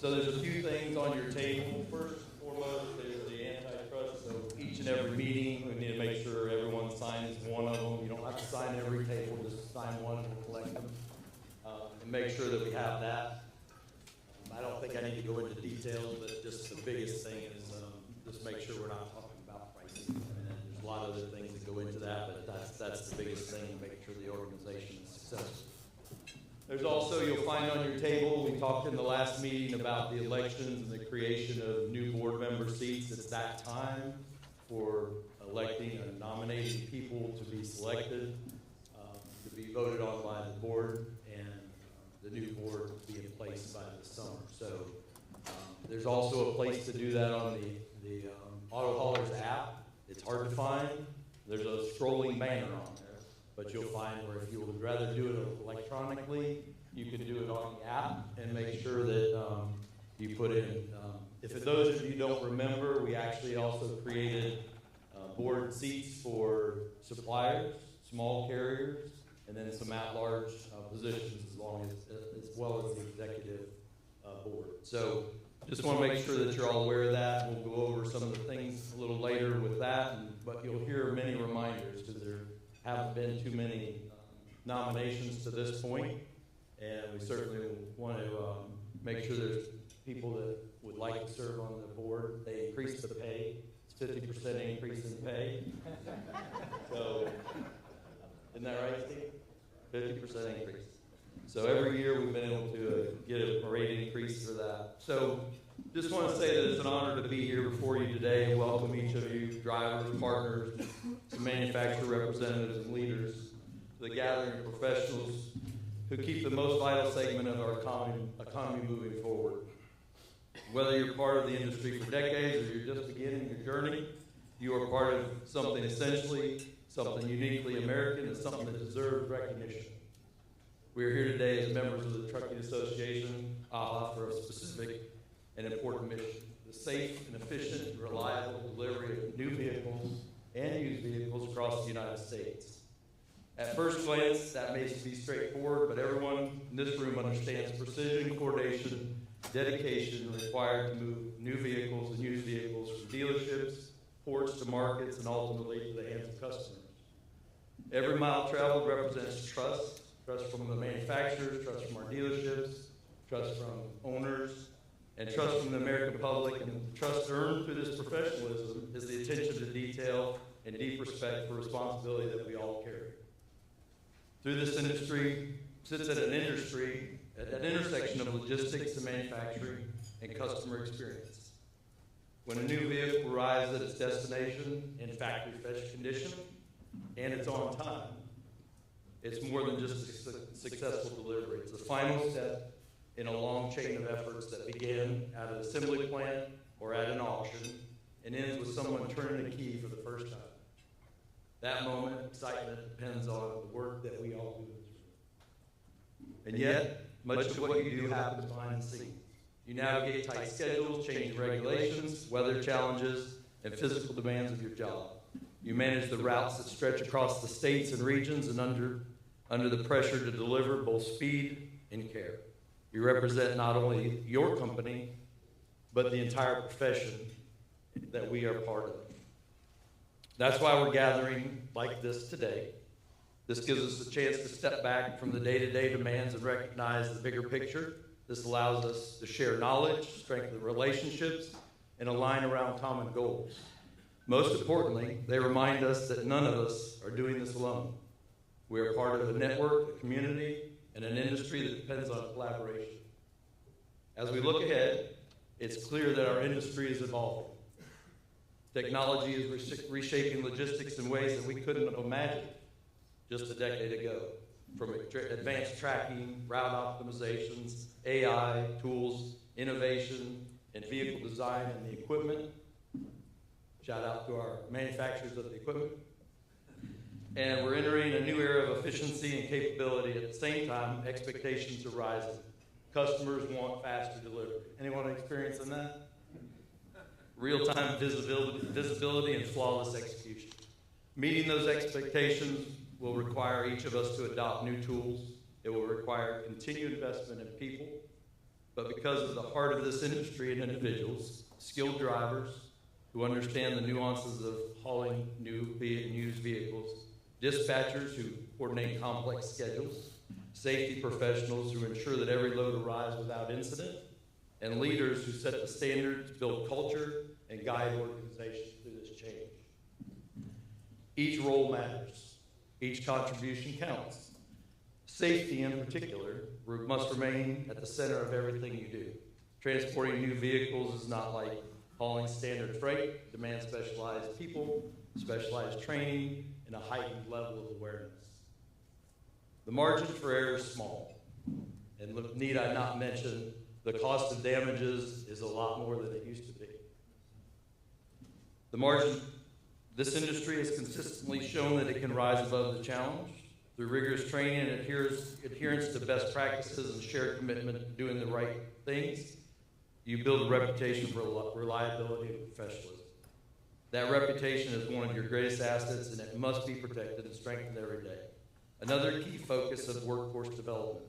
So there's a few things on your table. First and foremost, there's the antitrust. So each and every meeting, we need to make sure everyone signs one of them. You don't have to sign every table, just sign one and we'll collect them. And make sure that we have that. I don't think I need to go into details, but just the biggest thing is just make sure we're not talking about pricing. And there's a lot of other things that go into that, but that's the biggest thing, making sure the organization is successful. There's also, you'll find on your table, we talked in the last meeting about the elections and the creation of new board member seats. It's that time for electing and nominating people to be selected, to be voted on by the board, and the new board to be in place by the summer. So there's also a place to do that on the Auto Haulers app. It's hard to find. There's a scrolling banner on there. But you'll find where if you would rather do it electronically, you can do it on the app and make sure that you put in. If for those of you who don't remember, we actually also created board seats for suppliers, small carriers, and then some at-large positions as well as the executive board. So just want to make sure that you're all aware of that. We'll go over some of the things a little later with that, but you'll hear many reminders because there haven't been too many nominations to this point, and we certainly want to make sure there's people that would like to serve on the board. They increase the pay. It's 50% increase in pay. So, isn't that right, Steve? 50% increase. So every year we've been able to get a rate increase for that. So just want to say that it's an honor to be here before you today and welcome each of you, drivers, partners, some manufacturer representatives and leaders, to the gathering of professionals who keep the most vital segment of our economy moving forward. Whether you're part of the industry for decades or you're just beginning your journey, you are part of something essentially, something uniquely American, and something that deserves recognition. We are here today as members of the Trucking Association, AHA, for a specific and important mission: the safe and efficient and reliable delivery of new vehicles and used vehicles across the United States. At first glance, that may be straightforward, but everyone in this room understands precision, coordination, dedication required to move new vehicles and used vehicles from dealerships, ports to markets, and ultimately to the hands of customers. Every mile traveled represents trust from the manufacturers, trust from our dealerships, trust from owners, and trust from the American public. And trust earned through this professionalism is the attention to detail and deep respect for responsibility that we all carry. Through this industry, sits at an intersection of logistics and manufacturing and customer experience. When a new vehicle arrives at its destination in factory fetch condition and it's on time, it's more than just a successful delivery. It's the final step in a long chain of efforts that begin at an assembly plant or at an auction and ends with someone turning a key for the first time. That moment, excitement, depends on the work that we all do. And yet, much of what you do happens behind the scenes. You navigate tight schedules, change regulations, weather challenges, and physical demands of your job. You manage the routes that stretch across the states and regions and under the pressure to deliver both speed and care. You represent not only your company, but the entire profession that we are part of. That's why we're gathering like this today. This gives us a chance to step back from the day-to-day demands and recognize the bigger picture. This allows us to share knowledge, strengthen relationships, and align around common goals. Most importantly, they remind us that none of us are doing this alone. We are part of a network, a community, and an industry that depends on collaboration. As we look ahead, it's clear that our industry is evolving. Technology is reshaping logistics in ways that we couldn't have imagined just a decade ago. From advanced tracking, route optimizations, AI, tools, innovation, and vehicle design and the equipment. Shout out to our manufacturers of the equipment. And we're entering a new era of efficiency and capability. At the same time, expectations are rising. Customers want faster delivery. Anyone experiencing that? Real-time visibility and flawless execution. Meeting those expectations will require each of us to adopt new tools. It will require continued investment in people, but because of the heart of this industry and individuals, skilled drivers who understand the nuances of hauling new and used vehicles, dispatchers who coordinate complex schedules, safety professionals who ensure that every load arrives without incident, and leaders who set the standards, build culture, and guide organizations through this change. Each role matters. Each contribution counts. Safety, in particular, must remain at the center of everything you do. Transporting new vehicles is not like hauling standard freight. It demands specialized people, specialized training, and a heightened level of awareness. The margin for error is small. And need I not mention, the cost of damages is a lot more than it used to be. This industry has consistently shown that it can rise above the challenge. Through rigorous training and adherence to best practices and shared commitment to doing the right things, you build a reputation for reliability and professionalism. That reputation is one of your greatest assets, and it must be protected and strengthened every day. Another key focus of workforce development.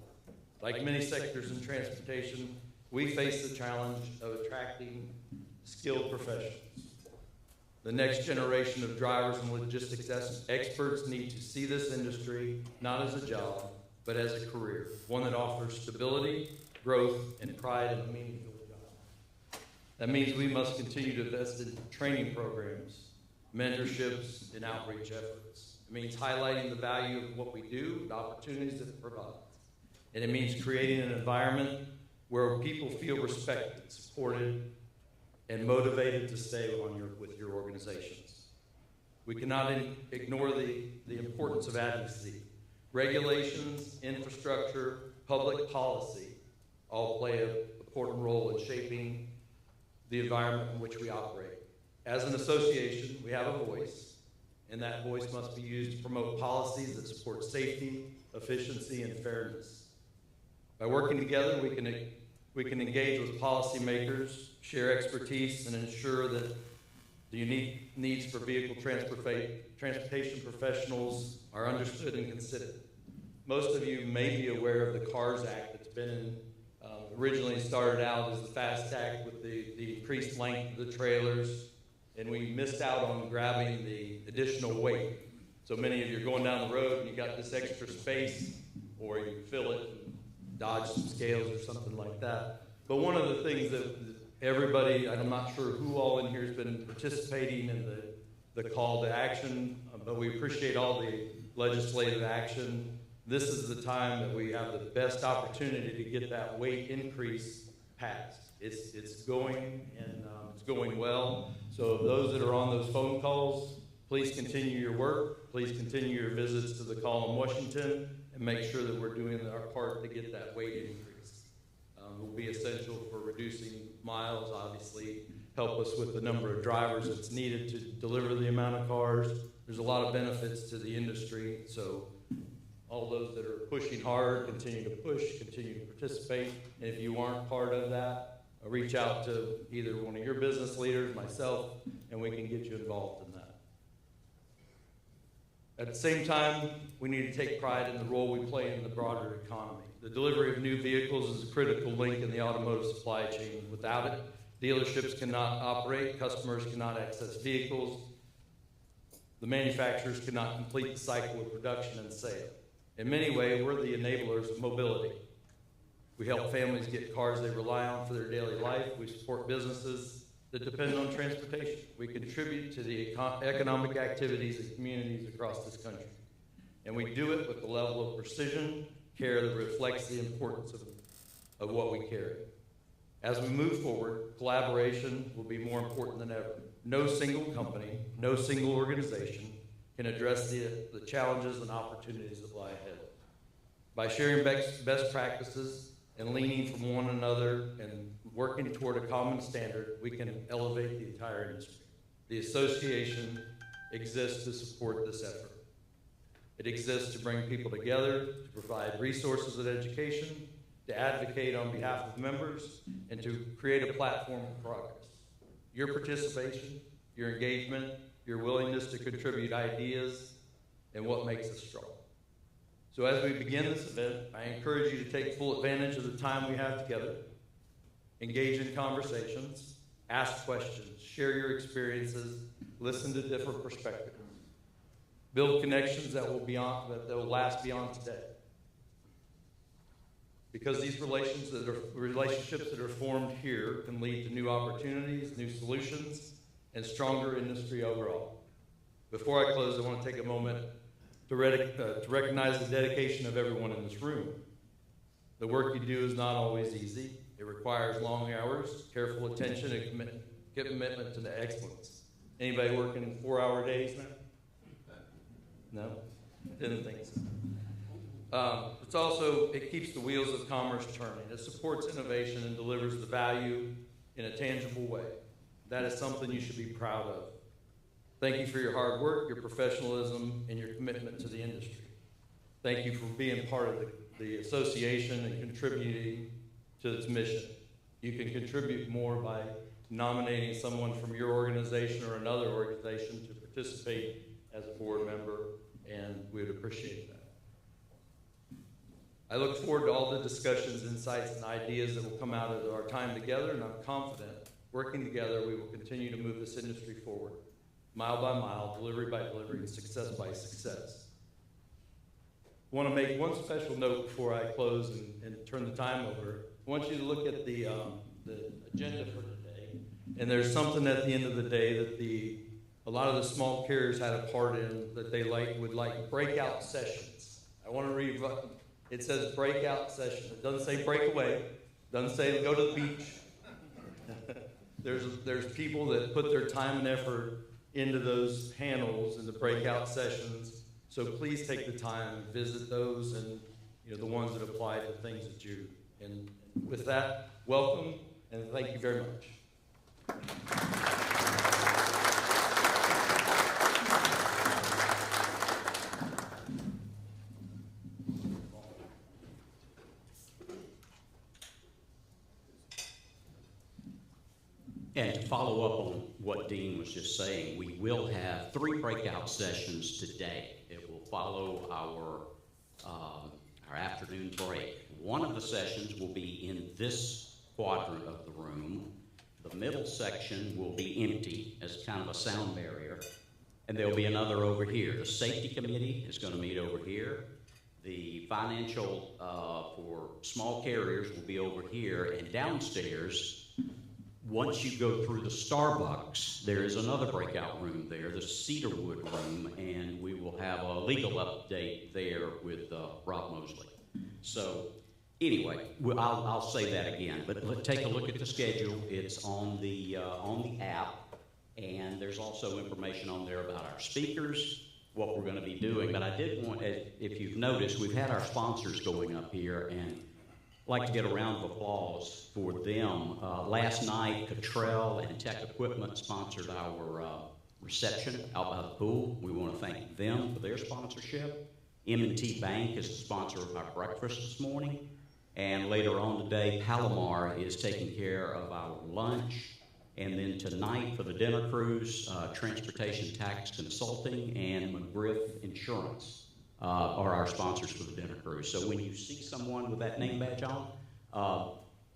Like many sectors in transportation, we face the challenge of attracting skilled professionals. The next generation of drivers and logistics experts need to see this industry not as a job, but as a career, one that offers stability, growth, and pride in a meaningful job. That means we must continue to invest in training programs, mentorships, and outreach efforts. It means highlighting the value of what we do, the opportunities that it provides. And it means creating an environment where people feel respected, supported, and motivated to stay with your organizations. We cannot ignore the importance of advocacy. Regulations, infrastructure, public policy all play an important role in shaping the environment in which we operate. As an association, we have a voice, and that voice must be used to promote policies that support safety, efficiency, and fairness. By working together, we can engage with policymakers, share expertise, and ensure that the unique needs for vehicle transportation professionals are understood and considered. Most of you may be aware of the CARS Act that's been originally started out as the FAST Act with the increased length of the trailers, and we missed out on grabbing the additional weight. So many of you are going down the road and you got this extra space, or you fill it and dodge some scales or something like that. But one of the things that everybody, and I'm not sure who all in here has been participating in the call to action, but we appreciate all the legislative action. This is the time that we have the best opportunity to get that weight increase passed. It's going, and it's going well. So those that are on those phone calls, please continue your work. Please continue your visits to the call in Washington, and make sure that we're doing our part to get that weight increase. Will be essential for reducing miles, obviously, help us with the number of drivers that's needed to deliver the amount of cars. There's a lot of benefits to the industry, so all those that are pushing hard, continue to push, continue to participate, and if you aren't part of that, reach out to either one of your business leaders, myself, and we can get you involved in that. At the same time, we need to take pride in the role we play in the broader economy. The delivery of new vehicles is a critical link in the automotive supply chain. Without it, dealerships cannot operate, customers cannot access vehicles, the manufacturers cannot complete the cycle of production and sale. In many ways, we're the enablers of mobility. We help families get cars they rely on for their daily life. We support businesses that depend on transportation. We contribute to the economic activities of communities across this country. And we do it with the level of precision, care that reflects the importance of what we carry. As we move forward, collaboration will be more important than ever. No single company, no single organization can address the challenges and opportunities that lie ahead. By sharing best practices and leaning from one another and working toward a common standard, we can elevate the entire industry. The association exists to support this effort. It exists to bring people together, to provide resources and education, to advocate on behalf of members, and to create a platform for progress. Your participation, your engagement, your willingness to contribute ideas, and what makes us strong. So as we begin this event, I encourage you to take full advantage of the time we have together. Engage in conversations, ask questions, share your experiences, listen to different perspectives. Build connections that will last beyond today. Because these relationships that are formed here can lead to new opportunities, new solutions, and stronger industry overall. Before I close, I want to take a moment to recognize the dedication of everyone in this room. The work you do is not always easy. It requires long hours, careful attention, and commitment to excellence. Anybody working 4-hour days now? No? Didn't think so. It keeps the wheels of commerce turning. It supports innovation and delivers the value in a tangible way. That is something you should be proud of. Thank you for your hard work, your professionalism, and your commitment to the industry. Thank you for being part of the association and contributing to its mission. You can contribute more by nominating someone from your organization or another organization to participate as a board member, and we would appreciate that. I look forward to all the discussions, insights, and ideas that will come out of our time together, and I'm confident, working together, we will continue to move this industry forward, mile by mile, delivery by delivery, and success by success. I want to make one special note before I close and turn the time over. I want you to look at the agenda for today, and there's something at the end of the day that a lot of the small carriers had a part in that they would like breakout sessions. I want to read. It says breakout session. It doesn't say breakaway. It doesn't say go to the beach. There's people that put their time and effort into those panels and the breakout sessions. So please take the time and visit those, and the ones that apply to things that you. And with that, welcome and thank you very much. And to follow up on what Dean was just saying, we will have 3 breakout sessions today. It will follow our afternoon break. One of the sessions will be in this quadrant of the room. The middle section will be empty as kind of a sound barrier. And there'll be another over here. The safety committee is going to meet over here. The financial for small carriers will be over here. And downstairs, once you go through the Starbucks, there is another breakout room there, the Cedarwood room, and we will have a legal update there with Rob Mosley. So anyway, I'll say that again, but take a look at the schedule. It's on the app, and there's also information on there about our speakers, what we're going to be doing. But I did want, if you've noticed, we've had our sponsors going up here, and I'd like to get a round of applause for them. Last night, Cottrell and Tech Equipment sponsored our reception out by the pool. We want to thank them for their sponsorship. M&T Bank is the sponsor of our breakfast this morning. And later on today, Palomar is taking care of our lunch. And then tonight for the dinner cruise, Transportation Tax Consulting and McGriff Insurance are our sponsors for the dinner cruise. So when you see someone with that name badge on,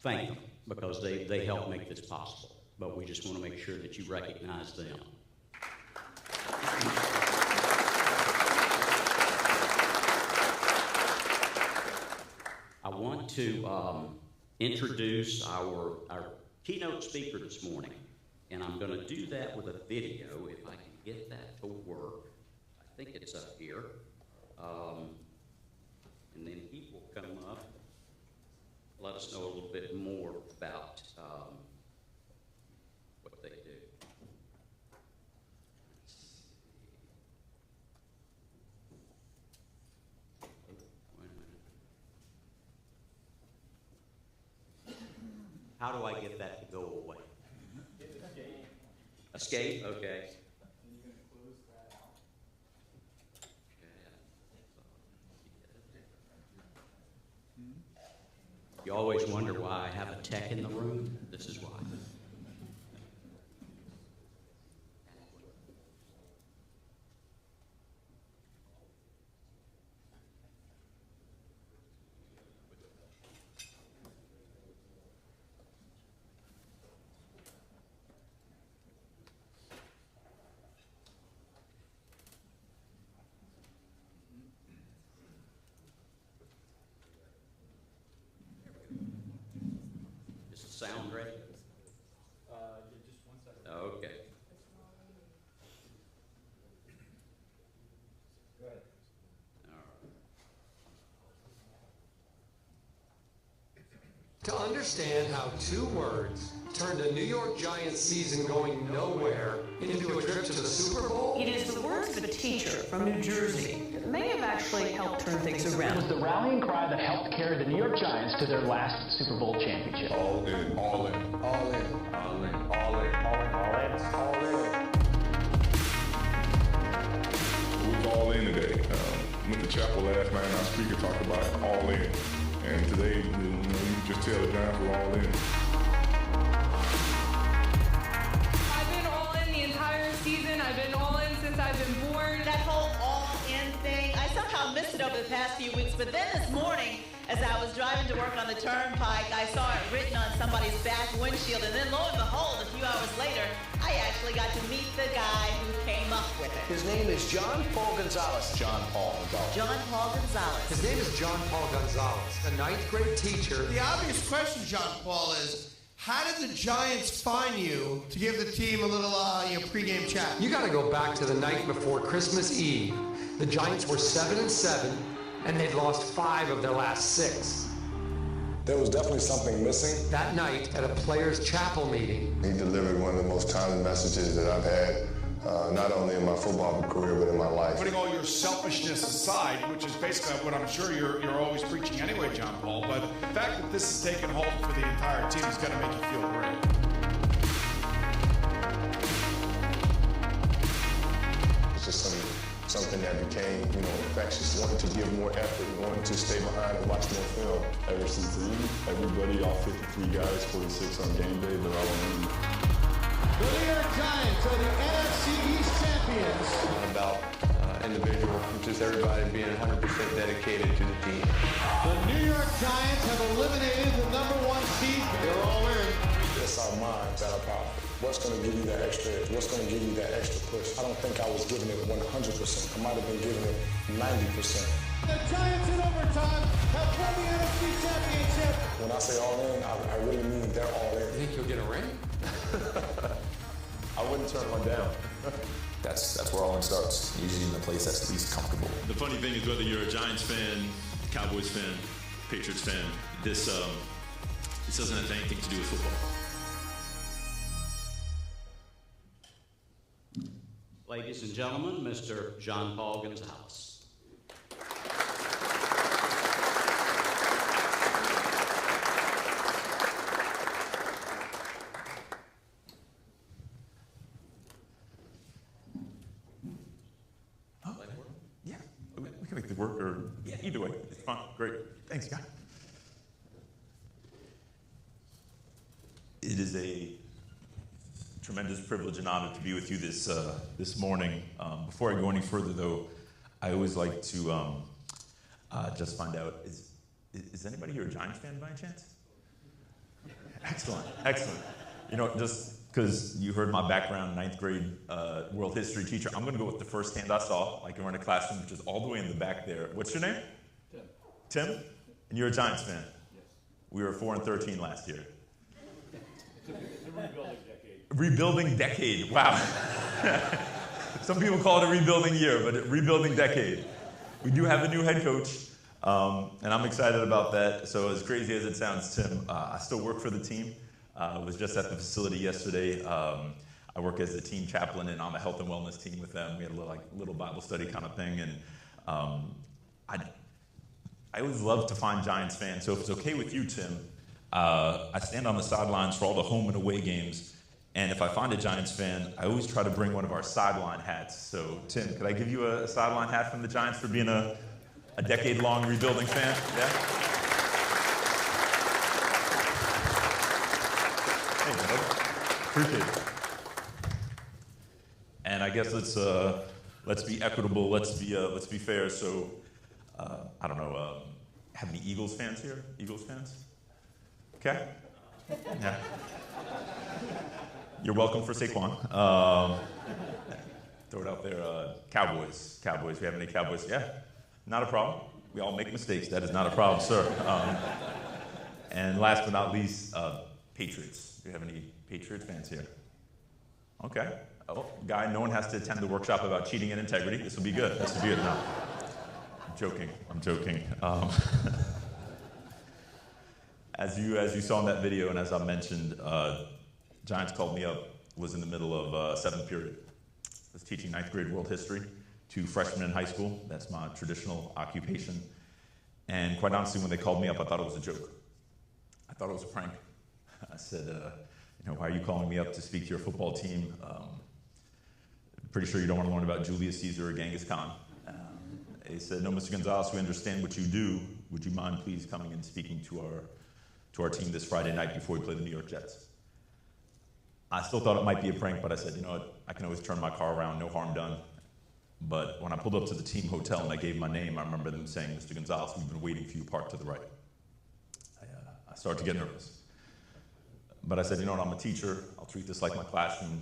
thank them, because they help make this possible. But we just want to make sure that you recognize them. I want to introduce our keynote speaker this morning, and I'm going to do that with a video, if I can get that to work. I think it's up here. And then he will come up, let us know a little bit more about what they do. Oh, wait a minute. How do I get that to go away? Escape? Okay. You always wonder why I have a tech in the room. This is why. sound ready? Just 1 second. Okay. Go ahead. All right. To understand how 2 words turned a New York Giants season going nowhere into a trip to the Super Bowl? It is the words of a teacher from New Jersey that may have actually helped turn things It around. was the rallying cry that helped carry the New York Giants to their last Super Bowl championship. All in, all in, all in, all in, all in, all in, all in. It was all in today. Went to chapel last night and our speaker talked about all in. And today, you can just tell the Giants were all in. I've been all in the entire season. I've been all in since I've been born. That whole all-in thing, I somehow missed it over the past few weeks, but then this morning, as I was driving to work on the turnpike, I saw it written on somebody's back windshield, and then lo and behold, a few hours later, I actually got to meet the guy who came up with it. His name is John Paul Gonzalez. John Paul Gonzalez. His name is John Paul Gonzalez, a 9th grade teacher. The obvious question, John Paul, is how did the Giants find you to give the team a little pregame chat? You got to go back to the night before Christmas Eve. The Giants were 7-7, and they'd lost 5 of their last 6. There was definitely something missing. That night, at a players' chapel meeting, He delivered one of the most timely messages that I've had, not only in my football career, but in my life. Putting all your selfishness aside, which is basically what I'm sure you're always preaching anyway, John Paul, but the fact that this has taken hold for the entire team is going to make you feel great. It's just something that became, infectious. Wanting to give more effort, wanting to stay behind and watch more film. Ever since then, everybody, all 53 guys, 46 on game day, they're all in. The New York Giants are the NFC East champions. About individual, just everybody being 100% dedicated to the team. The New York Giants have eliminated the #1 seed. They're all in. It's our minds that are powerful. What's going to give you that extra edge? What's going to give you that extra push? I don't think I was giving it 100%. I might have been giving it 90%. The Giants in overtime have won the NFC championship. When I say all in, I really mean they're all in. you think you'll get a ring? I wouldn't turn one down. That's where all in starts, usually in the place that's least comfortable. The funny thing is whether you're a Giants fan, Cowboys fan, Patriots fan, this doesn't have anything to do with football. Ladies and gentlemen, Mr. John Paul Gonzalez. Yeah, we can make it work, or either way, it's fine. Great, thanks, guy. It is a tremendous privilege and honor to be with you this morning. Before I go any further, though, I always like to just find out, is anybody here a Giants fan by any chance? Excellent, excellent. Just because you heard my background, 9th grade world history teacher, I'm going to go with the first hand I saw, like we're in a classroom, which is all the way in the back there. What's your name? Tim. Tim? And you're a Giants fan? Yes. We were 4-13 last year. It's a rebuilding decade. Rebuilding decade, wow. Some people call it a rebuilding year, but a rebuilding decade. We do have a new head coach, and I'm excited about that. So as crazy as it sounds, Tim, I still work for the team. I was just at the facility yesterday. I work as a team chaplain, and I'm a health and wellness team with them. We had a little Bible study kind of thing, and I always love to find Giants fans. So if it's okay with you, Tim, I stand on the sidelines for all the home and away games, and if I find a Giants fan, I always try to bring one of our sideline hats. So, Tim, could I give you a sideline hat from the Giants for being a decade-long rebuilding fan? Yeah? Hey, man. Appreciate it. And I guess let's be equitable. Let's be fair. So, I don't know. Have any Eagles fans here? Eagles fans? Okay. Yeah. You're welcome for Saquon. Throw it out there. Cowboys. We have any Cowboys? Yeah. Not a problem. We all make mistakes. That is not a problem, sir. And last but not least, Patriots. Do you have any Patriots fans here? Okay. Oh, guy, no one has to attend the workshop about cheating and integrity. This will be good. This will be good. No. I'm joking. As you saw in that video, and as I mentioned, Giants called me up, was in the middle of seventh period. I was teaching ninth grade world history to freshmen in high school. That's my traditional occupation. And quite honestly, when they called me up, I thought it was a joke. I thought it was a prank. I said, why are you calling me up to speak to your football team? Pretty sure you don't want to learn about Julius Caesar or Genghis Khan. They said, no, Mr. Gonzalez, we understand what you do. Would you mind please coming and speaking to our team this Friday night before we play the New York Jets? I still thought it might be a prank, but I said, you know what, I can always turn my car around, no harm done. But when I pulled up to the team hotel and I gave my name, I remember them saying, Mr. Gonzalez, we've been waiting for you parked to the right. I started to get nervous. But I said, you know what, I'm a teacher. I'll treat this like my classroom.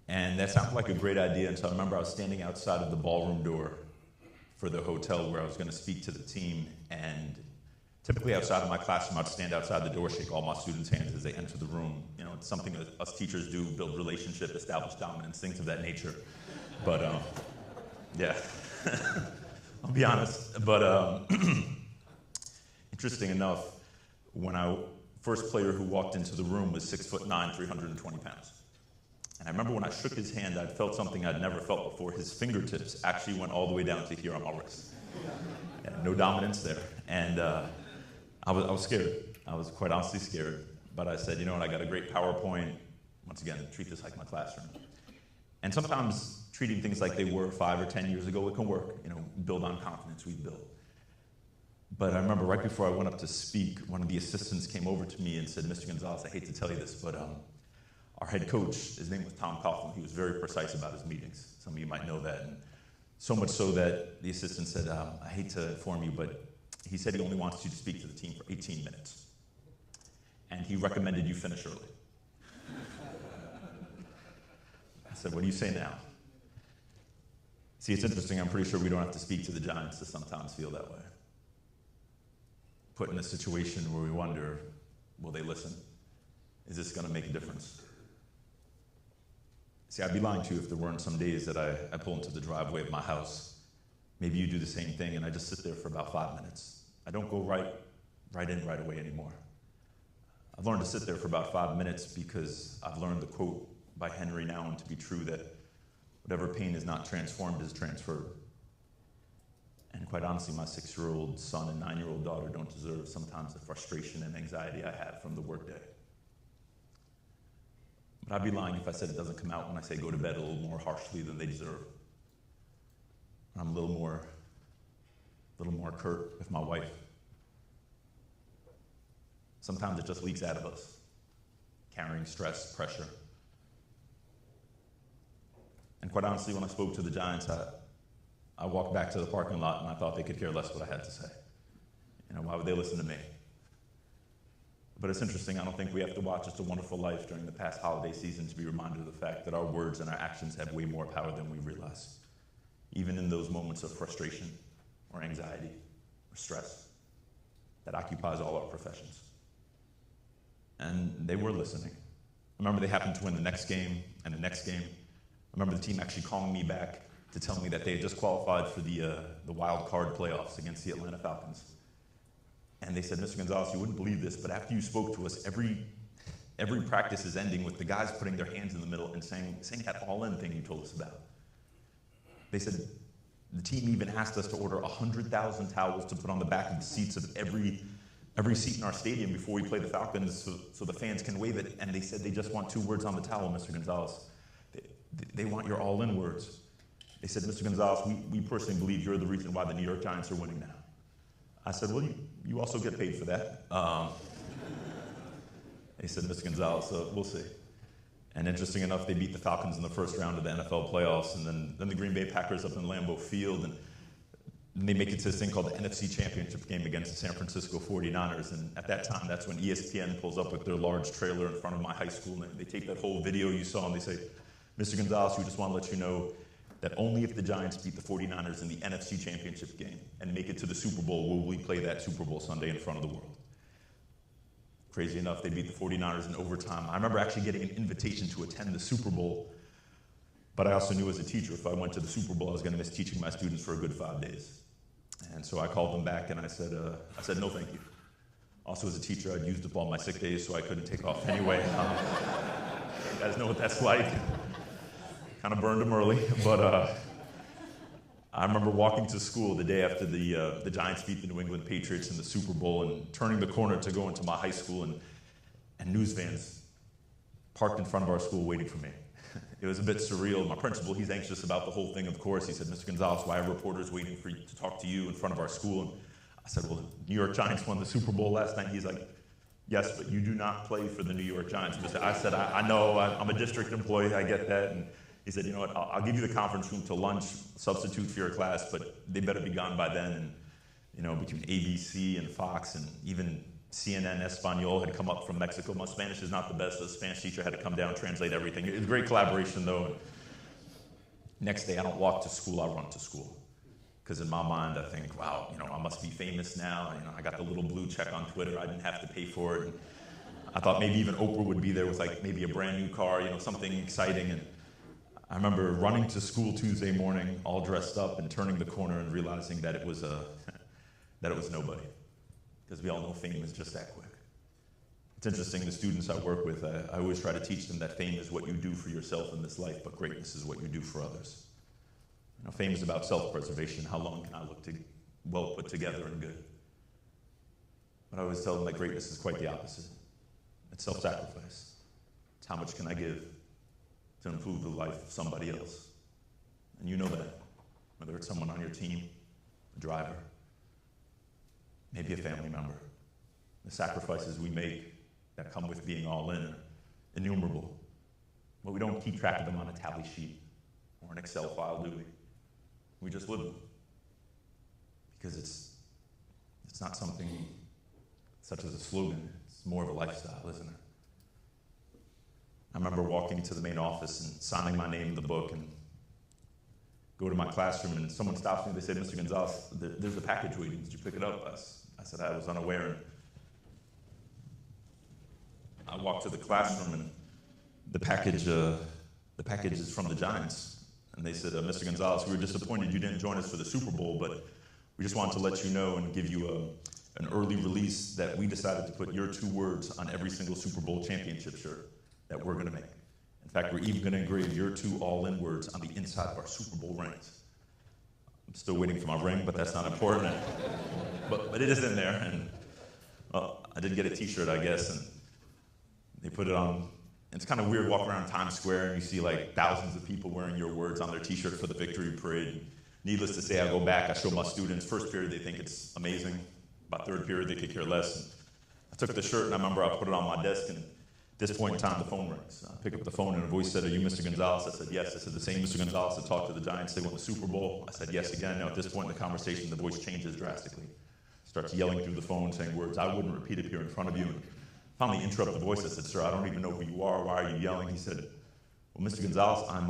And that sounded like a great idea. And so I remember I was standing outside of the ballroom door for the hotel where I was going to speak to the team. And typically outside of my classroom, I'd stand outside the door, shake all my students' hands as they enter the room. You know, it's something that us teachers do, build relationship, establish dominance, things of that nature. But, yeah, I'll be honest. But interesting enough, first player who walked into the room was 6'9", 320 pounds. And I remember when I shook his hand, I felt something I'd never felt before. His fingertips actually went all the way down to here on my wrist. Yeah, no dominance there. And I was scared. I was quite honestly scared. But I said, you know what, I got a great PowerPoint. Once again, treat this like my classroom. And sometimes treating things like they were 5 or 10 years ago, it can work. You know, build on confidence we build. But I remember right before I went up to speak, one of the assistants came over to me and said, Mr. Gonzalez, I hate to tell you this, but our head coach, his name was Tom Coughlin, he was very precise about his meetings. Some of you might know that. And so much so that the assistant said, I hate to inform you, but he said he only wants you to speak to the team for 18 minutes. And he recommended you finish early. I said, what do you say now? See, it's interesting. I'm pretty sure we don't have to speak to the Giants to sometimes feel that way. Put in a situation where we wonder, will they listen? Is this going to make a difference? See, I'd be lying to you if there weren't some days that I pull into the driveway of my house. Maybe you do the same thing, and I just sit there for about 5 minutes. I don't go right in right away anymore. I've learned to sit there for about 5 minutes because I've learned the quote by Henry Nouwen to be true that whatever pain is not transformed is transferred. And quite honestly, my 6-year-old son and 9-year-old daughter don't deserve sometimes the frustration and anxiety I have from the workday. But I'd be lying if I said it doesn't come out when I say go to bed a little more harshly than they deserve. I'm a little more curt with my wife. Sometimes it just leaks out of us, carrying stress, pressure. And quite honestly, when I spoke to the Giants, I walked back to the parking lot and I thought they could care less what I had to say. You know, why would they listen to me? But it's interesting, I don't think we have to watch It's a Wonderful Life during the past holiday season to be reminded of the fact that our words and our actions have way more power than we realize. Even in those moments of frustration or anxiety or stress that occupies all our professions. And they were listening. I remember they happened to win the next game and the next game. I remember the team actually calling me back to tell me that they had just qualified for the wild card playoffs against the Atlanta Falcons. And they said, Mr. Gonzalez, you wouldn't believe this, but after you spoke to us, every practice is ending with the guys putting their hands in the middle and saying that all-in thing you told us about. They said the team even asked us to order 100,000 towels to put on the back of the seats of every seat in our stadium before we play the Falcons so the fans can wave it. And they said they just want 2 words on the towel, Mr. Gonzalez. They want your all-in words. They said, Mr. Gonzalez, we personally believe you're the reason why the New York Giants are winning now. I said, well, you also get paid for that. They said, Mr. Gonzalez, we'll see. And interesting enough, they beat the Falcons in the first round of the NFL playoffs, and then the Green Bay Packers up in Lambeau Field, and they make it to this thing called the NFC Championship game against the San Francisco 49ers. And at that time, that's when ESPN pulls up with their large trailer in front of my high school, and they take that whole video you saw, and they say, Mr. Gonzalez, we just want to let you know that only if the Giants beat the 49ers in the NFC Championship game and make it to the Super Bowl will we play that Super Bowl Sunday in front of the world. Crazy enough, they beat the 49ers in overtime. I remember actually getting an invitation to attend the Super Bowl, but I also knew as a teacher, if I went to the Super Bowl, I was going to miss teaching my students for a good 5 days. And so I called them back and I said, no, thank you. Also, as a teacher, I'd used up all my sick days, so I couldn't take off anyway. You guys know what that's like. Kind of burned them early, but I remember walking to school the day after the Giants beat the New England Patriots in the Super Bowl and turning the corner to go into my high school, and news vans parked in front of our school waiting for me. It was a bit surreal. My principal, he's anxious about the whole thing, of course. He said, "Mr. Gonzalez, why are reporters waiting for you to talk to you in front of our school?" And I said, "Well, the New York Giants won the Super Bowl last night." He's like, "Yes, but you do not play for the New York Giants." I said, I know, I'm a district employee, I get that. And he said, "You know what, I'll give you the conference room to lunch, substitute for your class, but they better be gone by then." And, you know, between ABC and Fox and even CNN Espanol had come up from Mexico. My Spanish is not the best. The Spanish teacher had to come down and translate everything. It was great collaboration, though. Next day, I don't walk to school, I run to school. Because in my mind, I think, wow, you know, I must be famous now. You know, I got the little blue check on Twitter. I didn't have to pay for it. And I thought maybe even Oprah would be there with like maybe a brand new car, you know, something exciting. And I remember running to school Tuesday morning, all dressed up, and turning the corner and realizing that it was nobody. Because we all know fame is just that quick. It's interesting, the students I work with, I always try to teach them that fame is what you do for yourself in this life, but greatness is what you do for others. You know, fame is about self-preservation. How long can I look well put together and good? But I always tell them that greatness is quite the opposite. It's self-sacrifice. It's how much can I give to improve the life of somebody else. And you know that, whether it's someone on your team, a driver, maybe a family member. The sacrifices we make that come with being all in are innumerable, but we don't keep track of them on a tally sheet or an Excel file, do we? We just live them, because it's not something such as a slogan, it's more of a lifestyle, isn't it? I remember walking to the main office and signing my name in the book and go to my classroom, and someone stops me and they said, "Mr. Gonzalez, there's a package waiting. Did you pick it up?" I said I was unaware. And I walked to the classroom, and the package is from the Giants. And they said, "Mr. Gonzalez, we were disappointed you didn't join us for the Super Bowl, but we just wanted to let you know and give you an early release that we decided to put your 2 words on every single Super Bowl championship shirt that we're going to make. In fact, we're even going to engrave your 2 all-in words on the inside of our Super Bowl rings." I'm still waiting for my ring, but that's not important. But it is in there, and I did get a T-shirt, I guess, and they put it on. It's kind of weird walking around Times Square and you see like thousands of people wearing your words on their T-shirt for the victory parade. Needless to say, I go back, I show my students. First period, they think it's amazing. By third period, they could care less. And I took the shirt, and I remember I put it on my desk, and at this point in time, the phone rings. I pick up the phone, and a voice said, "Are you Mr. Gonzalez?" I said, "Yes." I said, "The same Mr. Gonzalez that talked to the Giants, they won the Super Bowl?" I said, "Yes," again. Now, at this point in the conversation, the voice changes drastically. Starts yelling through the phone, saying words I wouldn't repeat it here in front of you. And finally interrupt the voice. I said, "Sir, I don't even know who you are. Why are you yelling?" He said, "Well, Mr. Gonzalez, I'm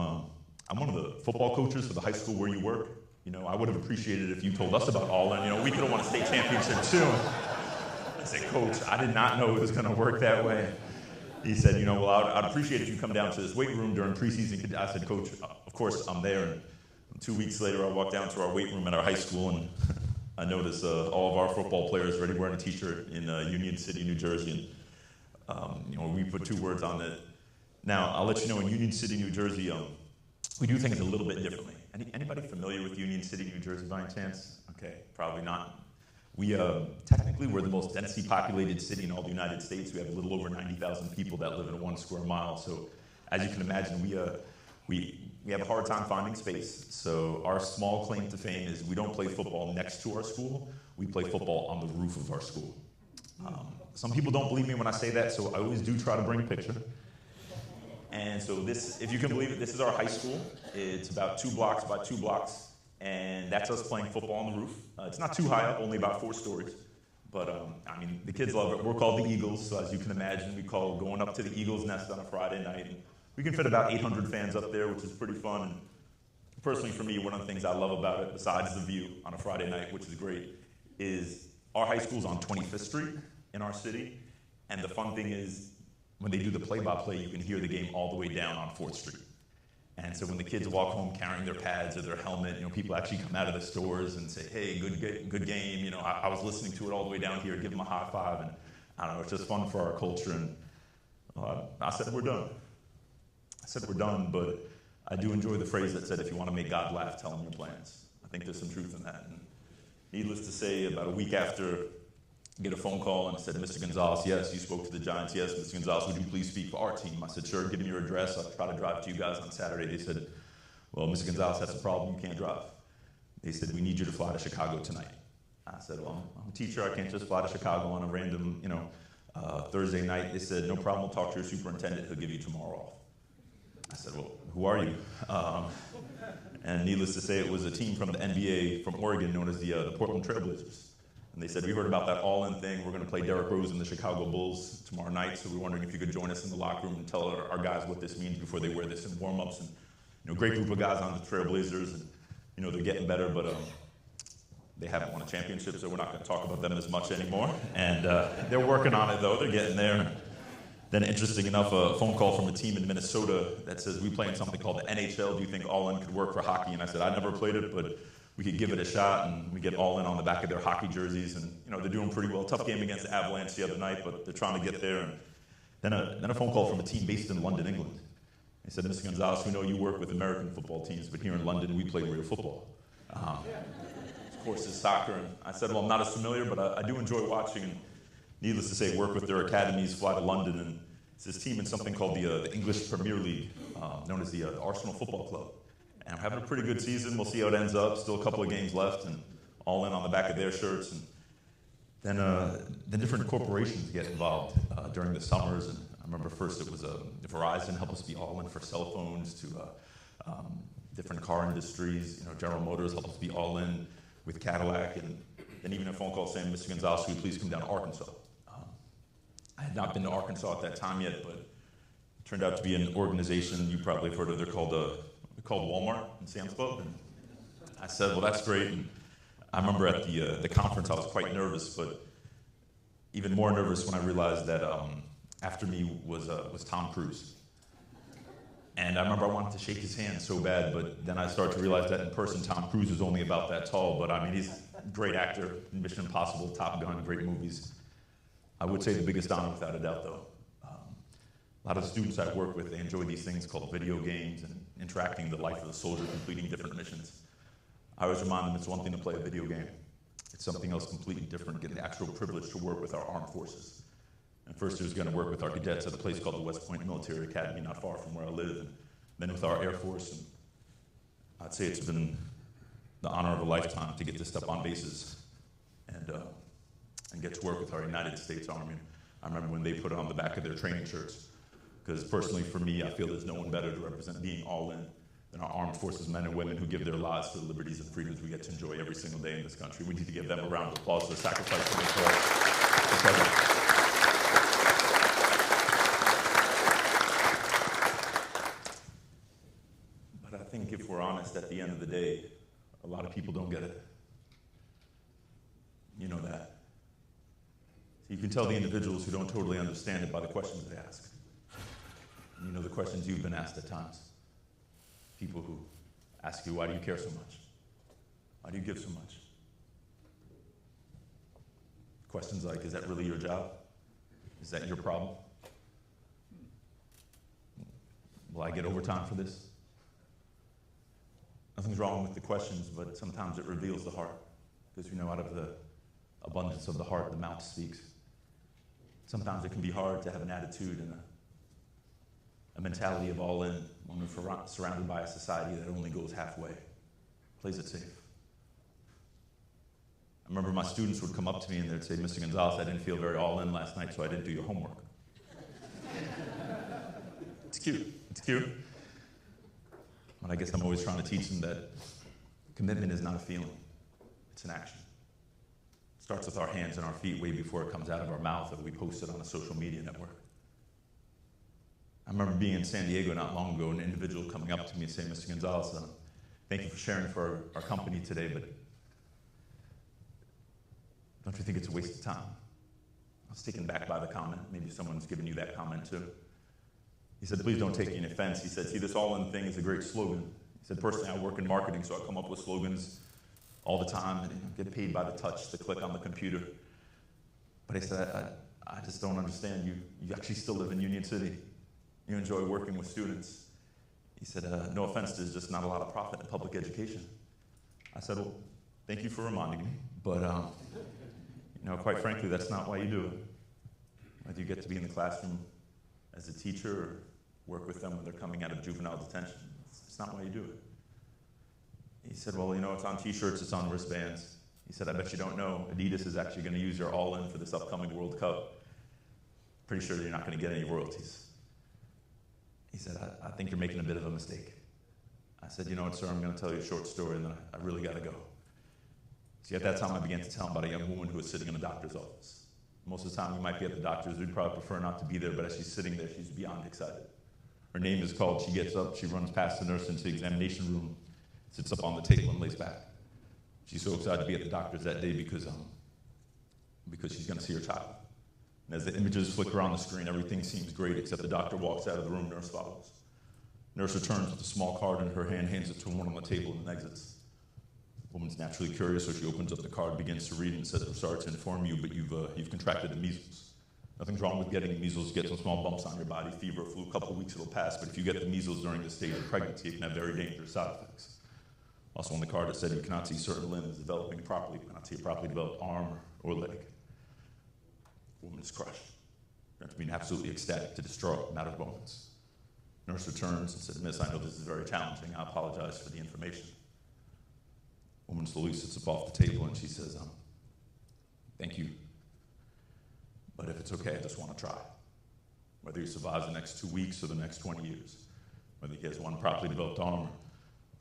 one of the football coaches for the high school where you work. You know, I would have appreciated it if you told us about all in. You know, we could have won a state championship too." I said, "Coach, I did not know it was going to work that way." He said, "You know, well, I'd appreciate it if you come down to this weight room during preseason." I said, "Coach, of course I'm there." And 2 weeks later, I walked down to our weight room at our high school, and I noticed all of our football players already wearing a T-shirt in Union City, New Jersey. And, you know, we put 2 words on it. Now, I'll let you know, in Union City, New Jersey, we do things a little bit differently. Anybody familiar with Union City, New Jersey, by any chance? Okay, probably not. We technically, we're the most densely populated city in all the United States. We have a little over 90,000 people that live in 1 square mile. So, as you can imagine, we have a hard time finding space. So, our small claim to fame is we don't play football next to our school. We play football on the roof of our school. Some people don't believe me when I say that, so I always do try to bring a picture. And so this, if you can believe it, this is our high school. It's about 2 blocks by 2 blocks. And that's us playing football on the roof. It's not too high up, only about 4 stories. But, I mean, the kids love it. We're called the Eagles, so as you can imagine, we call going up to the Eagles' nest on a Friday night. And we can fit about 800 fans up there, which is pretty fun. And personally, for me, one of the things I love about it, besides the view on a Friday night, which is great, is our high school's on 25th Street in our city. And the fun thing is, when they do the play-by-play, you can hear the game all the way down on 4th Street. And so when the kids walk home carrying their pads or their helmet, people actually come out of the stores and say, hey, good game. I was listening to it all the way down here, give them a high five. And I don't know, it's just fun for our culture. And I said, we're done. But I do enjoy the phrase that said, if you want to make God laugh, tell him your plans. I think there's some truth in that. And needless to say, about a week after, I get a phone call and it said, Mr. Gonzalez, yes, you spoke to the Giants. Yes, Mr. Gonzalez, would you please speak for our team? I said, sure, give me your address. I'll try to drive to you guys on Saturday. They said, well, Mr. Gonzalez, that's a problem. You can't drive. They said, we need you to fly to Chicago tonight. I said, well, I'm a teacher. I can't just fly to Chicago on a random, Thursday night. They said, no problem. We'll talk to your superintendent. He'll give you tomorrow off. I said, well, who are you? And needless to say, it was a team from the NBA from Oregon known as the Portland Trailblazers. And they said, we heard about that all-in thing. We're going to play Derrick Rose and the Chicago Bulls tomorrow night, so we're wondering if you could join us in the locker room and tell our guys what this means before they wear this in warm-ups. And, great group of guys on the Trailblazers, and, they're getting better, but they haven't won a championship, so we're not going to talk about them as much anymore. And they're working on it, though. They're getting there. Then, interesting enough, a phone call from a team in Minnesota that says, we play in something called the NHL. Do you think all-in could work for hockey? And I said, I never played it, but we could give it a shot, and we get all-in on the back of their hockey jerseys. And, they're doing pretty well. Tough game against the Avalanche the other night, but they're trying to get there. And then a phone call from a team based in London, England. They said, Mr. Gonzalez, we know you work with American football teams, but here in London, we play real football. Of course, it's soccer. And I said, well, I'm not as familiar, but I do enjoy watching. And needless to say, work with their academies, fly to London, and it's this team in something called the English Premier League, known as the Arsenal Football Club. And we're having a pretty good season. We'll see how it ends up. Still a couple of games left, and all in on the back of their shirts. And then different corporations get involved during the summers. And I remember first it was Verizon helped us be all in for cell phones, to different car industries. General Motors helped us be all in with Cadillac, and then even a phone call saying, Mr. Gonzalez, will you please come down to Arkansas? I had not been to Arkansas at that time yet, but it turned out to be an organization you probably have heard of. They're called Walmart and Sam's Club. And I said, well, that's great. And I remember at the conference, I was quite nervous, but even more nervous when I realized that after me was Tom Cruise. And I remember I wanted to shake his hand so bad, but then I started to realize that in person, Tom Cruise is only about that tall. But I mean, he's a great actor. Mission Impossible, Top Gun, great movies. I would say the biggest honor, without a doubt, though. A lot of the students I work with, they enjoy these things called video games and interacting in the life of the soldier, completing different missions. I always remind them it's one thing to play a video game. It's something else completely different, getting the actual privilege to work with our armed forces. And first, year's going to work with our cadets at a place called the West Point Military Academy, not far from where I live, and then with our Air Force. And I'd say it's been the honor of a lifetime to get to step on bases and get to work with our United States Army. I remember when they put it on the back of their training shirts, because personally for me, I feel there's no one better to represent being all in than our armed forces men and women who give their lives for the liberties and freedoms we get to enjoy every single day in this country. We need to give them a round of applause for the sacrifice they make for us. But I think if we're honest, at the end of the day, a lot of people don't get it. You know that. You can tell the individuals who don't totally understand it by the questions they ask. And the questions you've been asked at times. People who ask you, why do you care so much? Why do you give so much? Questions like, is that really your job? Is that your problem? Will I get overtime for this? Nothing's wrong with the questions, but sometimes it reveals the heart. Because out of the abundance of the heart, the mouth speaks. Sometimes it can be hard to have an attitude and a mentality of all in when we're surrounded by a society that only goes halfway, plays it safe. I remember my students would come up to me and they'd say, Mr. Gonzalez, I didn't feel very all in last night, so I didn't do your homework. It's cute. It's cute. But I guess I'm always trying to teach them that commitment is not a feeling. It's an action. It starts with our hands and our feet way before it comes out of our mouth or we post it on a social media network. I remember being in San Diego not long ago, an individual coming up to me and saying, Mr. Gonzalez, thank you for sharing for our company today, but don't you think it's a waste of time? I was taken back by the comment. Maybe someone's given you that comment too. He said, please don't take any offense. He said, see, this all-in thing is a great slogan. He said, personally, I work in marketing, so I come up with slogans all the time and get paid by the touch, the click on the computer. But he said, I just don't understand. You actually still live in Union City. You enjoy working with students. He said, no offense, there's just not a lot of profit in public education. I said, well, thank you for reminding me, but quite frankly, that's not why you do it. Whether you get to be in the classroom as a teacher or work with them when they're coming out of juvenile detention, it's not why you do it. He said, well, it's on t-shirts, it's on wristbands. He said, I bet you don't know, Adidas is actually going to use your all-in for this upcoming World Cup. Pretty sure you're not going to get any royalties. He said, I think you're making a bit of a mistake. I said, you know what, sir, I'm going to tell you a short story, and then I really got to go. See, at that time, I began to tell him about a young woman who was sitting in a doctor's office. Most of the time, we might be at the doctor's, we'd probably prefer not to be there, but as she's sitting there, she's beyond excited. Her name is called, she gets up, she runs past the nurse into the examination room, sits up on the table and lays back. She's so excited to be at the doctor's that day because she's going to see her child. And as the images flicker on the screen, everything seems great except the doctor walks out of the room, nurse follows. Nurse returns with a small card in her hand, hands it to a woman on the table and exits. The woman's naturally curious, so she opens up the card, begins to read, and says, I'm sorry to inform you, but you've contracted the measles. Nothing's wrong with getting measles. Get some small bumps on your body, fever, flu, a couple of weeks it'll pass, but if you get the measles during the stage of pregnancy, it can have very dangerous side effects. Also on the card it said you cannot see certain limbs developing properly. You cannot see a properly developed arm or leg. The woman's crushed. You have to be absolutely ecstatic to distraught in a matter of moments. Nurse returns and said, Miss, I know this is very challenging. I apologize for the information. Woman slowly sits up off the table and she says, thank you. But if it's okay, I just want to try. Whether he survives the next 2 weeks or the next 20 years, whether he gets one properly developed arm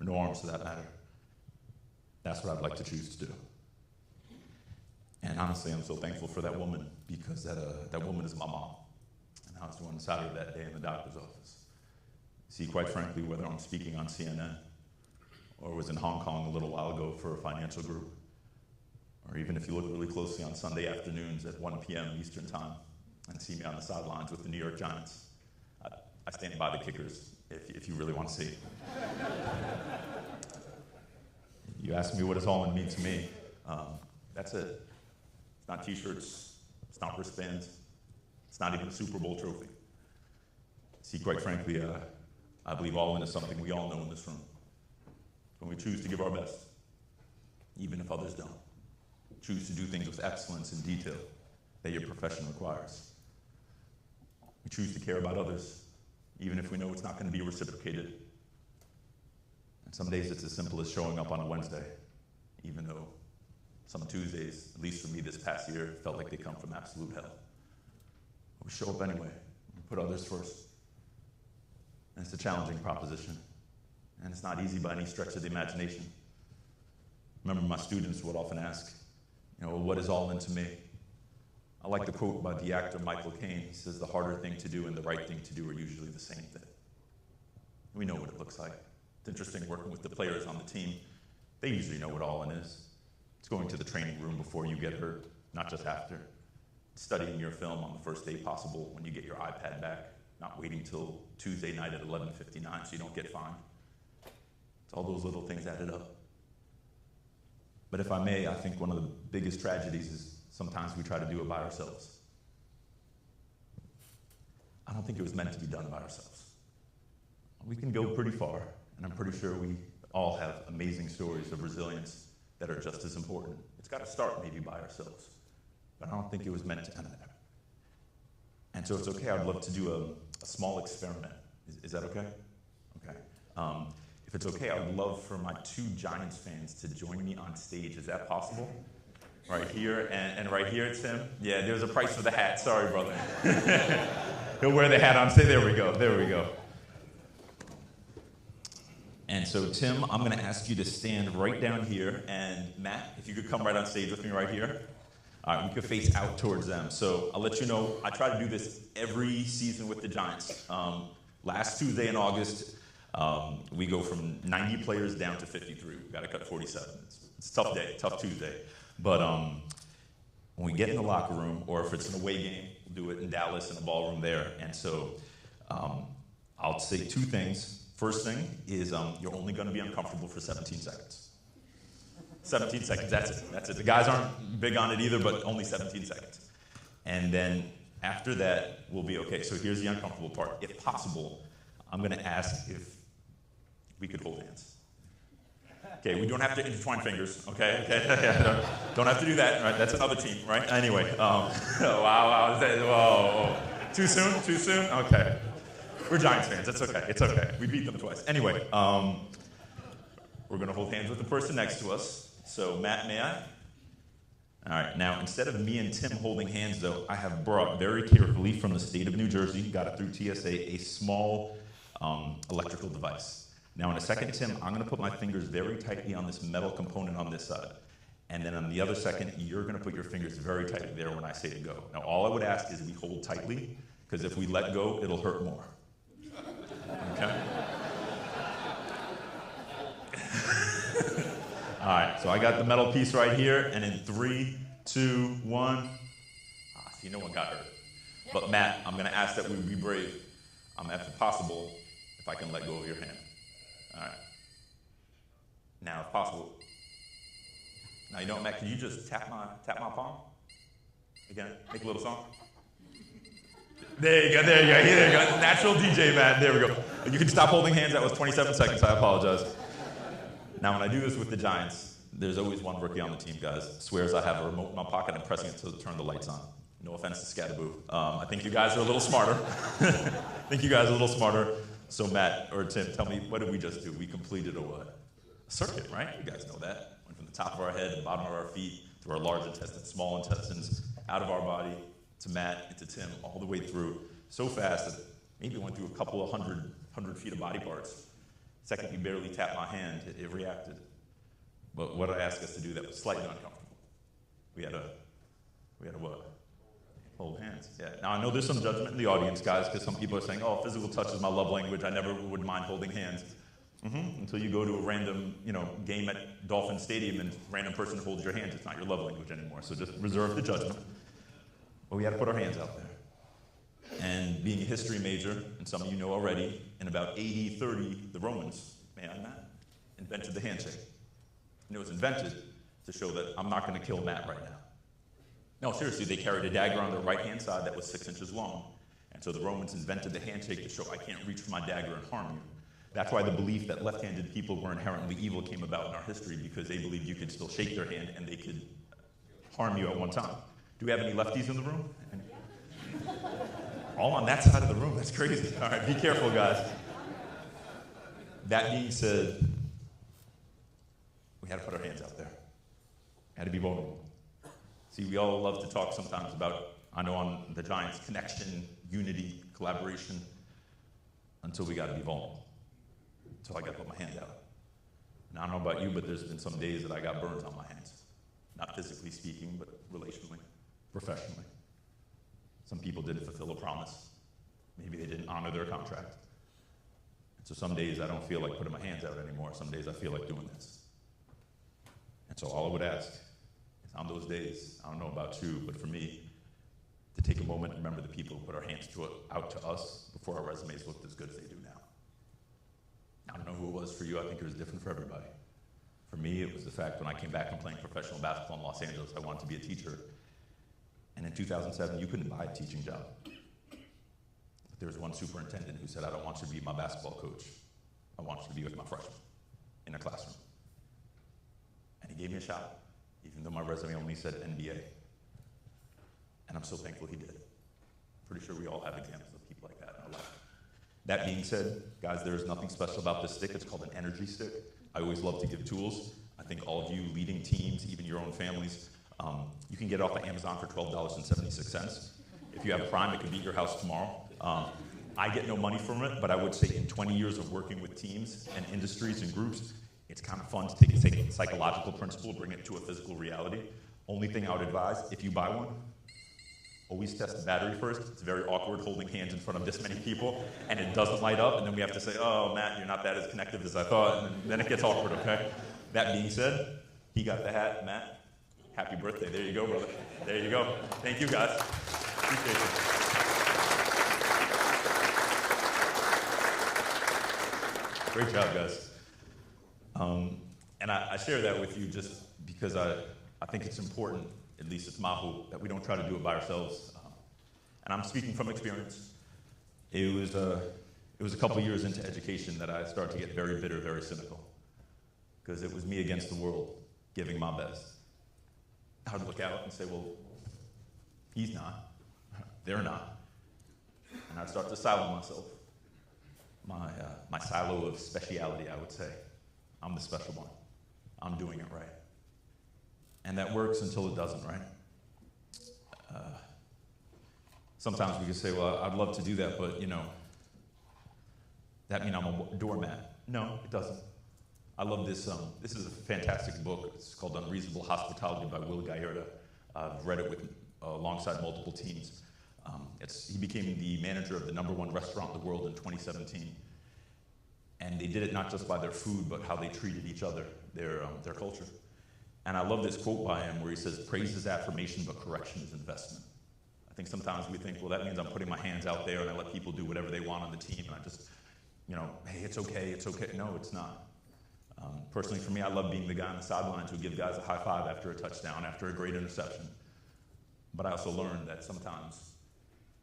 or no arms for that matter, that's what I'd like to choose to do. And honestly, I'm so thankful for that woman because that woman is my mom. And I was the one Saturday that day in the doctor's office. See, quite frankly, whether I'm speaking on CNN or was in Hong Kong a little while ago for a financial group, or even if you look really closely on Sunday afternoons at 1 p.m. Eastern Time and see me on the sidelines with the New York Giants, I stand by the kickers if you really want to see. You ask me what does all-in mean to me. That's it. It's not t-shirts, it's not wristbands, it's not even a Super Bowl trophy. See, quite frankly, I believe all-in is something we all know in this room. When we choose to give our best, even if others don't. Choose to do things with excellence and detail that your profession requires. We choose to care about others, even if we know it's not going to be reciprocated. And some days it's as simple as showing up on a Wednesday, even though some Tuesdays, at least for me this past year, felt like they come from absolute hell. But we show up anyway. We put others first. And it's a challenging proposition. And it's not easy by any stretch of the imagination. Remember, my students would often ask, what is all in to me? I like the quote by the actor Michael Caine. He says, the harder thing to do and the right thing to do are usually the same thing. We know what it looks like. It's interesting working with the players on the team. They usually know what all in is. It's going to the training room before you get hurt, not just after. It's studying your film on the first day possible when you get your iPad back, not waiting till Tuesday night at 11:59 so you don't get fined. It's all those little things added up. But if I may, I think one of the biggest tragedies is sometimes we try to do it by ourselves. I don't think it was meant to be done by ourselves. We can go pretty far, and I'm pretty sure we all have amazing stories of resilience that are just as important. It's got to start maybe by ourselves, but I don't think it was meant to end there. And so it's okay, I'd love to do a small experiment. Is that okay? Okay. If it's okay, I would love for my 2 Giants fans to join me on stage. Is that possible? Right here, and right here, Tim. Yeah, there's a price for the hat. Sorry, brother. He'll wear the hat on. Say, there we go, there we go. And so, Tim, I'm going to ask you to stand right down here. And Matt, if you could come right on stage with me right here. All right, we could face out towards them. So I'll let you know, I try to do this every season with the Giants. Last Tuesday in August, we go from 90 players down to 53. We've got to cut 47. It's a tough day, tough Tuesday. But when we get in the locker room, or if it's an away game, we'll do it in Dallas in a ballroom there. And so I'll say two things. First thing is you're only going to be uncomfortable for 17 seconds. 17 seconds, that's it. The guys aren't big on it either, but only 17 seconds. And then after that, we'll be okay. So here's the uncomfortable part. If possible, I'm going to ask if we could hold hands. Okay, we don't have to intertwine fingers, okay? Don't have to do that, right? That's another team, right? Anyway, wow, whoa. Too soon? Okay. We're Giants fans, it's okay. We beat them twice. Anyway, we're gonna hold hands with the person next to us. So, Matt, may I? All right, now, instead of me and Tim holding hands, though, I have brought very carefully from the state of New Jersey, got it through TSA, a small electrical device. Now, in a second, Tim, I'm going to put my fingers very tightly on this metal component on this side. And then on the other second, you're going to put your fingers very tightly there when I say to go. Now, all I would ask is we hold tightly, because if we let go, it'll hurt more. Okay? All right, so I got the metal piece right here, and in 3, 2, 1. See, no one got hurt. But Matt, I'm going to ask that we be brave. If possible, if I can let go of your hand. All right. Now, if possible. Now, you know what, Matt? Can you just tap my palm? Again, make a little song. There you go. Natural DJ, Matt. There we go. You can stop holding hands. That was 27 seconds. I apologize. Now, when I do this with the Giants, there's always one rookie on the team, guys. Swears I have a remote in my pocket and pressing it to turn the lights on. No offense to Scatterboo. I think you guys are a little smarter. So Matt or Tim, tell me, what did we just do? We completed a what? A circuit, right? You guys know that. Went from the top of our head, the bottom of our feet, through our large intestines, small intestines, out of our body, to Matt, and to Tim, all the way through. So fast that maybe went through a couple of hundred feet of body parts. Second, you barely tapped my hand, it reacted. But what I asked us to do that was slightly uncomfortable. We had a what? Hold hands. Yeah. Now, I know there's some judgment in the audience, guys, because some people are saying, oh, physical touch is my love language. I never would mind holding hands. Until you go to a random, game at Dolphin Stadium and a random person holds your hand. It's not your love language anymore. So just reserve the judgment. But we had to put our hands out there. And being a history major, and some of you know already, in about AD 30, the Romans, Matt, invented the handshake. And it was invented to show that I'm not going to kill Matt right now. No, seriously, they carried a dagger on their right-hand side that was 6 inches long. And so the Romans invented the handshake to show I can't reach for my dagger and harm you. That's why the belief that left-handed people were inherently evil came about in our history, because they believed you could still shake their hand and they could harm you at one time. Do we have any lefties in the room? All on that side of the room, that's crazy. All right, be careful, guys. That being said, we had to put our hands out there. We had to be vulnerable. See, we all love to talk sometimes about, I know on the Giants, connection, unity, collaboration, until we got to be vulnerable. Until I got to put my hand out. And I don't know about you, but there's been some days that I got burns on my hands. Not physically speaking, but relationally, professionally. Some people didn't fulfill a promise. Maybe they didn't honor their contract. And so some days I don't feel like putting my hands out anymore. Some days I feel like doing this. And so all I would ask is on those days, I don't know about you, but for me, to take a moment and remember the people who put our hands out to us before our resumes looked as good as they do now. I don't know who it was for you. I think it was different for everybody. For me, it was the fact when I came back from playing professional basketball in Los Angeles, I wanted to be a teacher. And in 2007, you couldn't buy a teaching job. But there was one superintendent who said, I don't want you to be my basketball coach. I want you to be with my freshmen in a classroom. And he gave me a shot, even though my resume only said NBA. And I'm so thankful he did. Pretty sure we all have examples of people like that in our life. That being said, guys, there is nothing special about this stick. It's called an energy stick. I always love to give tools. I think all of you leading teams, even your own families, you can get it off of Amazon for $12.76. If you have Prime, it could be at your house tomorrow. I get no money from it, but I would say in 20 years of working with teams and industries and groups, it's kind of fun to take a psychological principle, bring it to a physical reality. Only thing I would advise, if you buy one, always test the battery first. It's very awkward holding hands in front of this many people, and it doesn't light up, and then we have to say, oh, Matt, you're not that as connective as I thought, and then it gets awkward, okay? That being said, he got the hat, Matt. Happy birthday. There you go, brother. There you go. Thank you, guys. Appreciate you. Great job, guys. And I share that with you just because I think it's important, at least it's my hope, that we don't try to do it by ourselves. And I'm speaking from experience. It was a couple years into education that I started to get very bitter, very cynical, because it was me against the world, giving my best. I would look out and say, well, he's not, they're not. And I'd start to silo myself. My silo of speciality, I would say. I'm the special one. I'm doing it right. And that works until it doesn't, right? Sometimes we can say, well, I'd love to do that, but, that means I'm a doormat. No, it doesn't. I love this. This is a fantastic book. It's called Unreasonable Hospitality by Will Gallardo. I've read it alongside multiple teams. He became the manager of the #1 restaurant in the world in 2017. And they did it not just by their food, but how they treated each other, their culture. And I love this quote by him where he says, praise is affirmation, but correction is investment. I think sometimes we think, well, that means I'm putting my hands out there and I let people do whatever they want on the team, and I just, hey, it's okay. No, it's not. Personally, for me, I love being the guy on the sidelines who give guys a high five after a touchdown, after a great interception. But I also learned that sometimes,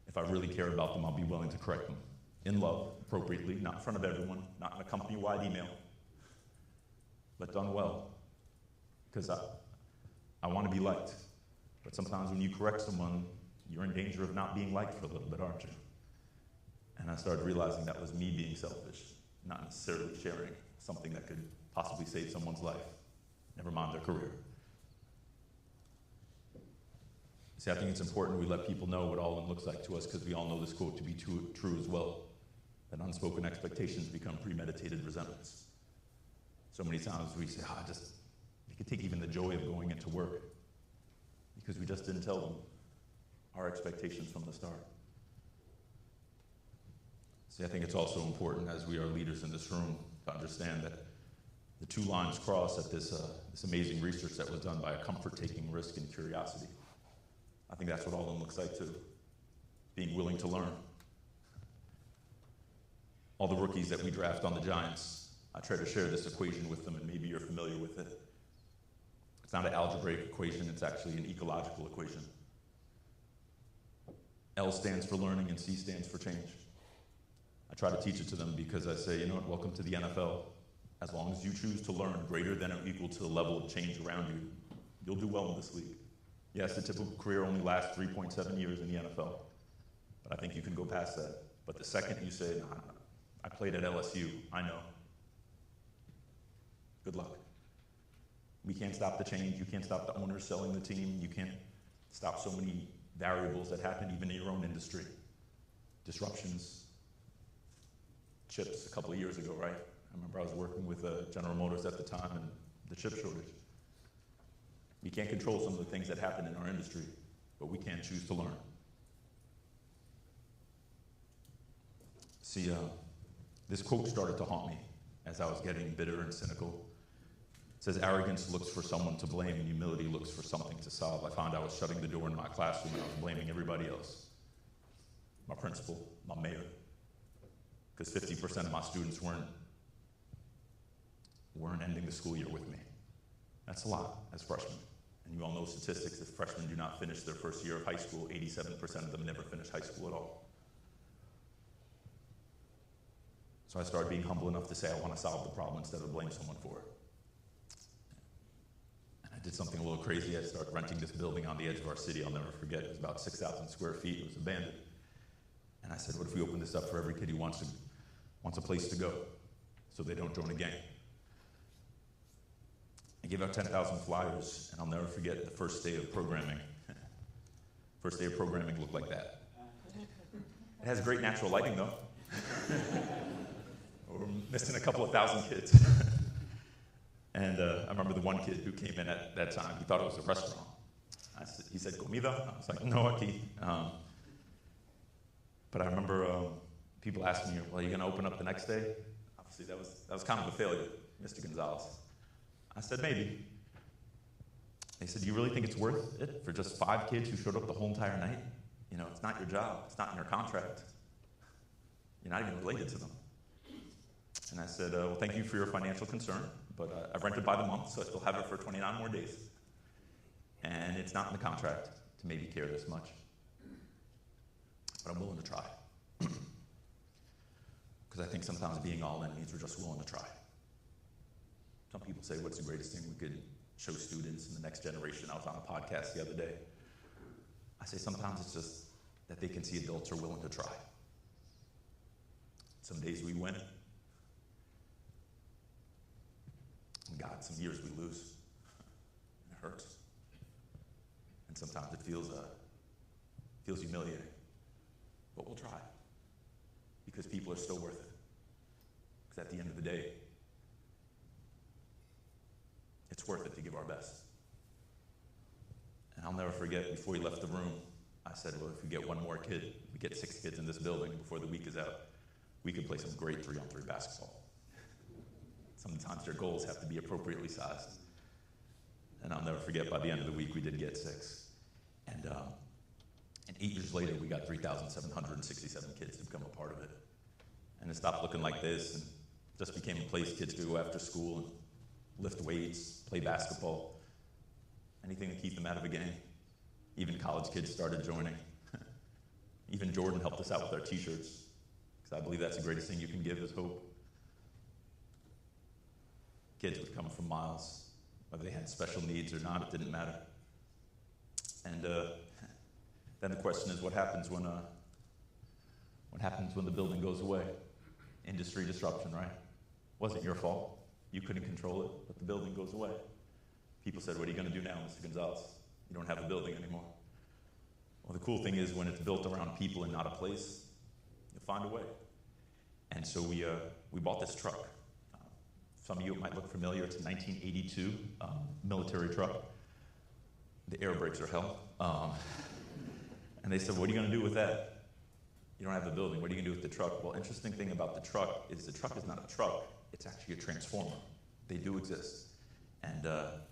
if I really care about them, I'll be willing to correct them. In love, appropriately, not in front of everyone, not in a company-wide email, but done well. Because I want to be liked. But sometimes when you correct someone, you're in danger of not being liked for a little bit, aren't you? And I started realizing that was me being selfish, not necessarily sharing something that could possibly save someone's life, never mind their career. See, I think it's important we let people know what all in looks like to us, because we all know this quote to be true as well, that unspoken expectations become premeditated resentments. So many times we say, it could take even the joy of going into work, because we just didn't tell them our expectations from the start. See, I think it's also important, as we are leaders in this room, to understand that the two lines cross at this amazing research that was done by a comfort-taking risk and curiosity. I think that's what all in looks like too, being willing to learn. All the rookies that we draft on the Giants, I try to share this equation with them, and maybe you're familiar with it. It's not an algebraic equation, it's actually an ecological equation. L stands for learning and C stands for change. I try to teach it to them because I say, welcome to the NFL. As long as you choose to learn greater than or equal to the level of change around you, you'll do well in this league. Yes, the typical career only lasts 3.7 years in the NFL, but I think you can go past that. But the second you say, I played at LSU, I know. Good luck. We can't stop the change. You can't stop the owners selling the team. You can't stop so many variables that happen even in your own industry. Disruptions. Chips a couple of years ago, right? I remember I was working with General Motors at the time and the chip shortage. We can't control some of the things that happen in our industry, but we can choose to learn. See, this quote started to haunt me as I was getting bitter and cynical. It says, arrogance looks for someone to blame, and humility looks for something to solve. I found I was shutting the door in my classroom and I was blaming everybody else. My principal, my mayor, because 50% of my students weren't ending the school year with me. That's a lot as freshmen. And you all know statistics, if freshmen do not finish their first year of high school, 87% of them never finish high school at all. So I started being humble enough to say I want to solve the problem instead of blame someone for it. And I did something a little crazy. I started renting this building on the edge of our city. I'll never forget. It was about 6,000 square feet. It was abandoned. And I said, what if we open this up for every kid who wants a place to go so they don't join a gang? I gave out 10,000 flyers, and I'll never forget the first day of programming. First day of programming looked like that. It has great natural lighting, though. We're missing a couple of thousand kids. And I remember the one kid who came in at that time. He thought it was a restaurant. He said, comida? I was like, no, aquí. But I remember people asking me, well, are you going to open up the next day? Obviously, that was kind of a failure, Mr. Gonzalez. I said, maybe. They said, do you really think it's worth it for just 5 kids who showed up the whole entire night? You know, it's not your job. It's not in your contract. You're not even related to them. And I said, well, thank you for your financial concern, but I've rented by the month, so I still have it for 29 more days. And it's not in the contract to maybe care this much. But I'm willing to try. Because I think sometimes being all in means we're just willing to try. Some people say, what's the greatest thing we could show students in the next generation? I was on a podcast the other day. I say sometimes it's just that they can see adults are willing to try. Some days we win. And God, some years we lose. It hurts. And sometimes it feels humiliating. But we'll try. Because people are still worth it. Because at the end of the day, it's worth it to give our best. And I'll never forget, before we left the room, I said, well, if we get one more kid, we get 6 kids in this building before the week is out, we could play some great 3-on-3 basketball. Sometimes their goals have to be appropriately sized. And I'll never forget, by the end of the week, we did get 6. And 8 years later, we got 3,767 kids to become a part of it. And it stopped looking like this and just became a place kids could go after school and lift weights, play basketball, anything to keep them out of a game. Even college kids started joining. Even Jordan helped us out with our t-shirts, because I believe that's the greatest thing you can give is hope. Kids would come from miles, whether they had special needs or not, it didn't matter. And then the question is, what happens when the building goes away? Industry disruption, right? Wasn't your fault. You couldn't control it, but the building goes away. People said, what are you going to do now, Mr. Gonzalez? You don't have a building anymore. Well, the cool thing is when it's built around people and not a place, you'll find a way. And so we bought this truck. Some of you, it might look familiar. It's a 1982 military truck. The air brakes are hell. And they said, what are you going to do with that? You don't have a building. What are you going to do with the truck? Well, interesting thing about the truck is not a truck. It's actually a transformer. They do exist. And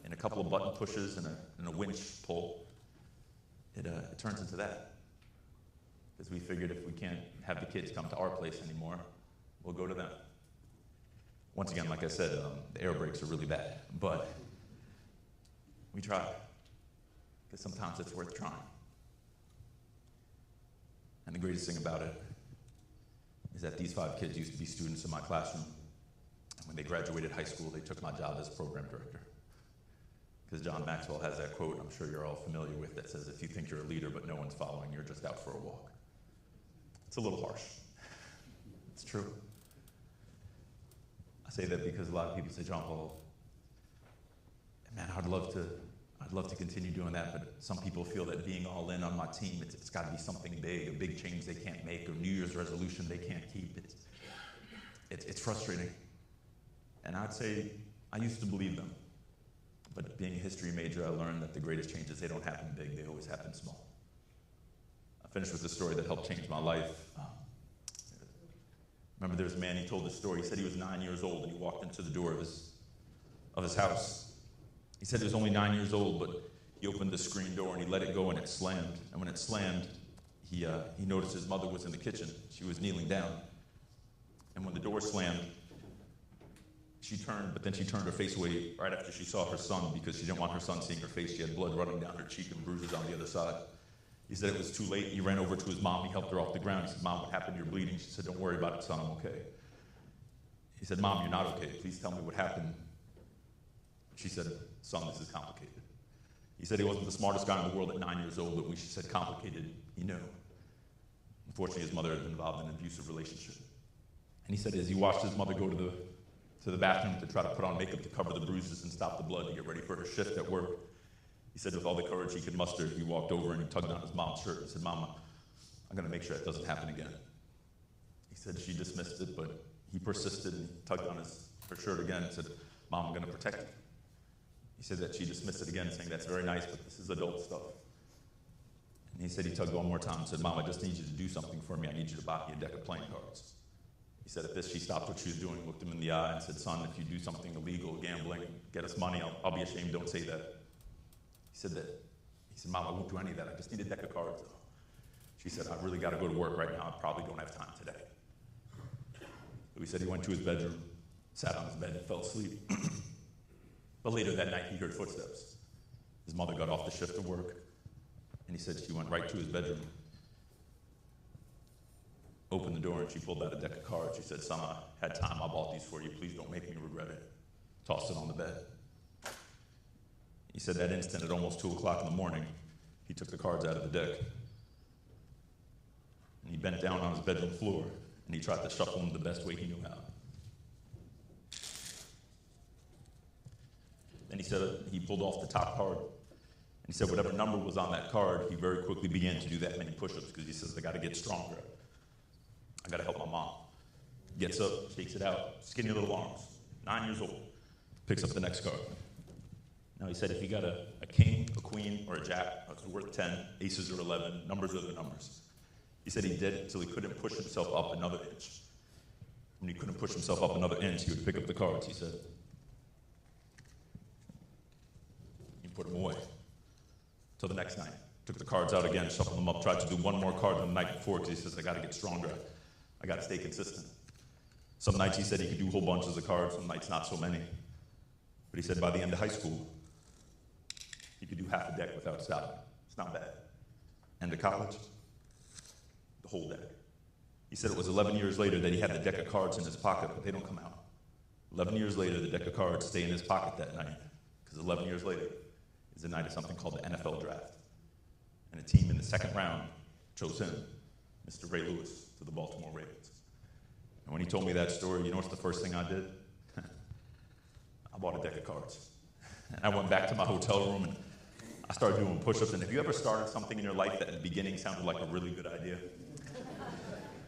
in a couple of button pushes and a winch pull, it turns into that. Because we figured if we can't have the kids come to our place anymore, we'll go to them. Once again, like I said, the air brakes are really bad. But we try. Because sometimes it's worth trying. And the greatest thing about it is that these 5 kids used to be students in my classroom. And when they graduated high school, they took my job as program director. Because John Maxwell has that quote I'm sure you're all familiar with that says, if you think you're a leader but no one's following, you're just out for a walk. It's a little harsh. It's true. I say that because a lot of people say, John Paul, man, I'd love to continue doing that, but some people feel that being all in on my team, it's got to be something big, a big change they can't make, or New Year's resolution they can't keep. It's frustrating. And I'd say I used to believe them. But being a history major, I learned that the greatest changes, they don't happen big, they always happen small. I finished with a story that helped change my life. Remember there was a man, he told this story. He said he was 9 years old and he walked into the door of his house. He said he was only 9 years old, but he opened the screen door and he let it go and it slammed. And when it slammed, he noticed his mother was in the kitchen. She was kneeling down. And when the door slammed, she turned, but then she turned her face away right after she saw her son because she didn't want her son seeing her face. She had blood running down her cheek and bruises on the other side. He said it was too late. He ran over to his mom. He helped her off the ground. He said, Mom, what happened? You're bleeding. She said, don't worry about it, son. I'm okay. He said, Mom, you're not okay. Please tell me what happened. She said, son, this is complicated. He said he wasn't the smartest guy in the world at 9 years old, but when she said complicated, he knew. Unfortunately, his mother had been involved in an abusive relationship. And he said as he watched his mother go to the bathroom to try to put on makeup to cover the bruises and stop the blood to get ready for her shift at work, he said with all the courage he could muster, he walked over and he tugged on his mom's shirt and said, Mama, I'm going to make sure that doesn't happen again. He said she dismissed it, but he persisted and he tugged on her shirt again and said, Mom, I'm going to protect you. He said that she dismissed it again, saying, that's very nice, but this is adult stuff. And he said he tugged one more time and said, Mom, I just need you to do something for me. I need you to buy me a deck of playing cards. He said at this, she stopped what she was doing, looked him in the eye and said, son, if you do something illegal, gambling, get us money, I'll be ashamed, don't say that. He said, Mom, I won't do any of that. I just need a deck of cards. She said, I really got to go to work right now. I probably don't have time today. So he said he went to his bedroom, sat on his bed, and fell asleep. But later that night, he heard footsteps. His mother got off the shift of work, and he said she went right to his bedroom, opened the door, and she pulled out a deck of cards. She said, Son, I had time. I bought these for you. Please don't make me regret it. Tossed it on the bed. He said that instant, at almost 2 o'clock in the morning, he took the cards out of the deck, and he bent down on his bedroom floor, and he tried to shuffle them the best way he knew how. Then he said he pulled off the top card, and he said whatever number was on that card, he very quickly began to do that many push-ups, because he says, I got to get stronger. I got to help my mom. Gets up, takes it out, skinny little arms, 9 years old, picks up the next card. Now, he said if he got a king, a queen, or a jack, it's worth 10, aces are 11, numbers are the numbers. He said he did it until he couldn't push himself up another inch. When he couldn't push himself up another inch, he would pick up the cards, he said. He put them away. Till the next night. Took the cards out again, shuffled them up, tried to do one more card than the night before, because he says, I got to get stronger. I got to stay consistent. Some nights he said he could do whole bunches of cards, some nights not so many. But he said by the end of high school, he could do half a deck without stopping. It's not bad. End of college, the whole deck. He said it was 11 years later that he had the deck of cards in his pocket, but they don't come out. 11 years later, the deck of cards stay in his pocket that night, because 11 years later is the night of something called the NFL draft. And a team in the second round chose him, Mr. Ray Lewis, to the Baltimore Ravens. And when he told me that story, you know what's the first thing I did? I bought a deck of cards. And I went back to my hotel room and I started doing push-ups. And have you ever started something in your life that in the beginning sounded like a really good idea?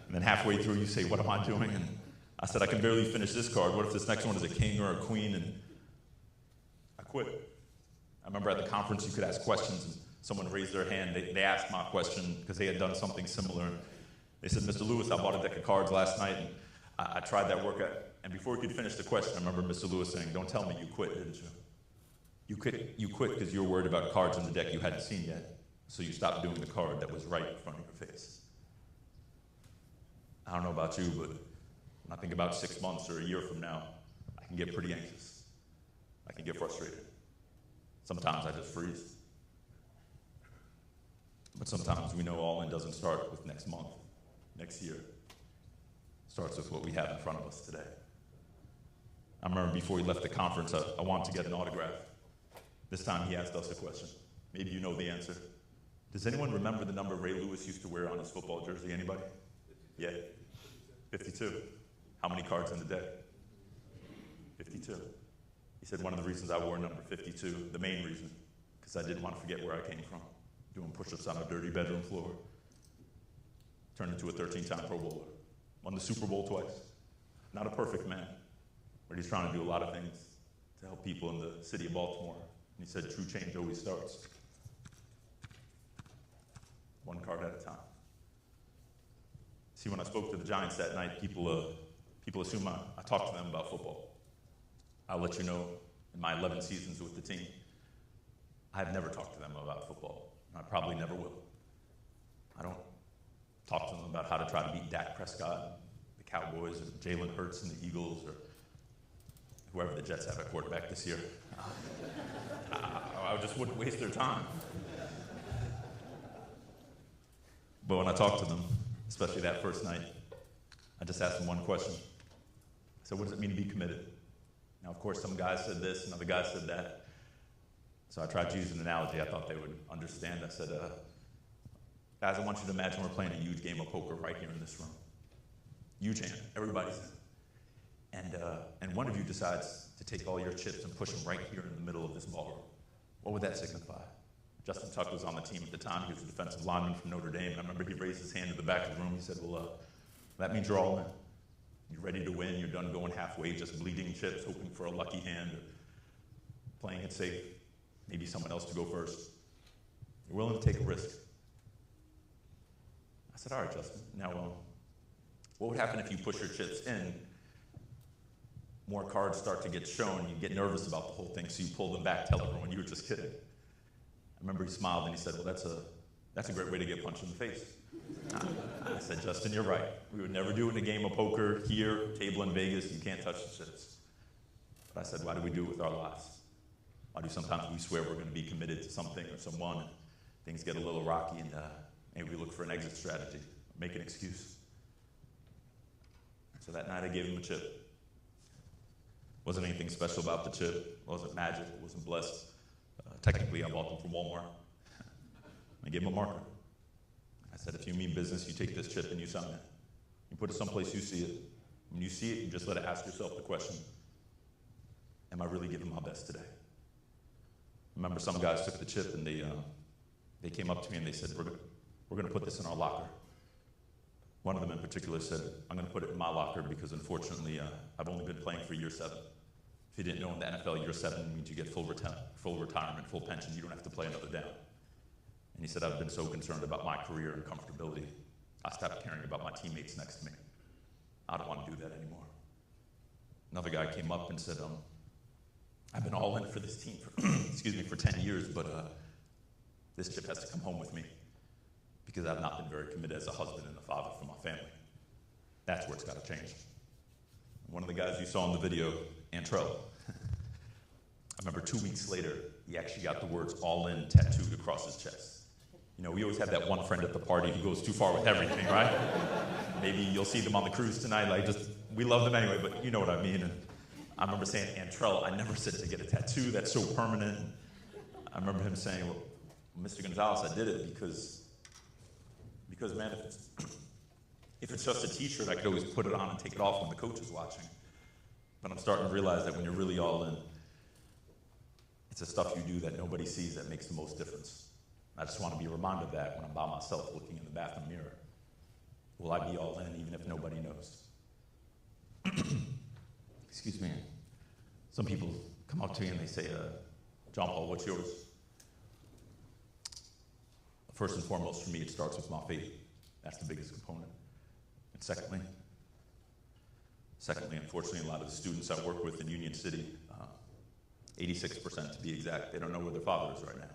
And then halfway through you say, what am I doing? And I said, I can barely finish this card. What if this next one is a king or a queen? And I quit. I remember at the conference you could ask questions and someone raised their hand. They asked my question because they had done something similar. They said, Mr. Lewis, I bought a deck of cards last night and I tried that workout. And before he could finish the question, I remember Mr. Lewis saying, don't tell me you quit, didn't you? You quit because you were worried about cards in the deck you hadn't seen yet. So you stopped doing the card that was right in front of your face. I don't know about you, but when I think about 6 months or a year from now, I can get pretty anxious. I can get frustrated. Sometimes I just freeze. But sometimes we know all in doesn't start with next month, next year. It starts with what we have in front of us today. I remember before he left the conference, I wanted to get an autograph. This time he asked us a question. Maybe you know the answer. Does anyone remember the number Ray Lewis used to wear on his football jersey? Anybody? Yeah. 52. How many cards in the deck? 52. He said one of the reasons I wore number 52, the main reason, because I didn't want to forget where I came from. Doing push-ups on a dirty bedroom floor. Turned into a 13-time Pro Bowler. Won the Super Bowl twice. Not a perfect man, but he's trying to do a lot of things to help people in the city of Baltimore. And he said true change always starts one card at a time. See, when I spoke to the Giants that night, people assume I talked to them about football. I'll let you know, in my 11 seasons with the team, I've never talked to them about football. I probably never will. I don't talk to them about how to try to beat Dak Prescott, the Cowboys, or Jalen Hurts and the Eagles, or whoever the Jets have at quarterback this year. I just wouldn't waste their time. But when I talk to them, especially that first night, I just asked them one question. I said, what does it mean to be committed? Now, of course, some guys said this, and other guys said that. So I tried to use an analogy I thought they would understand. I said, guys, I want you to imagine we're playing a huge game of poker right here in this room. Huge hand, everybody's in. And one of you decides to take all your chips and push them right here in the middle of this ballroom. What would that signify? Justin Tuck was on the team at the time. He was a defensive lineman from Notre Dame. And I remember he raised his hand in the back of the room. He said, well, that means you're all in. You're ready to win. You're done going halfway, just bleeding chips, hoping for a lucky hand, or playing it safe. Maybe someone else to go first. You're willing to take a risk. I said, all right, Justin. Now, what would happen if you push your chips in? More cards start to get shown. You get nervous about the whole thing, so you pull them back, tell everyone you were just kidding. I remember he smiled and he said, well, that's a great way to get punched in the face. I said, Justin, you're right. We would never do it in a game of poker here, table in Vegas, you can't touch the chips. But I said, why do we do it with our lives? Why do sometimes we swear we're going to be committed to something or someone, and things get a little rocky, and maybe we look for an exit strategy, make an excuse. So that night I gave him a chip. Wasn't anything special about the chip. It wasn't magic. It wasn't blessed. Technically, I bought them from Walmart. I gave him a marker. I said, if you mean business, you take this chip and you sign it. You put it someplace you see it. When you see it, you just let it ask yourself the question, am I really giving my best today? I remember some guys took the chip and they came up to me and they said, we're going to put this in our locker. One of them in particular said, I'm going to put it in my locker because unfortunately I've only been playing for year 7. If you didn't know, in the NFL, year 7 means you get full retirement, full pension. You don't have to play another down. And he said, I've been so concerned about my career and comfortability, I stopped caring about my teammates next to me. I don't want to do that anymore. Another guy came up and said, I've been all in for this team for 10 years, but this chip has to come home with me because I've not been very committed as a husband and a father for my family. That's where it's got to change. One of the guys you saw in the video, Antrell, I remember 2 weeks later, he actually got the words all in tattooed across his chest. You know, we always have that one friend at the party who goes too far with everything, right? Maybe you'll see them on the cruise tonight, we love them anyway, but you know what I mean. And I remember saying, Antrell, I never said to get a tattoo, that's so permanent. I remember him saying, well, Mr. Gonzalez, I did it because man, if it's just a t-shirt, I could always put it on and take it off when the coach is watching. But I'm starting to realize that when you're really all in, it's the stuff you do that nobody sees that makes the most difference. I just want to be reminded of that when I'm by myself looking in the bathroom mirror. Will I be all in even if nobody knows? Excuse me. Some people come up to me and they say, John Paul, what's yours? First and foremost, for me, it starts with my faith. That's the biggest component. And secondly, unfortunately, a lot of the students I work with in Union City, 86% to be exact, they don't know where their father is right now.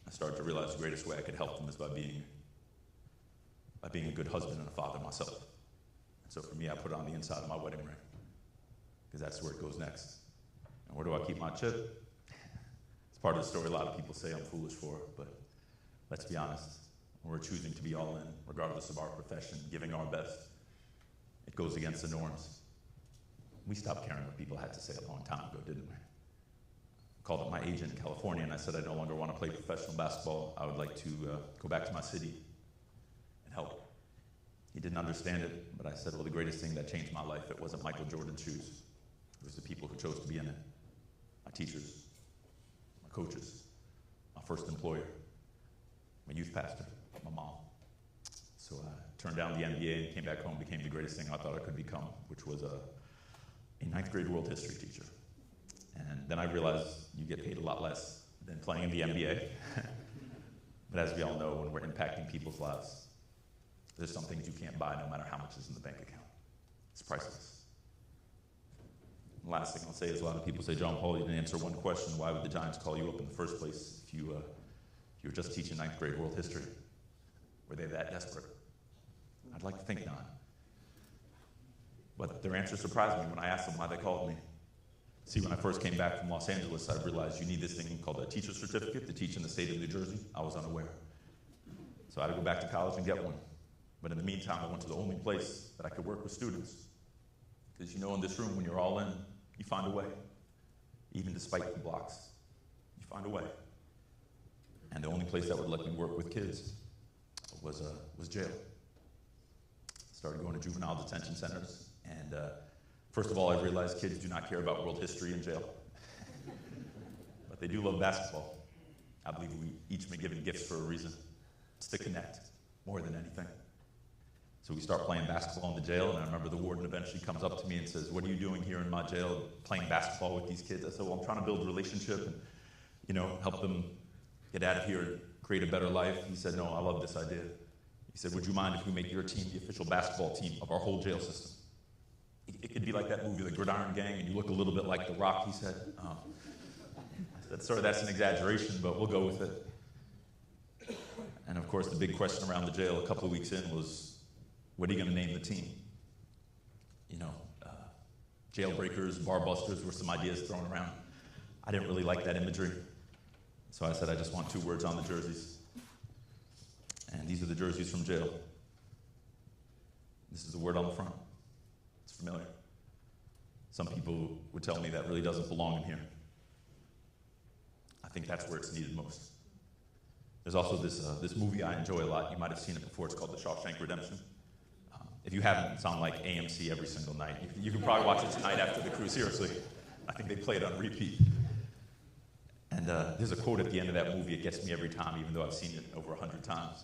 I started to realize the greatest way I could help them is by being a good husband and a father myself. And so for me, I put it on the inside of my wedding ring, because that's where it goes next. And where do I keep my chip? It's part of the story a lot of people say I'm foolish for, but let's be honest. When we're choosing to be all in, regardless of our profession, giving our best, it goes against the norms. We stopped caring what people had to say a long time ago, didn't we? I called up my agent in California and I said I no longer want to play professional basketball. I would like to go back to my city and help. He didn't understand it, but I said, well, the greatest thing that changed my life, it wasn't Michael Jordan's shoes. It was the people who chose to be in it. My teachers, my coaches, my first employer, my youth pastor, my mom. So I turned down the MBA and came back home, became the greatest thing I thought I could become, which was a 9th grade world history teacher. And then I realized you get paid a lot less than playing in the NBA. But as we all know, when we're impacting people's lives, there's some things you can't buy no matter how much is in the bank account. It's priceless. And the last thing I'll say is a lot of people say, John Paul, you didn't answer one question. Why would the Giants call you up in the first place if you were just teaching 9th grade world history? Were they that desperate? I'd like to think not. But their answer surprised me when I asked them why they called me. See, when I first came back from Los Angeles, I realized you need this thing called a teacher's certificate to teach in the state of New Jersey. I was unaware. So I had to go back to college and get one. But in the meantime, I went to the only place that I could work with students. Because you know, in this room, when you're all in, you find a way. Even despite the blocks, you find a way. And the only place that would let me work with kids was jail. Started going to juvenile detention centers, and first of all, I realized kids do not care about world history in jail. But they do love basketball. I believe we each been given gifts for a reason. It's to connect, more than anything. So we start playing basketball in the jail, and I remember the warden eventually comes up to me and says, what are you doing here in my jail, playing basketball with these kids? I said, well, I'm trying to build a relationship and, help them get out of here and create a better life. He said, no, I love this idea. He said, would you mind if we make your team the official basketball team of our whole jail system? It could be like that movie, The Gridiron Gang, and you look a little bit like The Rock, he said. I said, That's an exaggeration, but we'll go with it. And of course, the big question around the jail a couple of weeks in was, what are you going to name the team? You know, jailbreakers, bar busters were some ideas thrown around. I didn't really like that imagery. So I said, I just want 2 words on the jerseys. And these are the jerseys from jail. This is the word on the front. It's familiar. Some people would tell me that really doesn't belong in here. I think that's where it's needed most. There's also this movie I enjoy a lot. You might have seen it before. It's called The Shawshank Redemption. If you haven't, it's on like AMC every single night. You can probably watch it tonight after the crew. Seriously, I think they play it on repeat. And there's a quote at the end of that movie. It gets me every time, even though I've seen it over 100 times.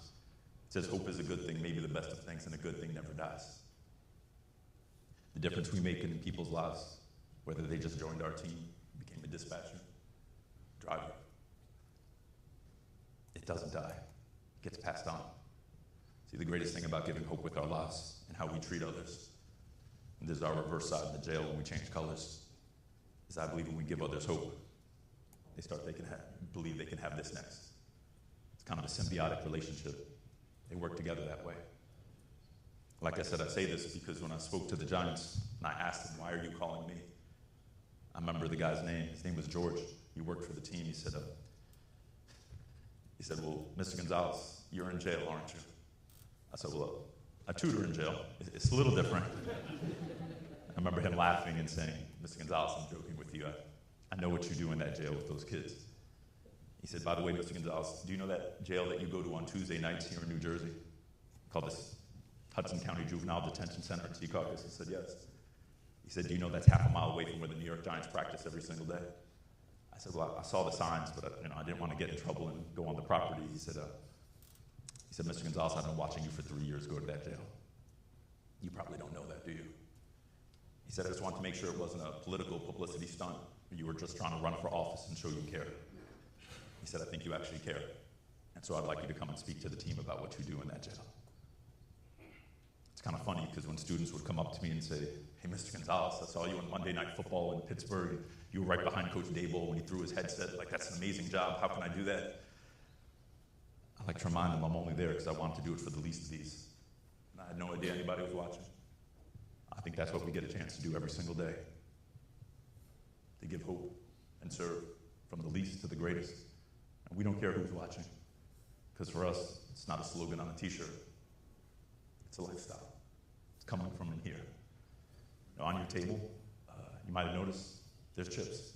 It says, "Hope is a good thing, maybe the best of things, and a good thing never dies." The difference we make in people's lives, whether they just joined our team, became a dispatcher, driver, it doesn't die. It gets passed on. See, the greatest thing about giving hope with our lives and how we treat others, and this is our reverse side of the jail when we change colors, is I believe when we give others hope, they start believe they can have this next. It's kind of a symbiotic relationship. They work together that way. Like I said, I say this because when I spoke to the Giants and I asked them, "Why are you calling me?" I remember the guy's name. His name was George. He worked for the team. He said, "Well, Mr. Gonzalez, you're in jail, aren't you?" I said, "Well, I tutor in jail. It's a little different." I remember him laughing and saying, "Mr. Gonzalez, I'm joking with you. I know what you do in that jail with those kids." He said, "By the way, Mr. Gonzalez, do you know that jail that you go to on Tuesday nights here in New Jersey, called this Hudson County Juvenile Detention Center in Secaucus?" I said, "Yes." He said, "Do you know that's half a mile away from where the New York Giants practice every single day?" I said, "Well, I saw the signs, but I didn't want to get in trouble and go on the property." He said, "Mr. Gonzalez, I've been watching you for 3 years go to that jail. You probably don't know that, do you?" He said, "I just wanted to make sure it wasn't a political publicity stunt. You were just trying to run for office and show you care." He said, "I think you actually care. And so I'd like you to come and speak to the team about what you do in that jail." It's kind of funny because when students would come up to me and say, "Hey, Mr. Gonzalez, I saw you on Monday Night Football in Pittsburgh. You were right behind Coach Dable when he threw his headset. Like, that's an amazing job. How can I do that?" I like to remind them I'm only there because I want to do it for the least of these. And I had no idea anybody was watching. I think that's what we get a chance to do every single day. To give hope and serve from the least to the greatest. And we don't care who's watching. Because for us, it's not a slogan on a t-shirt. It's a lifestyle. It's coming from in here. Now, on your table, you might have noticed there's chips.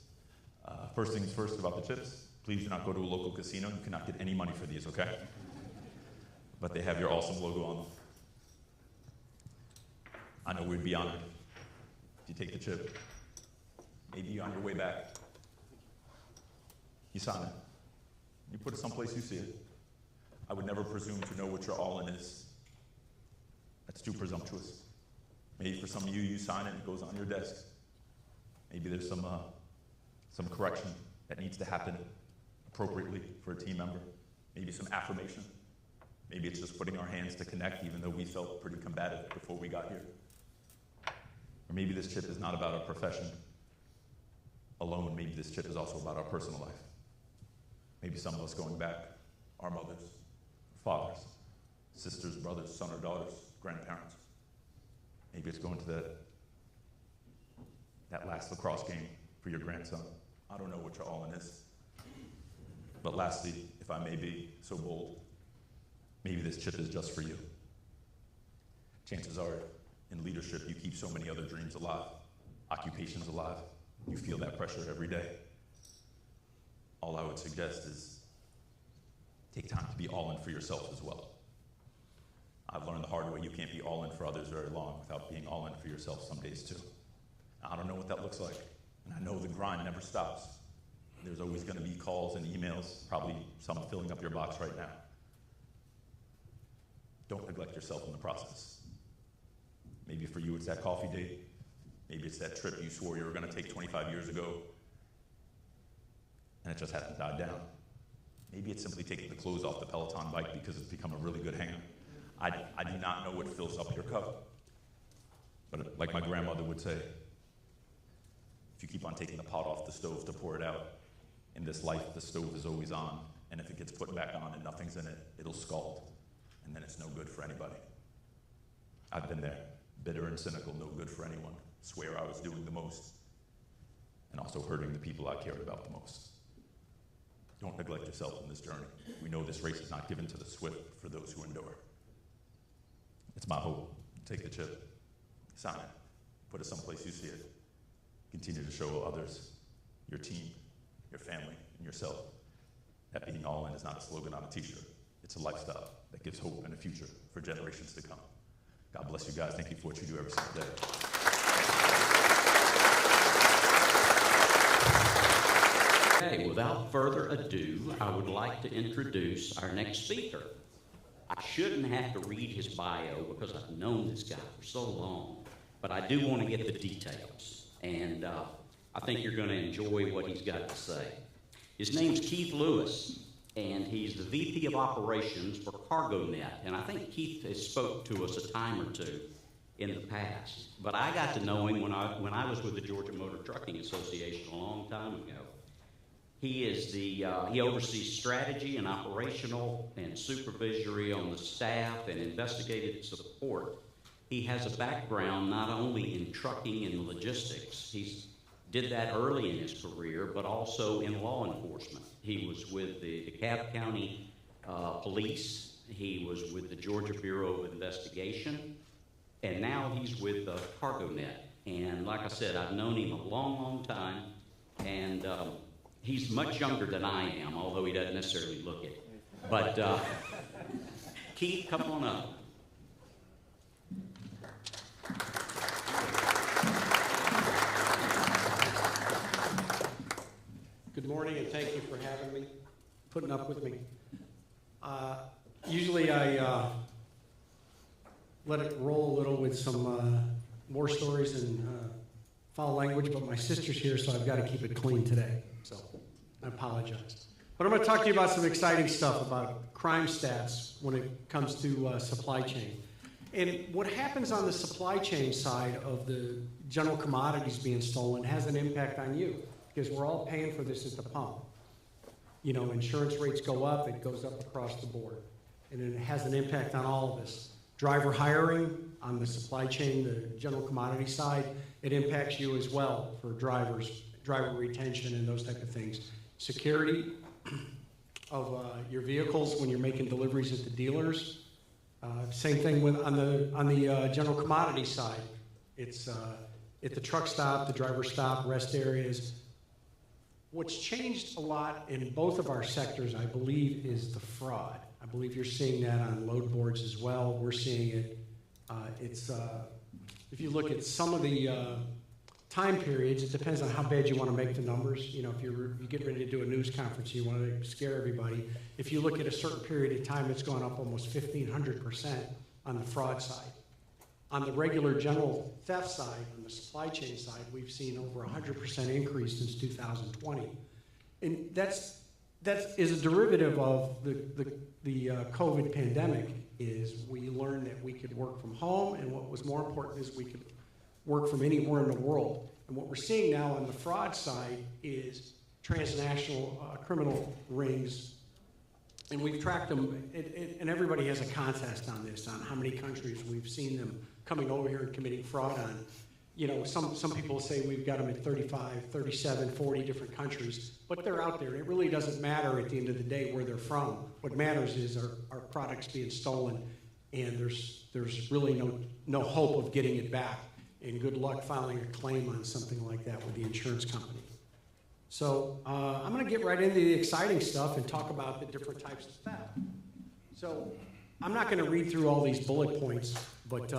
First things first about the chips, please do not go to a local casino. You cannot get any money for these, okay? But they have your awesome logo on them. I know we'd be honored if you take the chip. Maybe on your way back, you sign it. You put it someplace you see it. I would never presume to know what your all-in is. That's too presumptuous. Maybe for some of you, you sign it and it goes on your desk. Maybe there's some correction that needs to happen appropriately for a team member. Maybe some affirmation. Maybe it's just putting our hands to connect even though we felt pretty combative before we got here. Or maybe this chip is not about our profession alone. Maybe this chip is also about our personal life. Maybe some of us going back, our mothers, fathers, sisters, brothers, son or daughters, grandparents. Maybe it's going to that last lacrosse game for your grandson. I don't know what your all-in is. But lastly, if I may be so bold, maybe this chip is just for you. Chances are, in leadership, you keep so many other dreams alive, occupations alive. You feel that pressure every day. All I would suggest is take time to be all in for yourself as well. I've learned the hard way you can't be all in for others very long without being all in for yourself some days too. I don't know what that looks like, and I know the grind never stops. There's always going to be calls and emails, probably some filling up your box right now. Don't neglect yourself in the process. Maybe for you it's that coffee date. Maybe it's that trip you swore you were going to take 25 years ago, and it just hasn't died down. Maybe it's simply taking the clothes off the Peloton bike because it's become a really good hanger. I do not know what fills up your cup. But like my grandmother would say, if you keep on taking the pot off the stove to pour it out, In this life, the stove is always on, and if it gets put back on and nothing's in it, it'll scald, and then it's no good for anybody. I've been there, bitter and cynical, no good for anyone, swear I was doing the most, and also hurting the people I cared about the most. Don't neglect yourself in this journey. We know this race is not given to the swift, for those who endure. It's my hope. Take the chip, sign it, put it someplace you see it. Continue to show others, your team, your family, and yourself, that being all in is not a slogan on a t-shirt. It's a lifestyle that gives hope and a future for generations to come. God bless you guys. Thank you for what you do every single day. Okay, without further ado, I would like to introduce our next speaker. I shouldn't have to read his bio because I've known this guy for so long, but I do want to get the details, and I think you're going to enjoy what he's got to say. His name's Keith Lewis, and he's the VP of Operations for CargoNet, and I think Keith has spoke to us a time or two in the past, but I got to know him when I was with the Georgia Motor Trucking Association a long time ago. He is he oversees strategy and operational and supervisory on the staff and investigative support. He has a background not only in trucking and logistics. He did that early in his career, but also in law enforcement. He was with the DeKalb County Police. He was with the Georgia Bureau of Investigation, and now he's with CargoNet. And like I said, I've known him a long, long time, and he's much younger than I am, although he doesn't necessarily look it. But Keith, come on up. Good morning, and thank you for having me, putting up with me. Usually I let it roll a little with some war stories and foul language, but my sister's here, so I've got to keep it clean today. So I apologize. But I'm going to talk to you about some exciting stuff about crime stats when it comes to supply chain. And what happens on the supply chain side of the general commodities being stolen has an impact on you, because we're all paying for this at the pump. You know, insurance rates go up, it goes up across the board. And it has an impact on all of us. Driver hiring on the supply chain, the general commodity side, it impacts you as well for drivers, driver retention and those type of things. Security of your vehicles when you're making deliveries at the dealers. Same thing with on the general commodity side. It's at the truck stop, the driver stop, rest areas. What's changed a lot in both of our sectors, I believe, is the fraud. I believe you're seeing that on load boards as well. We're seeing it. If you look at some of the time periods, it depends on how bad you want to make the numbers. You know, if you get ready to do a news conference, you want to scare everybody. If you look at a certain period of time, it's gone up almost 1,500% on the fraud side. On the regular general theft side, on the supply chain side, we've seen over 100% increase since 2020. And that is a derivative of the COVID pandemic, is we learned that we could work from home, and what was more important is we could work from anywhere in the world. And what we're seeing now on the fraud side is transnational criminal rings, and we've tracked them, and everybody has a contest on this, on how many countries we've seen them coming over here and committing fraud on. You know, some people say we've got them in 35, 37, 40 different countries, but they're out there. It really doesn't matter at the end of the day where they're from. What matters is our products being stolen, and there's really no hope of getting it back. And good luck filing a claim on something like that with the insurance company. So I'm going to get right into the exciting stuff and talk about the different types of theft. So I'm not going to read through all these bullet points, but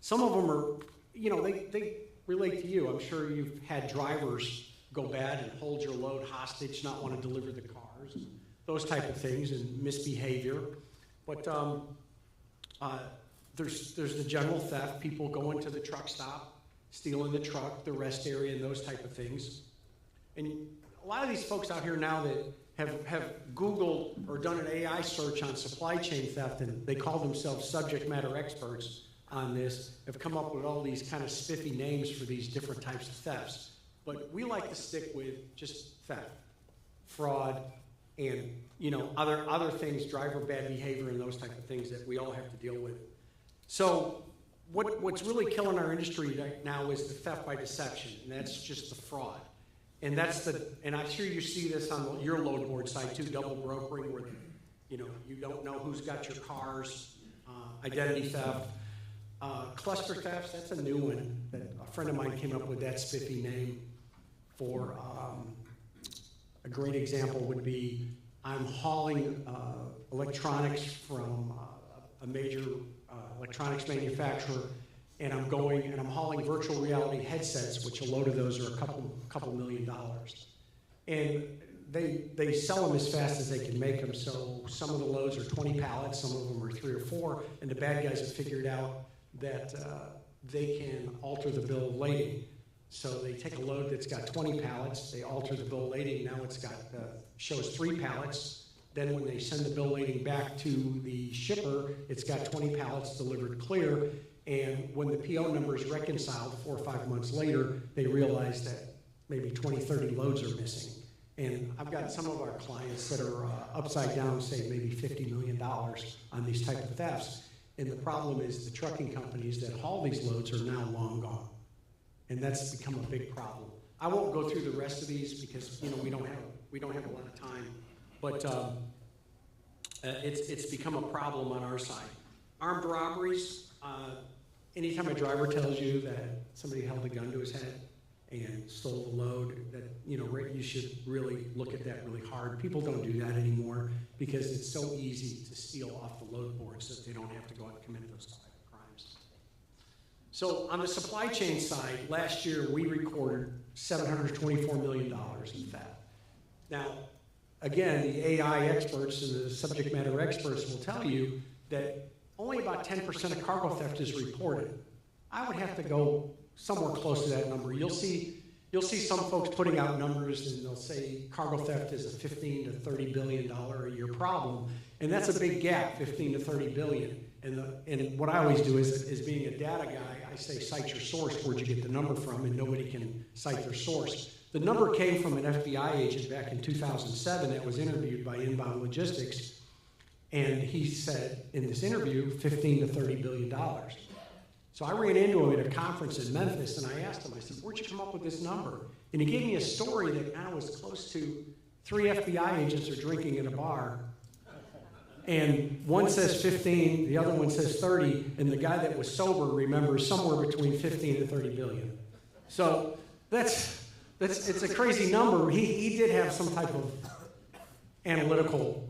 some of them are, you know, they relate to you. I'm sure you've had drivers go bad and hold your load hostage, not want to deliver the cars, and those type of things, and misbehavior. But there's the general theft, people going to the truck stop, stealing the truck, the rest area, and those type of things. And a lot of these folks out here now that have Googled or done an AI search on supply chain theft, and they call themselves subject matter experts on this, have come up with all these kind of spiffy names for these different types of thefts. But we like to stick with just theft, fraud, and other things, driver bad behavior and those type of things that we all have to deal with. So what's really killing our industry right now is the theft by deception, and that's just the fraud. And and I'm sure you see this on your load board side too, double brokering, where you don't know who's got your cars, identity theft, cluster thefts. That's a new one that a friend of mine came up with that spiffy name for. A great example would be I'm hauling electronics from a major electronics manufacturer, and I'm hauling virtual reality headsets, which a load of those are a couple $1 million. And they sell them as fast as they can make them. So some of the loads are 20 pallets, some of them are 3 or 4, and the bad guys have figured out that they can alter the bill of lading. So they take a load that's got 20 pallets, they alter the bill of lading, now it's got shows 3 pallets. Then when they send the bill of lading back to the shipper, it's got 20 pallets delivered clear. And when the PO number is reconciled 4 or 5 months later, they realize that maybe 20, 30 loads are missing. And I've got some of our clients that are upside down, say maybe $50 million on these type of thefts. And the problem is the trucking companies that haul these loads are now long gone. And that's become a big problem. I won't go through the rest of these because we don't have a lot of time. But it's become a problem on our side. Armed robberies. Anytime a driver tells you that somebody held a gun to his head and stole the load, that you should really look at that really hard. People don't do that anymore because it's so easy to steal off the load boards that they don't have to go out and commit those type of crimes. So on the supply chain side, last year we recorded $724 million in theft. Now, again, the AI experts and the subject matter experts will tell you that only about 10% of cargo theft is reported. I would have to go somewhere close to that number. You'll see some folks putting out numbers and they'll say cargo theft is a $15 to $30 billion a year problem, and that's a big gap, 15 to 30 billion. And what I always do is being a data guy, I say cite your source, where'd you get the number from, and nobody can cite their source. The number came from an FBI agent back in 2007 that was interviewed by Inbound Logistics. And he said in this interview, $15 to $30 billion. So I ran into him at a conference in Memphis, and I asked him, I said, where'd you come up with this number? And he gave me a story that now was close to 3 FBI agents are drinking in a bar. And one says 15, the other one says 30, and the guy that was sober remembers somewhere between 15 and 30 billion. So it's a crazy number. He did have some type of analytical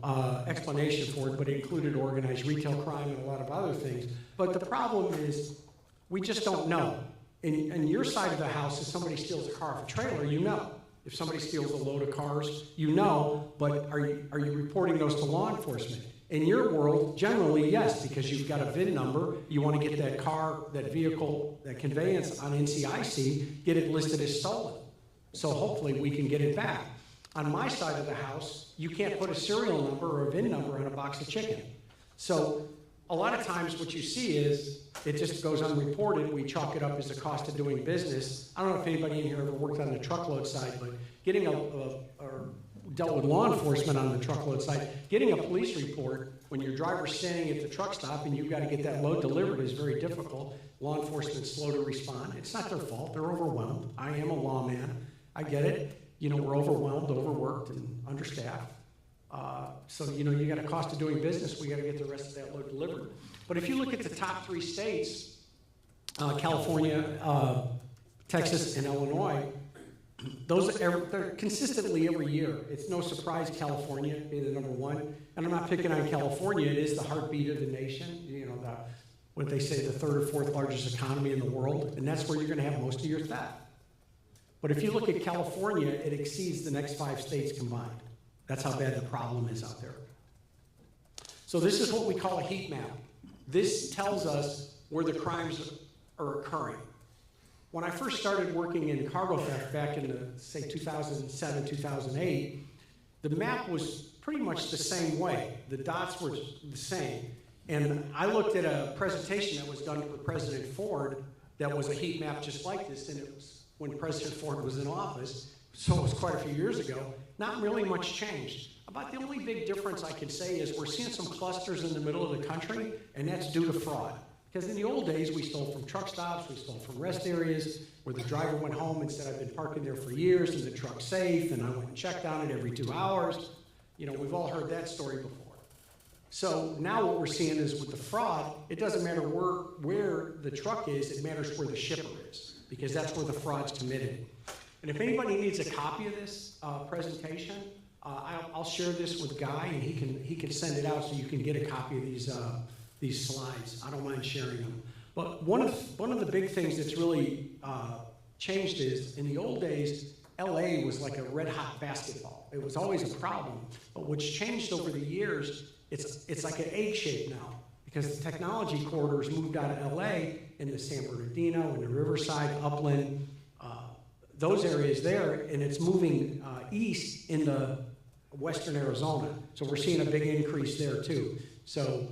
explanation for it, but it included organized retail crime and a lot of other things. But the problem is we just don't know. In your side of the house, if somebody steals a car off a trailer, you know. If somebody steals a load of cars, you know, but are you reporting those to law enforcement? In your world, generally, yes, because you've got a VIN number, you want to get that car, that vehicle, that conveyance on NCIC, get it listed as stolen. So hopefully we can get it back. On my side of the house, you can't put a serial number or a VIN number on a box of chicken. So a lot of times what you see is it just goes unreported. We chalk it up as the cost of doing business. I don't know if anybody in here ever worked on the truckload side, but getting or dealt with law enforcement on the truckload side, getting a police report when your driver's standing at the truck stop and you've got to get that load delivered is very difficult. Law enforcement's slow to respond. It's not their fault. They're overwhelmed. I am a lawman. I get it. We're overwhelmed, overworked, and understaffed. So, you got a cost of doing business. We got to get the rest of that load delivered. But if you look at the top 3 states, California, Texas, and Illinois, they're consistently every year. It's no surprise California being the number 1. And I'm not picking on California. It is the heartbeat of the nation. What they say, the 3rd or 4th largest economy in the world. And that's where you're going to have most of your theft. But if you look at California, it exceeds the next 5 states combined. That's how bad the problem is out there. So this is what we call a heat map. This tells us where the crimes are occurring. When I first started working in cargo theft back in, say, 2007, 2008, the map was pretty much the same way. The dots were the same. And I looked at a presentation that was done for President Ford that was a heat map just like this, and it was when President Ford was in office. so it was quite a few years ago. Not really much changed. About the only big difference I can say is we're seeing some clusters in the middle of the country, and that's due to fraud. Because in the old days, we stole from truck stops, we stole from rest areas, where the driver went home and said, I've been parking there for years, and the truck's safe, and I went and checked on it every 2 hours. You know, we've all heard that story before. So now what we're seeing is with the fraud, it doesn't matter where the truck is, it matters where the shipper is, because that's where the fraud's committed. And if anybody needs a copy of this presentation, I'll share this with Guy, and he can send it out so you can get a copy of these slides. I don't mind sharing them. But one of the big things that's really changed is, in the old days, LA was like a red hot basketball. It was always a problem. But what's changed over the years, it's like an egg shape now, because the technology corridors moved out of LA into San Bernardino, into Riverside, Upland, those areas there, and it's moving east into western Arizona. So we're seeing a big increase there too. So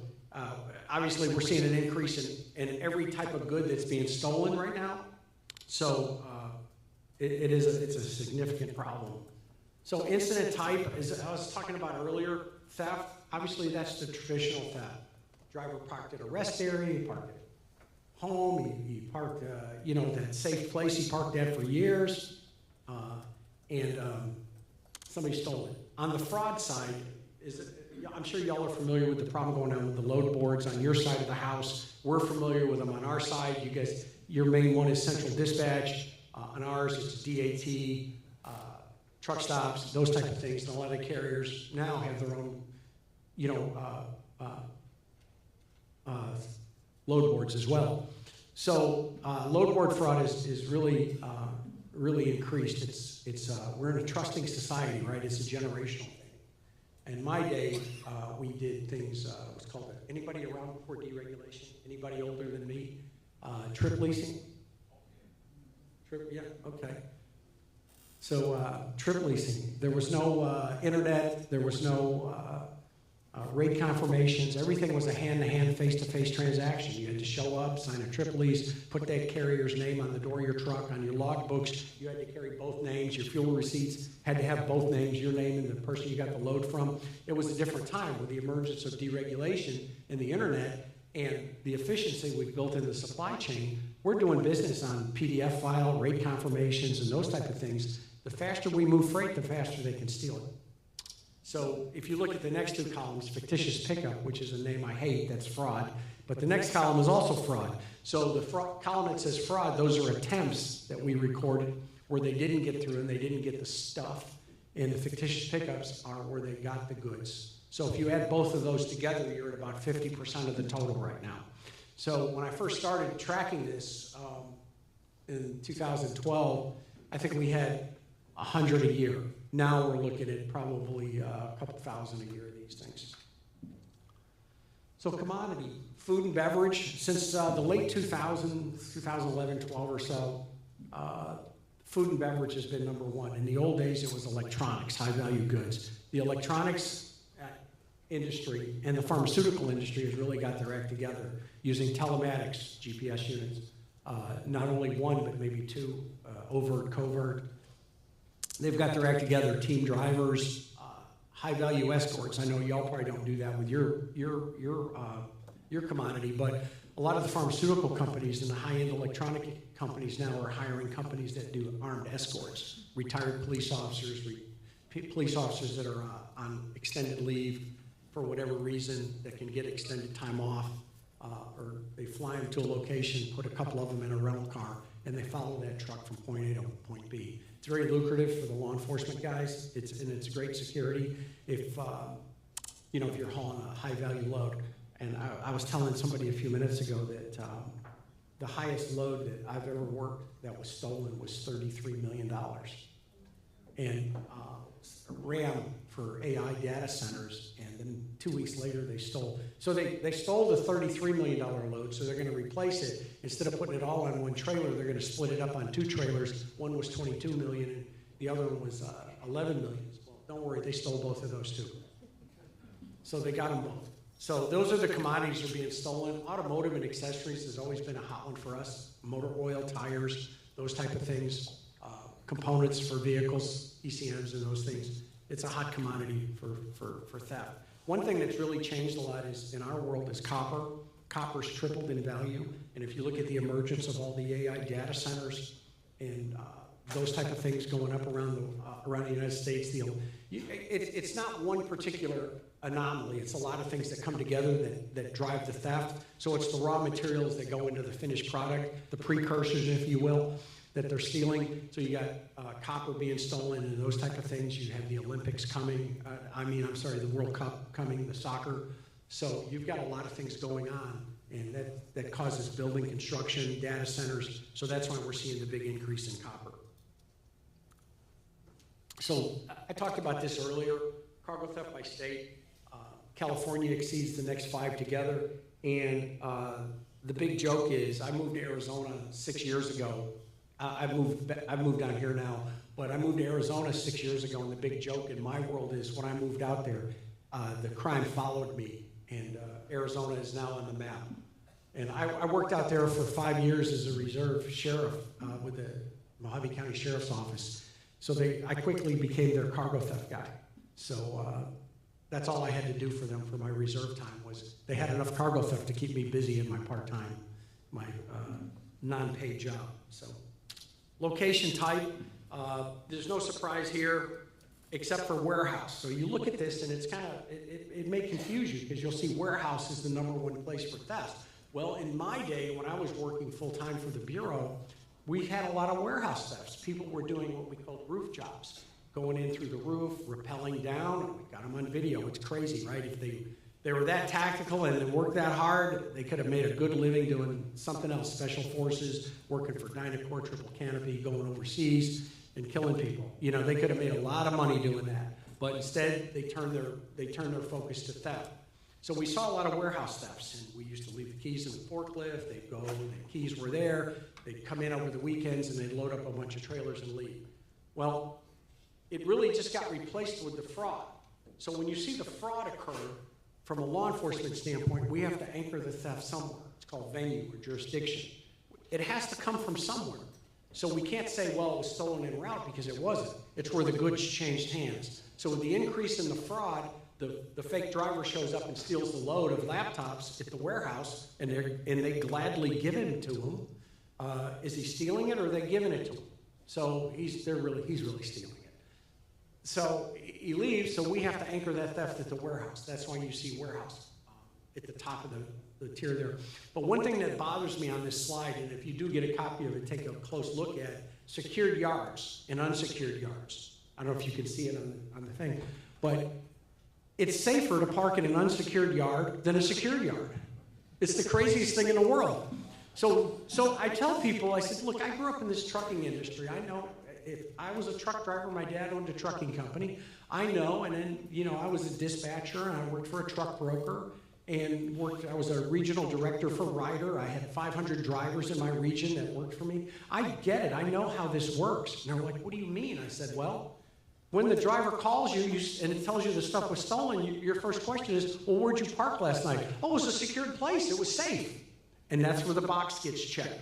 obviously we're seeing an increase in every type of good that's being stolen right now. So it's a significant problem. So incident type, as I was talking about earlier, theft, obviously that's the traditional theft. Driver parked at a rest area, he parked at home, he parked, that safe place he parked at for years, and somebody stole it. On the fraud side, I'm sure y'all are familiar with the problem going on with the load boards on your side of the house. We're familiar with them on our side. You guys, your main one is Central Dispatch. On ours, it's DAT, truck stops, those type of things. And a lot of carriers now have their own, load boards as well. So load board fraud is really increased. We're in a trusting society, right? It's a generational thing. In my day, we did things, what's called anybody around before deregulation? Anybody older than me? Trip leasing? Yeah, okay. So trip leasing. There was no internet. There was no rate confirmations. Everything was a hand-to-hand, face-to-face transaction. You had to show up, sign a trip lease, put that carrier's name on the door of your truck, on your log books. You had to carry both names. Your fuel receipts had to have both names, your name and the person you got the load from. It was a different time with the emergence of deregulation and the internet and the efficiency we've built in the supply chain. We're doing business on PDF file, rate confirmations, and those type of things. The faster we move freight, the faster they can steal it. So if you look at the next two columns, fictitious pickup, which is a name I hate, that's fraud. But the next column is also fraud. So the column that says fraud, those are attempts that we recorded where they didn't get through and they didn't get the stuff. And the fictitious pickups are where they got the goods. So if you add both of those together, you're at about 50% of the total right now. So when I first started tracking this in 2012, I think we had 100 a year. Now we're looking at probably a couple thousand a year of these things. So commodity, food and beverage, since the late 2000s, 2011, 12 or so, food and beverage has been number one. In the old days, it was electronics, high-value goods. The electronics industry and the pharmaceutical industry has really got their act together using telematics, GPS units, not only one, but maybe two, overt, covert. They've got their act together, team drivers, high-value escorts. I know y'all probably don't do that with your commodity, but a lot of the pharmaceutical companies and the high-end electronic companies now are hiring companies that do armed escorts, retired police officers, police officers that are on extended leave for whatever reason that can get extended time off, or they fly them to a location, put a couple of them in a rental car, and they follow that truck from point A to point B. It's very lucrative for the law enforcement guys. It's great security if you're hauling a high-value load. And I was telling somebody a few minutes ago that the highest load that I've ever worked that was stolen was $33 million. And RAM for AI data centers, and then 2 weeks later they stole. So they stole the $33 million load, so they're going to replace it. Instead of putting it all on one trailer, they're going to split it up on two trailers. One was $22 million, and the other one was $11 million. Well, don't worry, they stole both of those too. So they got them both. So those are the commodities that are being stolen. Automotive and accessories has always been a hot one for us. Motor oil, tires, those type of things. components for vehicles, ECMs and those things. It's a hot commodity for theft. One thing that's really changed a lot is, in our world, is copper. Copper's tripled in value, and if you look at the emergence of all the AI data centers and those type of things going up around the United States, it's not one particular anomaly. It's a lot of things that come together that drive the theft. So it's the raw materials that go into the finished product, the precursors, if you will, that they're stealing. So you got copper being stolen and those type of things. You have the Olympics coming. The World Cup coming, the soccer. So you've got a lot of things going on, and that causes building construction, data centers. So that's why we're seeing the big increase in copper. So I talked about this earlier, cargo theft by state. California exceeds the next 5 together. And the big joke is, I moved to Arizona 6 years ago. I've moved down here now, but I moved to Arizona 6 years ago, and the big joke in my world is when I moved out there, the crime followed me. And Arizona is now on the map. And I worked out there for 5 years as a reserve sheriff with the Mojave County Sheriff's Office. So I quickly became their cargo theft guy. So that's all I had to do for them for my reserve time was they had enough cargo theft to keep me busy in my part-time, my non-paid job. So location type, there's no surprise here, except for warehouse. So you look at this and it's kind of, it may confuse you because you'll see warehouse is the #1 place for theft. Well, in my day, when I was working full-time for the Bureau, we had a lot of warehouse thefts. People were doing what we called roof jobs, going in through the roof, rappelling down. We got them on video. It's crazy, right? If they were that tactical and they worked that hard, they could have made a good living doing something else, special forces, working for Dynacorp, Triple Canopy, going overseas, and killing people. They could have made a lot of money doing that, but instead they turned their focus to theft. So we saw a lot of warehouse thefts, and we used to leave the keys in the forklift. They'd go, the keys were there. They'd come in over the weekends, and they'd load up a bunch of trailers and leave. Well, it really just got replaced with the fraud. So when you see the fraud occur, from a law enforcement standpoint, we have to anchor the theft somewhere. It's called venue or jurisdiction. It has to come from somewhere. So we can't say, well, it was stolen en route, because it wasn't. It's where the goods changed hands. So with the increase in the fraud, the fake driver shows up and steals the load of laptops at the warehouse, and they gladly give it to him. Is he stealing it, or are they giving it to him? So he's really stealing it. So he leaves, so we have to anchor that theft at the warehouse. That's why you see warehouse at the top of the tier there. But one thing that bothers me on this slide, and if you do get a copy of it, take a close look at it, secured yards and unsecured yards. I don't know if you can see it on the thing, but it's safer to park in an unsecured yard than a secured yard. It's the craziest thing in the world. So I tell people, I said, look, I grew up in this trucking industry. I know if I was a truck driver, my dad owned a trucking company. I know, and then, I was a dispatcher, and I worked for a truck broker, and I was a regional director for Ryder. I had 500 drivers in my region that worked for me. I get it. I know how this works. And they're like, what do you mean? I said, well, when the driver calls you and it tells you the stuff was stolen, your first question is, well, where'd you park last night? Oh, it was a secured place. It was safe. And that's where the box gets checked.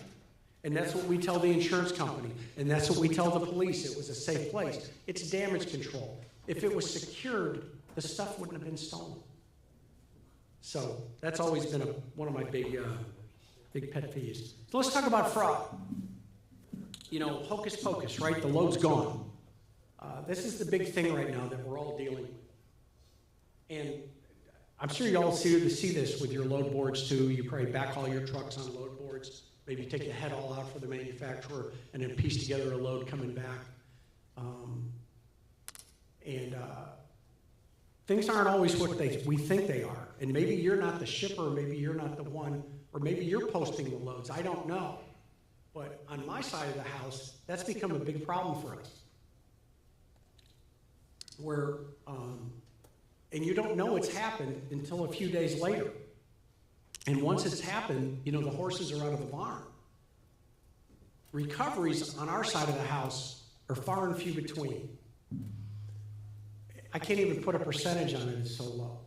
And that's what we tell the insurance company. And that's what we tell the police. It was a safe place. It's damage control. If it was secured, the stuff wouldn't have been stolen. So that's always been one of my big pet peeves. So let's talk about fraud. Hocus pocus, right? The load's gone. This is the big thing right now that we're all dealing with. And I'm sure you all see this with your load boards too. You probably backhaul your trucks on load boards. Maybe take the head all out for the manufacturer and then piece together a load coming back. Things aren't always what we think they are. And maybe you're not the shipper, maybe you're not the one, or maybe you're posting the loads. I don't know. But on my side of the house, that's become a big problem for us. Where, and you don't know it's happened until a few days later. And once it's happened, the horses are out of the barn. Recoveries on our side of the house are far and few between. I can't even put a percentage on it, it's so low.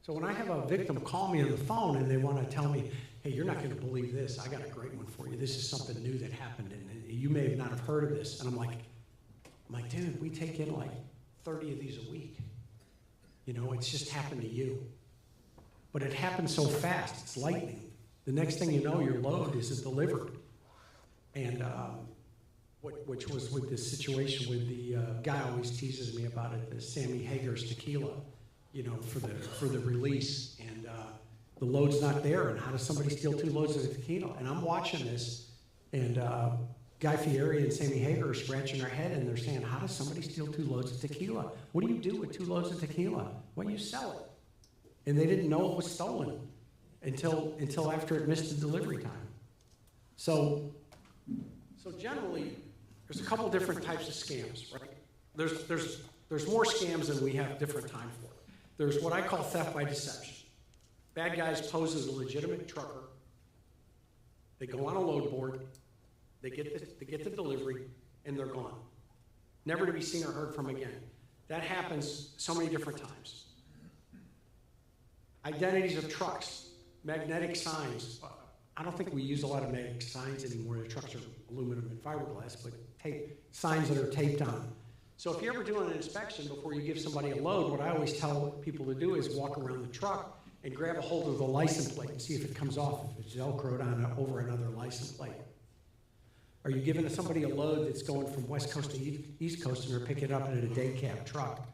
So when I have a victim call me on the phone and they want to tell me, hey, you're not going to believe this, I got a great one for you. This is something new that happened, and you may not have heard of this. And I'm like, I'm like, dude, we take in like 30 of these a week. You know, it's just happened to you. But it happens so fast, it's lightning. The next thing you know, your load isn't delivered. And which was with this situation with the guy always teases me about it, the Sammy Hager's tequila, you know, for the release. And the load's not there, and how does somebody steal 2 loads of tequila? And I'm watching this, and Guy Fieri and Sammy Hager are scratching their head, and they're saying, how does somebody steal 2 loads of tequila? What do you do with 2 loads of tequila? Well, you sell it. And they didn't know it was stolen until after it missed the delivery time. So generally, there's a couple different types of scams, right? There's more scams than we have different time for. There's what I call theft by deception. Bad guys pose as a legitimate trucker. They go on a load board. They get the delivery, and they're gone. Never to be seen or heard from again. That happens so many different times. Identities of trucks, magnetic signs. I don't think we use a lot of magnetic signs anymore. The trucks are aluminum and fiberglass, but signs that are taped on. So if you're ever doing an inspection before you give somebody a load, what I always tell people to do is walk around the truck and grab a hold of the license plate and see if it comes off, if it's Velcroed on over another license plate. Are you giving somebody a load that's going from West Coast to East Coast and they're picking it up in a day cab truck?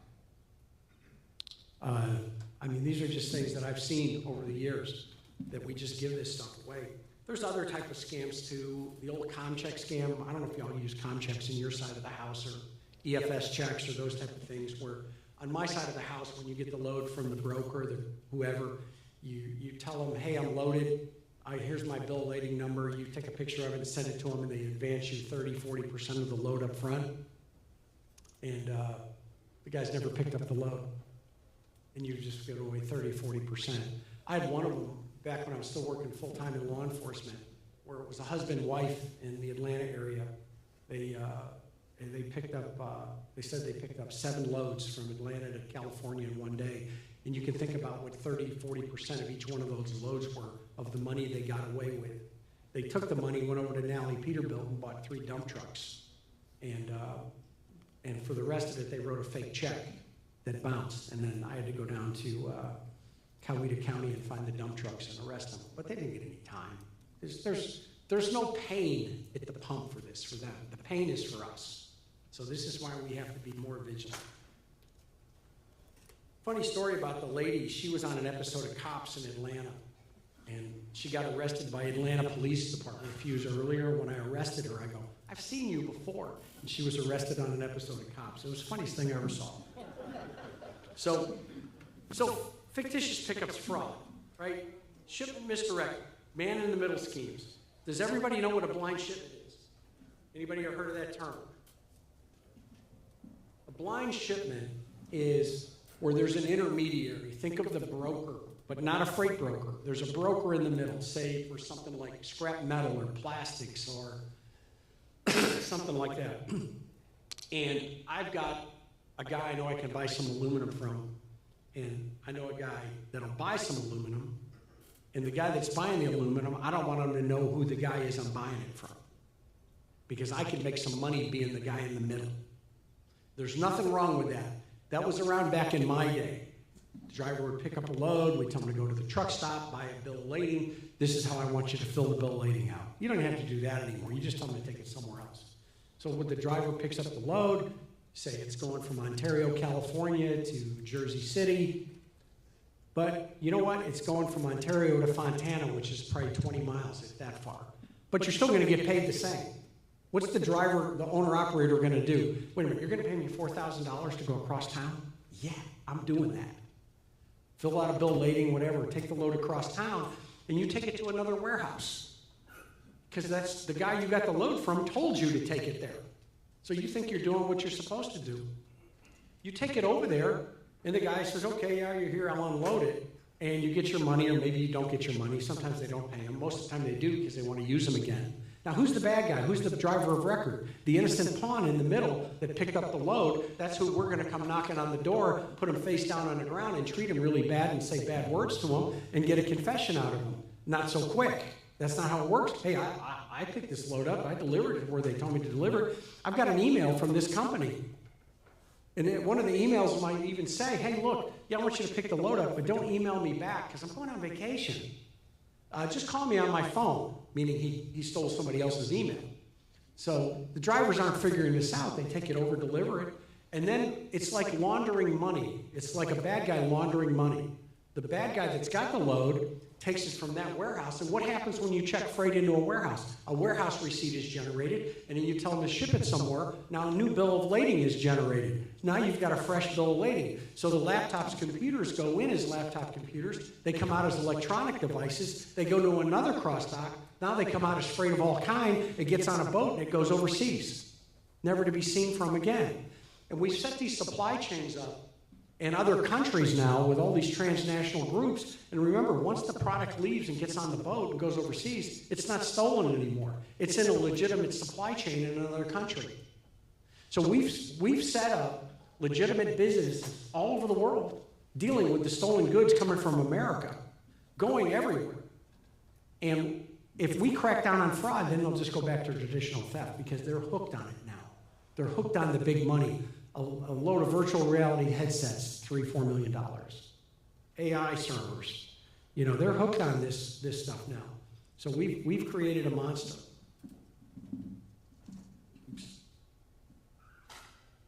I mean, these are just things that I've seen over the years that we just give this stuff away. There's other type of scams too. The old ComCheck scam. I don't know if y'all use ComChecks in your side of the house or EFS checks or those type of things where on my side of the house, when you get the load from the broker, whoever, you tell them, hey, I'm loaded. Here's my bill of lading number. You take a picture of it and send it to them, and they advance you 30-40% of the load up front. And the guy's never picked up the load. And you just give away 30-40%. I had one of them back when I was still working full-time in law enforcement, where it was a husband-wife in the Atlanta area. They picked up, they said they picked up 7 loads from Atlanta to California in one day. And you can think about what 30-40% of each one of those loads were of the money they got away with. They took the money, went over to Nally Peterbilt and bought 3 dump trucks. And for the rest of it, they wrote a fake check that bounced. And then I had to go down to Coweta County and find the dump trucks and arrest them. But they didn't get any time. There's no pain at the pump for this, for them. The pain is for us. So this is why we have to be more vigilant. Funny story about the lady. She was on an episode of Cops in Atlanta. And she got arrested by Atlanta Police Department a few years earlier. When I arrested her, I go, I've seen you before. And she was arrested on an episode of Cops. It was the funniest thing I ever saw. So fictitious pickups fraud, right? Shipment misdirect, man-in-the-middle schemes. Does everybody know what a blind shipment is? Anybody ever heard of that term? A blind shipment is where there's an intermediary. Think of the broker, but not a freight broker. There's a broker in the middle, say for something like scrap metal or plastics or something like that. And I've got a guy I know I can buy some aluminum from, and I know a guy that'll buy some aluminum, and the guy that's buying the aluminum, I don't want him to know who the guy is I'm buying it from, because I can make some money being the guy in the middle. There's nothing wrong with that. That was around back in my day. The driver would pick up a load, we'd tell him to go to the truck stop, buy a bill of lading. This is how I want you to fill the bill of lading out. You don't have to do that anymore. You just tell them to take it somewhere else. So when the driver picks up the load, say it's going from Ontario, California to Jersey City. But you know what? It's going from Ontario to Fontana, which is probably 20 miles, if that far. But you're still going to get paid the same. What's the driver, the owner-operator going to do? Wait a minute, you're going to pay me $4,000 to go across town? Yeah, I'm doing that. Fill out a bill of lading, whatever, take the load across town, and you take it to another warehouse. Because that's the guy you got the load from told you to take it there. So you think you're doing what you're supposed to do. You take it over there, and the guy says, okay, yeah, you're here, I'll unload it. And you get your money, or maybe you don't get your money. Sometimes they don't pay them. Most of the time they do because they want to use them again. Now, who's the bad guy? Who's the driver of record? The innocent pawn in the middle that picked up the load. That's who we're going to come knocking on the door, put him face down on the ground, and treat him really bad and say bad words to him and get a confession out of him. Not so quick. That's not how it works. Hey, I picked this load up. I delivered it where they told me to deliver it. I've got an email from this company. And one of the emails might even say, hey, look, yeah, I want you to pick the load up, but don't email me back because I'm going on vacation. Just call me on my phone, meaning he stole somebody else's email. So the drivers aren't figuring this out. They take it over, deliver it, and then it's like laundering money. It's like a bad guy laundering money. The bad guy that's got the load takes it from that warehouse, and what happens when you check freight into a warehouse? A warehouse receipt is generated, and then you tell them to ship it somewhere. Now a new bill of lading is generated. Now you've got a fresh bill of lading. So the laptops, computers go in as laptop computers. They come out as electronic devices. They go to another cross-dock. Now they come out as freight of all kind. It gets on a boat, and it goes overseas, never to be seen from again. And we set these supply chains up in other countries now with all these transnational groups. And remember, once the product leaves and gets on the boat and goes overseas, it's not stolen anymore. It's in a legitimate supply chain in another country. So we've set up legitimate businesses all over the world dealing with the stolen goods coming from America, going everywhere. And if we crack down on fraud, then they'll just go back to traditional theft because they're hooked on it now. They're hooked on the big money. A load of virtual reality headsets, $3-4 million. AI servers, they're hooked on this stuff now. So we've created a monster. Oops.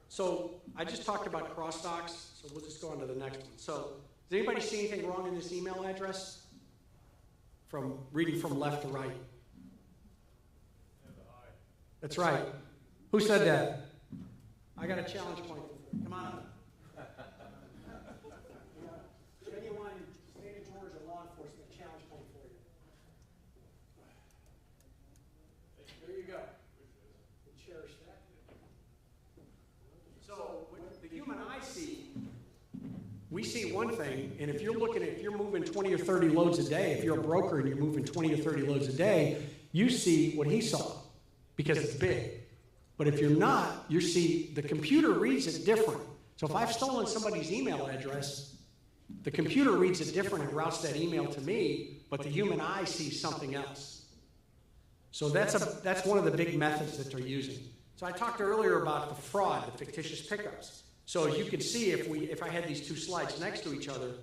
So I just talked about cross docks, so we'll just go on to the next one. So does anybody see anything wrong in this email address? From reading from left to right. That's right. Who said that? I got a challenge point. Come on. Genuine state of Georgia law enforcement challenge point for you. There you go. Cherish that. So what the human eye see, we see one thing, and if you're moving 20 or 30 loads a day, if you're a broker and you're moving 20 or 30 loads a day, you see what he saw because it's big. But if you're not, you see the computer reads it different. So if I've stolen somebody's email address, the computer reads it different and routes that email to me, but the human eye sees something else. So that's one of the big methods that they're using. So I talked earlier about the fraud, the fictitious pickups. So as you can see, if I had these two slides next to each other, in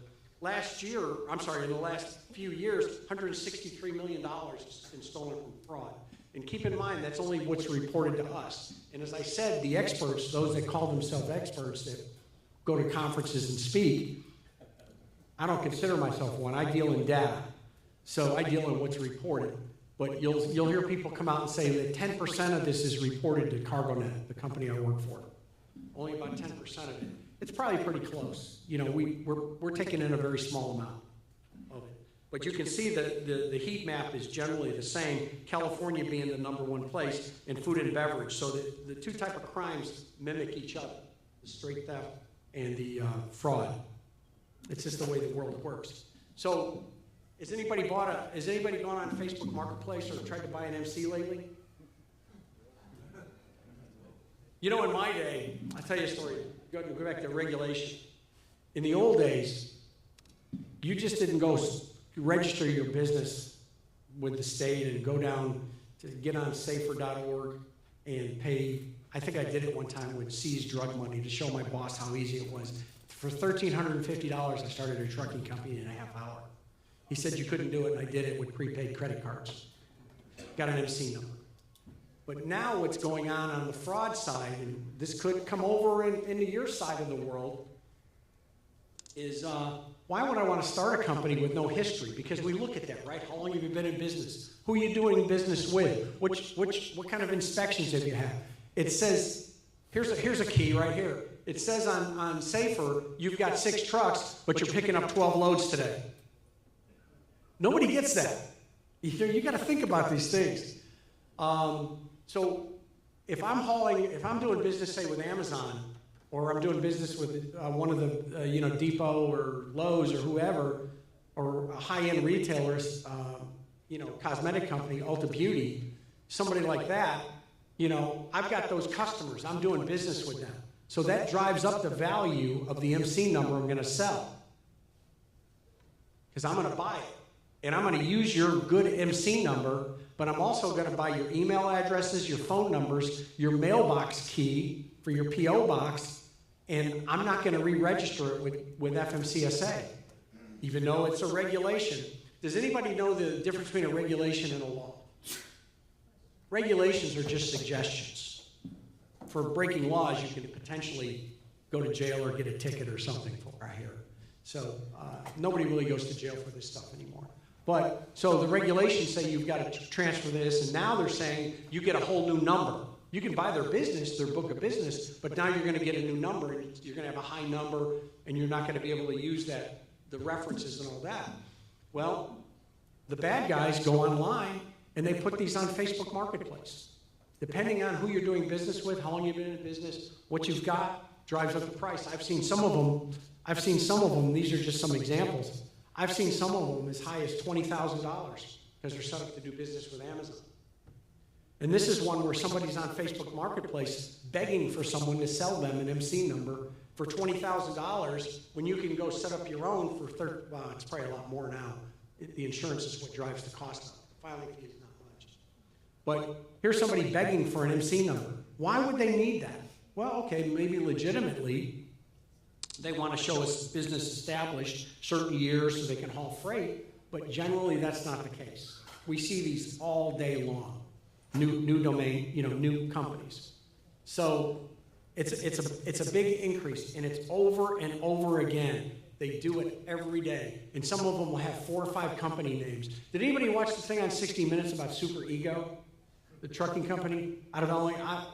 the last few years, $163 million has been stolen from fraud. And keep in mind, that's only what's reported to us. And as I said, the experts, those that call themselves experts that go to conferences and speak, I don't consider myself one. I deal in data. So I deal in what's reported. But you'll hear people come out and say that 10% of this is reported to CargoNet, the company I work for. Only about 10% of it. It's probably pretty close. We're taking in a very small amount of it. But you can see that the heat map is generally the same, California being the #1 place, and food and beverage. So the two type of crimes mimic each other, the straight theft and the fraud. It's just the way the world works. So has anybody gone on Facebook Marketplace or tried to buy an MC lately? In my day, I'll tell you a story. Go back to regulation. In the old days, you just didn't go register your business with the state and go down to get on safer.org and pay. I think I did it one time with seized drug money to show my boss how easy it was. For $1,350, I started a trucking company in a half hour. He said you couldn't do it, and I did it with prepaid credit cards. Got an MC number. But now what's going on the fraud side, and this could come over into your side of the world, is why would I want to start a company with no history? Because we look at that, right? How long have you been in business? Who are you doing business with? What kind of inspections have you had? It says, here's a key right here. It says on Safer, you've got 6 trucks, but you're picking up 12 loads today. Nobody gets that. You got to think about these things. So if I'm doing business, say, with Amazon, or I'm doing business with one of the, Depot or Lowe's or whoever, or a high-end retailer's, cosmetic company, Ulta Beauty, somebody like that, I've got those customers. I'm doing business with them. So that drives up the value of the MC number I'm going to sell. Because I'm going to buy it. and I'm going to use your good MC number, but I'm also going to buy your email addresses, your phone numbers, your mailbox key for your P.O. box, and I'm not going to re-register it with FMCSA, even though it's a regulation. Does anybody know the difference between a regulation and a law? Regulations are just suggestions. For breaking laws, you can potentially go to jail or get a ticket or something for, I hear. So nobody really goes to jail for this stuff anymore. But so the regulations say you've got to transfer this, and now they're saying you get a whole new number. You can buy their business, their book of business, but now you're going to get a new number, and you're going to have a high number, and you're not going to be able to use that, the references and all that. Well, the bad guys go online, and they put these on Facebook Marketplace. Depending on who you're doing business with, how long you've been in business, what you've got drives up the price. I've seen some of them, these are just some examples. I've seen some of them as high as $20,000 because they're set up to do business with Amazon. And this is one where somebody's on Facebook Marketplace begging for someone to sell them an MC number for $20,000 when you can go set up your own for well, it's probably a lot more now. The insurance is what drives the cost up. The filing fee is not much. But here's somebody begging for an MC number. Why would they need that? Well, okay, maybe legitimately they want to show us business established certain years so they can haul freight, but generally that's not the case. We see these all day long, new domain, new companies. So it's a big increase, and it's over and over again. They do it every day, and some of them will have 4 or 5 company names. Did anybody watch the thing on 60 Minutes about Super Ego, the trucking company out of LA?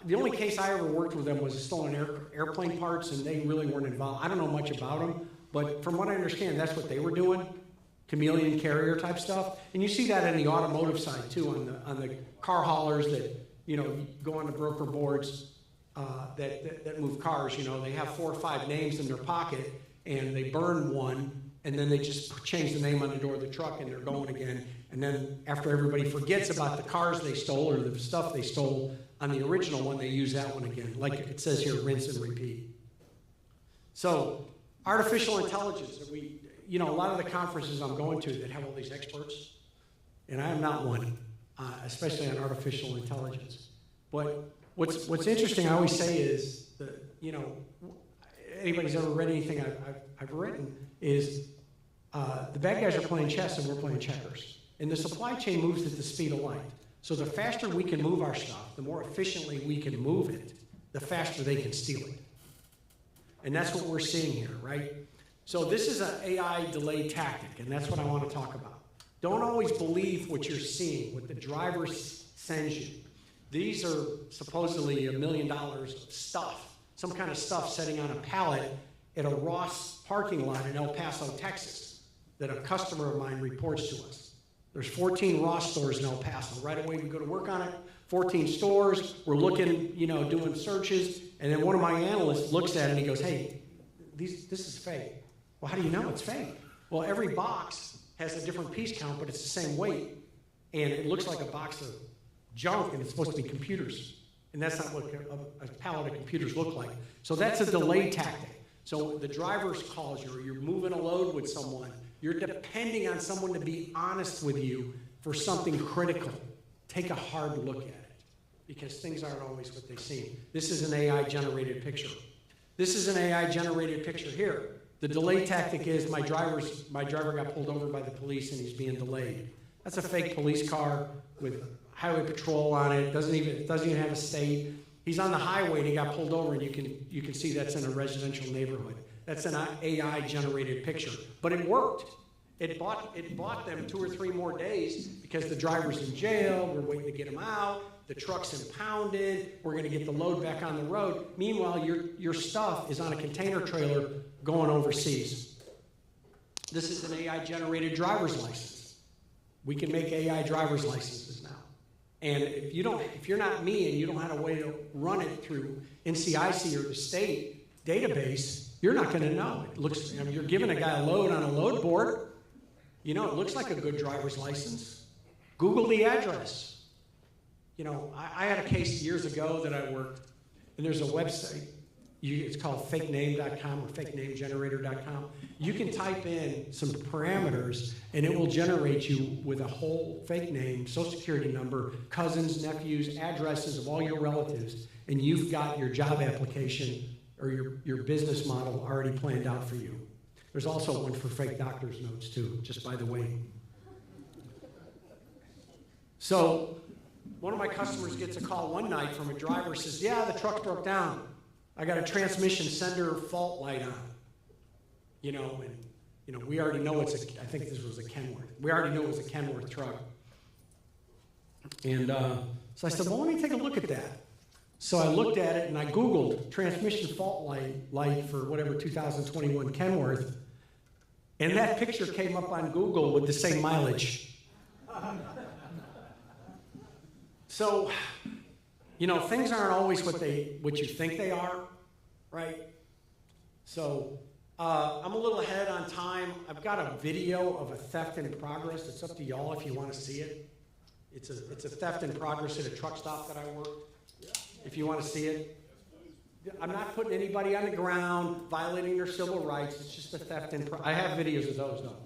The only case I ever worked with them was stolen airplane parts, and they really weren't involved. I don't know much about them, but from what I understand, that's what they were doing, chameleon carrier type stuff. And you see that in the automotive side too, on the car haulers that go on the broker boards that move cars. They have 4 or 5 names in their pocket, and they burn one, and then they just change the name on the door of the truck, and they're going again. And then after everybody forgets about the cars they stole or the stuff they stole on the original one, they use that one again. Like it says here, rinse and repeat. So artificial intelligence, a lot of the conferences I'm going to that have all these experts, and I am not one, especially on artificial intelligence. But what's interesting, I always say is that, anybody's ever read anything I've written, is the bad guys are playing chess and we're playing checkers. And the supply chain moves at the speed of light. So the faster we can move our stuff, the more efficiently we can move it, the faster they can steal it. And that's what we're seeing here, right? So this is an AI delay tactic, and that's what I want to talk about. Don't always believe what you're seeing, what the driver sends you. These are supposedly $1 million of stuff, some kind of stuff sitting on a pallet at a Ross parking lot in El Paso, Texas, that a customer of mine reports to us. There's 14 Ross stores in El Paso. Right away, we go to work on it. 14 stores. We're looking, doing searches. And then one of my analysts looks at it and he goes, hey, this is fake. Well, how do you know it's fake? Well, every box has a different piece count, but it's the same weight. And it looks like a box of junk, and it's supposed to be computers. And that's not what a pallet of computers look like. So that's a delay tactic. So the driver calls you, or you're moving a load with someone. You're depending on someone to be honest with you for something critical. Take a hard look at it, because things aren't always what they seem. This is an AI-generated picture. This is an AI-generated picture here. The delay tactic is my driver got pulled over by the police and he's being delayed. That's a fake police car with highway patrol on it. It doesn't even have a state. He's on the highway and he got pulled over, and you can see that's in a residential neighborhood. That's an AI-generated picture, but it worked. It bought them 2 or 3 more days because the driver's in jail. We're waiting to get him out. The truck's impounded. We're going to get the load back on the road. Meanwhile, your stuff is on a container trailer going overseas. This is an AI-generated driver's license. We can make AI driver's licenses now. And if you're not me and you don't have a way to run it through NCIC or the state database, you're not going to know. You're giving a guy a load on a load board. It looks like a good driver's license. Google the address. I had a case years ago that I worked, and there's a website it's called fakename.com or fakenamegenerator.com. You can type in some parameters and it will generate you with a whole fake name, social security number, cousins, nephews, addresses of all your relatives, and you've got your job application or your business model already planned out for you. There's also one for fake doctor's notes too, just by the way. So one of my customers gets a call one night from a driver, says, yeah, the truck broke down. I got a transmission sender fault light on. You know, and you know, we already know I think this was a Kenworth. We already knew it was a Kenworth truck. And so I said, well, let me take a look at that. So I looked at it and I Googled transmission fault light for whatever 2021 Kenworth. And that picture came up on Google with the same mileage. So, you know, things aren't always what you think they are, right? So I'm a little ahead on time. I've got a video of a theft in progress. It's up to y'all if you want to see it. It's a theft in progress at a truck stop that I worked. If you want to see it. I'm not putting anybody on the ground, violating their civil rights. It's just a theft in progress. I have videos of those, though.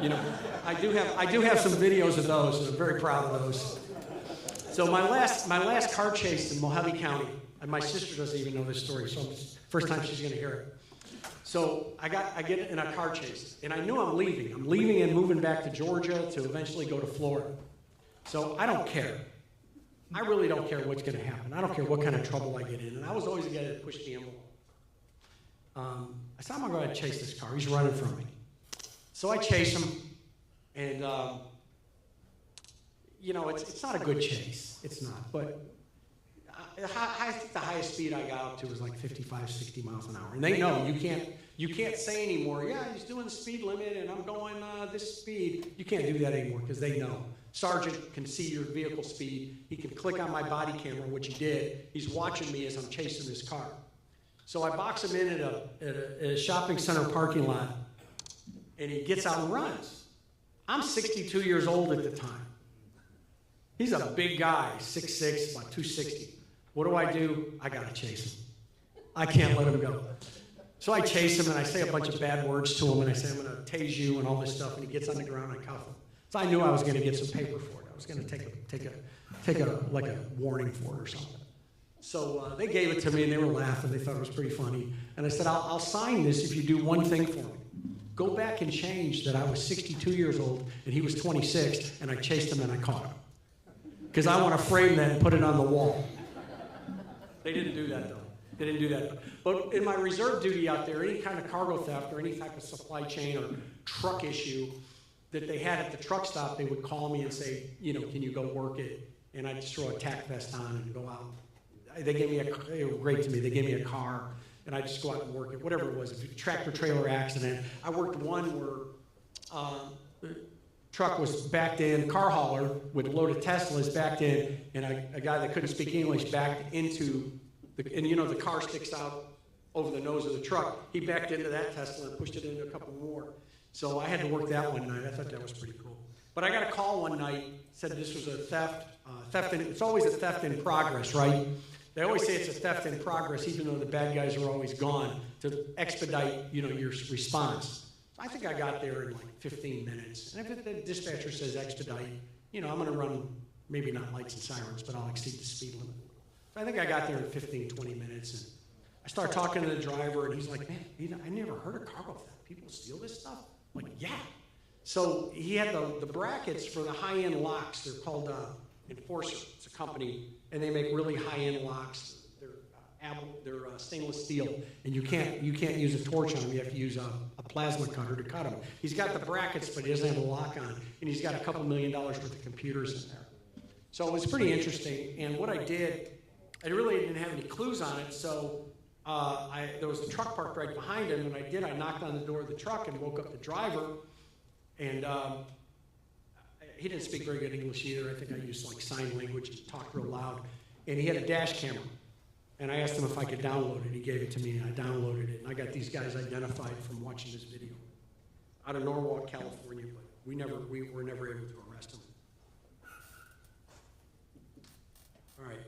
You know, I do have some videos of those, and I'm very proud of those. So my last car chase in Mojave County, and my sister doesn't even know this story, so first time she's going to hear it. So I get in a car chase, and I knew I'm leaving. I'm leaving and moving back to Georgia to eventually go to Florida. So I don't care. I really don't care what's going to happen. I don't care what kind of trouble I get in. And I was always the guy that pushed the envelope. I said, I'm going to go ahead and chase this car. He's running from me. So I chase him, and you know, it's not a good chase. It's not. But the highest speed I got up to was like 55, 60 miles an hour. And they know you can't say anymore, yeah, he's doing the speed limit and I'm going this speed. You can't do that anymore because they know. Sergeant can see your vehicle speed. He can click on my body camera, which he did. He's watching me as I'm chasing this car. So I box him in at a shopping center parking lot, and he gets out and runs. I'm 62 years old at the time. He's a big guy, 6'6", about 260. What do? I got to chase him. I can't let him go. So I chase him, and I say a bunch of bad words to him, and I say, I'm going to tase you and all this stuff, and he gets on the ground, and I cuff him. So I knew I was going to get some paper for it. I was going to take a warning for it or something. So they gave it to me, and they were laughing. They thought it was pretty funny. And I said, I'll sign this if you do one thing for me. Go back and change that I was 62 years old, and he was 26, and I chased him and I caught him. Because I want to frame that and put it on the wall. They didn't do that, though. They didn't do that. But in my reserve duty out there, any kind of cargo theft or any type of supply chain or truck issue that they had at the truck stop, they would call me and say, you know, can you go work it? And I'd just throw a tack vest on and go out. They were great to me. They gave me a car, and I'd just go out and work it, whatever it was. If a tractor-trailer accident. I worked one where the truck was backed in, car hauler with a load of Teslas backed in, and a guy that couldn't speak English backed into, and you know the car sticks out over the nose of the truck. He backed into that Tesla and pushed it into a couple more. So I had to work that one night. I thought that was pretty cool. But I got a call one night, said this was a theft. It's always a theft in progress, right? They always say it's a theft in progress, even though the bad guys are always gone, to expedite, you know, your response. So I think I got there in like 15 minutes. And if the dispatcher says expedite, you know, I'm going to run, maybe not lights and sirens, but I'll exceed the speed limit. So I think I got there in 15, 20 minutes. And I started talking to the driver, and he's like, man, I never heard of cargo theft. People steal this stuff? I'm like, yeah. So he had the brackets for the high-end locks. They're called Enforcer. It's a company, and they make really high-end locks. They're stainless steel, and you can't use a torch on them. You have to use a plasma cutter to cut them. He's got the brackets, but he doesn't have a lock on, and he's got a couple $1 million worth of computers in there. So it was pretty interesting. And what I did, I really didn't have any clues on it, so there was a truck parked right behind him, and I knocked on the door of the truck and woke up the driver, and he didn't speak very good English either. I think I used like sign language and talked real loud, and he had a dash camera, and I asked him if I could download it. He gave it to me, and I downloaded it, and I got these guys identified from watching this video out of Norwalk, California, but we were never able to arrest them. All right,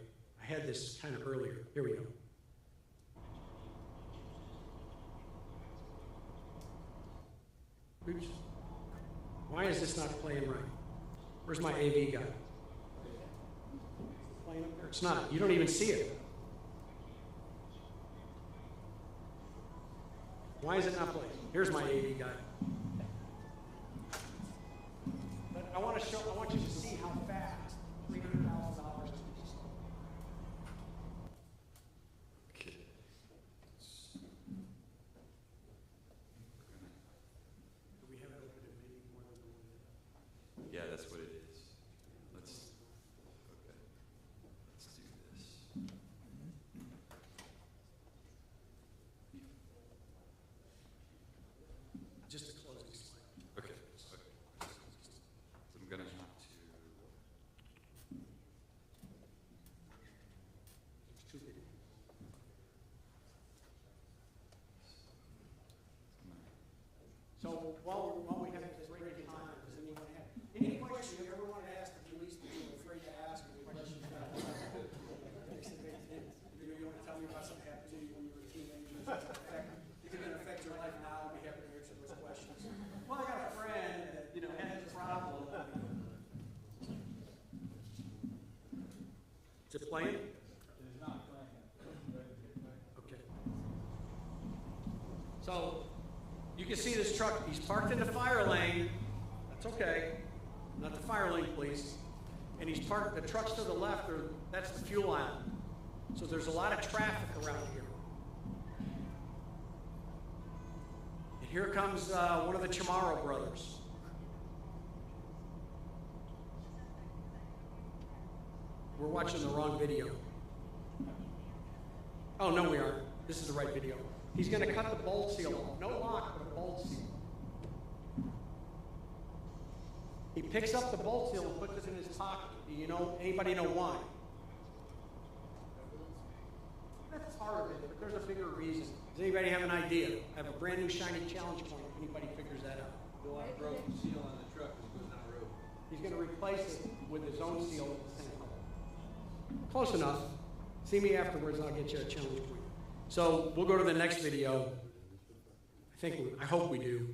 I had this kind of earlier. Here we go. this not playing right? Where's my AV guy? Playing up there? It's not. You don't even see it. Why is it not playing? Here's my AV guy. But I want you to see how fast $300,000 is. Okay. Do we have it open to maybe more than one? Yeah, that's what it is. Let's do this. Just a closing slide. Okay. So I'm gonna have to. So while we have this break in time, does anyone have any questions you ever wanted to ask the police that you were afraid to ask, or questions you got? You want to tell me about something that happened to you when you were a teenager? It can affect your life now. I'd be happy to answer those questions. Well, I got a friend that had this problem. Is it playing? It's not playing. Okay. So you can see this truck. He's parked in the fire lane. That's okay. Not the fire lane, please. And he's parked. The trucks to the left that's the fuel island. So there's a lot of traffic around here. And here comes one of the Chamorro brothers. We're watching the wrong video. Oh, no, we aren't. This is the right video. He's going to cut the bolt seal off. No lock, but a bolt seal. He picks up the bolt seal and puts it in his pocket. Do you know? Anybody know why? That's part of it, but there's a bigger reason. Does anybody have an idea? I have a brand new shiny challenge point if anybody figures that out. Bill, I broke the seal on the truck as it goes down the road. He's going to replace it with his own seal at the same color. Close enough. See me afterwards and I'll get you a challenge point. So we'll go to the next video. I hope we do.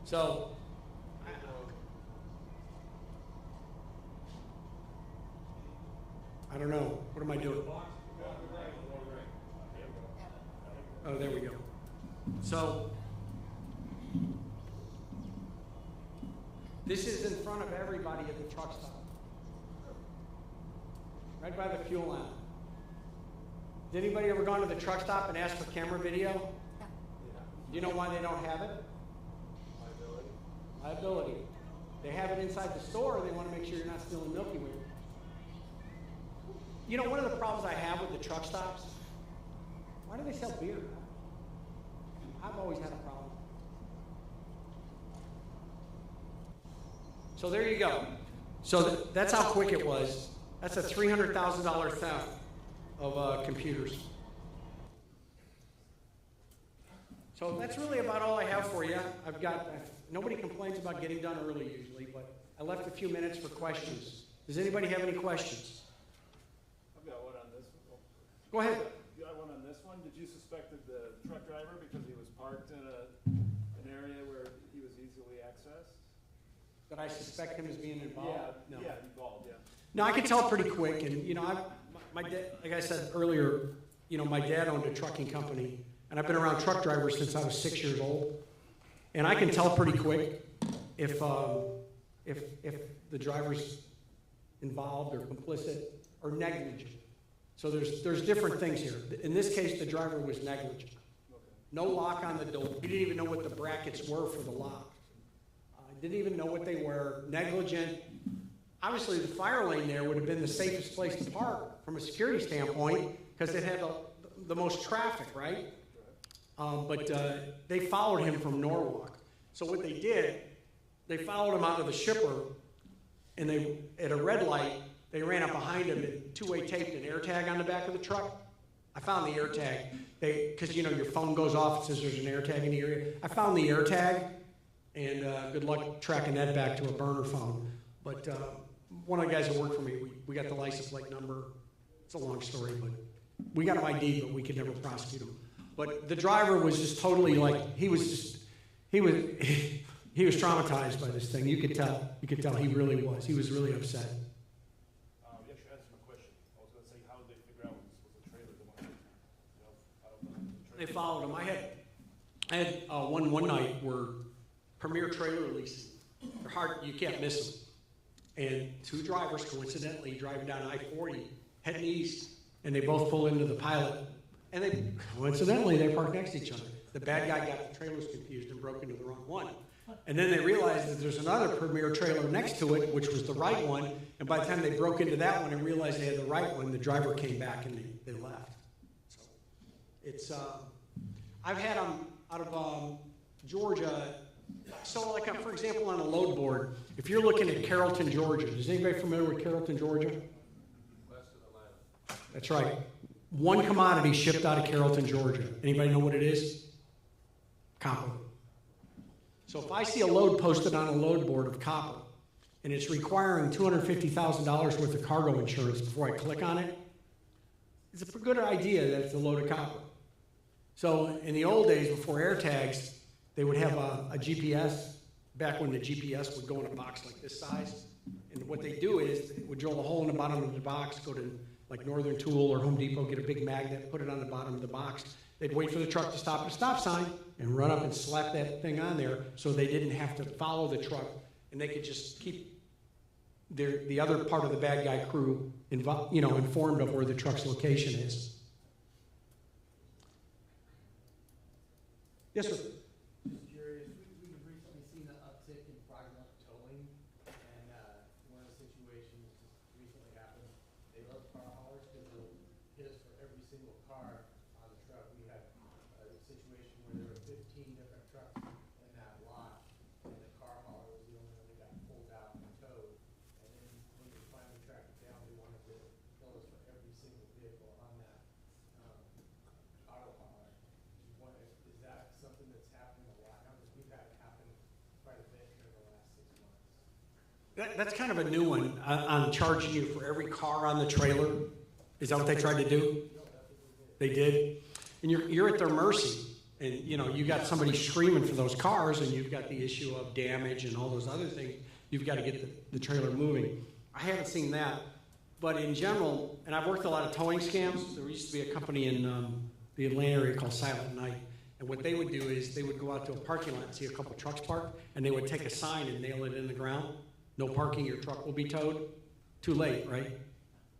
So, I don't know. What am I doing? Oh, there we go. So, this is in front of everybody at the truck stop. Right by the fuel line. Did anybody ever gone to the truck stop and asked for camera video? Do you know why they don't have it? Liability. They have it inside the store. They want to make sure you're not stealing Milky Way. You know, one of the problems I have with the truck stops, why do they sell beer? I've always had a problem. So there you go. So that's how quick it was. That's a $300,000 theft of computers. So that's really about all I have for you. Nobody complains about getting done early usually, but I left a few minutes for questions. Does anybody have any questions? I've got one on this one. Go ahead. You got one on this one? Did you suspect the truck driver because he was parked in an area where he was easily accessed? Did I suspect him as being involved? Yeah, No. yeah, involved, yeah. No, I could tell pretty quick, and my dad, like I said earlier, my dad owned a trucking company, and I've been around truck drivers since I was 6 years old, and I can tell pretty quick if the driver's involved or complicit or negligent. So there's different things here. In this case, the driver was negligent. No lock on the door. He didn't even know what the brackets were for the lock. Didn't even know what they were. Negligent. Obviously, the fire lane there would have been the safest place to park from a security standpoint because it had the most traffic, right? But they followed him from Norwalk. So what they did, they followed him out of the shipper, and at a red light, they ran up behind him and two-way taped an air tag on the back of the truck. I found the AirTag. Because you know your phone goes off, it says there's an AirTag in the area. I found the AirTag, and good luck tracking that back to a burner phone. But one of the guys that worked for me, we got the license plate number. It's a long story, but we got him ID, but we could never prosecute him. But the driver was just totally like, he was traumatized by this thing. You could tell he really was. He was really upset. You actually answered my question. I was going to say, how did they figure out this was a trailer the one They followed him. I had one night where Premier Trailer Leasing, they're hard, you can't miss them. And two drivers coincidentally driving down I-40, heading east, and they both pull into the Pilot. And they coincidentally they park next to each other. The bad guy got the trailers confused and broke into the wrong one. And then they realized that there's another Premier trailer next to it, which was the right one. And by the time they broke into that one and realized they had the right one, the driver came back and they left. So it's I've had them out of Georgia. So like for example on a load board, if you're looking at Carrollton, Georgia, is anybody familiar with Carrollton, Georgia? West of Atlanta. That's right. One commodity shipped out of Carrollton, Georgia. Anybody know what it is? Copper. So if I see a load posted on a load board of copper, and it's requiring $250,000 worth of cargo insurance before I click on it, it's a good idea that it's a load of copper. So in the old days, before AirTags, they would have a GPS, back when the GPS would go in a box like this size. And what they do is, they would drill a hole in the bottom of the box, go to like Northern Tool or Home Depot, get a big magnet, put it on the bottom of the box. They'd wait for the truck to stop at a stop sign and run up and slap that thing on there so they didn't have to follow the truck, and they could just keep the other part of the bad guy crew informed of where the truck's location is. Yes, sir. Just curious, we've recently seen an uptick in fraudulent towing, and one of the situations just recently happened. They love car haulers because they'll hit us for every single car on the truck. We had a situation where there were 15 different trucks in that lot, and the car hauler was the only one that got pulled out and towed. And then when we finally tracked it down, they wanted to bill us for every single vehicle on that auto hauler. Is that something that's happening a lot now? Because we've had it happen quite a bit here in the last 6 months. That's kind of a new one on charging you for every car on the trailer. Is that what they tried to do? They did. And you're at their mercy. And you got somebody screaming for those cars, and you've got the issue of damage and all those other things. You've got to get the trailer moving. I haven't seen that. But in general, and I've worked a lot of towing scams. There used to be a company in the Atlanta area called Silent Night. And what they would do is they would go out to a parking lot and see a couple trucks parked, and they would take a sign and nail it in the ground. No parking, your truck will be towed. Too late, right?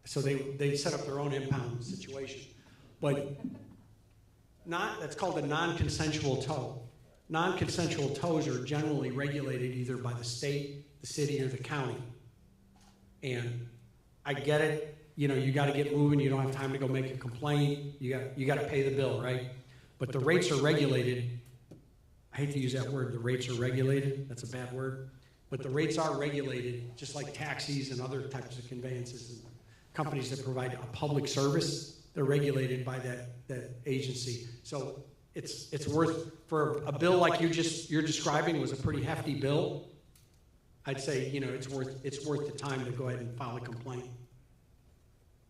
So they set up their own impound situation. But that's called a non-consensual tow. Non-consensual tows are generally regulated either by the state, the city, or the county. And I get it. You got to get moving. You don't have time to go make a complaint. You got to pay the bill, right? But the rates are regulated. I hate to use that word, the rates are regulated. That's a bad word. But the rates are regulated, just like taxis and other types of conveyances and companies that provide a public service. They're regulated by that agency. So it's worth, for a bill like you're describing was a pretty hefty bill. I'd say it's worth the time to go ahead and file a complaint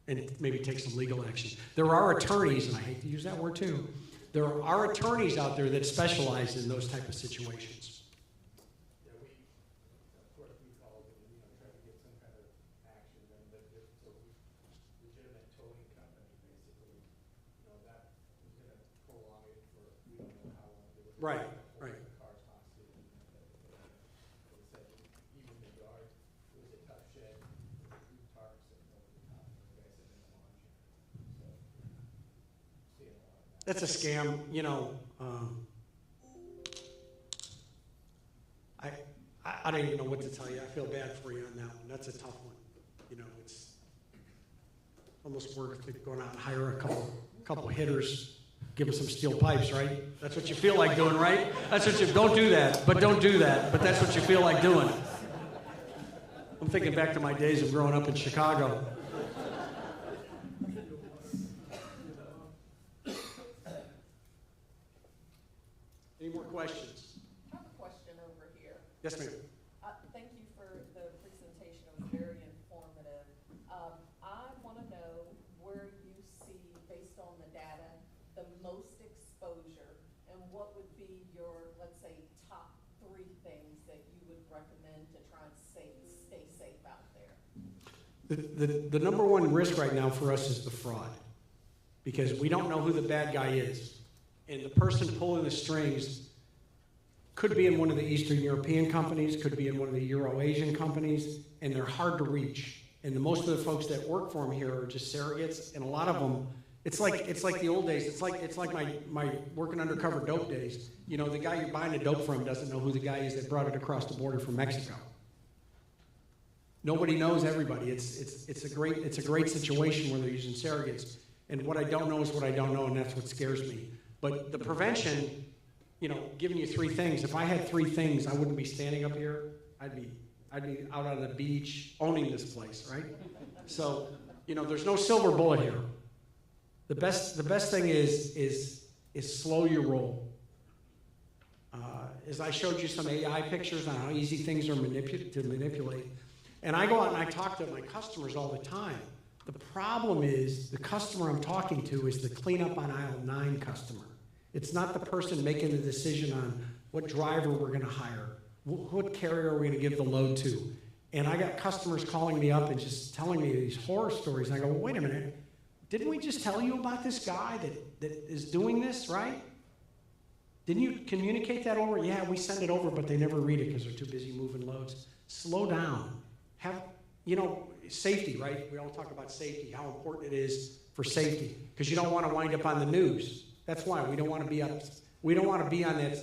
and maybe take some legal action. There are attorneys, and I hate to use that word too. There are attorneys out there that specialize in those type of situations. Yeah, of course, we called and tried to get some kind of action, but if it's a legitimate towing company, basically, that is going to prolong it for we don't know how long. Right. The car's hostage. They said even the yard, it was a tough shed, with the roof tarps and over the top, and the guy said in the lawn chair. So, seeing a lot of that. That's a scam, I don't even know what to tell you. I feel bad for you on that one. That's a tough one. It's almost worth it going out and hire a couple hitters, give them some steel pipes, right? That's what you feel like doing, right? Don't do that, but that's what you feel like doing. I'm thinking back to my days of growing up in Chicago. The number one risk right now for us is the fraud, because we don't know who the bad guy is. And the person pulling the strings could be in one of the Eastern European companies, could be in one of the Euro-Asian companies, and they're hard to reach. And most of the folks that work for them here are just surrogates, and a lot of them, it's like the old days. It's like my working undercover dope days. You know, the guy you're buying the dope from doesn't know who the guy is that brought it across the border from Mexico. Nobody knows everybody. It's a great situation where they're using surrogates. And what I don't know is what I don't know, and that's what scares me. But the prevention, you know, giving you 3 things. If I had 3 things, I wouldn't be standing up here. I'd be out on the beach owning this place, right? So, you know, there's no silver bullet here. The best thing is slow your roll. As I showed you some AI pictures on how easy things are to manipulate. And I go out and I talk to my customers all the time. The problem is the customer I'm talking to is the cleanup on aisle 9 customer. It's not the person making the decision on what driver we're going to hire, what carrier are we going to give the load to. And I got customers calling me up and just telling me these horror stories. And I go, well, wait a minute. Didn't we just tell you about this guy that is doing this, right? Didn't you communicate that over? Yeah, we send it over, but they never read it because they're too busy moving loads. Slow down. Have, you know, safety, right? We all talk about safety, how important it is for safety, because you don't want to wind up on the news. That's why we don't want to be up. We don't want to be on that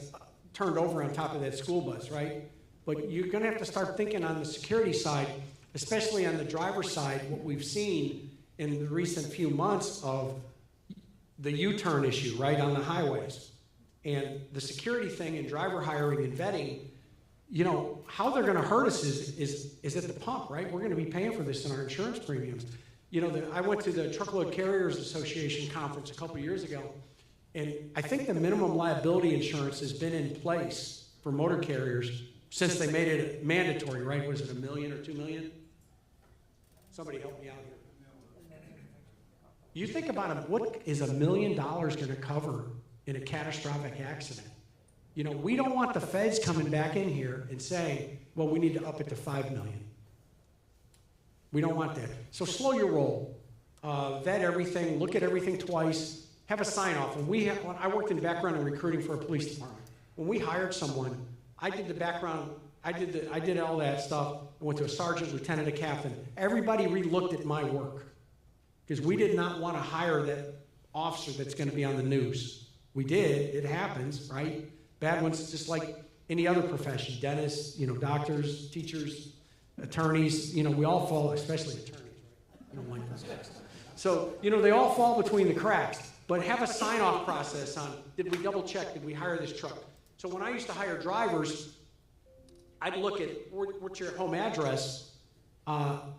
turned over on top of that school bus, right? But you're going to have to start thinking on the security side, especially on the driver's side. What we've seen in the recent few months of the U-turn issue, right, on the highways, and the security thing and driver hiring and vetting. You know, how they're going to hurt us is at the pump, right? We're going to be paying for this in our insurance premiums. You know, I went to the Truckload Carriers Association conference a couple years ago, and I think the minimum liability insurance has been in place for motor carriers since they made it mandatory, right? Was it $1 million or $2 million? Somebody help me out here. You think about it, what is $1 million going to cover in a catastrophic accident? You know, we don't want the feds coming back in here and saying, well, we need to up it to $5 million. We don't want that. So slow your roll. Vet everything. Look at everything twice. Have a sign-off. When I worked in background and recruiting for a police department. When we hired someone, I did the background. I did all that stuff. I went to a sergeant, lieutenant, a captain. Everybody re-looked at my work because we did not want to hire that officer that's going to be on the news. We did. It happens, right? Bad ones, just like any other profession, dentists, you know, doctors, teachers, attorneys, you know, we all fall, especially attorneys, right? I don't like those guys. So, you know, they all fall between the cracks, but have a sign-off process on, did we double check, did we hire this truck? So when I used to hire drivers, I'd look at, what's your home address? It's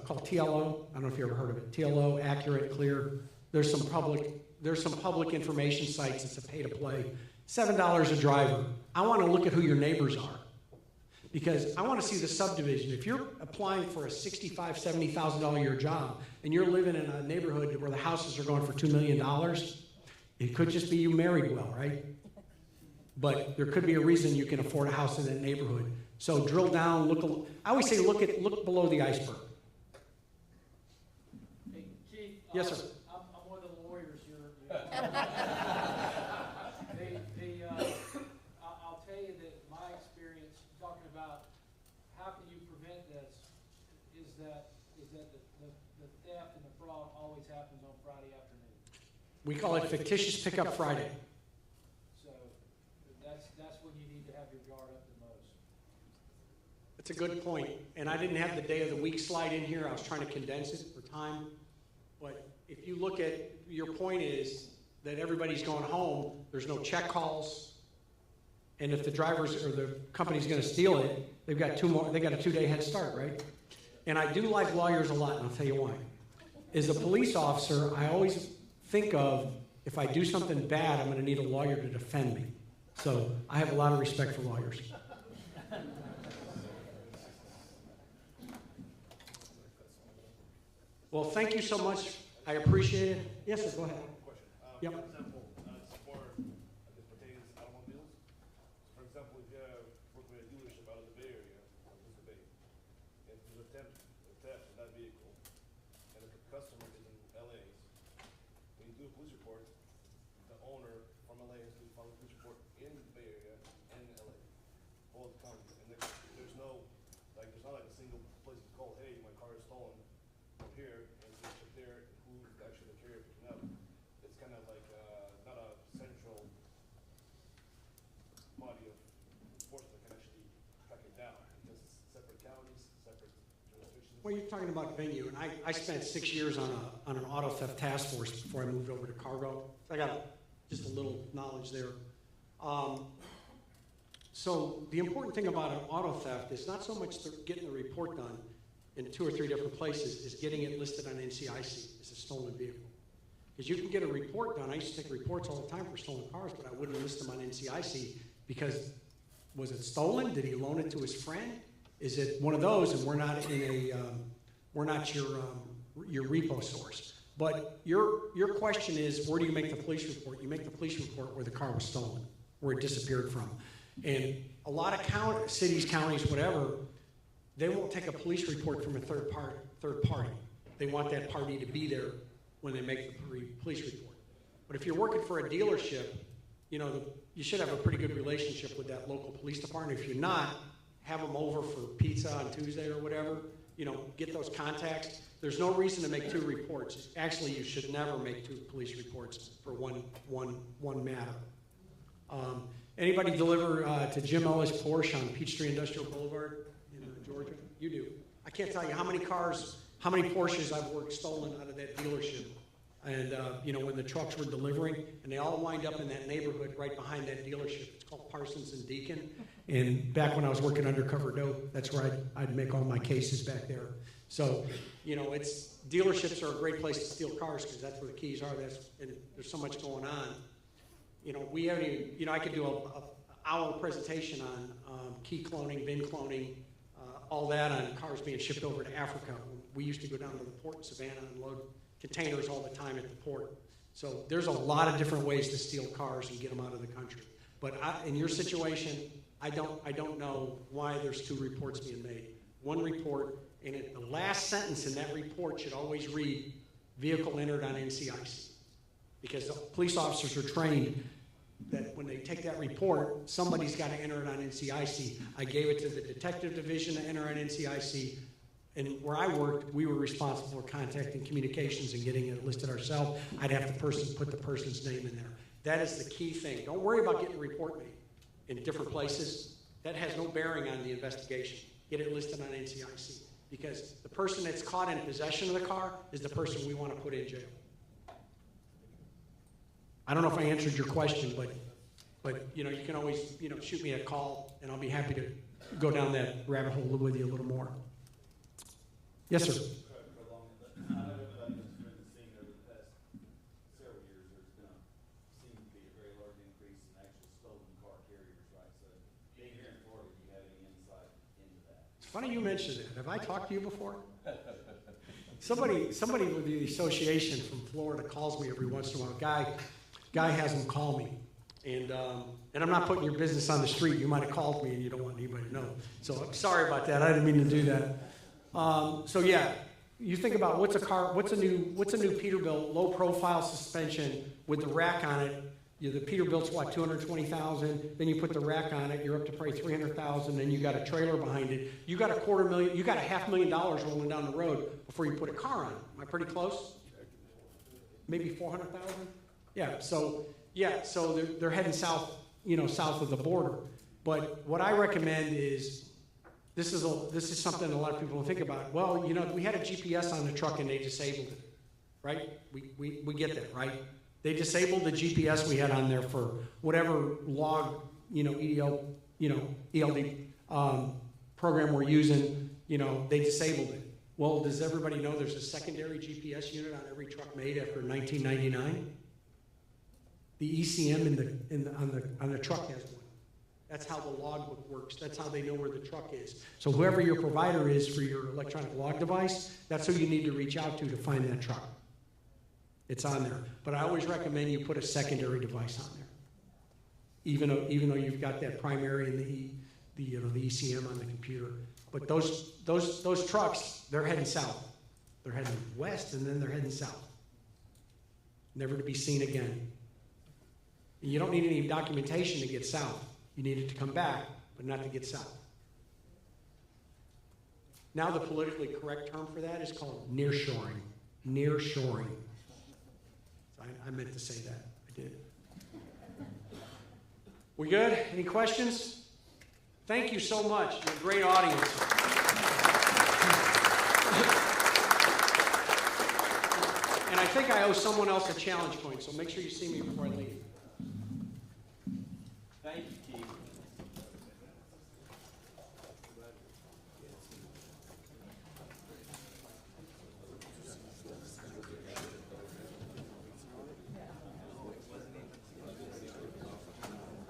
called TLO. I don't know if you ever heard of it. TLO, accurate, clear. There's some public information sites. It's a pay-to-play. $7 a driver. I want to look at who your neighbors are because I want to see the subdivision. If you're applying for a $65,000, $70,000 a year job and you're living in a neighborhood where the houses are going for $2 million, it could just be you married well, right? But there could be a reason you can afford a house in that neighborhood. So drill down, I always say look below the iceberg. Hey, Chief, yes, sir. I'm one of the lawyers here. I'll tell you that my experience talking about how can you prevent this is that the theft and the fraud always happens on Friday afternoon. We call it fictitious pickup Friday. So that's when you need to have your guard up the most. That's a good point. And I didn't have the day of the week slide in here. I was trying to condense it for time. But if you look at, your point is that everybody's going home, there's no check calls. And if the drivers or the company's going to steal it, they've got a 2-day head start, right? And I do like lawyers a lot, and I'll tell you why. As a police officer, I always think of, if I do something bad, I'm going to need a lawyer to defend me. So I have a lot of respect for lawyers. Well, thank you so much. I appreciate it. Yes, sir, go ahead. Yep. For example, for this pertains to automobiles. For example, if you work with a dealership out of the Bay Area, or this Bay, and there's an attempt customer is in LA. When you do a police report, the owner from LA has to file a police report in the Bay Area and in LA, both counties. And there's no, like, there's not like a single place to call, hey, my car is stolen from here, and you check there who's actually the carrier picking up. It's kind of like not a central body of enforcement that can actually track it down, because it's separate counties, separate jurisdictions. Well, you're talking about venue, and I spent 6 years on an auto theft task force before I moved over to cargo. I got just a little knowledge there. So the important thing about an auto theft is not so much getting the report done in 2 or 3 different places, is getting it listed on NCIC as a stolen vehicle. Because you can get a report done. I used to take reports all the time for stolen cars, but I wouldn't list them on NCIC because was it stolen? Did he loan it to his friend? Is it one of those? And we're not in a, we're not your repo source. But your question is, where do you make the police report? You make the police report where the car was stolen, where it disappeared from. And a lot of cities, counties, whatever, they won't take a police report from a third party. They want that party to be there when they make the police report. But if you're working for a dealership, you know, you should have a pretty good relationship with that local police department. If you're not, have them over for pizza on Tuesday or whatever, you know, get those contacts. There's no reason to make 2 reports. Actually, you should never make 2 police reports for one matter. Anybody deliver to Jim Ellis Porsche on Peachtree Industrial Boulevard in Georgia? You do. I can't tell you how many cars, how many Porsches I've worked stolen out of that dealership. And, you know, when the trucks were delivering, and they all wind up in that neighborhood right behind that dealership. It's called Parsons and Deacon. And back when I was working undercover dope, that's where I'd make all my cases back there. So, you know, dealerships are a great place to steal cars because that's where the keys are. And there's so much going on. You know, we haven't even, you know, I could do an hour presentation on key cloning, VIN cloning, all that on cars being shipped over to Africa. We used to go down to the port in Savannah and load containers all the time at the port. So there's a lot of different ways to steal cars and get them out of the country. But in your situation, I don't know why there's 2 reports being made. 1 report, and the last sentence in that report should always read, vehicle entered on NCIC. Because police officers are trained that when they take that report, somebody's got to enter it on NCIC. I gave it to the detective division to enter on NCIC. And where I worked, we were responsible for contacting communications and getting it listed ourselves. I'd have the person put the person's name in there. That is the key thing. Don't worry about getting a report made in different places. That has no bearing on the investigation. Get it listed on NCIC. Because the person that's caught in possession of the car is the person we want to put in jail. I don't know if I answered your question, but you know, you can always, you know, shoot me a call, and I'll be happy to go down that rabbit hole with you a little more. Yes, sir. It's funny you mentioned that. Have I talked to you before? Somebody with the association from Florida calls me every once in a while. Guy has them call me. And I'm not putting your business on the street. You might have called me and you don't want anybody to know. So I'm sorry about that. I didn't mean to do that. So yeah, you think about what's a new Peterbilt low profile suspension with the rack on it. The Peterbilt's what, $220,000. Then you put the rack on it, you're up to probably $300,000. Then you got a trailer behind it. You got $250,000. You got $500,000 rolling down the road before you put a car on it. Am I pretty close? Maybe $400,000. Yeah. So they're heading south, you know, south of the border. But what I recommend is this is something a lot of people don't think about. Well, you know, we had a GPS on the truck and they disabled it, right? We get that, right? They disabled the GPS we had on there for whatever log, you know, ELD program we're using. You know, they disabled it. Well, does everybody know there's a secondary GPS unit on every truck made after 1999? The ECM on the truck has one. That's how the logbook works. That's how they know where the truck is. So whoever your provider is for your electronic log device, that's who you need to reach out to find that truck. It's on there. But I always recommend you put a secondary device on there. Even though you've got that primary and the ECM on the computer. But those trucks, they're heading south. They're heading west, and then they're heading south. Never to be seen again. And you don't need any documentation to get south. You need it to come back, but not to get south. Now the politically correct term for that is called nearshoring. Nearshoring. I meant to say that. I did. We good? Any questions? Thank you so much. You're a great audience. And I think I owe someone else a challenge point, so make sure you see me before I leave. Thank you, Keith.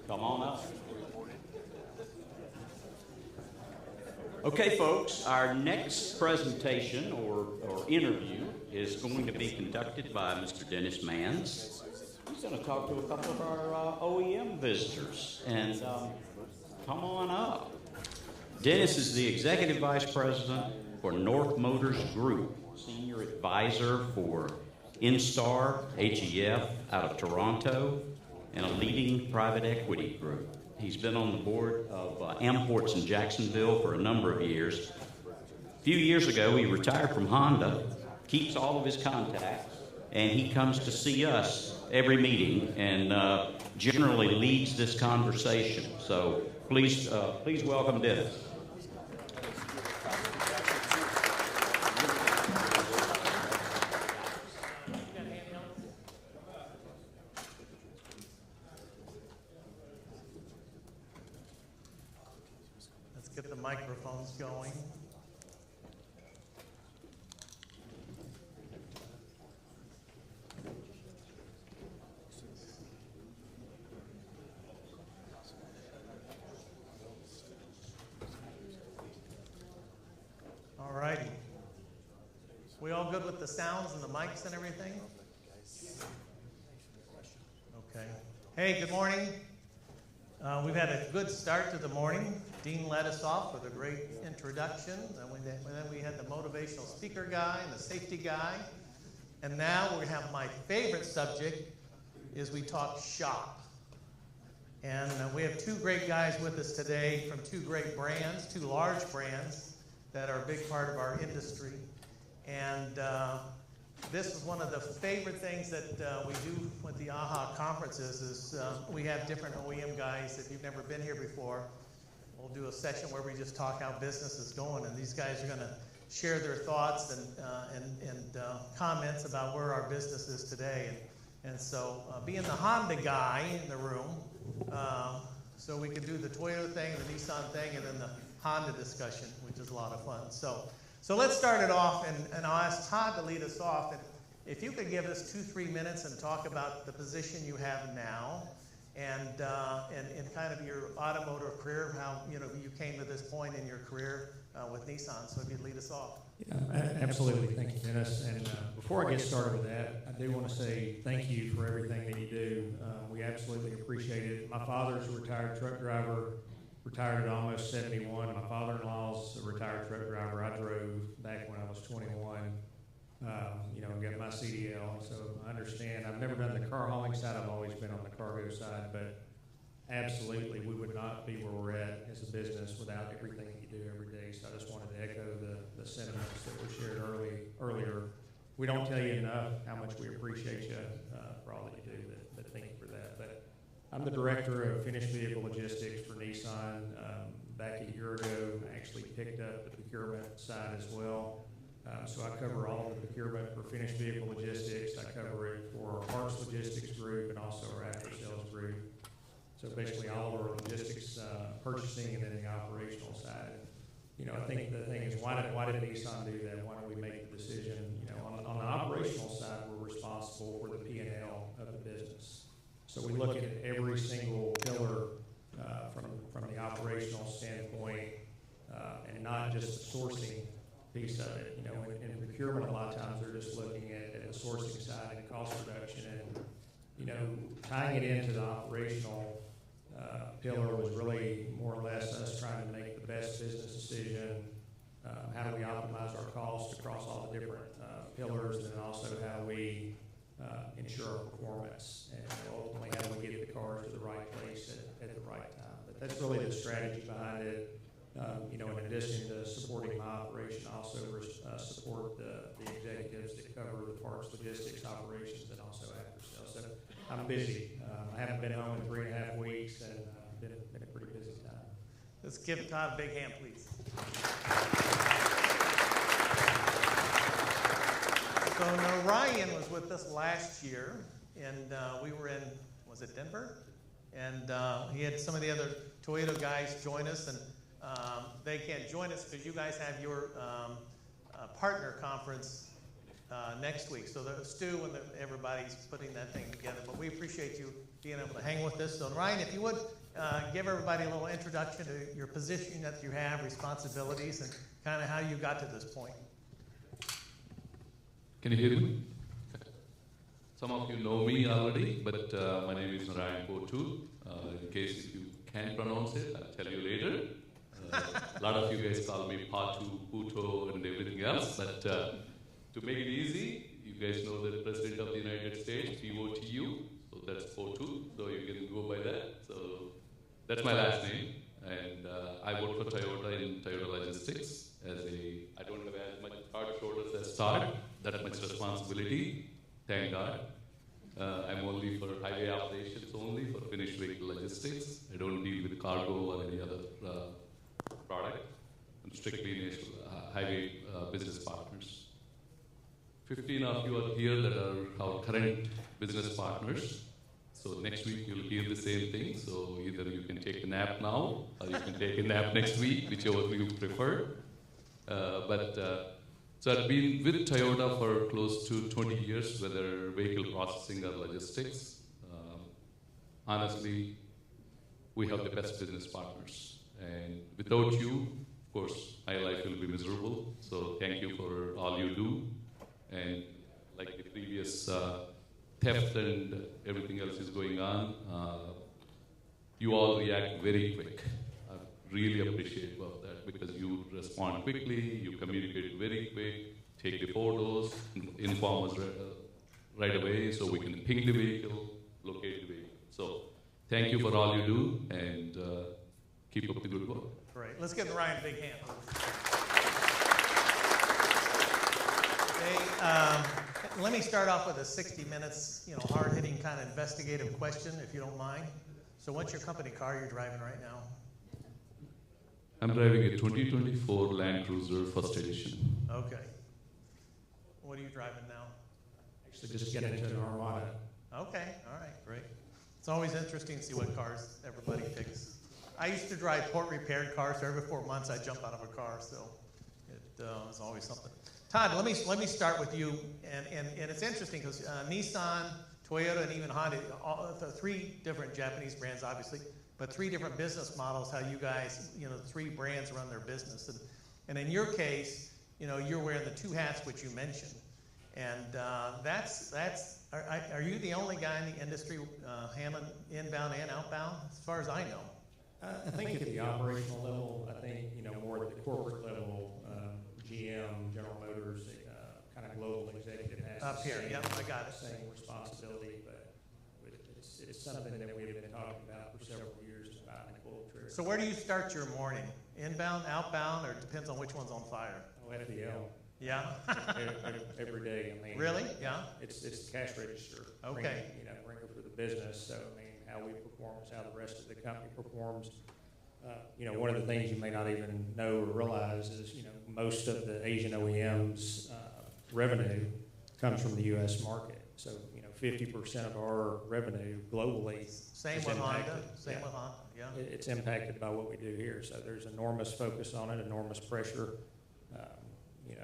Come on up. Okay, folks, our next presentation or interview is going to be conducted by Mr. Dennis Manns. He's going to talk to a couple of our OEM visitors. And come on up. Dennis is the Executive Vice President for North Motors Group, Senior Advisor for Instar HEF out of Toronto, and a leading private equity group. He's been on the board of Amports in Jacksonville for a number of years. A few years ago, he retired from Honda, keeps all of his contacts, and he comes to see us every meeting and generally leads this conversation. So please welcome Dennis. Get the microphones going. All righty. We all good with the sounds and the mics and everything? Okay. Hey, good morning. We've had a good start to the morning. Dean led us off with a great introduction. And then we had the motivational speaker guy and the safety guy. And now we're going to have my favorite subject is we talk shop. And we have two great guys with us today from two great brands, two large brands that are a big part of our industry. And this is one of the favorite things that we do with the AHA conferences is we have different OEM guys. If you've never been here before, we'll do a session where we just talk how business is going, and these guys are going to share their thoughts and comments about where our business is today. And so being the Honda guy in the room, so we can do the Toyota thing, the Nissan thing, and then the Honda discussion, which is a lot of fun. So let's start it off, and I'll ask Todd to lead us off. And if you could give us 2-3 minutes and talk about the position you have now, and kind of your automotive career, how you came to this point in your career with Nissan. So if you'd lead us off. Yeah, absolutely. Thank you, Dennis. And before I get started with that, I do want to say thank you for everything that you do. We absolutely appreciate it. My father's a retired truck driver. Retired at almost 71. My father-in-law's a retired truck driver. I drove back when I was 21. Got my CDL, so I understand. I've never done the car hauling side. I've always been on the cargo side, but absolutely, we would not be where we're at as a business without everything that you do every day. So I just wanted to echo the sentiments that were shared earlier. We don't tell you enough how much we appreciate you for all that you do, but thank you for that. But I'm the director of finished vehicle logistics for Nissan. Back a year ago, I actually picked up the procurement side as well. So I cover all of the procurement for finished vehicle logistics. I cover it for our parts logistics group and also our after sales group. So basically all of our logistics purchasing and then the operational side. I think the thing is, why did Nissan do that? Why don't we make the decision? On the operational side, we're responsible for the P&L of the business. So we look at every single pillar from the operational standpoint and not just the sourcing piece of it. In procurement, a lot of times they're just looking at the sourcing side and cost reduction, and tying it into the operational pillar was really more or less us trying to make the best business decision how do we optimize our costs across all the different pillars, and then also how we ensure our performance, and ultimately how we get the cars to the right place at the right time. But that's really the strategy behind it. In addition to supporting my operation, I also support the executives that cover the parts, logistics, operations, and also after sales. So I'm busy. I haven't been home in 3.5 weeks, and been a pretty busy time. Let's give Todd a big hand, please. So Narayan was with us last year, and we were in, was it Denver? And he had some of the other Toyota guys join us, and they can't join us because you guys have your partner conference next week. So Stu and everybody's putting that thing together, but we appreciate you being able to hang with us. So Ryan, if you would give everybody a little introduction to your position that you have, responsibilities, and kind of how you got to this point. Can you hear me? Some of you know me already, but my name is Narayan Potu. In case you can't pronounce it, I'll tell you later. A lot of you guys call me Patu, Puto, and everything else, but to make it easy, you guys know the President of the United States, POTU, so that's Potu, so you can go by that. So that's my last name, and I work for Toyota in Toyota Logistics I don't have as much hard shoulders as Todd, that much responsibility, thank God. I'm only for highway operations only, for finished vehicle logistics. I don't deal with cargo or any other product. I'm strictly highway business partners. 15 of you are here that are our current business partners. So next week you'll hear the same thing. So either you can take a nap now, or you can take a nap next week, whichever you prefer. So I've been with Toyota for close to 20 years, whether vehicle processing or logistics. Honestly, we have the best business partners. And without you, of course, my life will be miserable. So thank you for all you do. And like the previous theft and everything else is going on, you all react very quick. I really appreciate about that because you respond quickly, you communicate very quick, take the photos, inform us right away so we can ping the vehicle, locate the vehicle. So thank you for all you do, and keep up the good work. Great. Let's give Ryan a big hand. Okay, let me start off with a 60 minutes, hard-hitting kind of investigative question, if you don't mind. So what's your company car you're driving right now? I'm driving a 2024 Land Cruiser First Edition. Okay. What are you driving now? Actually, just getting into an Armada. Okay, all right, great. It's always interesting to see what cars everybody picks. I used to drive port repaired cars, so every 4 months I jump out of a car, so it was always something. Todd, let me start with you, and it's interesting because Nissan, Toyota, and even Honda, the 3 different Japanese brands, obviously, but 3 different business models, how you guys, the 3 brands run their business. And in your case, you're wearing the 2 hats which you mentioned. And are you the only guy in the industry handling inbound and outbound, as far as I know? I think at the operational level, I think, more at the corporate level, GM, General Motors, kind of global executive has up here, yep, I got it. Same responsibility, but it's something that we've been talking about for several years about the pull trigger. So where do you start your morning? Inbound, outbound, or it depends on which one's on fire? Oh, FDL. Yeah. every day. I mean, really? Yeah. It's the cash register. Okay. Ringer for the business. So I mean, how we perform is how the rest of the company performs. One of the things you may not even know or realize is, most of the Asian OEMs revenue comes from the U.S. market. So, 50% of our revenue globally. Same with Honda. Same with Honda. Yeah. It's impacted by what we do here. So there's enormous focus on it, enormous pressure, and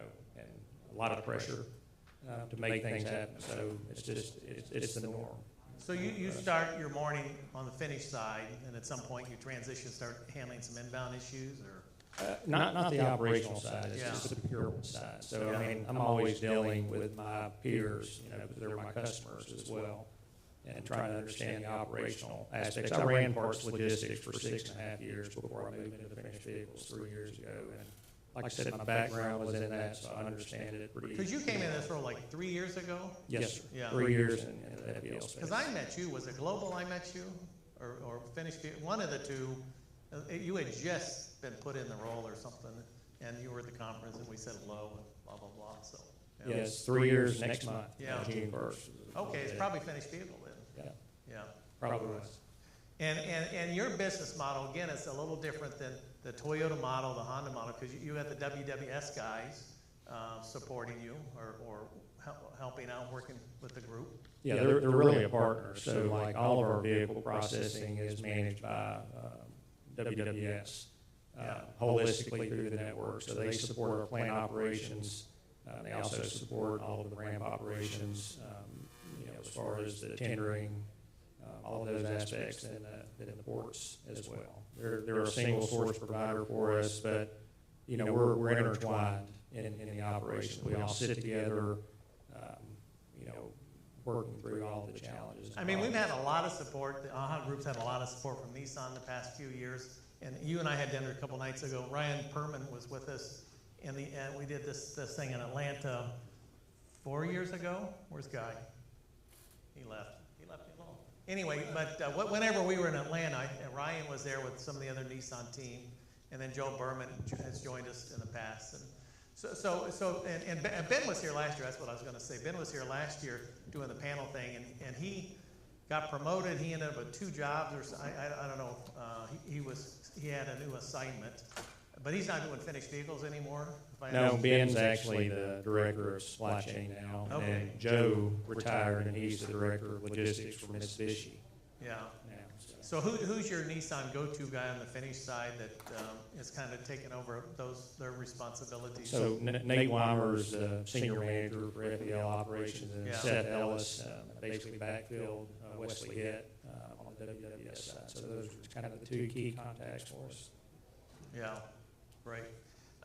a lot of pressure to make things happen. So it's the norm. So you start your morning on the finish side, and at some point you transition, start handling some inbound issues, or? Not the operational side, it's just the procurement side. So, I mean, I'm always dealing with my peers, because they're my customers as well, and trying to understand the operational aspects. I ran parts logistics for 6.5 years before I moved into finished vehicles 3 years ago, like I said, my background was in that, so I understand it pretty. Because you came in this role like 3 years ago? Yes, sir. Yeah. 3 years in the FBL space. Because I met you, was it Global I met you? Or Finished, one of the two, you had just been put in the role or something, and you were at the conference, and we said hello, and blah, blah, blah, so. Yeah. Yes, 3 years next month, Yeah. June 1st. Okay, it's probably Finished Vehicle then. Yeah. Yeah. Probably was. And your business model, again, is a little different than the Toyota model, the Honda model, because you have the WWS guys supporting you or helping out, working with the group. Yeah, they're really a partner. So like all of our vehicle processing is managed by WWS holistically through the network. So they support our plant operations. They also support all of the ramp operations, as far as the tendering, all of those aspects in the ports as well. They're a single source provider for us, but we're intertwined in the operation. We all sit together, working through all the challenges. I mean, we've had a lot of support. The AHA Group's had a lot of support from Nissan the past few years. And you and I had dinner a couple nights ago. Ryan Perman was with us, and we did this thing in Atlanta 4 years ago. Where's Guy? He left. He left me alone. Anyway, but whenever we were in Atlanta, Ryan was there with some of the other Nissan team, and then Joe Berman has joined us in the past. And and Ben was here last year. That's what I was going to say. Ben was here last year doing the panel thing, and he got promoted. He ended up with 2 jobs, or I don't know. He had a new assignment, but he's not doing Finished Vehicles anymore. No, Ben's actually the director of supply chain now, Okay. and Joe retired, and he's the director of logistics for Mitsubishi. Yeah. So who's your Nissan go-to guy on the Finish side that is kind of taking over their responsibilities? So Nate Weimer's senior manager for FBL operations, and Seth Ellis basically backfilled Wesley Hitt on the WWS side. So those are kind of the 2 key contacts for us. Yeah, great.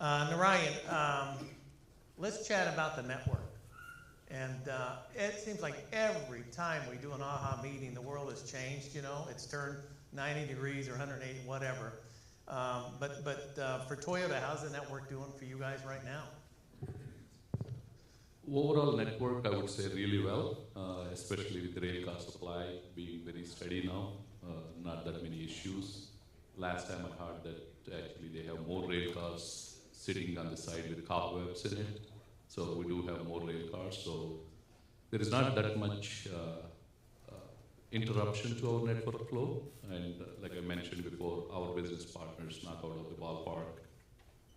Narayan, let's chat about the network. And it seems like every time we do an AHA meeting, the world has changed, It's turned 90 degrees or 180, whatever. But for Toyota, how's the network doing for you guys right now? Overall network, I would say really well, especially with the rail car supply being very steady now. Not that many issues. Last time I heard that actually they have more rail cars sitting on the side with cobwebs in it. So we do have more rail cars, so there is not that much interruption to our network flow. And like I mentioned before, our business partners knock out of the ballpark.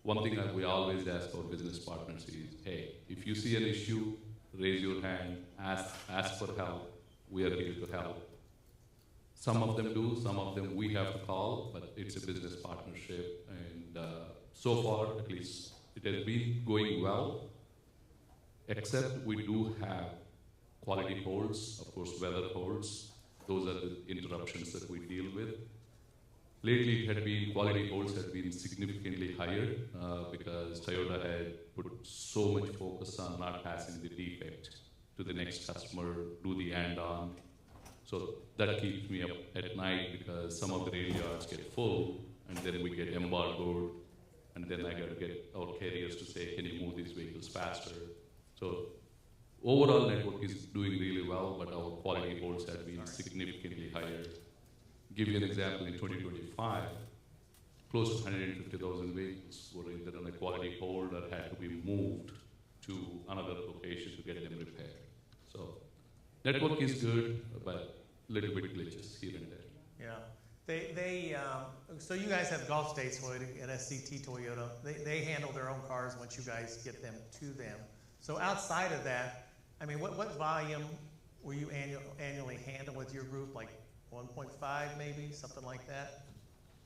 One thing that we always ask our business partners is, hey, if you see an issue, raise your hand, ask for help. We are here to help. Some of them do, some of them we have to call, but it's a business partnership. And so far, at least, it has been going well. Except we do have quality holds, of course, weather holds. Those are the interruptions that we deal with. Lately, quality holds had been significantly higher because Toyota had put so much focus on not passing the defect to the next customer, do the end-on. So that keeps me up at night because some of the rail yards get full, and then we get embargoed, and then I got to get our carriers to say, can you move these vehicles faster? So overall network is doing really well, but our quality holds have been significantly higher. Give you an example, in 2025, close to 150,000 vehicles were either on a quality hold or had to be moved to another location to get them repaired. So network is good, but little bit glitches here and there. Yeah. So you guys have Gulf States and SCT Toyota. They handle their own cars once you guys get them to them. So outside of that, I mean, what volume were you annually handle with your group? Like 1.5 maybe, something like that?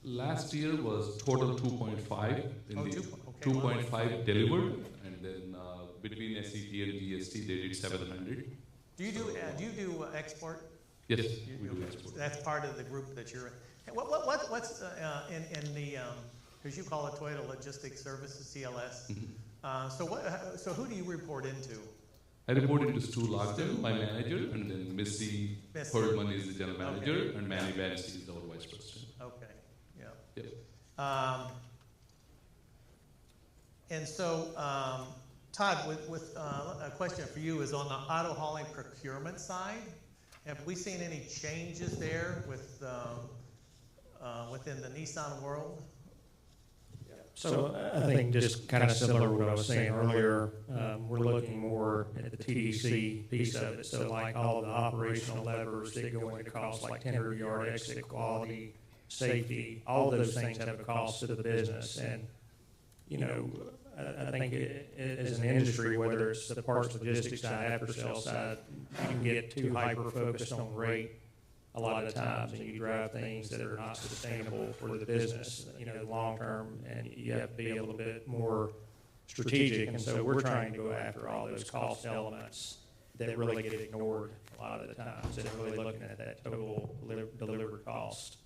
Last year was total 2.5. 2.5 delivered, and then between SCT and GST, they did 700. Do you do export? Yes, we do export. That's part of the group that you're in. What's in the, because you call it Toyota Logistics Services, CLS. So who do you report into? I report into Stu Lockton, my manager, and then Missy Herdman is the general manager, and Manny Bansi is our vice president. Okay, yeah. Yep. And so, Todd, with a question for you is on the auto hauling procurement side. Have we seen any changes there with within the Nissan world? So I think just kind of similar to what I was saying earlier, we're looking more at the TDC piece of it. So like all of the operational levers that go into costs like tender yard, exit quality, safety, all of those things have a cost to the business. And, you know, I think as an industry, whether it's the parts logistics side, after sales side, you can get too hyper-focused on rate a lot of times, and you drive things that are not sustainable for the business, you know, long term, and you have to be a little bit more strategic. And so we're trying to go after all those cost elements that really get ignored a lot of the times, and really looking at that total delivered cost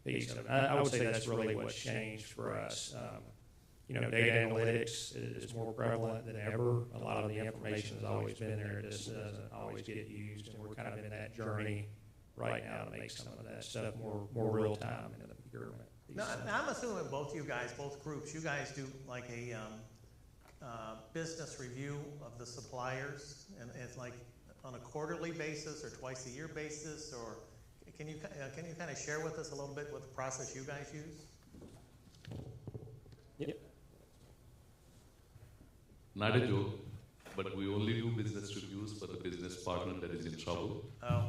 piece of it. I would say that's really what's changed for us. You know, data analytics is more prevalent than ever. A lot of the information has always been there. It just doesn't always get used, and we're kind of in that journey right now to make some of that stuff more real time in the procurement. No, I'm assuming both you guys, both groups, you guys do like a business review of the suppliers, and it's like on a quarterly basis or twice a year basis, or can you kind of share with us a little bit what the process you guys use? Yep. Not a joke, but we only do business reviews for the business partner that is in trouble. Oh.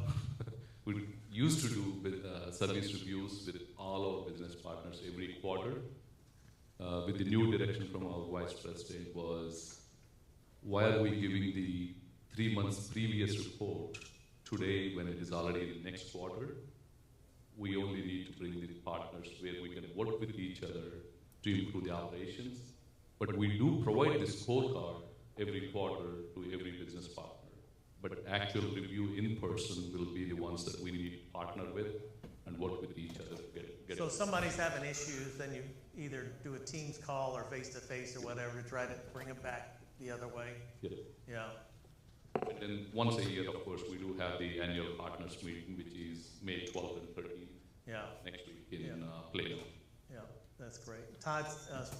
We used to do service reviews with all our business partners every quarter. With the new direction from our vice president was, why are we giving the 3 months previous report today when it is already in the next quarter? We only need to bring the partners where we can work with each other to improve the operations. But we do provide this scorecard every quarter to every business partner. But actual review in person will be the ones that we need to partner with and work with each other to get So it. if somebody's having issues, then you either do a Teams call or face-to-face or whatever to try to bring it back the other way? Yeah. Yeah. And then once a year, of course, we do have the annual partners meeting, which is May 12th and 13th. Yeah. Next week in Plano. Yeah, that's great. Todd,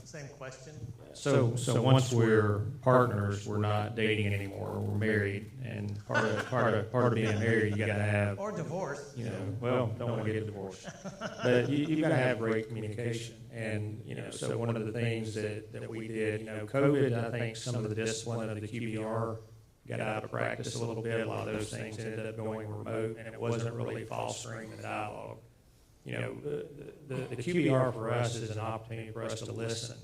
same question. So once we're partners, we're not dating anymore. We're married, and part of being married, you got to have, or divorced. You know, well, don't want to get divorced, but you got to have great communication. And you know, so one of the things that we did, you know, COVID, I think some of the discipline of the QBR got out of practice a little bit. A lot of those things ended up going remote, and it wasn't really fostering the dialogue. You know, the QBR for us is an opportunity for us to listen.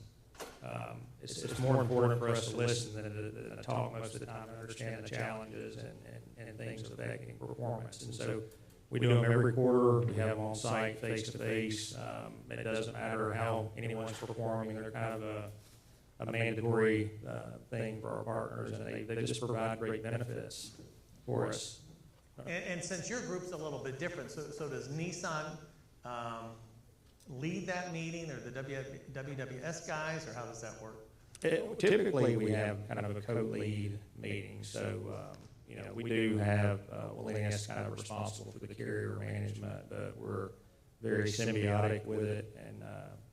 It's more important for us to listen than to talk most of the time and understand the challenges and things affecting performance. And so we do them every quarter. We have them on site, face to face. It doesn't matter how anyone's performing. They're kind of a mandatory thing for our partners, and they just provide great benefits for us. And since your group's a little bit different, so does Nissan lead that meeting, or the WWS guys, or how does that work? Typically, we have kind of a co-lead meeting. So, you know, we do have Williams kind of responsible for the carrier management, but we're very symbiotic with it, and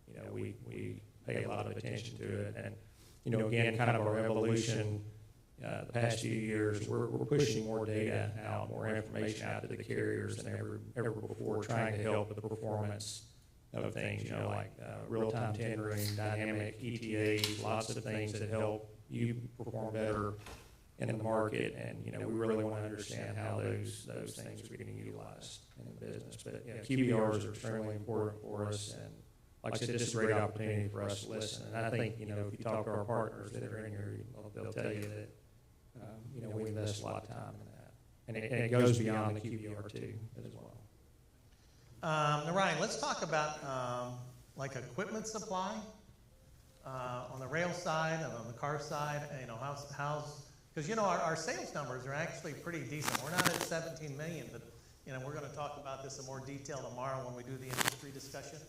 you know, we pay a lot of attention to it. And you know, again, kind of our evolution. The past few years, we're pushing more data out, more information out to the carriers than ever before, trying to help with the performance of things, you know, like real-time tendering, dynamic ETAs, lots of things that help you perform better in the market. And, you know, we really want to understand how those things are getting utilized in the business. But, you know, QBRs are extremely important for us. And like I said, it's a great opportunity for us to listen. And I think, you know, if you talk to our partners that are in here, they'll tell you that, you know, we invest a lot of time in that. And it goes beyond the QBR too, as well. Now, Ryan, let's talk about like equipment supply on the rail side and on the car side. You know, how's because you know our sales numbers are actually pretty decent. We're not at 17 million, but you know we're going to talk about this in more detail tomorrow when we do the industry discussion.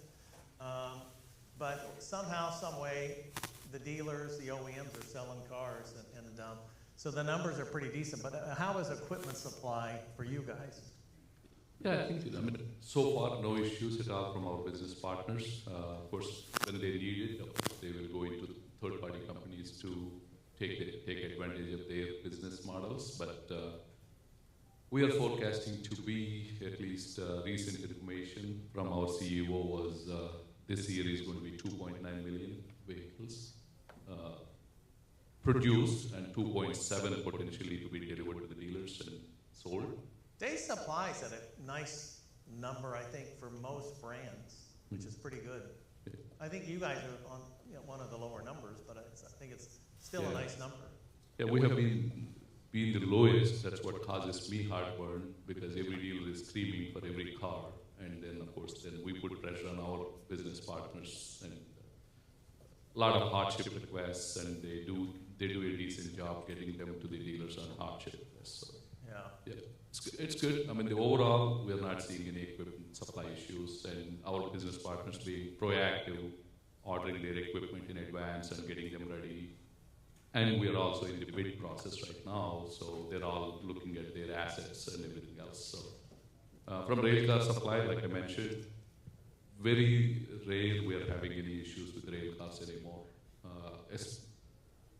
But somehow, some way, the dealers, the OEMs are selling cars, and so the numbers are pretty decent. But how is equipment supply for you guys? Yeah, I think so far no issues at all from our business partners. Of course, when they need it, they will go into third-party companies to take advantage of their business models. But we are forecasting to be, at least recent information from our CEO was this year is going to be 2.9 million vehicles produced and 2.7 potentially to be delivered to the dealers and sold. Day supply is at a nice number, I think, for most brands, which is pretty good. I think you guys are on one of the lower numbers, but I think it's still a nice number. Yeah, we have been the lowest. That's what causes me heartburn, because every dealer is screaming for every car, and then of course then we put pressure on our business partners, and a lot of hardship requests, and they do a decent job getting them to the dealers on hardship requests. So, yeah, it's good. I mean, the overall, we're not seeing any equipment supply issues, and our business partners being proactive, ordering their equipment in advance and getting them ready. And we are also in the bid process right now, so they're all looking at their assets and everything else. So, from rail car supply, like I mentioned, very rare we are having any issues with rail cars anymore.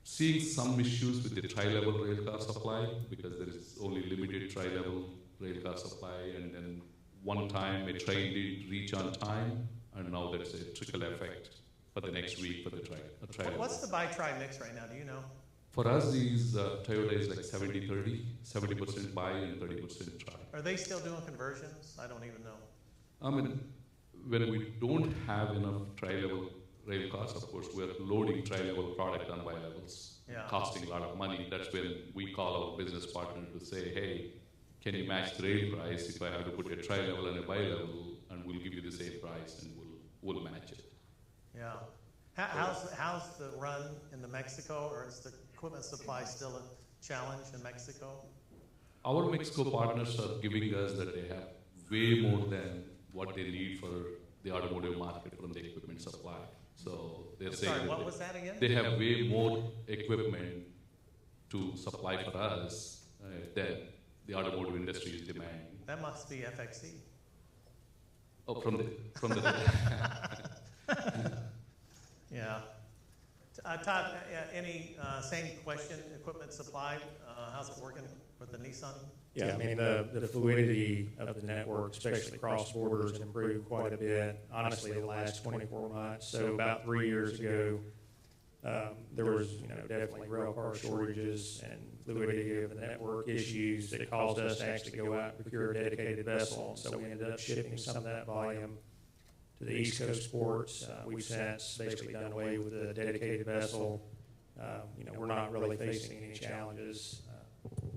Seeing some issues with the tri-level rail car supply, because there is only limited tri-level rail car supply, and then one time a train did reach on time, and now there's a trickle effect for the next week for the tri-level. What's the buy-tri mix right now? Do you know? For us, Toyota is like 70-30, 70% buy and 30% try. Are they still doing conversions? I don't even know. I mean, when we don't have enough tri-level rail cars, of course, we're loading tri-level product on bi-levels, costing a lot of money. That's when we call our business partner to say, hey, can you match the rail price if I have to put a tri-level and a bi-level, and we'll give you the same price, and we'll match it. Yeah. How's the run in the Mexico, or is the equipment supply still a challenge in Mexico? Our Mexico partners are giving us that they have way more than what they need for the automotive market from the equipment supply. So they're saying. Sorry, what was that again? They have way more equipment to supply for us than the automotive industry is demanding. That must be FXE. Oh, from the. Yeah. Todd, any same question, equipment supply, how's it working with the Nissan? Yeah, I mean, the fluidity of the network, especially cross borders, improved quite a bit, honestly, the last 24 months. So about 3 years ago, there was, definitely rail car shortages and fluidity of the network issues that caused us to actually go out and procure a dedicated vessel. So we ended up shipping some of that volume to the East Coast ports. We've since basically done away with the dedicated vessel. We're not really facing any challenges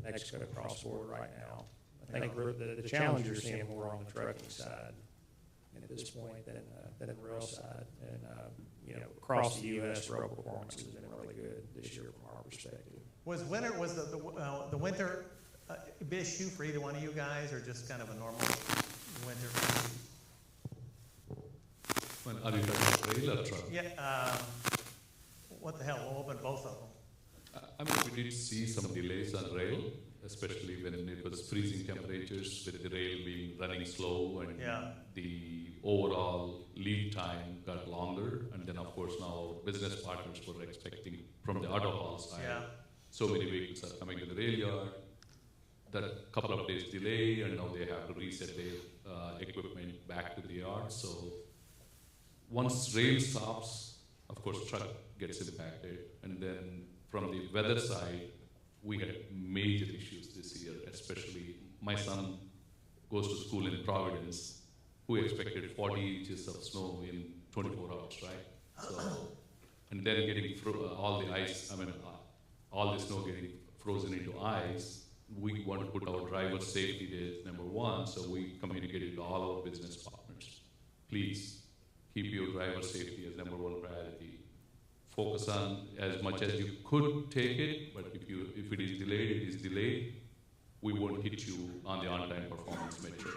Mexico cross-border right now. I think the challenge you're seeing more on the trucking side and at this point than the rail side. And, across the U.S., rail performance has been really good this year from our perspective. Was the winter a big issue for either one of you guys, or just kind of a normal winter? Are you talking rail or truck? Yeah. What the hell? We'll open both of them. I mean, we did see some delays on rail, especially when it was freezing temperatures, with the rail being running slow, and the overall lead time got longer. And then, of course, now business partners were expecting from the auto haul side, so many vehicles are coming to the rail yard. That couple of days delay, and now they have to reset their equipment back to the yard. So once rail stops, of course, truck gets impacted. And then from the weather side, we had major issues this year, especially my son goes to school in Providence, who expected 40 inches of snow in 24 hours, right? So, and then getting all the ice, all the snow getting frozen into ice. We want to put our driver safety as number one, so we communicated to all our business partners. Please keep your driver safety as number one priority. Focus on as much as you could take it, but if it is delayed, it is delayed. We won't hit you on the on-time performance metric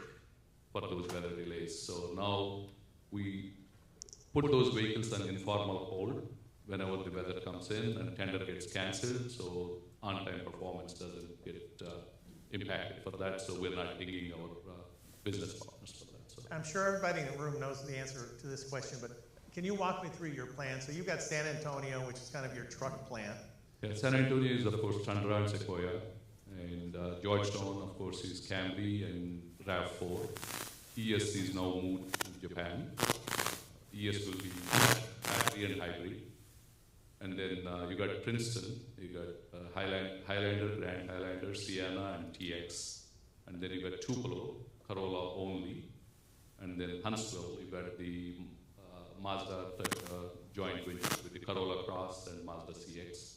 for those weather delays. So now we put those vehicles on informal hold whenever the weather comes in and tender gets cancelled, so on-time performance doesn't get impacted for that. So we're not dinging our business partners for that. So. I'm sure everybody in the room knows the answer to this question, but can you walk me through your plan? So you've got San Antonio, which is kind of your truck plant. Yeah, San Antonio is, of course, Tundra and Sequoia. And Georgetown, of course, is Camry and RAV4. ES is now moved to Japan. ES will be battery and hybrid. And then you got Princeton, you got Highlander, Grand Highlander, Sienna, and TX. And then you got Tupelo, Corolla only. And then Huntsville, you got the Mazda joint venture with the Corolla Cross and Mazda CX.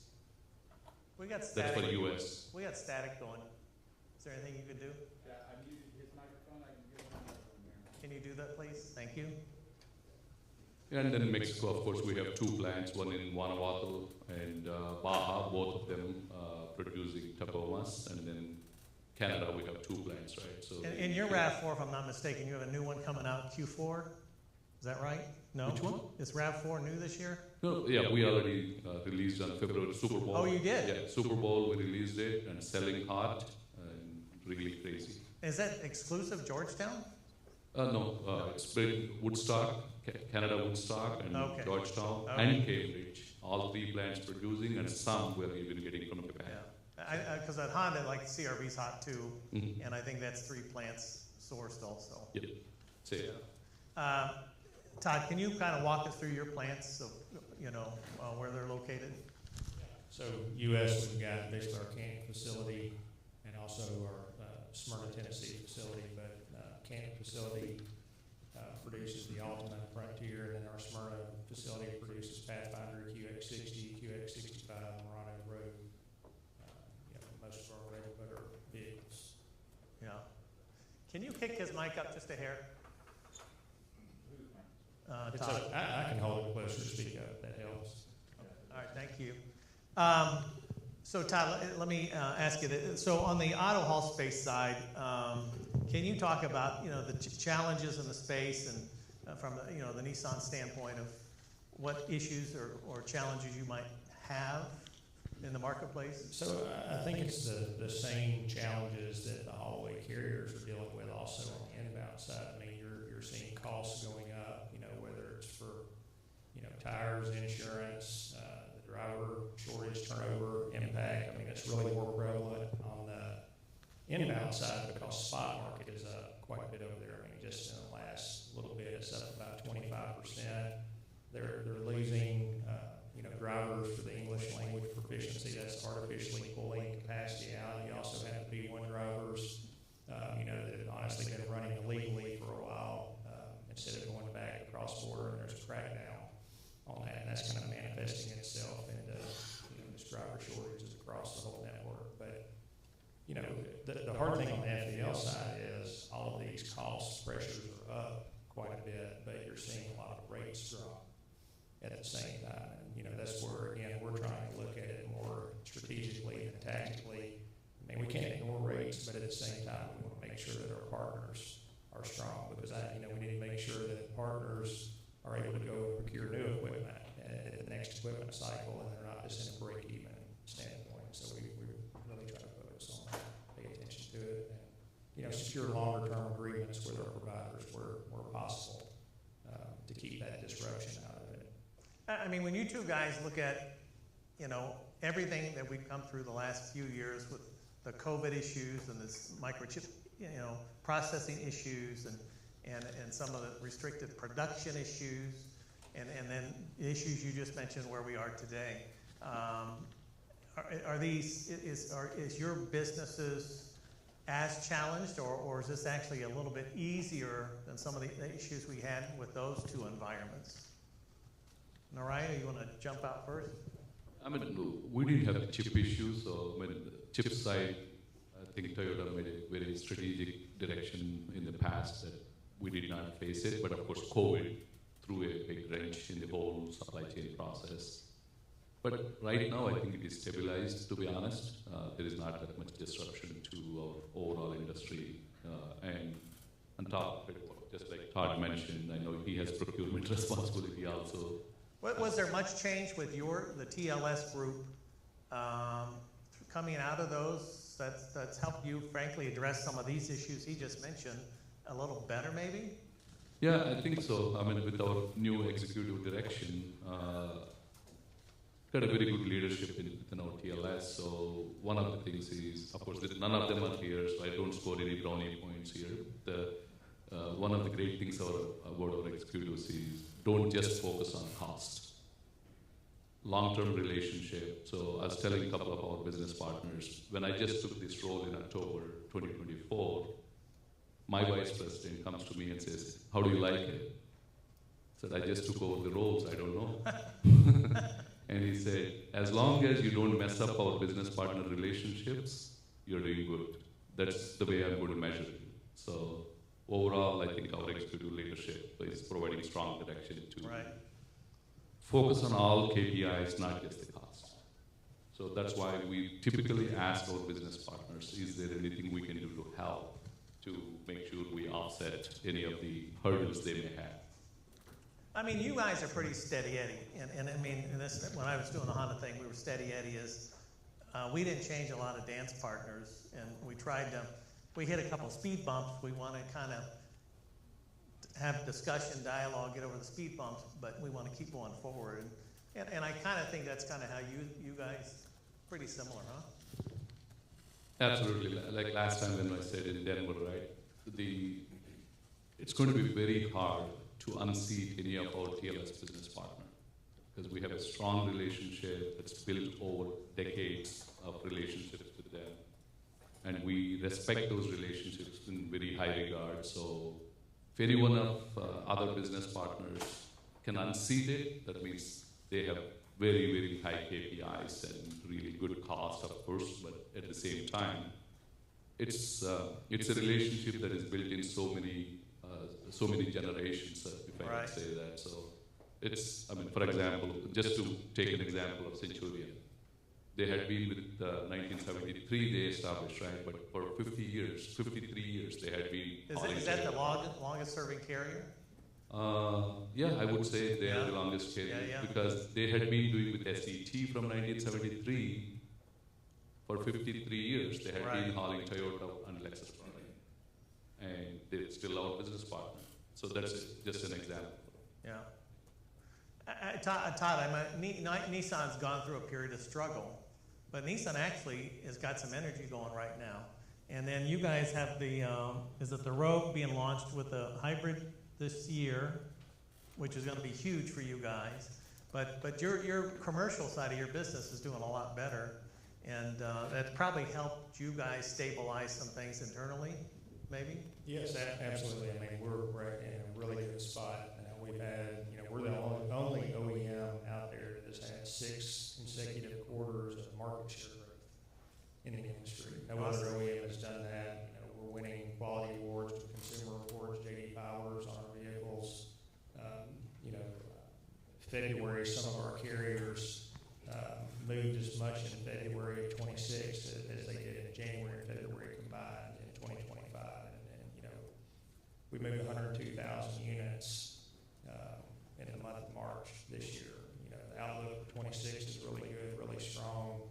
We got That's static. for US. We got static going. Is there anything you could do? Yeah, I'm using his microphone. I can get one over there. Can you do that, please? Thank you. And then Mexico, of course, we have 2 plants, one in Guanajuato and Baja, both of them producing Tacomas. And then Canada, we have 2 plants, right? So In your RAV4, if I'm not mistaken, you have a new one coming out Q4? Is that right? No? Which one? Is RAV4 new this year? No, yeah, we already released on February Super Bowl. Oh, you did? Yeah, Super Bowl, we released it and selling hot and really crazy. Is that exclusive Georgetown? No, it's been Woodstock, Canada Woodstock, and Okay. Georgetown, Okay. and Cambridge. All 3 plants producing, and some we're even getting from Japan. Because at Honda, like CRV's hot too, Mhm. and I think that's 3 plants sourced also. Yep, same. Todd, can you kind of walk us through your plants, so, where they're located? So US, we've got basically our Canton facility and also our Smyrna, Tennessee facility, but Canton facility produces the Altima Frontier, and then our Smyrna facility produces Pathfinder, QX60, QX65, Murano Road, most of our regular vehicles. Yeah. Can you kick his mic up just a hair? Todd. I can hold it closer to speak up, that helps. All right, thank you. So Todd, let me ask you this. So on the auto haul space side, can you talk about the challenges in the space and from the Nissan standpoint of what issues or challenges you might have in the marketplace? So I think it's the same challenges that the haulaway carriers are dealing with also on the inbound side. I mean, you're seeing costs going up, whether it's for tires, insurance, the driver shortage, turnover, impact. I mean, it's really more prevalent on the inbound side because spot market is up quite a bit over there. I mean, just in the last little bit, it's up about 25%. They're losing, drivers for the English language proficiency. That's artificially pulling capacity out. You also have the B1 drivers, that have honestly been running illegally for a while instead of going back across border, and there's a crackdown on that, and that's kind of manifesting itself into this driver shortages across the whole network. But the hard thing on the FDL side is all of these cost pressures are up quite a bit, but you're seeing a lot of rates drop at the same time. And that's where again we're trying to look at it more strategically and tactically. I mean, we can't ignore rates, but at the same time we want to make sure that our partners are strong, because we need to make sure that partners are able to go and procure new equipment at the next equipment cycle, and they're not just in a break-even standpoint. So we really try to focus on that, pay attention to it, and secure longer-term agreements with our providers where possible to keep that disruption out of it. I mean, when you two guys look at, everything that we've come through the last few years with the COVID issues and this microchip, processing issues and some of the restricted production issues, and then the issues you just mentioned where we are today, is your businesses as challenged, or is this actually a little bit easier than some of the issues we had with those 2 environments? Narayana, you want to jump out first? I mean, we didn't have chip issues, so the chip side, I think Toyota made a very strategic direction in the past that we did not face it, but of course COVID threw a big wrench in the whole supply chain process. But right now, I think it is stabilized, to be honest. There is not that much disruption to our overall industry. And on top of it, just like Todd mentioned, I know he has procurement responsibility also. Was there much change with the TLS group coming out of those that's helped you, frankly, address some of these issues he just mentioned a little better, maybe? Yeah, I think so. I mean, with our new executive direction, got a very good leadership within our TLS. So one of the things is, of course, that none of them are here, so I don't score any brownie points here. One of the great things about our executives is don't just focus on cost. Long-term relationship. So I was telling a couple of our business partners, when I just took this role in October 2024, my vice president comes to me and says, "How do you like it?" I said, "I just took over the roles, I don't know." And he said, "As long as you don't mess up our business partner relationships, you're doing good." That's the way I'm going to measure it. So overall, I think our executive leadership is providing strong direction to focus on all KPIs, not just the cost. So that's why we typically ask our business partners, is there anything we can do to help to make sure we offset any of the hurdles they may have? I mean, you guys are pretty steady Eddie, and I mean, when I was doing the Honda thing, we were steady Eddie. We didn't change a lot of dance partners, and we hit a couple speed bumps. We want to kind of have discussion, dialogue, get over the speed bumps, but we want to keep going forward. And I kind of think that's kind of how you guys, pretty similar, huh? Absolutely. Like last time when I said in Denver, right? It's going to be very hard to unseat any of our TLS business partner because we have a strong relationship that's built over decades of relationships with them. And we respect those relationships in very high regard. So if any one of other business partners can unseat it, that means they have very, very high KPIs and really good cost, of course, but at the same time, it's a relationship that is built in so many generations, if I can say that. So it's, I mean, for example, just to take an example of Centurion, they had been with 1973 they established, right? But for 53 years, they had been. Is that the longest serving carrier? Yeah, I would say they are the longest carrier because they had been doing with SET from 1973 for 53 years. They had been hauling Toyota and Lexus product, and they're still our business partner. So that's just an example. Yeah. Todd, Nissan's gone through a period of struggle, but Nissan actually has got some energy going right now. And then you guys have is it the Rogue being launched with a hybrid this year, which is going to be huge for you guys. But your commercial side of your business is doing a lot better, and that's probably helped you guys stabilize some things internally, maybe? Yes, absolutely. I mean, we're in a really good spot. We've had, we're the only OEM out there that's had 6 consecutive quarters of market share growth in the industry. No other OEM has done that. We're winning quality awards with Consumer Reports, J.D. Powers on our vehicles. February, some of our carriers moved as much in February of 26 as they did in January and February combined in 2025. And we moved 102,000 units in the month of March this year. The outlook for 26 is really good, really strong.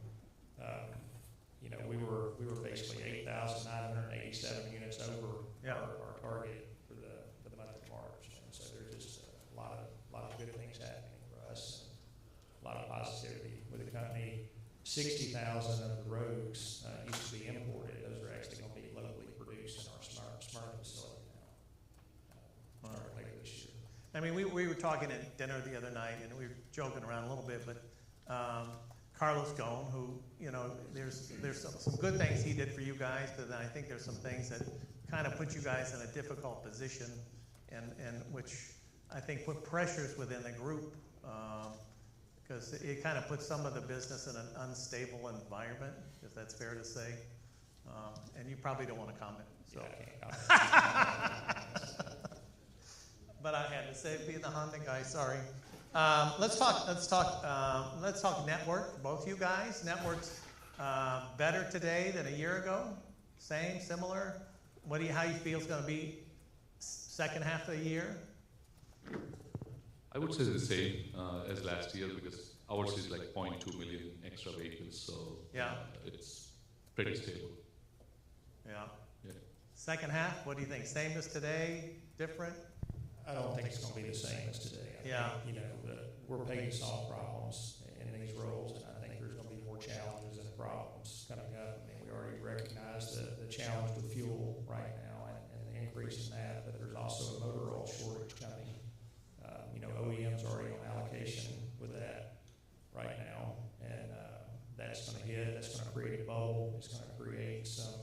We were basically 8,987 units over our target for the month of March, and so there's just a lot of good things happening for us, and a lot of positivity with the company. 60,000 of the Rogues used to be imported; those are actually going to be locally produced in our Smyrna facility now, later this year. I mean, we were talking at dinner the other night, and we were joking around a little bit, but Carlos Ghosn, who, there's some good things he did for you guys, but then I think there's some things that kind of put you guys in a difficult position, and which I think put pressures within the group, because it kind of puts some of the business in an unstable environment, if that's fair to say. And you probably don't want to comment. So. Yeah, I can't comment. But I had to say, being the Honda guy, sorry. Let's talk network. Both you guys, network's better today than a year ago. Same, similar. How you feel it's going to be second half of the year? I would say the same as last year because ours is like 0.2 million extra vehicles, so it's pretty stable. Yeah. Second half, what do you think? Same as today? Different? I don't think it's going to be the same as today. I think, we're paid to solve problems in these roles, and I think there's going to be more challenges and problems coming up. I mean, we already recognize the challenge with fuel right now and the increase in that, but there's also a motor oil shortage coming. OEM's already on allocation with that right now, and that's going to hit. That's going to create a bubble. It's going to create some,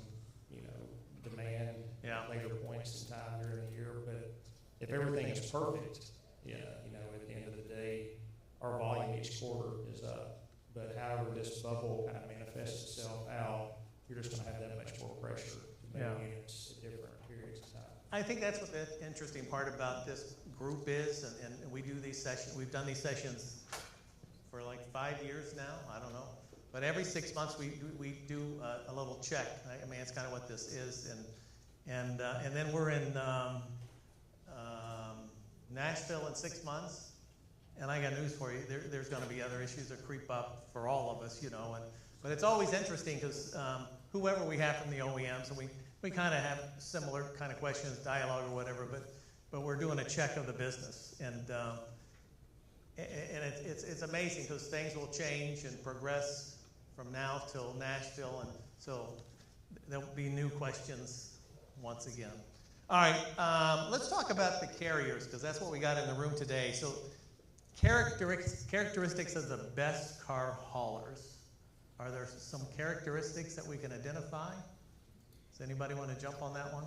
demand at later points in time during the year. But if everything is perfect, at the end of the day, our volume each quarter is up. But however this bubble kind of manifests itself out, you're just going to have that much more pressure to make units at different periods of time. I think that's what the interesting part about this group is, and we do these sessions. We've done these sessions for like 5 years now. I don't know, but every 6 months we do a little check. I mean, it's kind of what this is, and then we're in Nashville in 6 months. And I got news for you. There's going to be other issues that creep up for all of us, but it's always interesting because whoever we have from the OEMs, and we kind of have similar kind of questions, dialogue or whatever, but we're doing a check of the business, and it's amazing because things will change and progress from now till Nashville, and so there'll be new questions once again. All right, let's talk about the carriers because that's what we got in the room today. So characteristics of the best car haulers. Are there some characteristics that we can identify? Does anybody want to jump on that one?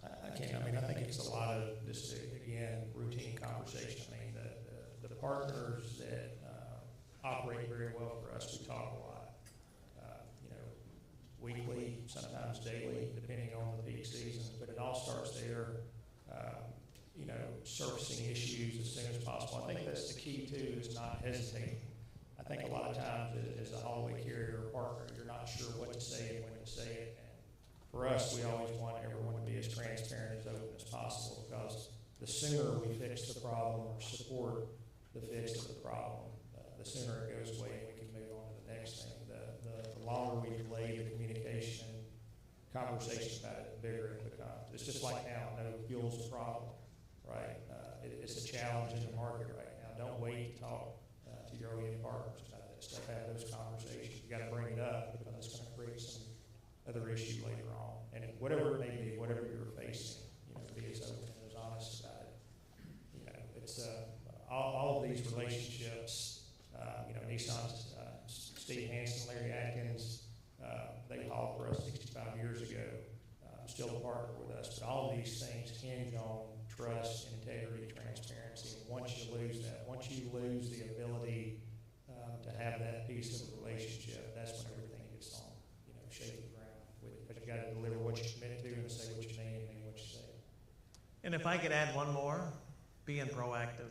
I can't. I mean, I think it's a lot of just, again, routine conversation. I mean, the partners that operate very well for us, we talk a lot. Weekly, sometimes daily, depending on the peak seasons, but it all starts there. Surfacing issues as soon as possible. I think that's the key too, is not hesitating. I think a lot of times as a haulaway carrier or partner, you're not sure what to say and when to say it. And for us, we always want everyone to be as transparent, as open as possible, because the sooner we fix the problem or support the fix of the problem, the sooner it goes away and we can move on to the next thing. The longer we delay the communication, conversation about it, the bigger it becomes. It's just like now, no fuel's a problem, right? It's a challenge in the market right now. Don't wait to talk to your OEM partners about that stuff. Have those conversations. You got to bring it up because it's going to create some other issue later on. And whatever it may be, whatever you're facing, be as open and as honest about it. It's all of these relationships. Nissan's Steve Hansen, Larry Atkins, they hauled for us 65 years ago. Still a partner with us, but all of these things hinge on trust, integrity, transparency. And once you lose that, once you lose the ability to have that piece of the relationship, that's when everything gets on, shaky ground. Because you got to deliver what you commit to and say what you mean and what you say. And if I could add one more, being proactive.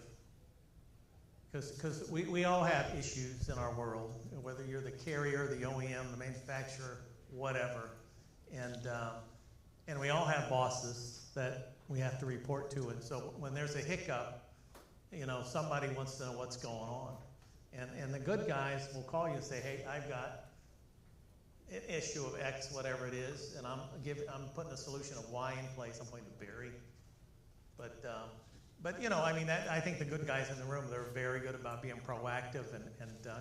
Because we all have issues in our world, whether you're the carrier, the OEM, the manufacturer, whatever. And we all have bosses that we have to report to. And so when there's a hiccup, somebody wants to know what's going on. And the good guys will call you and say, hey, I've got an issue of X, whatever it is, and I'm putting a solution of Y in place. I'm pointing to Barry. But I think the good guys in the room, they're very good about being proactive and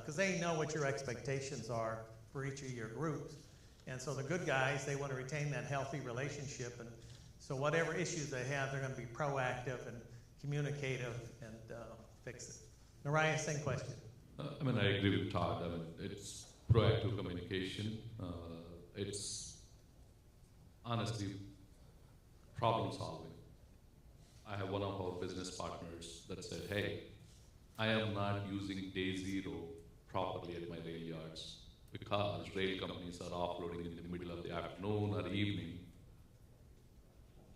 because they know what your expectations are for each of your groups. And so the good guys, they want to retain that healthy relationship. And so whatever issues they have, they're going to be proactive and communicative and fix it. Narayan, same question. I agree with Todd. It's proactive communication. It's honestly problem solving. I have one of our business partners that said, hey, I am not using day zero properly at my rail yards because rail companies are offloading in the middle of the afternoon or evening.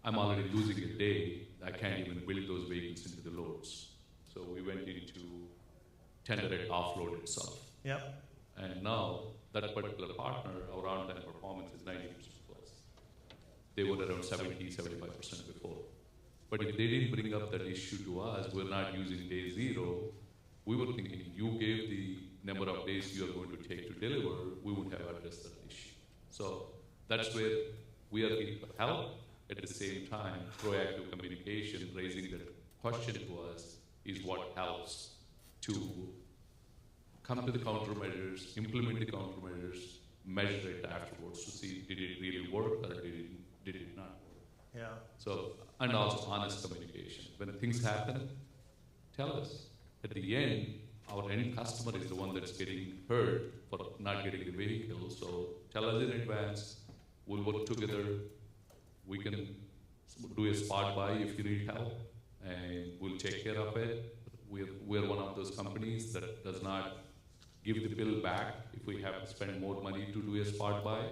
I'm already losing a day. I can't even build those vehicles into the loads. So we went into tender at offload itself. Yep. And now that particular partner, our on-time performance is 90% plus. They were around 70-75% before. But if they didn't bring up that issue to us, we're not using day zero, we were thinking you gave the number of days you are going to take to deliver, we wouldn't have addressed that issue. So that's where we are here to help, at the same time, proactive communication, raising the question to us is what helps to come to the countermeasures, implement the countermeasures, measure it afterwards to see did it really work or did it not work. Yeah. So, and also honest communication. When things happen, tell us. At the end, our end customer is the one that's getting hurt for not getting the vehicle. So tell us in advance. We'll work together. We can do a spot buy if you need help, and we'll take care of it. We're one of those companies that does not give the bill back if we have to spend more money to do a spot buy,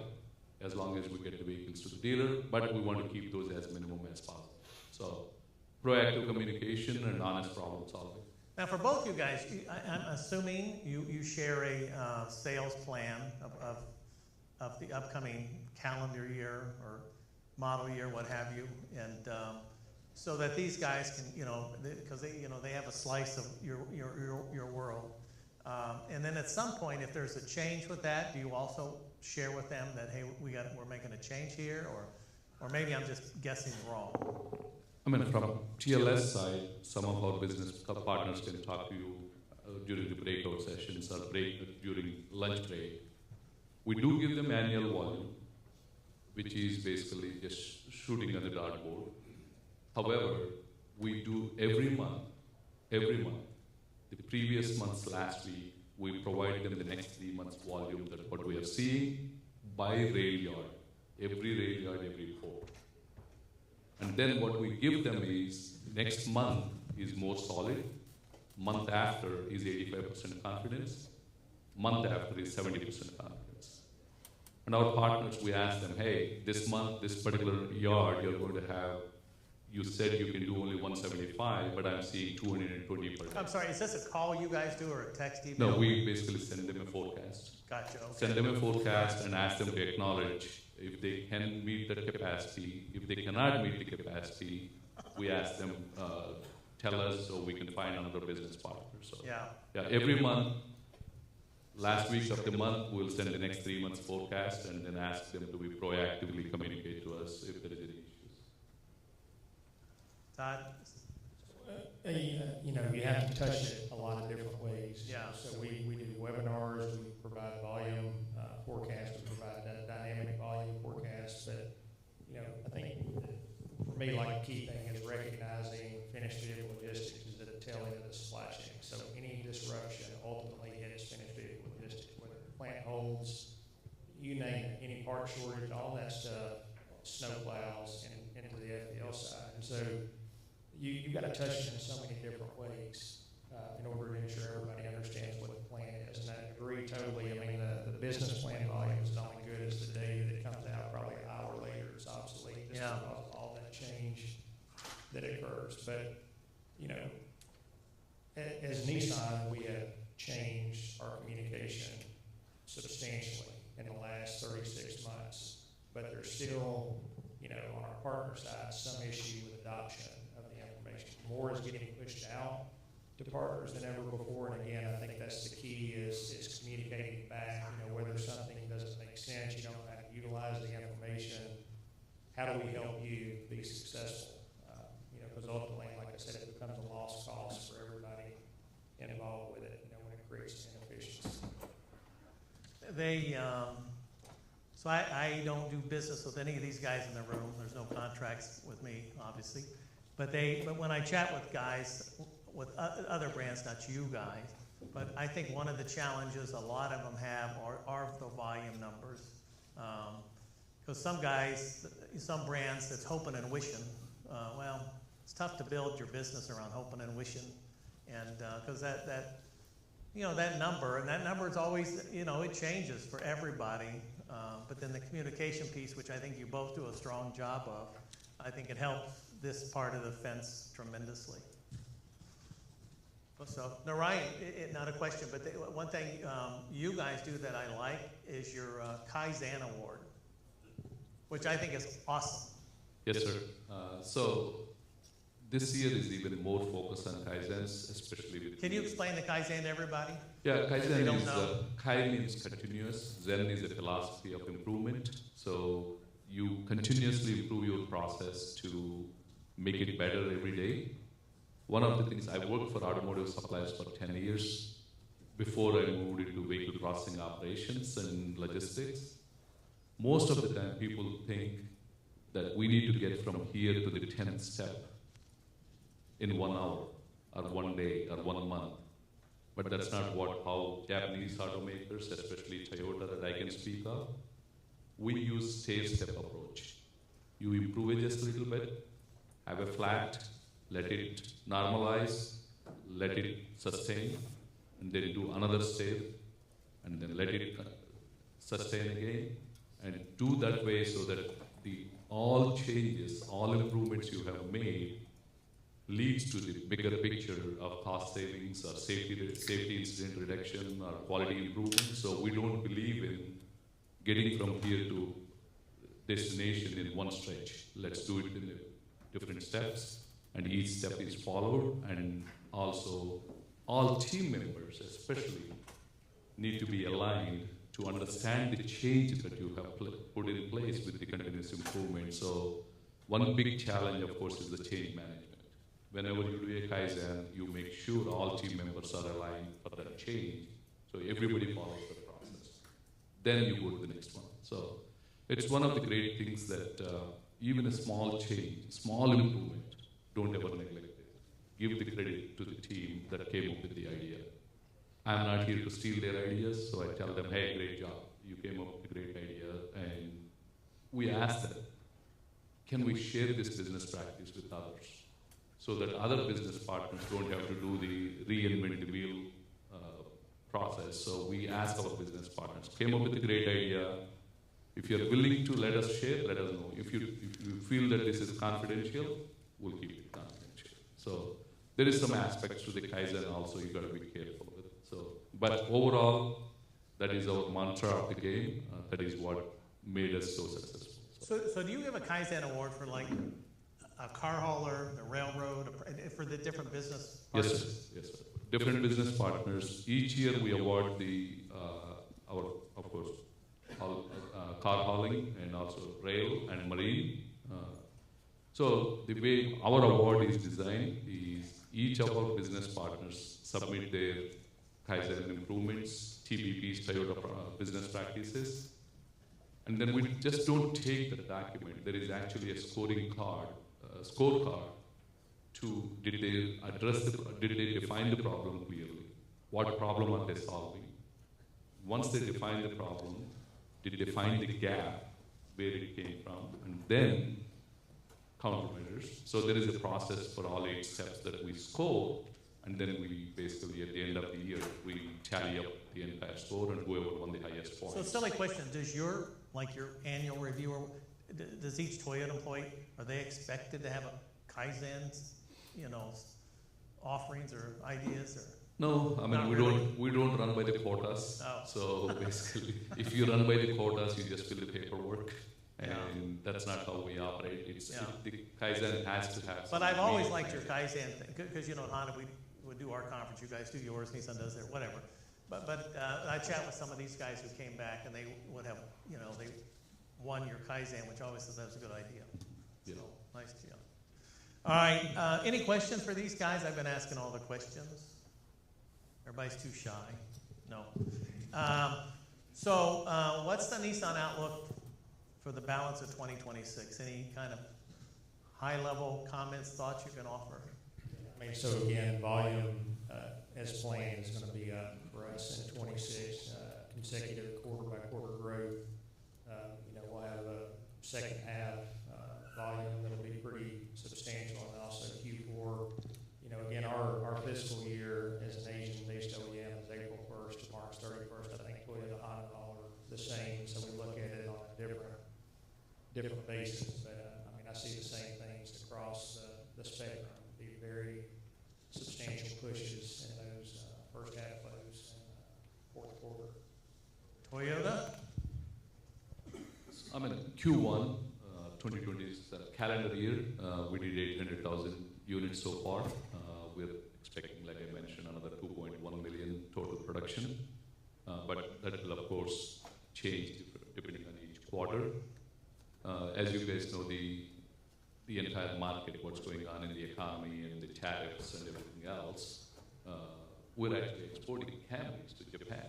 as long as we get the vehicles to the dealer, but we want to keep those as minimum as possible. So proactive communication and honest problem solving. Now, for both you guys, I'm assuming you share a sales plan of the upcoming calendar year or model year, what have you, and so that these guys can, because they have a slice of your world. And then at some point, if there's a change with that, do you also share with them that, hey, we're making a change here, or maybe I'm just guessing wrong? I mean, from TLS side, some of our business partners can talk to you during the breakout sessions or during lunch break. We do give them annual volume, which is basically just shooting on the dartboard. However, we do every month, the previous month's last week, we provide them the next 3 months volume that what we are seeing by rail yard, every rail yard, every port. And then what we give them is next month is more solid, month after is 85% confidence, month after is 70% confidence. And our partners, we ask them, hey, this month, this particular yard, you're going to have, you said you can do only 175, but I'm seeing 220 per day. I'm sorry, is this a call you guys do or a text email? No, we basically send them a forecast. Gotcha. Okay. Send them a forecast and ask them to acknowledge if they can meet that capacity. If they cannot meet the capacity, we ask them, tell us so we can find another business partner. So, yeah, every month, last week of the month, we'll send the next 3 months forecast and then ask them to be proactively communicate to us if there is any issues. Todd? You have to touch it a lot of different ways. Yeah. So we do webinars, we provide volume forecasts, we provide dynamic volume forecasts. But I think for me, like a key thing is recognizing finished vehicle logistics is at the tail end of the supply chain. So any disruption ultimately hits finished vehicle logistics, whether plant holds, you name it, any part shortage, all that stuff, snow plows, and into the FPL side. And so you've got to touch it in so many different ways in order to ensure everybody understands what the plan is. And I agree totally. I mean, the business plan volume is only good as the day that it comes out. Probably an hour later, it's obsolete just because of all that change that occurs. But, as Nissan, we have changed our communication substantially in the last 36 months. But there's still, on our partner side, some issue with adoption of the information. More is getting pushed out to partners than ever before. And again, I think that's the key is communicating back, whether something doesn't make sense, you don't know how to utilize the information. How do we help you be successful? Because ultimately, like I said, it becomes a lost cause for everybody involved with it, when it creates inefficiency. So I don't do business with any of these guys in the room. There's no contracts with me, obviously. But when I chat with guys, with other brands, not you guys, but I think one of the challenges a lot of them have are the volume numbers. Because some guys, some brands, that's hoping and wishing. Well, it's tough to build your business around hoping and wishing, and because that number is always, it changes for everybody. But then the communication piece, which I think you both do a strong job of, I think it helps this part of the fence tremendously. So, now Ryan, not a question, but one thing you guys do that I like is your Kaizen Award, which I think is awesome. Yes, sir. So this year is even more focused on Kaizens, especially with... Can you explain the Kaizen to everybody? Yeah, Kaizen is, Kai means continuous, Zen is a philosophy of improvement. So you continuously improve your process to make it better every day. One of the things, I worked for automotive suppliers for 10 years before I moved into vehicle processing operations and logistics. Most of the time people think that we need to get from here to the 10th step in 1 hour or 1 day or 1 month. But that's not how Japanese automakers, especially Toyota that I can speak of, we use step approach. You improve it just a little bit, have a flat, let it normalize, let it sustain, and then do another step, and then let it sustain again, and do that way so that all changes, all improvements you have made leads to the bigger picture of cost savings or safety incident reduction or quality improvement. So we don't believe in getting from here to destination in one stretch. Let's do it in different steps, and each step is followed, and also all team members especially need to be aligned to understand the change that you have put in place with the continuous improvement. So one big challenge, of course, is the change management. Whenever you do a Kaizen, you make sure all team members are aligned for that change, so everybody follows the process. Then you go to the next one. So it's one of the great things that even a small change, small improvement, don't ever neglect it. Give the credit to the team that came up with the idea. I'm not here to steal their ideas, so I tell them, hey, great job. You came up with a great idea. And we ask them, can we share this business practice with others so that other business partners don't have to do the reinvent the wheel process? So we ask our business partners, came up with a great idea. If you're willing to let us share, let us know. If you feel that this is confidential, we'll keep it confidential. So there is some aspects to the Kaizen also you got to be careful with. So, but overall, that is our mantra of the game. That is what made us so successful. So do you have a Kaizen award for like a car hauler, the railroad, for the different business partners? Yes, sir. Yes, sir. Different business partners. Each year we award our, of course, car hauling and also rail and marine. So the way our award is designed is each of our business partners submit their Kaizen improvements, TBPs, Toyota business practices, and then we just don't take the document. There is actually a scorecard to did they define the problem clearly? What problem are they solving? Once they define the problem, did they find the gap where it came from, and then countermeasures. So there is a process for all 8 steps that we score, and then we basically at the end of the year we tally up the entire score and whoever won the highest points. So silly question: does your annual reviewer, does each Toyota employee, are they expected to have a Kaizen, offerings or ideas or? No, I mean we don't run by the quotas. Oh. So basically, if you run by the quotas, you just fill the paperwork, and that's not how we operate. The Kaizen has to have. But I've always liked your Kaizen thing because Honda, we would do our conference, you guys do yours, Nissan does theirs, whatever. But I chat with some of these guys who came back and they would have, they won your Kaizen, which always says that's a good idea. Yeah. So nice to you. All right, any questions for these guys? I've been asking all the questions. Everybody's too shy. No. So what's the Nissan outlook for the balance of 2026? Any kind of high-level comments, thoughts you can offer? I mean, so again, volume as planned is going to be up for us in 26, consecutive quarter-by-quarter growth. We'll have a second half volume that'll be pretty substantial, and also Q4. Again, our fiscal year as an Asian-based OEM is April 1st to March 31st. I think Toyota, Honda, all are the same, so we look at it on a different basis. But I see the same things across the spectrum. Be very substantial pushes in those first half close and fourth quarter. Toyota? I mean, Q1 2020 is the calendar year. We did 800,000 units so far. We're expecting, like I mentioned, another 2.1 million total production. But that will, of course, change depending on each quarter. As you guys know, the entire market, what's going on in the economy and the tariffs and everything else, we're actually exporting Camrys to Japan.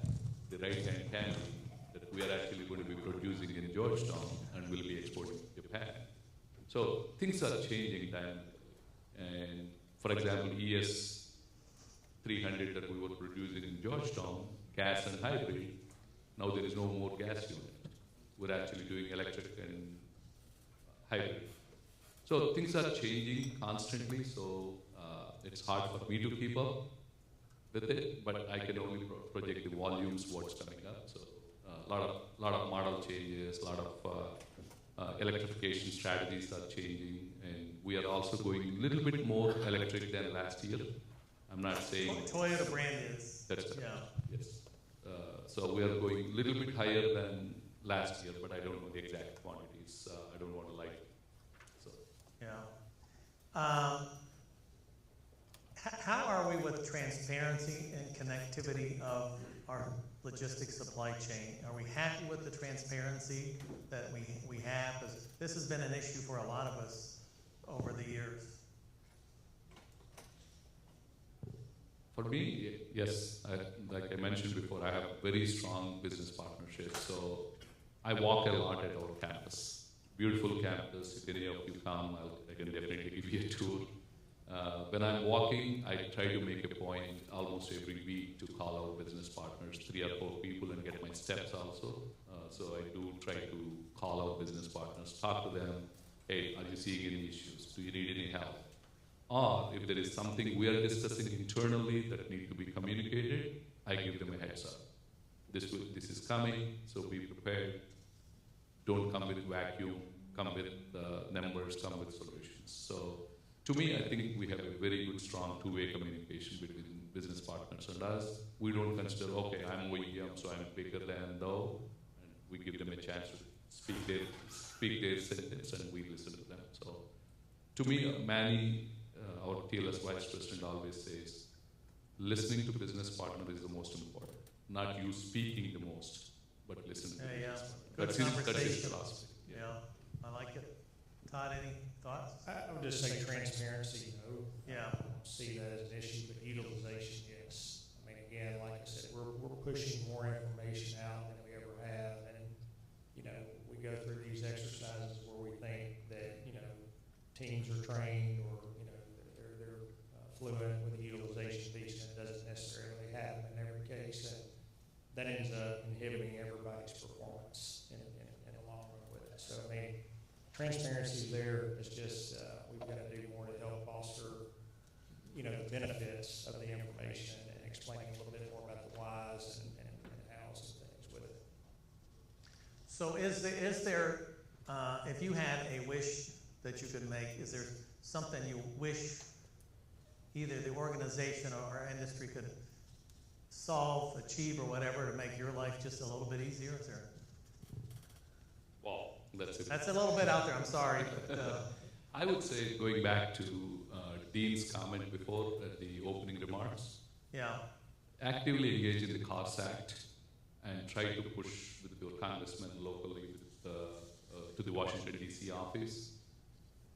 The right-hand Camry that we are actually going to be producing in Georgetown and will be exporting to Japan. So things are changing dynamically. And for example, ES 300 that we were producing in Georgetown, gas and hybrid, now there is no more gas unit. We're actually doing electric and hybrid. So things are changing constantly, so it's hard for me to keep up with it, but I can only project the volumes, what's coming up. So a lot of model changes, a lot of electrification strategies are changing, and we are also going a little bit more electric than last year. I'm not saying Toyota brand is. That's correct. Yeah. Yes. So we are going a little bit higher than last year, but I don't know the exact quantities. I don't want to lie. So. Yeah. How are we with transparency and connectivity of our logistics supply chain? Are we happy with the transparency that we have? 'Cause this has been an issue for a lot of us over the years. For me, yes, like I mentioned before, I have very strong business partnerships. So I walk a lot at our campus. Beautiful campus. If any of you come, I can definitely give you a tour. When I'm walking, I try to make a point almost every week to call our business partners, 3 or 4 people, and get my steps also. So I do try to call our business partners, talk to them. Hey, are you seeing any issues? Do you need any help? Or if there is something we are discussing internally that need to be communicated, I give them a heads up. This is coming, so be prepared. Don't come with vacuum, come with numbers, come with solutions. So to me, I think we have a very good, strong two-way communication between business partners and us. We don't consider, okay, I'm OEM, so I'm bigger than though, and we give them a chance to speak their sentence, and we listen to them. So to me, Manny, our TLS Vice President, always says, listening to business partner is the most important. Not you speaking the most, but listen to them. Yeah. Good conversation. That's his philosophy. Yeah, I like it. Todd, any thoughts? I would just say transparency, no. Yeah. I don't see that as an issue, but utilization, yes. I mean, again, like I said, we're pushing more information out than we ever have, and, we go through these exercises where we think that, teams are trained or, they're fluent with the utilization piece, and it doesn't necessarily happen in every case, and that ends up inhibiting everybody's performance in the long run with it. So, I mean, transparency there is just, we've got to do more to help foster, the benefits of the information and explaining a little bit more about the whys and hows and things with it. So is there if you had a wish that you could make, is there something you wish either the organization or our industry could solve, achieve, or whatever to make your life just a little bit easier? Is there? Wow, That's a little bit out there, I'm sorry. But, I would say, going back to Dean's comment before at the opening remarks, yeah, actively engage in the CARS Act and try to push with your congressman locally to the Washington, D.C. office,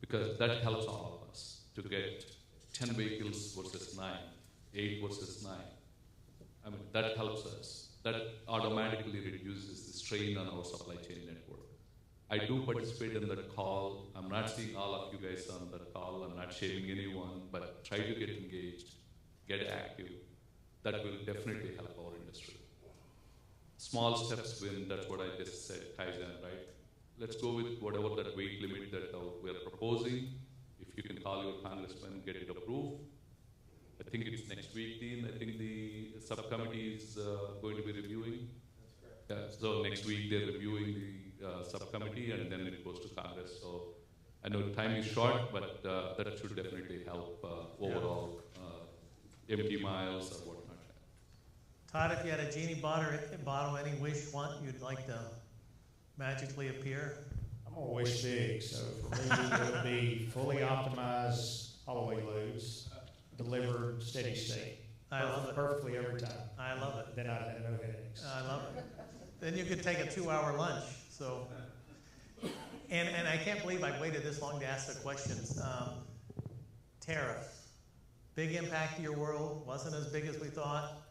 because that helps all of us to get 10 vehicles versus 9, 8 versus 9. I mean, that helps us. That automatically reduces the strain on our supply chain network. I do participate in that call. I'm not seeing all of you guys on that call. I'm not shaming anyone, but try to get engaged, get active. That will definitely help our industry. Small steps win, that's what I just said, Kaizen, right? Let's go with whatever that weight limit that we're proposing. If you can call your congressman, get it approved. I think it's next week, Dean. I think the subcommittee is going to be reviewing. That's correct. So next week they're reviewing the subcommittee, and then it goes to Congress. So I know time is short, but that should definitely help overall empty miles or whatnot. Todd, if you had a genie bottle, any wish you'd like to magically appear? I'm going to wish big. So for me, it would be fully optimized Holloway loops, delivered steady state. I love it. Perfectly every time. I love it. Then I'd have no headaches. I love it. Then you could take a 2-hour lunch. So And I can't believe I waited this long to ask the questions. Tariffs, big impact to your world, wasn't as big as we thought.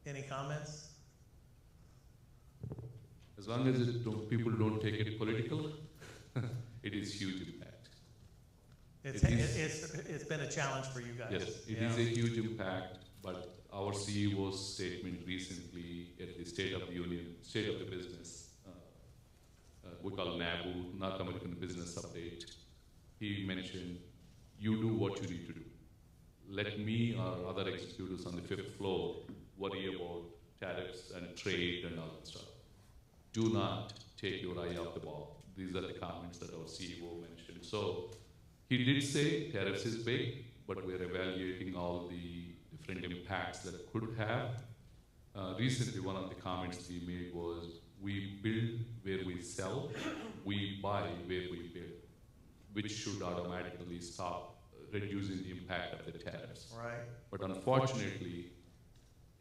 Any comments? As long as people don't take it political, it is huge impact. It's been a challenge for you guys. Yes, it is a huge impact, but our CEO's statement recently at the State of the Union, State of the Business, we call NABU, North American Business Update, he mentioned, you do what you need to do. Let me or other executives on the 5th floor worry about tariffs and trade and all that stuff. Do not take your eye off the ball. These are the comments that our CEO mentioned. So he did say tariffs is big, but we're evaluating all the different impacts that it could have. Recently, one of the comments he made was, we build where we sell, we buy where we build, which should automatically stop reducing the impact of the tariffs. Right. But unfortunately,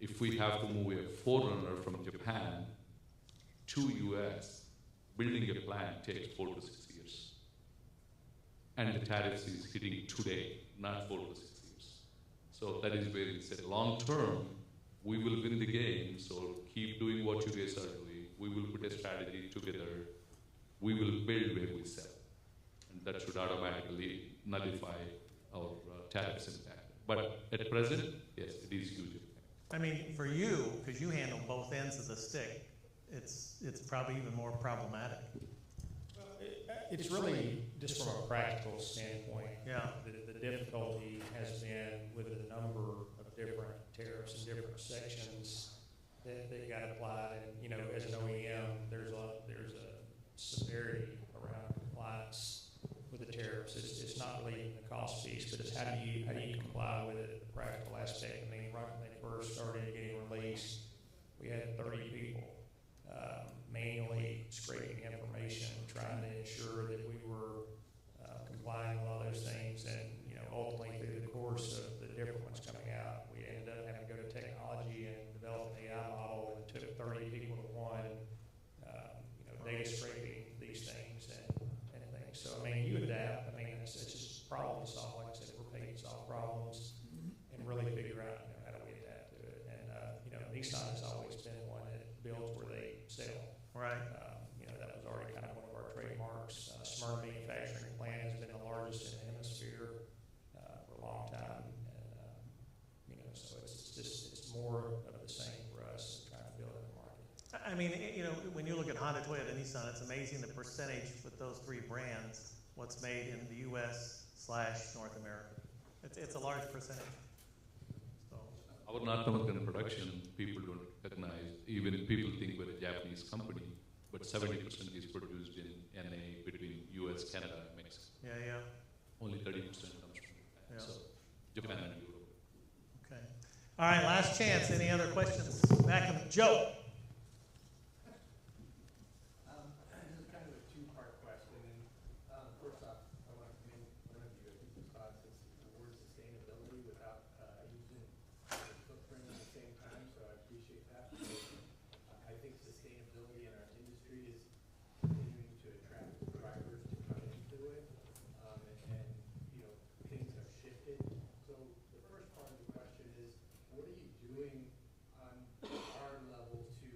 if we have to move a forerunner from Japan to US, building a plant takes 4 to 6 years. And the tariffs is hitting today, not 4 to 6 years. So that is where he said, long term, we will win the game, so keep doing what you guys are doing. We will put a strategy together. We will build where we sell. And that should automatically nullify our tariffs impact. But at present, yes, it is huge impact. I mean, for you, because you handle both ends of the stick, it's probably even more problematic. Well, it's really just from a practical standpoint. Yeah. The difficulty has been with the number of different tariffs and different sections that got applied. And you know, as an OEM, there's a severity around compliance with the tariffs. It's not really even the cost piece, but it's how do you comply with it, the practical aspect. I mean, right when they first started getting released, we had 30 people manually scraping information, trying to ensure that we were complying with all those things. And you know, ultimately through the course of the different ones coming out, we ended up having to go to technology and develop an AI model, and it took 30 people to one, data scraping these things and things. So I mean, you adapt. I mean, it's just problem to solve. Like I said, we're paid to solve problems and really figure out how do we adapt to it. And Nissan has always been one that builds where they sell. Right. That was already kind of one of our trademarks. Smyrna manufacturing plant has been the largest in the hemisphere for a long time, and so it's more of the same for us trying to build in the market. I mean, when you look at Honda, Toyota, Nissan, it's amazing the percentage with those 3 brands, what's made in the U.S./North America. It's a large percentage. So. Our North American production, people don't recognize, even people think we're a Japanese company, but 70% is produced in NA between US, Canada, and Mexico. Yeah. Only 30% comes from Japan. Yeah. So Japan and Europe. Okay. All right, last chance. Any other questions? Back of Joe. This is kind of a 2-part question. And first off, I want to commend one of you. I think this process the word sustainability without using the footprint at the same time. So I appreciate that. I think sustainability in our industry is continuing to attract drivers to come into it, and things have shifted. So the first part of the question is, what are you doing on our level to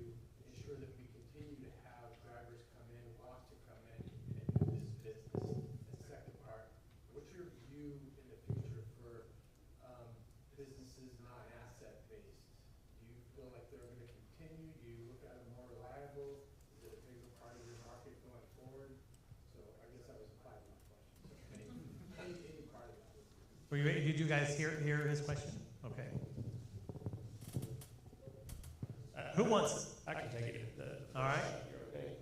ensure that we continue to have drivers come in, want to come in, and do this business? And second part, what's your view in the future for businesses not asset based? Do you feel like they're going to continue? Do you look at them more reliable? Is it a bigger part of your market going forward? So I guess that was a 5-part question. So any part of that. Did you guys hear his question? Okay. Who wants it? I can take it. All right. You're okay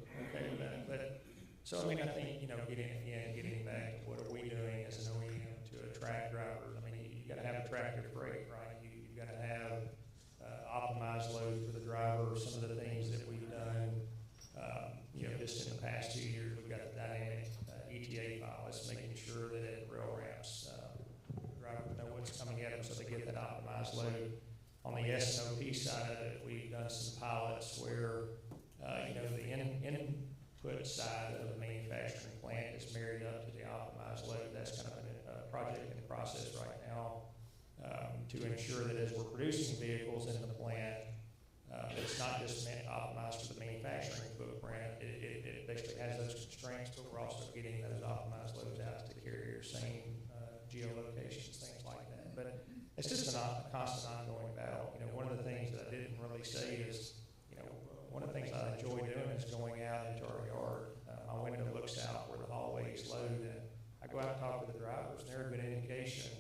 with that. But so I mean, I think getting back to what are we doing as an OEM to attract drivers? I mean, you got to have attractive freight, right? You got to have optimized load for the driver. Some of the things that we've done, just in the past 2 years, we've got a dynamic ETA file. It's making sure that at rail ramps, drivers know what's coming at them, so they get that optimized load. On the S&OP side of it, we've done some pilots where, the put side of the manufacturing plant is married up to the optimized load. That's kind of a project in process right now to ensure that as we're producing vehicles in the plant, it's not just meant optimized for the manufacturing footprint. It basically has those constraints, but we're also getting those optimized loads out to the carrier, same geolocations, things like that. But it's just a constant ongoing battle. You know, one of the things that I didn't really say is, you know, one of the things I enjoy doing is going out into our yard. My window looks out where the hallways load, and I go out and talk to the drivers. They're a good indication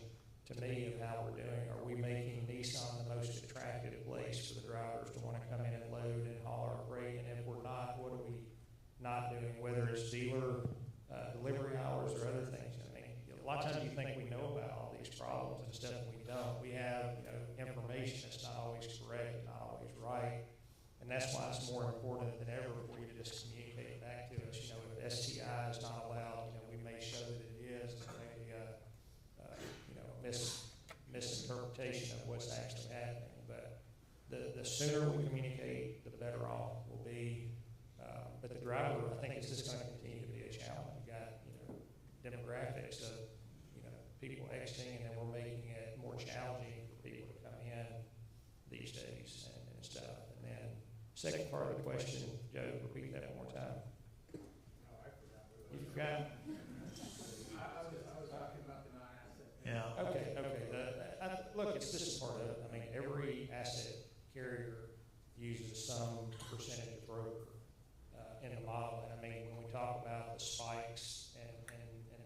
to me of how we're doing. Are we making Nissan the most attractive place for the drivers to want to come in and load and haul our freight? And if we're not, what are we not doing? Whether it's dealer delivery hours or other things. I mean, a lot of times you think we know about all these problems and stuff, and we don't. We have, you know, information that's not always correct, not always right. And that's why it's more important than ever for you to just communicate back to us. You know, if STI is not allowed, you know, we may show that it is, and maybe you know, misinterpretation of what's actually happening. But the sooner we communicate, the better off we'll be. But the driver, I think, is just going to continue to be a challenge. You've got, you know, demographics of, you know, people exiting, and then we're making it more challenging for people to come in these days and stuff. And then second part of the question, Joe, repeat that one more time. No, I forgot. You forgot? I was talking about the non-asset. Yeah. Okay. Look, it's just part of it. I mean, every asset carrier uses some percentage of broker in the model. And I mean, when we talk about the spikes and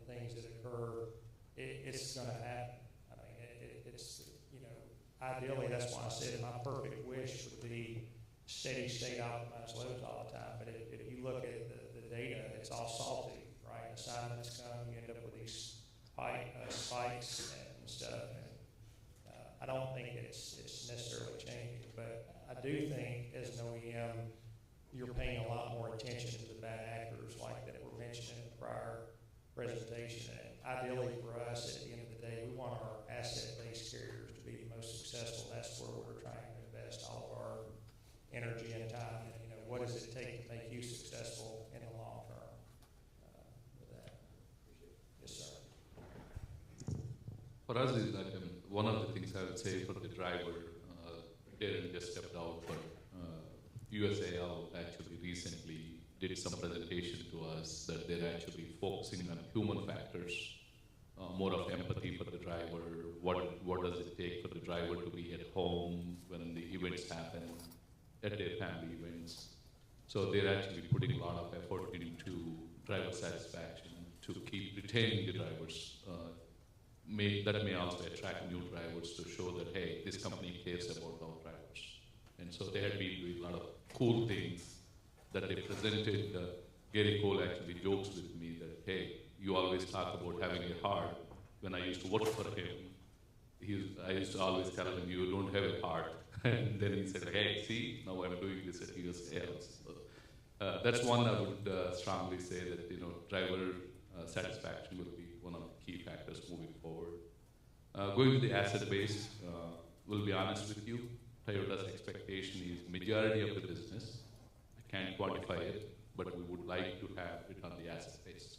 things that occur, it's going to happen. I mean, it's, you know, ideally, that's why I said my perfect wish would be steady state optimized loads all the time. But if you look at the data, it's all salty, right? Assignments come, you end up with these spikes and stuff. And I don't think it's necessarily changing, but I do think as an OEM, you're paying a lot more attention to the bad actors like that were mentioned in the prior presentation. And ideally for us, at the end of the day, we want our asset-based carriers to be the most successful. That's where we're trying to invest all of our energy and time. And, you know, what does it take to make you successful in the long term? With that, yes, sir. For us, is that one of the things I would say for the driver, Darren just stepped out, but USAL actually recently did some presentation to us that they're actually focusing on human factors, more of empathy for the driver. What does it take for the driver to be at home when the events happen, at their family events? So they're actually putting a lot of effort into driver satisfaction to keep retaining the drivers. That may also attract new drivers to show that, hey, this company cares about our drivers. And so they have been doing a lot of cool things that they presented. Gary Cole actually jokes with me that, hey, you always talk about having it hard. When I used to work for him, I used to always tell him, you don't have it hard. And then he said, hey, see, now I'm doing this at USAL. So, that's one I would strongly say that, you know, driver satisfaction will be one of the key factors moving forward. Going to the asset base, we'll be honest with you, Toyota's expectation is majority of the business. I can't quantify it, but we would like to have it on the asset base.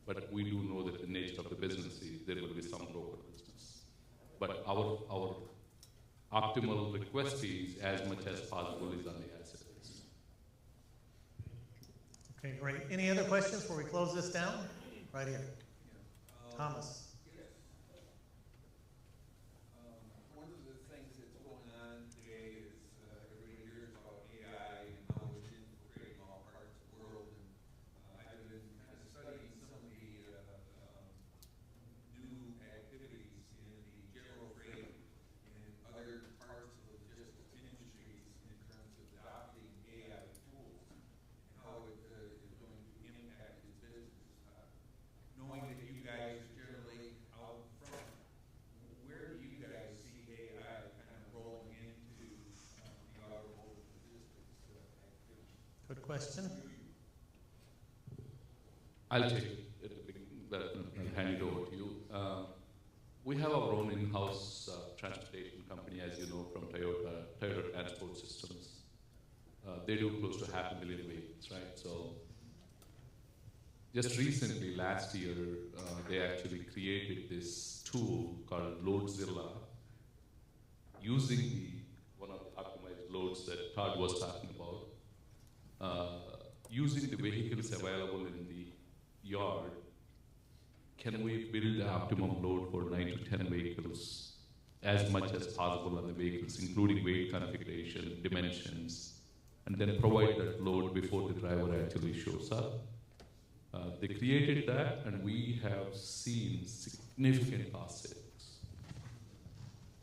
But we do know that the nature of the business is there will be some broker business. But our optimal request is as much as possible is on the asset base. Okay, great. Any other questions before we close this down? Right here. Thomas. One of the things that's going on today is everybody hears about AI and how it's infiltrating all parts of the world. And I've been kind of studying some of the new activities in the general freight and other parts of the logistics industries in terms of adopting AI tools and how it is going to impact its business. Knowing that you guys are generally out front, where do you guys see AI kind of rolling into the automotive logistics activity? Good question. I'll take it and hand it over to you. We have our own in-house transportation company, as you know, from Toyota Transport Systems. They do close to 500,000 vehicles, right? So just recently, last year, they actually created this tool called Loadzilla, using one of the optimized loads that Todd was talking about, using the vehicles available in the yard. Can we build the optimum load for 9 to 10 vehicles as much as possible on the vehicles, including weight configuration, dimensions, and then provide that load before the driver actually shows up? They created that, and we have seen significant cost savings.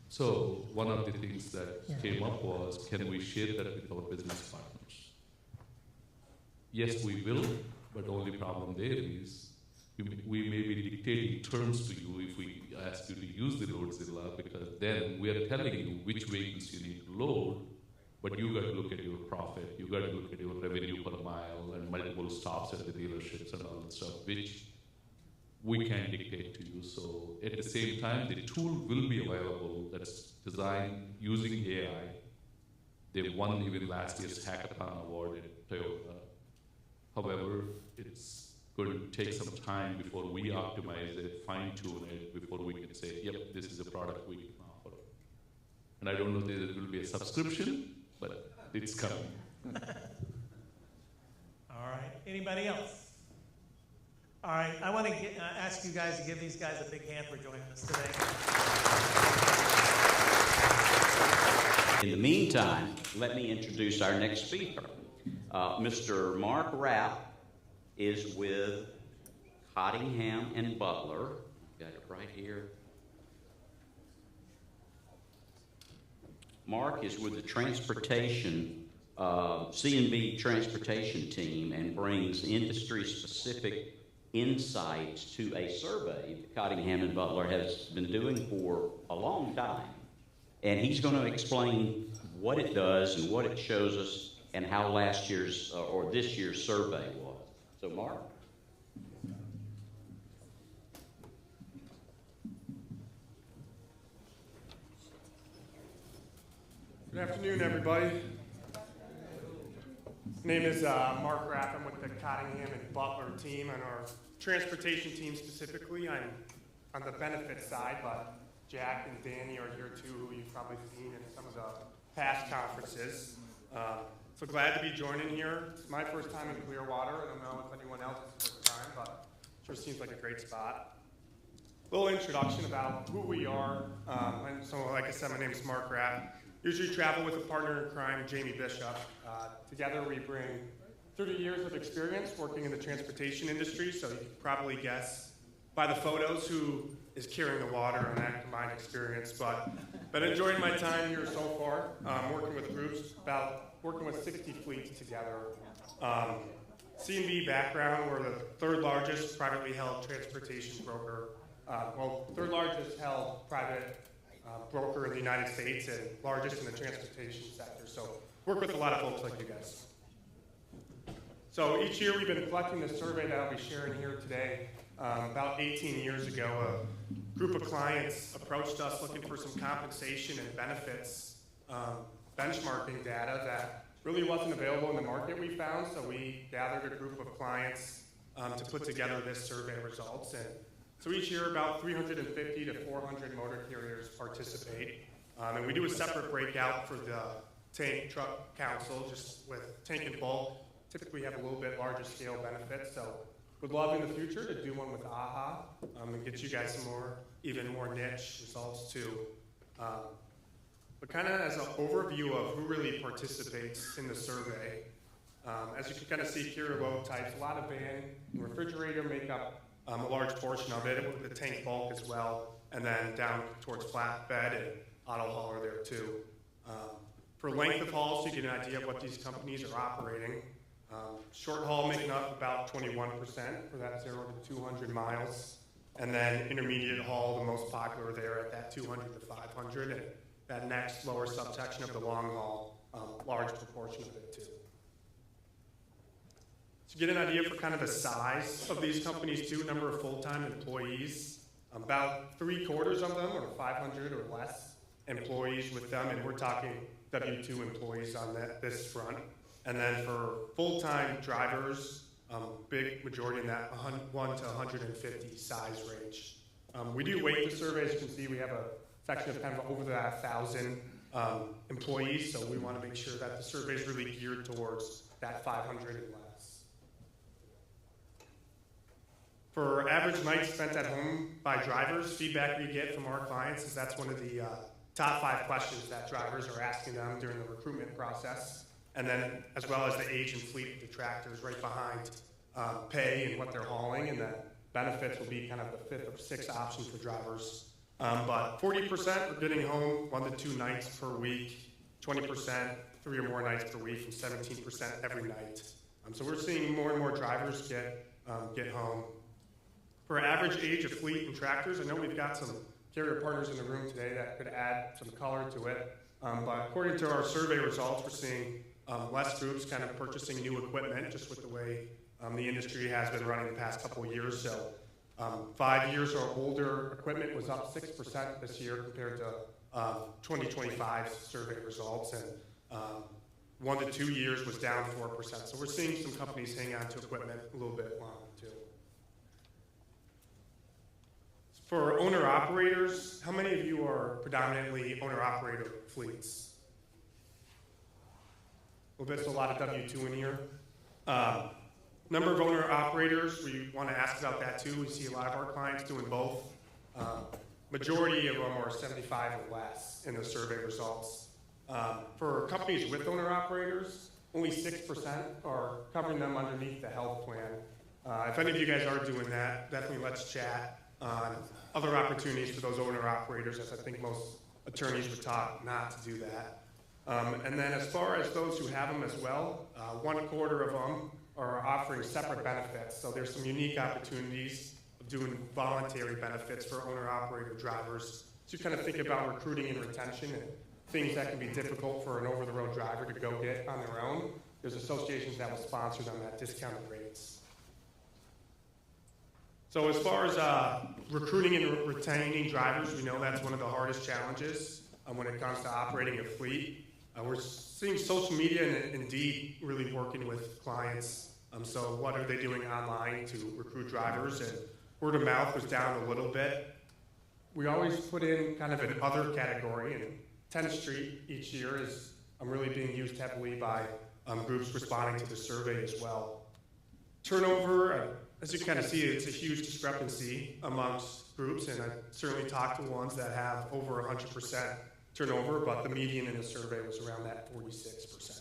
So one of the things that came up was, can we share that with our business partners? Yes, we will, but the only problem there is we may be dictating terms to you if we ask you to use the Loadzilla, because then we are telling you which vehicles you need to load, but you got to look at your profit, you got to look at your revenue per mile and multiple stops at the dealerships and all that stuff, which we can't dictate to you. So at the same time, the tool will be available that's designed using AI. They won even last year's hackathon award at Toyota. However, it's going to take some time before we optimize it, fine-tune it, before we can say, yep, this is a product we can offer. And I don't know if there will be a subscription, but it's coming. All right. Anybody else? All right. I want to ask you guys to give these guys a big hand for joining us today. In the meantime, let me introduce our next speaker. Mr. Mark Rapp is with Cottingham and Butler. Got it right here. Mark is with the transportation, C&B transportation team, and brings industry-specific insights to a survey that Cottingham and Butler has been doing for a long time. And he's going to explain what it does and what it shows us and how last year's or this year's survey was. So, Mark? Good afternoon, everybody. My name is Mark Rapp. I'm with the Cottingham and Butler team, and our transportation team specifically. I'm on the benefit side, but Jack and Danny are here too, who you've probably seen in some of the past conferences. So glad to be joining here. It's my first time in Clearwater. I don't know if anyone else's first time, but it sure seems like a great spot. A little introduction about who we are. And so, like I said, my name is Mark Rapp. Usually travel with a partner in crime, Jamie Bishop. Together we bring 30 years of experience working in the transportation industry, so you can probably guess by the photos who is carrying the water on that combined experience. But been enjoying my time here so far, working with groups, working with 60 fleets together. C&B background, we're the third largest privately held transportation broker, third largest held private broker in the United States and largest in the transportation sector. So work with a lot of folks like you guys. So each year we've been collecting this survey that I'll be sharing here today. About 18 years ago, a group of clients approached us looking for some compensation and benefits benchmarking data that really wasn't available in the market, we found. So we gathered a group of clients to put together this survey results. And so each year about 350 to 400 motor carriers participate. And we do a separate breakout for the tank truck council, just with tank and bulk. Typically have a little bit larger scale benefits. So would love in the future to do one with AHA and get you guys some even more niche results too. But kind of as an overview of who really participates in the survey, as you can kind of see here, load types, a lot of van and refrigerator make up a large portion of it, with the tank bulk as well, and then down towards flatbed and auto hauler there too. For length of haul, so you get an idea of what these companies are operating. Short haul making up about 21% for that 0 to 200 miles. And then intermediate haul, the most popular there at that 200 to 500. And that next lower subsection of the long haul, large proportion of it too. To get an idea for kind of the size of these companies too, number of full-time employees, about 3/4 of them are 500 or less employees with them, and we're talking W-2 employees on this front. And then for full-time drivers, big majority in that 1 to 150 size range. We do weight the survey. As you can see, we have a section of kind of over that 1,000 employees, so we want to make sure that the survey is really geared towards that 500 and less. For average nights spent at home by drivers, feedback we get from our clients is that's one of the top 5 questions that drivers are asking them during the recruitment process, and then as well as the age and fleet of the tractors right behind pay and what they're hauling, and then benefits will be kind of the 5th or 6th option for drivers. But 40% are getting home 1 to 2 nights per week, 20% 3 or more nights per week, and 17% every night. So we're seeing more and more drivers get home. For average age of fleet and tractors, I know we've got some carrier partners in the room today that could add some color to it. But according to our survey results, we're seeing less groups kind of purchasing new equipment, just with the way the industry has been running the past couple of years. So 5 years or older equipment was up 6% this year compared to 2025 survey results, and 1 to 2 years was down 4%. So we're seeing some companies hang on to equipment a little bit longer too. For owner-operators, how many of you are predominantly owner-operator fleets? A little bit, so a lot of W-2 in here. Number of owner-operators, we want to ask about that too. We see a lot of our clients doing both. Majority of them are 75 or less in the survey results. For companies with owner-operators, only 6% are covering them underneath the health plan. If any of you guys are doing that, definitely let's chat on other opportunities for those owner-operators, as I think most attorneys would talk not to do that. And then as far as those who have them as well, 1/4 of them are offering separate benefits. So there's some unique opportunities of doing voluntary benefits for owner-operator drivers. So you kind of think about recruiting and retention and things that can be difficult for an over-the-road driver to go get on their own. There's associations that will sponsor them at discounted rates. So as far as recruiting and retaining drivers, we know that's one of the hardest challenges when it comes to operating a fleet. We're seeing social media and Indeed really working with clients. So what are they doing online to recruit drivers? And word of mouth was down a little bit. We always put in kind of an other category, and 10th Street each year is really being used heavily by groups responding to the survey as well. Turnover, as you kind of see, it's a huge discrepancy amongst groups, and I certainly talked to ones that have over 100% turnover, but the median in the survey was around that 46%.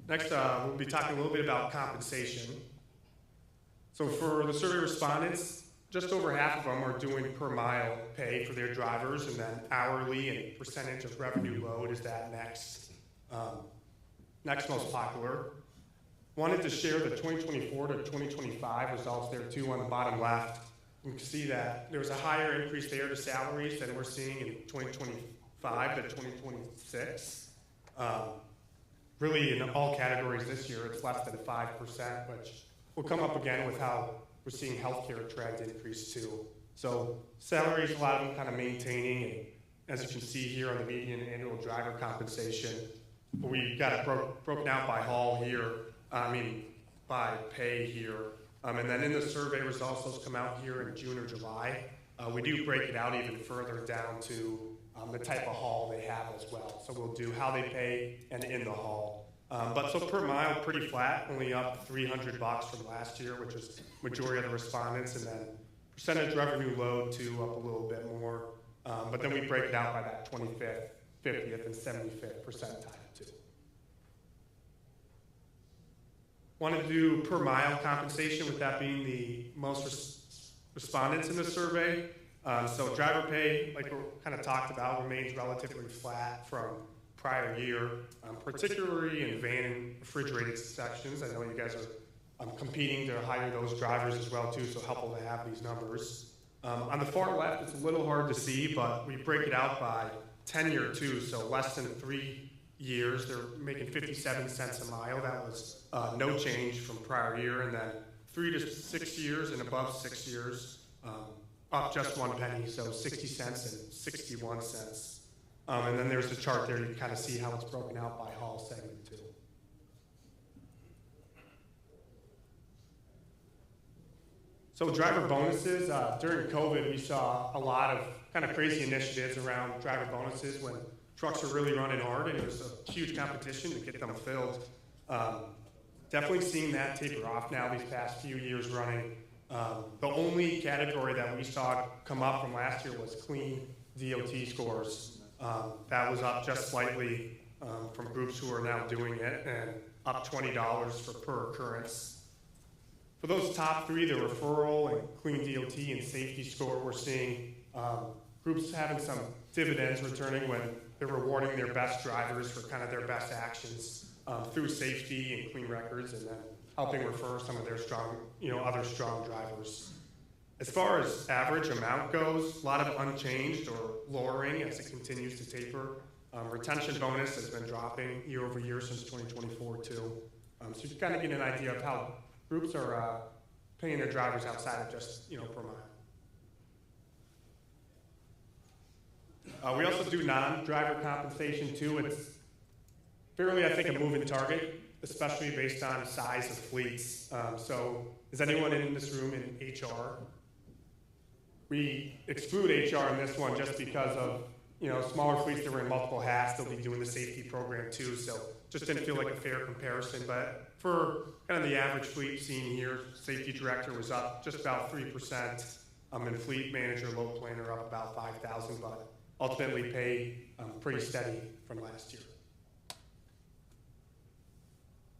Next, we'll be talking a little bit about compensation. So for the survey respondents, just over half of them are doing per mile pay for their drivers, and then hourly and percentage of revenue load is that next most popular. Wanted to share the 2024 to 2025 results there too on the bottom left. You can see that there was a higher increase there to salaries than we're seeing in 2025 to 2026. Really in all categories this year, it's less than 5%, which will come up again with how we're seeing healthcare trend increase too. So salaries, a lot of them kind of maintaining, and as you can see here on the median annual driver compensation, we've got it broken out by haul here, by pay here. And then in the survey results, those come out here in June or July. We do break it out even further down to the type of haul they have as well. So we'll do how they pay and in the haul. But so per mile, pretty flat, only up $300 from last year, which is majority of the respondents, and then percentage revenue load too, up a little bit more. But then we break it out by that 25th, 50th, and 75th percentile too. Want to do per mile compensation, with that being the most respondents in the survey. So driver pay, like we kind of talked about, remains relatively flat from prior year, particularly in van and refrigerated sections. I know you guys are competing to hire those drivers as well too, so helpful to have these numbers. On the far left, it's a little hard to see, but we break it out by tenure too, so less than 3 years, they're making 57 cents a mile. That was no change from prior year. And then 3 to 6 years and above 6 years, up just 1 penny, so 60 cents and 61 cents. And then there's the chart there. You can kind of see how it's broken out by haul segment too. So driver bonuses, during COVID, we saw a lot of kind of crazy initiatives around driver bonuses when trucks are really running hard and there's a huge competition to get them filled. Definitely seeing that taper off now these past few years running. The only category that we saw come up from last year was clean DOT scores. That was up just slightly from groups who are now doing it, and up $20 per occurrence. For those top three, the referral and clean DOT and safety score, we're seeing groups having some dividends returning when they're rewarding their best drivers for kind of their best actions through safety and clean records, and then helping refer some of their strong, other strong drivers. As far as average amount goes, a lot of unchanged or lowering as it continues to taper. Retention bonus has been dropping year over year since 2024 too. So you kind of get an idea of how groups are paying their drivers outside of just, per mile. We also do non-driver compensation too. It's fairly, I think, a moving target, especially based on size of fleets. So is anyone in this room in HR? We exclude HR in this one just because of, smaller fleets that are in multiple hats, they'll be doing the safety program too. So just didn't feel like a fair comparison. But for kind of the average fleet seen here, safety director was up just about 3%. And fleet manager, load planner up about 5,000, but ultimately paid pretty steady from last year.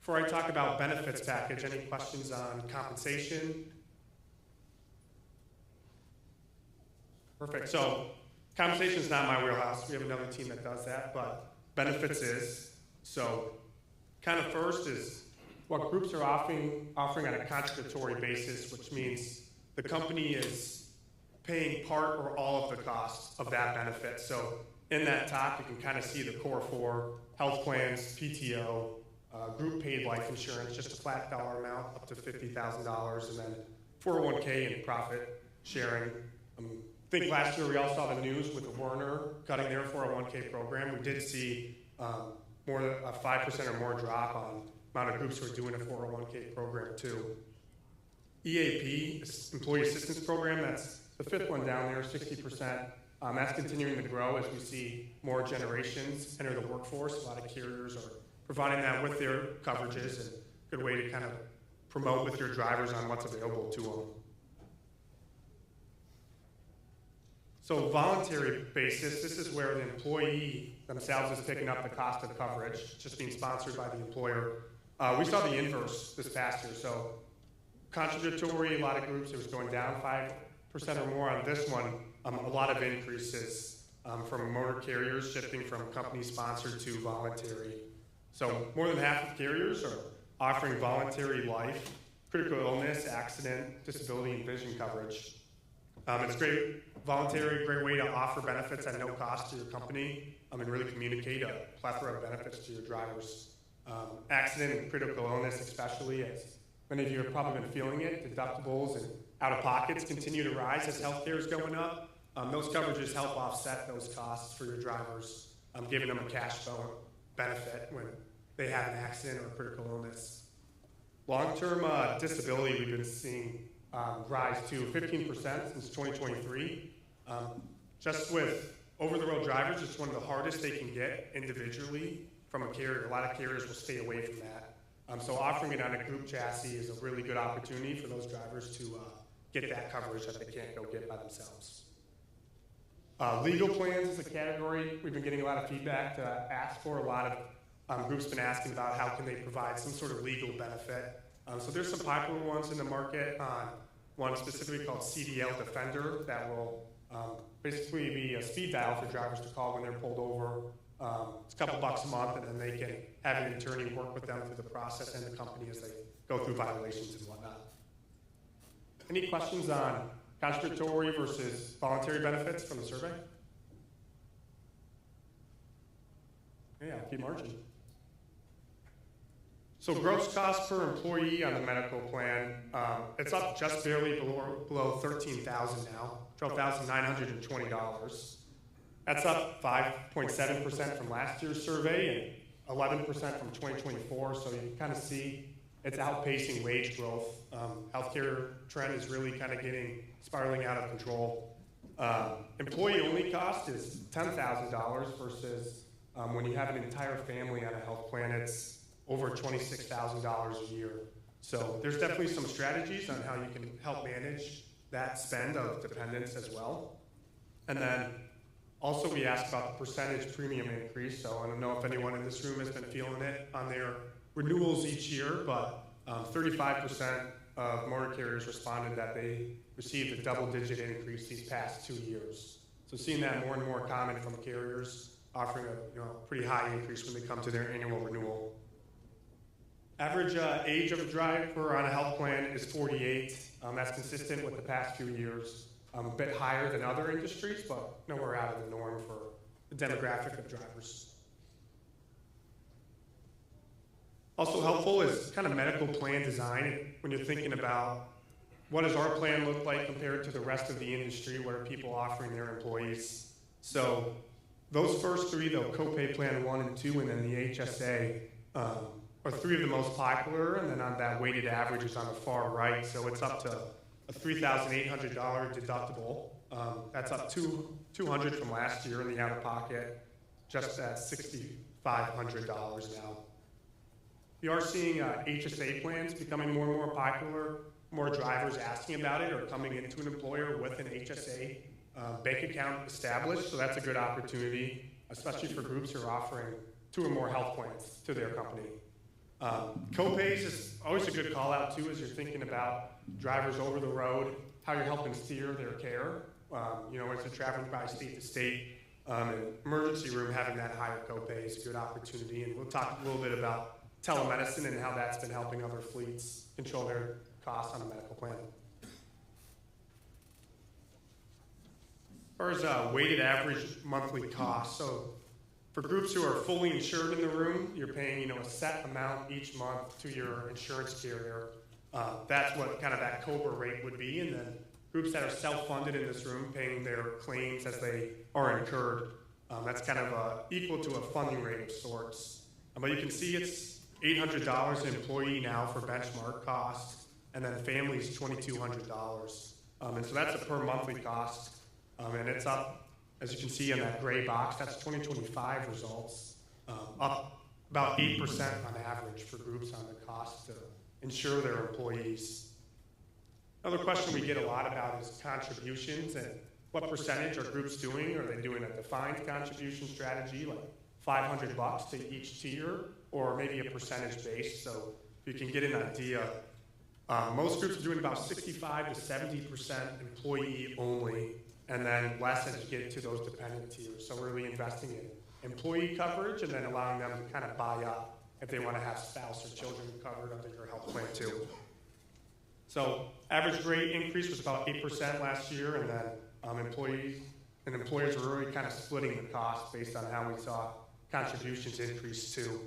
Before I talk about benefits package, any questions on compensation? Perfect. So compensation is not my wheelhouse. We have another team that does that, but benefits is. So kind of first is what groups are offering on a contributory basis, which means the company is paying part or all of the cost of that benefit. So in that top, you can kind of see the core four: health plans, PTO, group paid life insurance, just a flat dollar amount up to $50,000, and then 401k and profit sharing. I think last year we all saw the news with Werner cutting their 401k program. We did see more than a 5% or more drop on amount of groups who are doing a 401k program too. EAP, Employee Assistance Program, that's the fifth one down there, 60%. That's continuing to grow as we see more generations enter the workforce. A lot of carriers are providing that with their coverages, and a good way to kind of promote with your drivers on what's available to them. So voluntary basis, this is where the employee themselves is picking up the cost of coverage, just being sponsored by the employer. We saw the inverse this past year. So contributory, a lot of groups, it was going down 5% or more. On this one, a lot of increases from motor carriers shifting from company sponsored to voluntary. So more than half of carriers are offering voluntary life, critical illness, accident, disability, and vision coverage. It's great, voluntary, great way to offer benefits at no cost to your company and really communicate a plethora of benefits to your drivers. Accident and critical illness especially, as many of you have probably been feeling it, deductibles and out-of-pockets continue to rise as healthcare is going up. Those coverages help offset those costs for your drivers, giving them a cash benefit when they have an accident or critical illness. Long-term disability we've been seeing rise to 15% since 2023. Just with over-the-road drivers, it's one of the hardest they can get individually from a carrier. A lot of carriers will stay away from that. So offering it on a group chassis is a really good opportunity for those drivers to get that coverage that they can't go get by themselves. Legal plans is a category we've been getting a lot of feedback to ask for. A lot of groups been asking about how can they provide some sort of legal benefit. So there's some popular ones in the market. One specifically called CDL Defender that will basically be a speed dial for drivers to call when they're pulled over. It's a couple bucks a month, and then they can have an attorney work with them through the process and the company as they go through violations and whatnot. Any questions on contributory versus voluntary benefits from the survey? Yeah, I'll keep marching. So gross cost per employee on the medical plan, it's up just barely below $13,000 now, $12,920. That's up 5.7% from last year's survey and 11% from 2024. So you can kind of see it's outpacing wage growth. Healthcare trend is really kind of spiraling out of control. Employee-only cost is $10,000 versus when you have an entire family on a health plan, it's over $26,000 a year. So there's definitely some strategies on how you can help manage that spend of dependents as well. And then also we asked about the percentage premium increase. So I don't know if anyone in this room has been feeling it on their renewals each year, but 35% of motor carriers responded that they received a double-digit increase these past 2 years. So seeing that more and more common from carriers offering a pretty high increase when they come to their annual renewal. Average age of a driver on a health plan is 48. That's consistent with the past few years. A bit higher than other industries, but nowhere out of the norm for the demographic of drivers. Also helpful is kind of medical plan design when you're thinking about what does our plan look like compared to the rest of the industry, what are people offering their employees. So those first three, though, copay plan 1 and 2, and then the HSA, are three of the most popular, and then on that weighted average is on the far right, so it's up to a $3,800 deductible. That's up $200 from last year in the out-of-pocket, just at $6,500 now. We are seeing HSA plans becoming more and more popular, more drivers asking about it or coming into an employer with an HSA bank account established, so that's a good opportunity, especially for groups who are offering 2 or more health plans to their company. Copays is always a good call out too as you're thinking about drivers over the road, how you're helping steer their care. As they're traveling by state to state, emergency room having that higher copay is a good opportunity. And we'll talk a little bit about telemedicine and how that's been helping other fleets control their costs on a medical plan. As far as weighted average monthly cost, so for groups who are fully insured in the room, you're paying a set amount each month to your insurance carrier. That's what kind of that COBRA rate would be. And then groups that are self-funded in this room, paying their claims as they are incurred, that's kind of equal to a funding rate of sorts. But you can see it's $800 an employee now for benchmark cost, and then families $2,200. And so that's a per monthly cost, and it's up. As you can see in that gray box, that's 2025 results, up about 8% on average for groups on the cost to insure their employees. Another question we get a lot about is contributions and what percentage are groups doing? Are they doing a defined contribution strategy, like $500 to each tier, or maybe a percentage base? So you can get an idea. Most groups are doing about 65 to 70% employee only, and then less as you get to those dependent tiers. So we're really investing in employee coverage and then allowing them to kind of buy up if they want to have spouse or children covered under your health plan too. So average rate increase was about 8% last year, and then employees and employers were really kind of splitting the cost based on how we saw contributions increase too.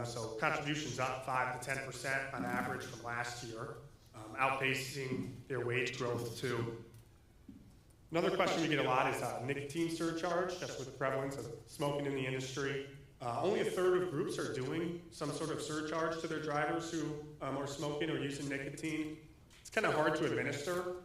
So contributions up 5 to 10% on average from last year, outpacing their wage growth too. Another question we get a lot is nicotine surcharge, just with the prevalence of smoking in the industry. Only a third of groups are doing some sort of surcharge to their drivers who are smoking or using nicotine. It's kind of hard to administer,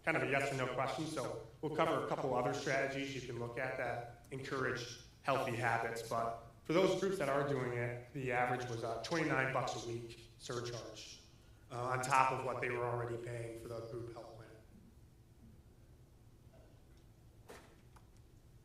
kind of a yes or no question, so we'll cover a couple other strategies you can look at that encourage healthy habits. But for those groups that are doing it, the average was $29 a week surcharge on top of what they were already paying for the group health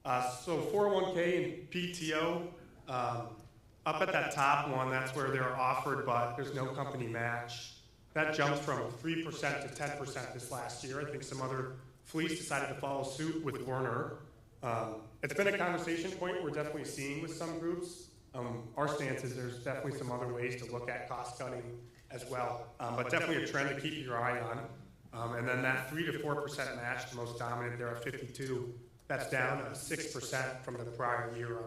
plan. So 401k and PTO, up at that top one, that's where they're offered, but there's no company match. That jumped from 3% to 10% this last year. I think some other fleets decided to follow suit with Werner. It's been a conversation point we're definitely seeing with some groups. Our stance is there's definitely some other ways to look at cost cutting as well, but definitely a trend to keep your eye on. And then that 3 to 4% match, the most dominant there at 52. That's down 6% from the prior year of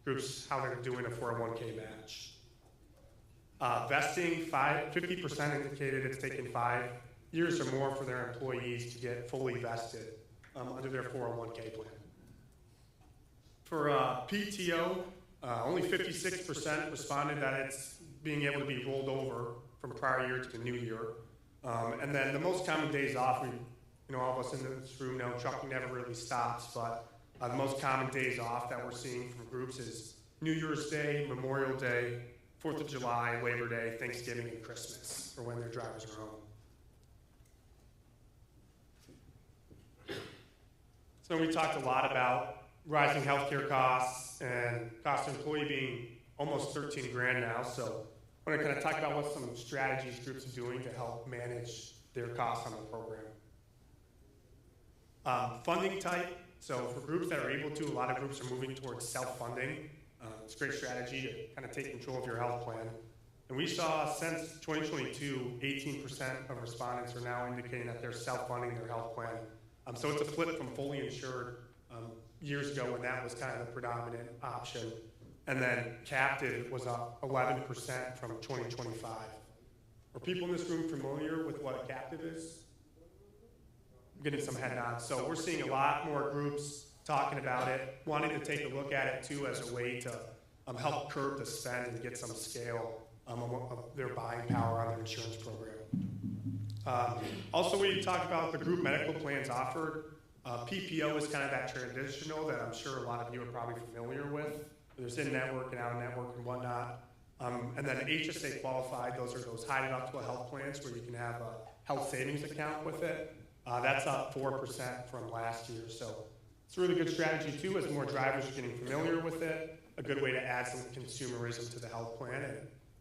groups, how they're doing a 401k match. Vesting, 50% indicated it's taken 5 years or more for their employees to get fully vested under their 401k plan. For PTO, only 56% responded that it's being able to be rolled over from prior year to the new year. And then the most common days off, all of us in this room know trucking never really stops, but the most common days off that we're seeing from groups is New Year's Day, Memorial Day, 4th of July, Labor Day, Thanksgiving, and Christmas, or when their drivers are home. So we talked a lot about rising healthcare costs and cost of employee being almost 13 grand now. So I want to kind of talk about what some strategies groups are doing to help manage their costs on the program. Funding type. So for groups that are able to, a lot of groups are moving towards self-funding. It's a great strategy to kind of take control of your health plan. And we saw since 2022, 18% of respondents are now indicating that they're self-funding their health plan. So it's a flip from fully insured years ago when that was kind of the predominant option. And then captive was up 11% from 2025. Are people in this room familiar with what a captive is? I'm getting some head nods. So we're seeing a lot more groups talking about it, wanting to take a look at it too as a way to help curb the spend and get some scale of their buying power on their insurance program. Also, we talked about the group medical plans offered. PPO is kind of that traditional that I'm sure a lot of you are probably familiar with. There's in-network and out-of-network and whatnot. And then HSA qualified, those are those high deductible health plans where you can have a health savings account with it. That's up 4% from last year. So it's a really good strategy too as more drivers are getting familiar with it. A good way to add some consumerism to the health plan.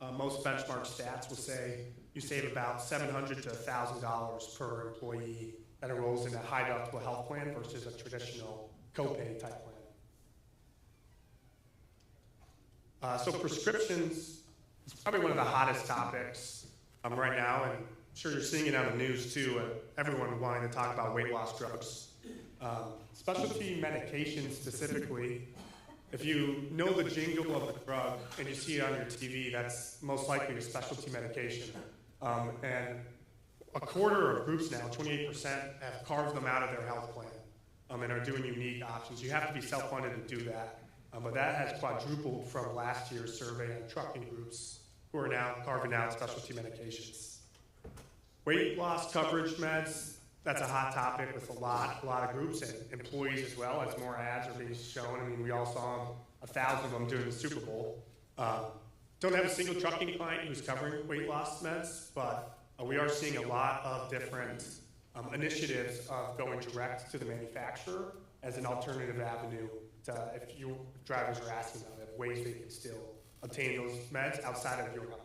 And most benchmark stats will say you save about $700 to $1,000 per employee that enrolls in a high deductible health plan versus a traditional copay type plan. So prescriptions is probably one of the hottest topics right now, and I'm sure you're seeing it on the news too. Everyone wanting to talk about weight loss drugs. Specialty medications specifically, if you know the jingle of the drug and you see it on your TV, that's most likely a specialty medication. And a quarter of groups now, 28%, have carved them out of their health plan and are doing unique options. You have to be self-funded to do that. But that has quadrupled from last year's survey on trucking groups who are now carving out specialty medications. Weight loss coverage meds, that's a hot topic with a lot of groups and employees as well, as more ads are being shown. I mean, we all saw 1,000 of them during the Super Bowl. Don't have a single trucking client who's covering weight loss meds, but we are seeing a lot of different initiatives of going direct to the manufacturer as an alternative avenue to, if you drivers are asking about it, ways they can still obtain those meds outside of your health.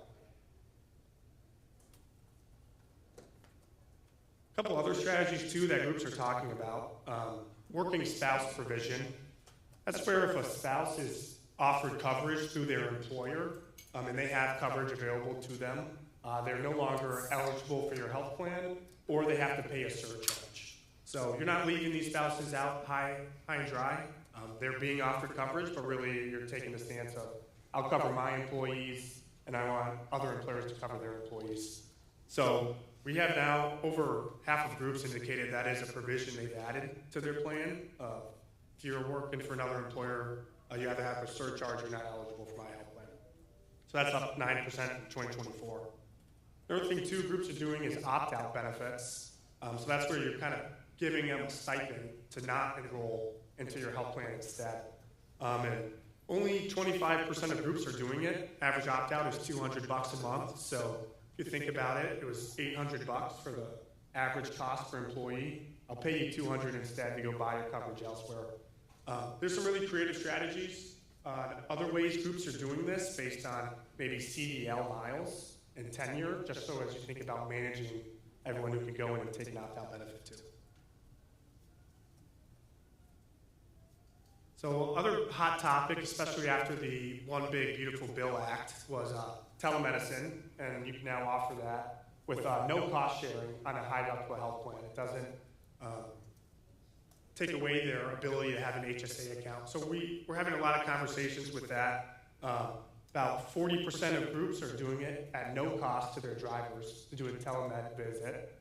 A couple other strategies too that groups are talking about. Working spouse provision. That's where if a spouse is offered coverage through their employer and they have coverage available to them, they're no longer eligible for your health plan, or they have to pay a surcharge. So you're not leaving these spouses out high and dry. They're being offered coverage, but really you're taking the stance of, I'll cover my employees, and I want other employers to cover their employees. So we have now over half of groups indicated that is a provision they've added to their plan. If you're working for another employer, you either have a surcharge or not eligible for my health plan. So that's up 9% from 2024. The other thing too groups are doing is opt-out benefits. So that's where you're kind of giving them a stipend to not enroll into your health plan instead. And only 25% of groups are doing it. Average opt-out is $200 a month. So if you think about it, it was $800 for the average cost per employee. I'll pay you $200 instead to go buy your coverage elsewhere. There's some really creative strategies. Other ways groups are doing this based on maybe CDL miles and tenure, just so as you think about managing everyone who could go in and take an opt-out benefit too. So other hot topic, especially after the One Big Beautiful Bill Act, was telemedicine, and you can now offer that with no cost sharing on a high deductible health plan. It doesn't take away their ability to have an HSA account. So we're having a lot of conversations with that. About 40% of groups are doing it at no cost to their drivers to do a telemed visit.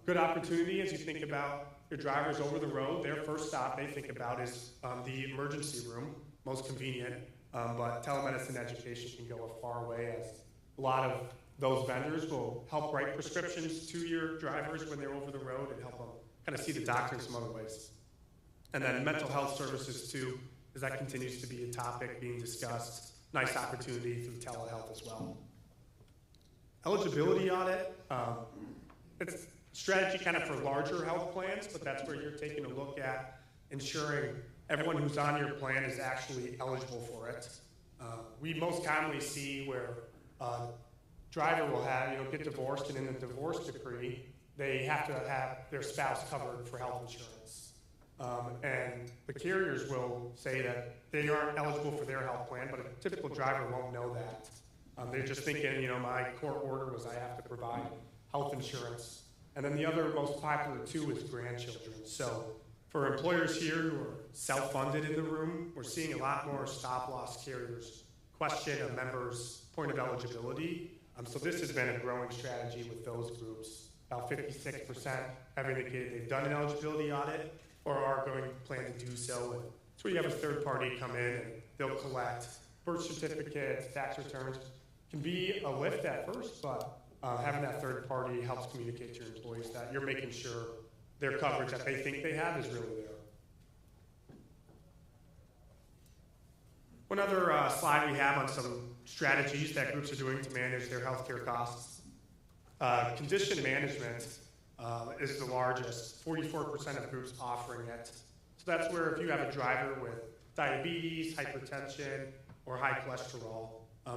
Good opportunity as you think about your drivers over the road. Their first stop they think about is the emergency room, most convenient. But telemedicine education can go a far way as A lot of those vendors will help write prescriptions to your drivers when they're over the road and help them kind of see the doctor in some other ways. And then mental health services too, as that continues to be a topic being discussed. Nice opportunity through telehealth as well. Eligibility audit, it's a strategy kind of for larger health plans, but that's where you're taking a look at ensuring everyone who's on your plan is actually eligible for it. We most commonly see where a driver will get divorced, and in the divorce decree, they have to have their spouse covered for health insurance. And the carriers will say that they aren't eligible for their health plan, but a typical driver won't know that. They're just thinking, my court order was I have to provide health insurance. And then the other most popular too is grandchildren. So for employers here who are self-funded in the room, we're seeing a lot more stop-loss carriers question a member's point of eligibility. So this has been a growing strategy with those groups. About 56% have indicated they've done an eligibility audit or are going to plan to do so. And so you have a third party come in and they'll collect birth certificates, tax returns. Can be a lift at first, but having that third party helps communicate to your employees that you're making sure their coverage that they think they have is really there. One other slide we have on some strategies that groups are doing to manage their healthcare costs. Condition management is the largest, 44% of groups offering it. So that's where if you have a driver with diabetes, hypertension, or high cholesterol,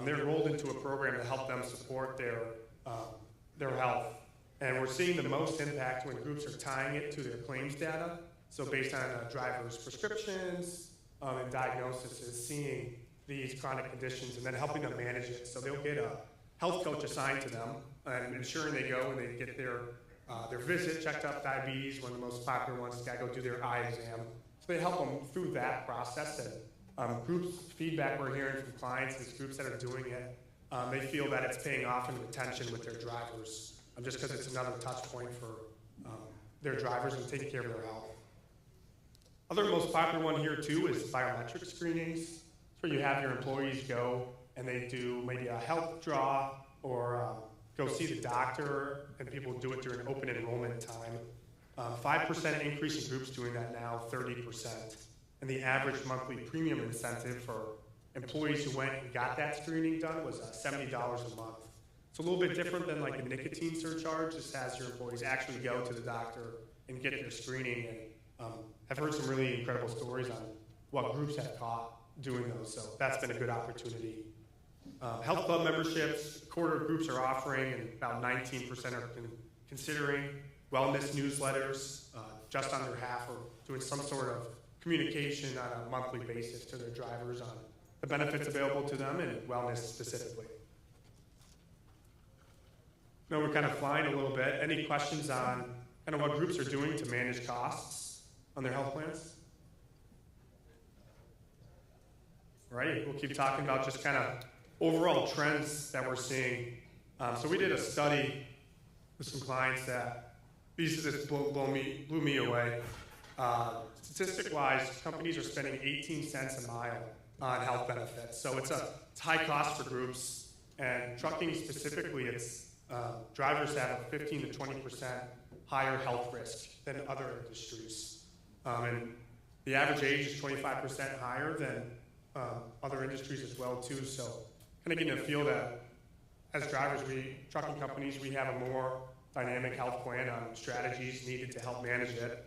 they're enrolled into a program to help them support their health. And we're seeing the most impact when groups are tying it to their claims data. So based on drivers' prescriptions and diagnoses, seeing these chronic conditions and then helping them manage it. So they'll get a health coach assigned to them and ensuring they go and they get their visit, checked up diabetes, one of the most popular ones, got to go do their eye exam. So they help them through that process. And groups feedback we're hearing from clients is groups that are doing it, they feel that it's paying off in retention with their drivers, just because it's another touch point for their drivers and taking care of their health. Other most popular one here too is biometric screenings. It's where you have your employees go and they do maybe a health draw or go see the doctor, and people do it during open enrollment time. 5% increase in groups doing that now, 30%. And the average monthly premium incentive for employees who went and got that screening done was $70 a month. It's a little bit different than like a nicotine surcharge. This has your employees actually go to the doctor and get their screening. And I've heard some really incredible stories on what groups have caught doing those. So that's been a good opportunity. Health club memberships, a quarter of groups are offering, and about 19% are considering wellness newsletters. Just under half are doing some sort of communication on a monthly basis to their drivers on the benefits available to them and wellness specifically. Now we're kind of flying a little bit. Any questions on kind of what groups are doing to manage costs on their health plans? All right, we'll keep talking about just kind of overall trends that we're seeing. So we did a study with some clients that this blew me away. Statistic-wise, companies are spending 18 cents a mile on health benefits. So it's high cost for groups, and trucking specifically, it's drivers have a 15 to 20% higher health risk than other industries. And the average age is 25% higher than other industries as well too. So kind of getting a feel that as drivers, trucking companies, we have a more dynamic health plan on strategies needed to help manage it.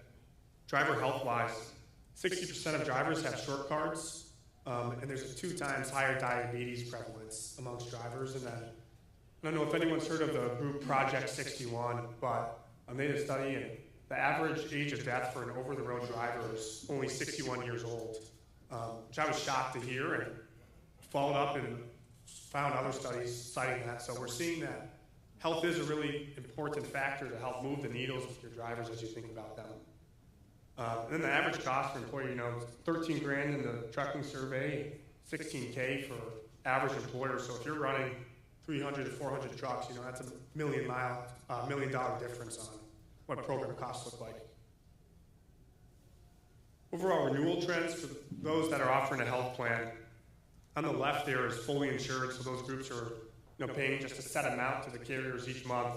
Driver health-wise, 60% of drivers have short cards, and there's a 2 times higher diabetes prevalence amongst drivers. And then, I don't know if anyone's heard of the group Project 61, but they did a study, and the average age of death for an over-the-road driver is only 61 years old, which I was shocked to hear, and followed up and found other studies citing that. So we're seeing that health is a really important factor to help move the needles with your drivers as you think about them. And then the average cost for employer, 13 grand in the trucking survey, 16K for average employer. So if you're running 300 to 400 trucks, that's $1 million difference on what program costs look like. Overall renewal trends for those that are offering a health plan. On the left there is fully insured, so those groups are paying just a set amount to the carriers each month.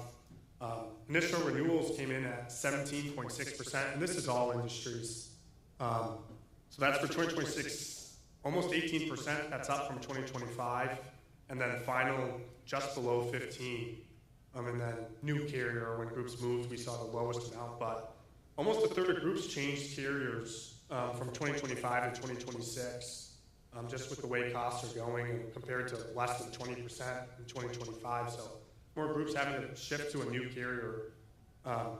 Initial renewals came in at 17.6%, and this is all industries. So that's for 2026, almost 18%. That's up from 2025, and then final just below 15. And then new carrier, when groups moved, we saw the lowest amount, but almost a third of groups changed carriers from 2025 to 2026. Just with the way costs are going and compared to less than 20% in 2025. So more groups having to shift to a new carrier. For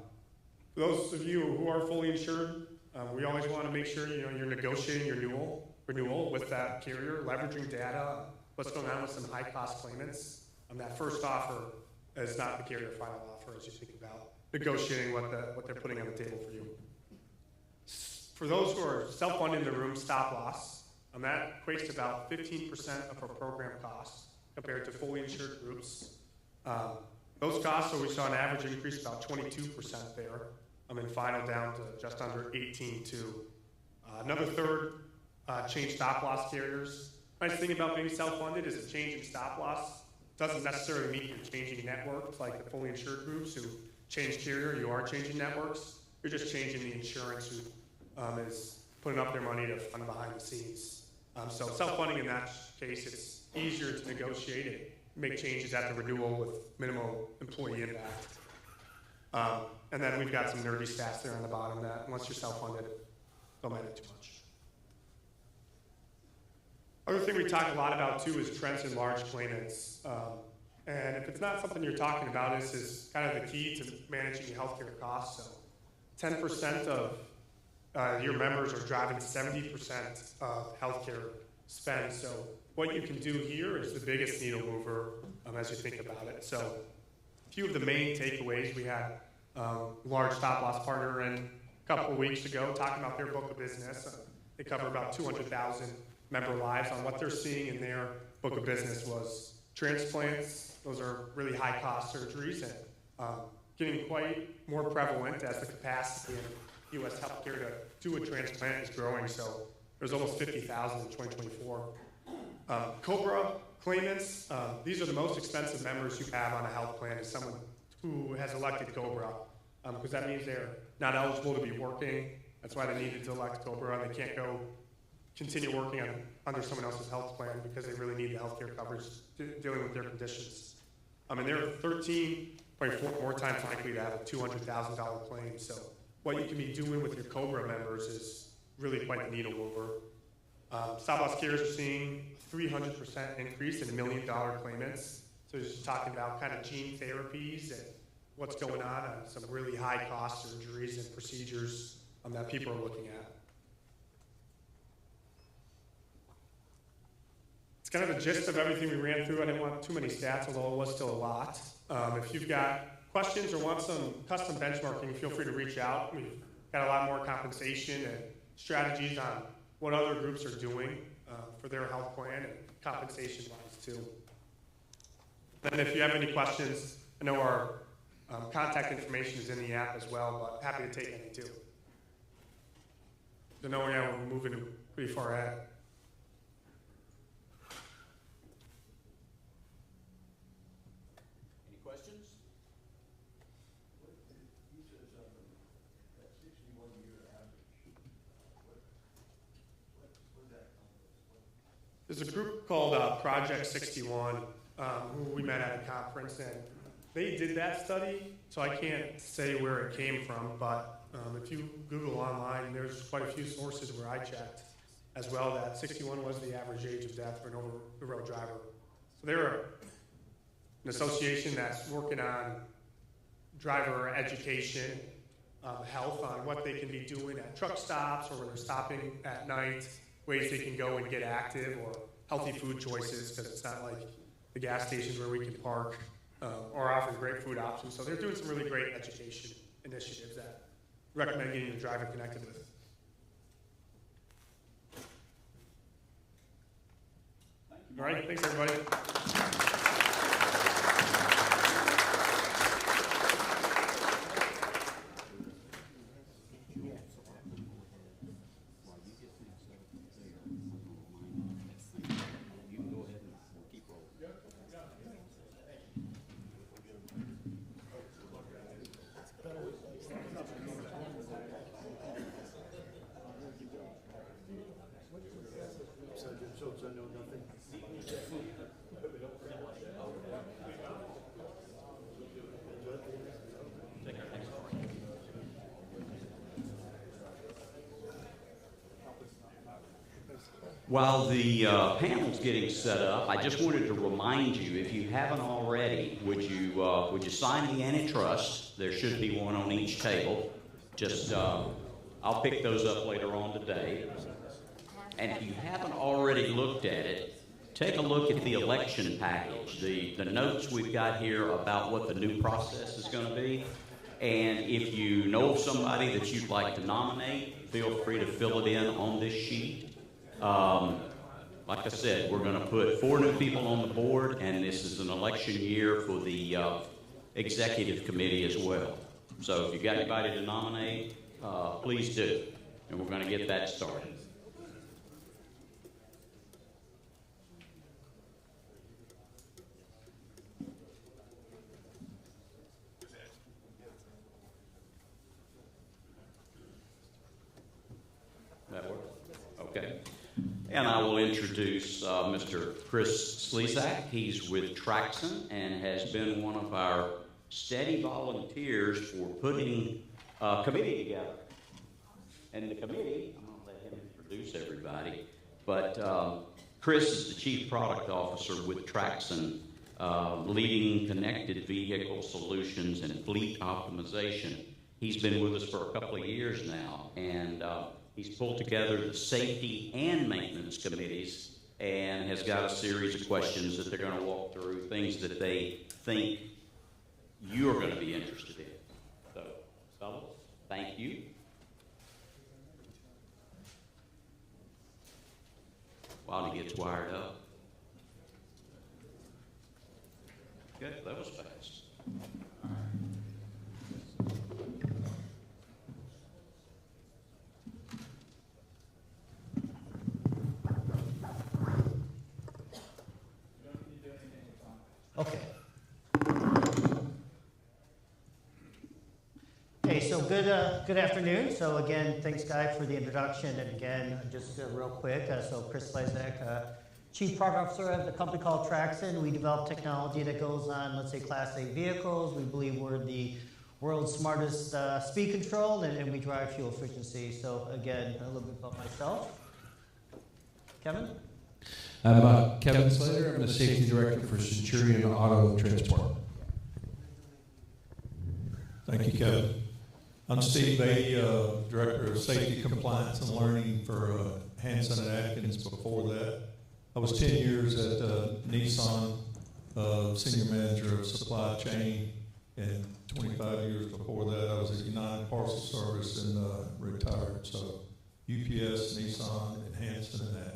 those of you who are fully insured, we always want to make sure you're negotiating your renewal with that carrier, leveraging data, what's going on with some high cost claimants. That first offer is not the carrier final offer as you think about negotiating what they're putting on the table for you. For those who are self-funding the room, stop loss. That equates to about 15% of our program costs compared to fully insured groups. Those costs, so we saw an average increase about 22% there. And final down to just under 18 too. Another third changed stop loss carriers. Nice thing about being self-funded is a change in stop loss doesn't necessarily mean you're changing networks like the fully insured groups who change carrier. You are changing networks. You're just changing the insurance who is putting up their money to fund behind the scenes. So self-funding in that case, it's easier to negotiate and make changes at the renewal with minimal employee impact. And then we've got some nerdy stats there on the bottom that once you're self-funded, don't matter too much. Other thing we talk a lot about too is trends in large claimants. And if it's not something you're talking about, this is kind of the key to managing healthcare costs. So 10% of your members are driving 70% of healthcare spend. So what you can do here is the biggest needle mover as you think about it. So a few of the main takeaways, we had large stop loss partner in a couple of weeks ago talking about their book of business. They cover about 200,000 member lives. On what they're seeing in their book of business was transplants. Those are really high cost surgeries and getting quite more prevalent as the capacity in U.S. healthcare to do a transplant is growing. So there's almost 50,000 in 2024. COBRA claimants, these are the most expensive members you have on a health plan is someone who has elected COBRA, because that means they're not eligible to be working. That's why they needed to elect COBRA, and they can't go continue working under someone else's health plan because they really need the health care coverage dealing with their conditions. And they're 13.4 more times likely to have a $200,000 claim. So what you can be doing with your COBRA members is really quite the needle mover. Stop loss carriers are seeing 300% increase in $1 million claimants. So just talking about kind of gene therapies and what's going on some really high cost surgeries and procedures that people are looking at. It's kind of the gist of everything we ran through. I didn't want too many stats, although it was still a lot. If you've got questions or want some custom benchmarking, feel free to reach out. We've got a lot more compensation and strategies on what other groups are doing for their health plan and compensation-wise too. And if you have any questions, I know our contact information is in the app as well, but happy to take any too. So know we're moving pretty far ahead. Any questions? There's a group called Project 61 who we met at a conference, and they did that study, so I can't say where it came from, but if you Google online, there's quite a few sources where I checked as well that 61 was the average age of death for an over-the-road driver. So they're an association that's working on driver education, health on what they can be doing at truck stops or when they're stopping at night, ways they can go and get active or healthy food choices, because it's not like the gas stations where we can park or offering great food options. So they're doing some really great education initiatives that recommend getting your driver connected with. All right, thanks everybody. While the panel's getting set up, I just wanted to remind you, if you haven't already, would you sign the antitrust? There should be one on each table. Just, I'll pick those up later on today. And if you haven't already looked at it, take a look at the election package, the notes we've got here about what the new process is going to be. And if you know of somebody that you'd like to nominate, feel free to fill it in on this sheet. Like I said, we're going to put 4 new people on the board, and this is an election year for the executive committee as well. So if you've got anybody to nominate, please do, and we're going to get that started. That work? Okay. And I will introduce Mr. Chris Slezak. He's with Traxon and has been one of our steady volunteers for putting a committee together. And the committee, I'm going to let him introduce everybody, but Chris is the Chief Product Officer with Traxon, leading connected vehicle solutions and fleet optimization. He's been with us for a couple of years now, and he's pulled together the safety and maintenance committees and has got a series of questions that they're going to walk through, things that they think you're going to be interested in. So, fellas, thank you. While he gets wired up. Good, that was fast. Okay. Okay, so good afternoon. So again, thanks Guy for the introduction. And again, just real quick, so Chris Slezak, Chief Product Officer at the company called Traxon. We develop technology that goes on, let's say, Class A vehicles. We believe we're the world's smartest speed control, and we drive fuel efficiency. So again, a little bit about myself. Kevin? I'm Kevin Slater. I'm the Safety Director for Centurion Auto Transport. Thank you, Kevin. I'm Steve Beatty, Director of Safety Compliance and Learning for Hanson and Atkins. Before that, I was 10 years at Nissan, Senior Manager of Supply Chain, and 25 years before that, I was at United Parcel Service and retired. So UPS, Nissan, and Hanson and Atkins.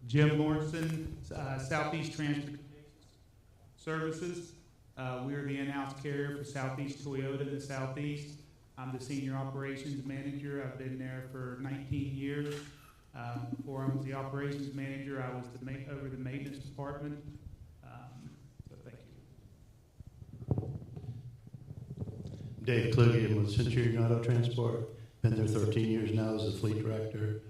Jim Morrison, Southeast Transportation Services. We're the in-house carrier for Southeast Toyota in the Southeast. I'm the Senior Operations Manager. I've been there for 19 years. Before I was the Operations Manager, I was over the Maintenance Department. So thank you. Dave Kluge, I'm with Centurion Auto Transport. Been there 13 years now as a fleet director.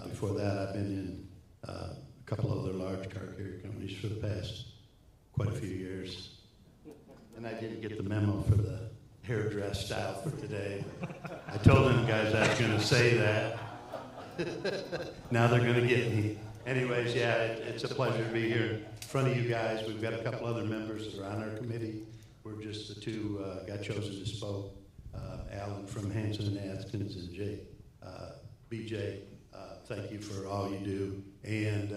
Before that, I've been in a couple other large car carrier companies for the past quite a few years. And I didn't get the memo for the hairdress style for today. I told them guys I was going to say that. Now they're going to get me. Anyways, yeah, it's a pleasure to be here in front of you guys. We've got a couple other members that are on our committee. We're just the two got chosen to spoke. Alan from Hanson and Atkins and Jay. BJ, thank you for all you do. And,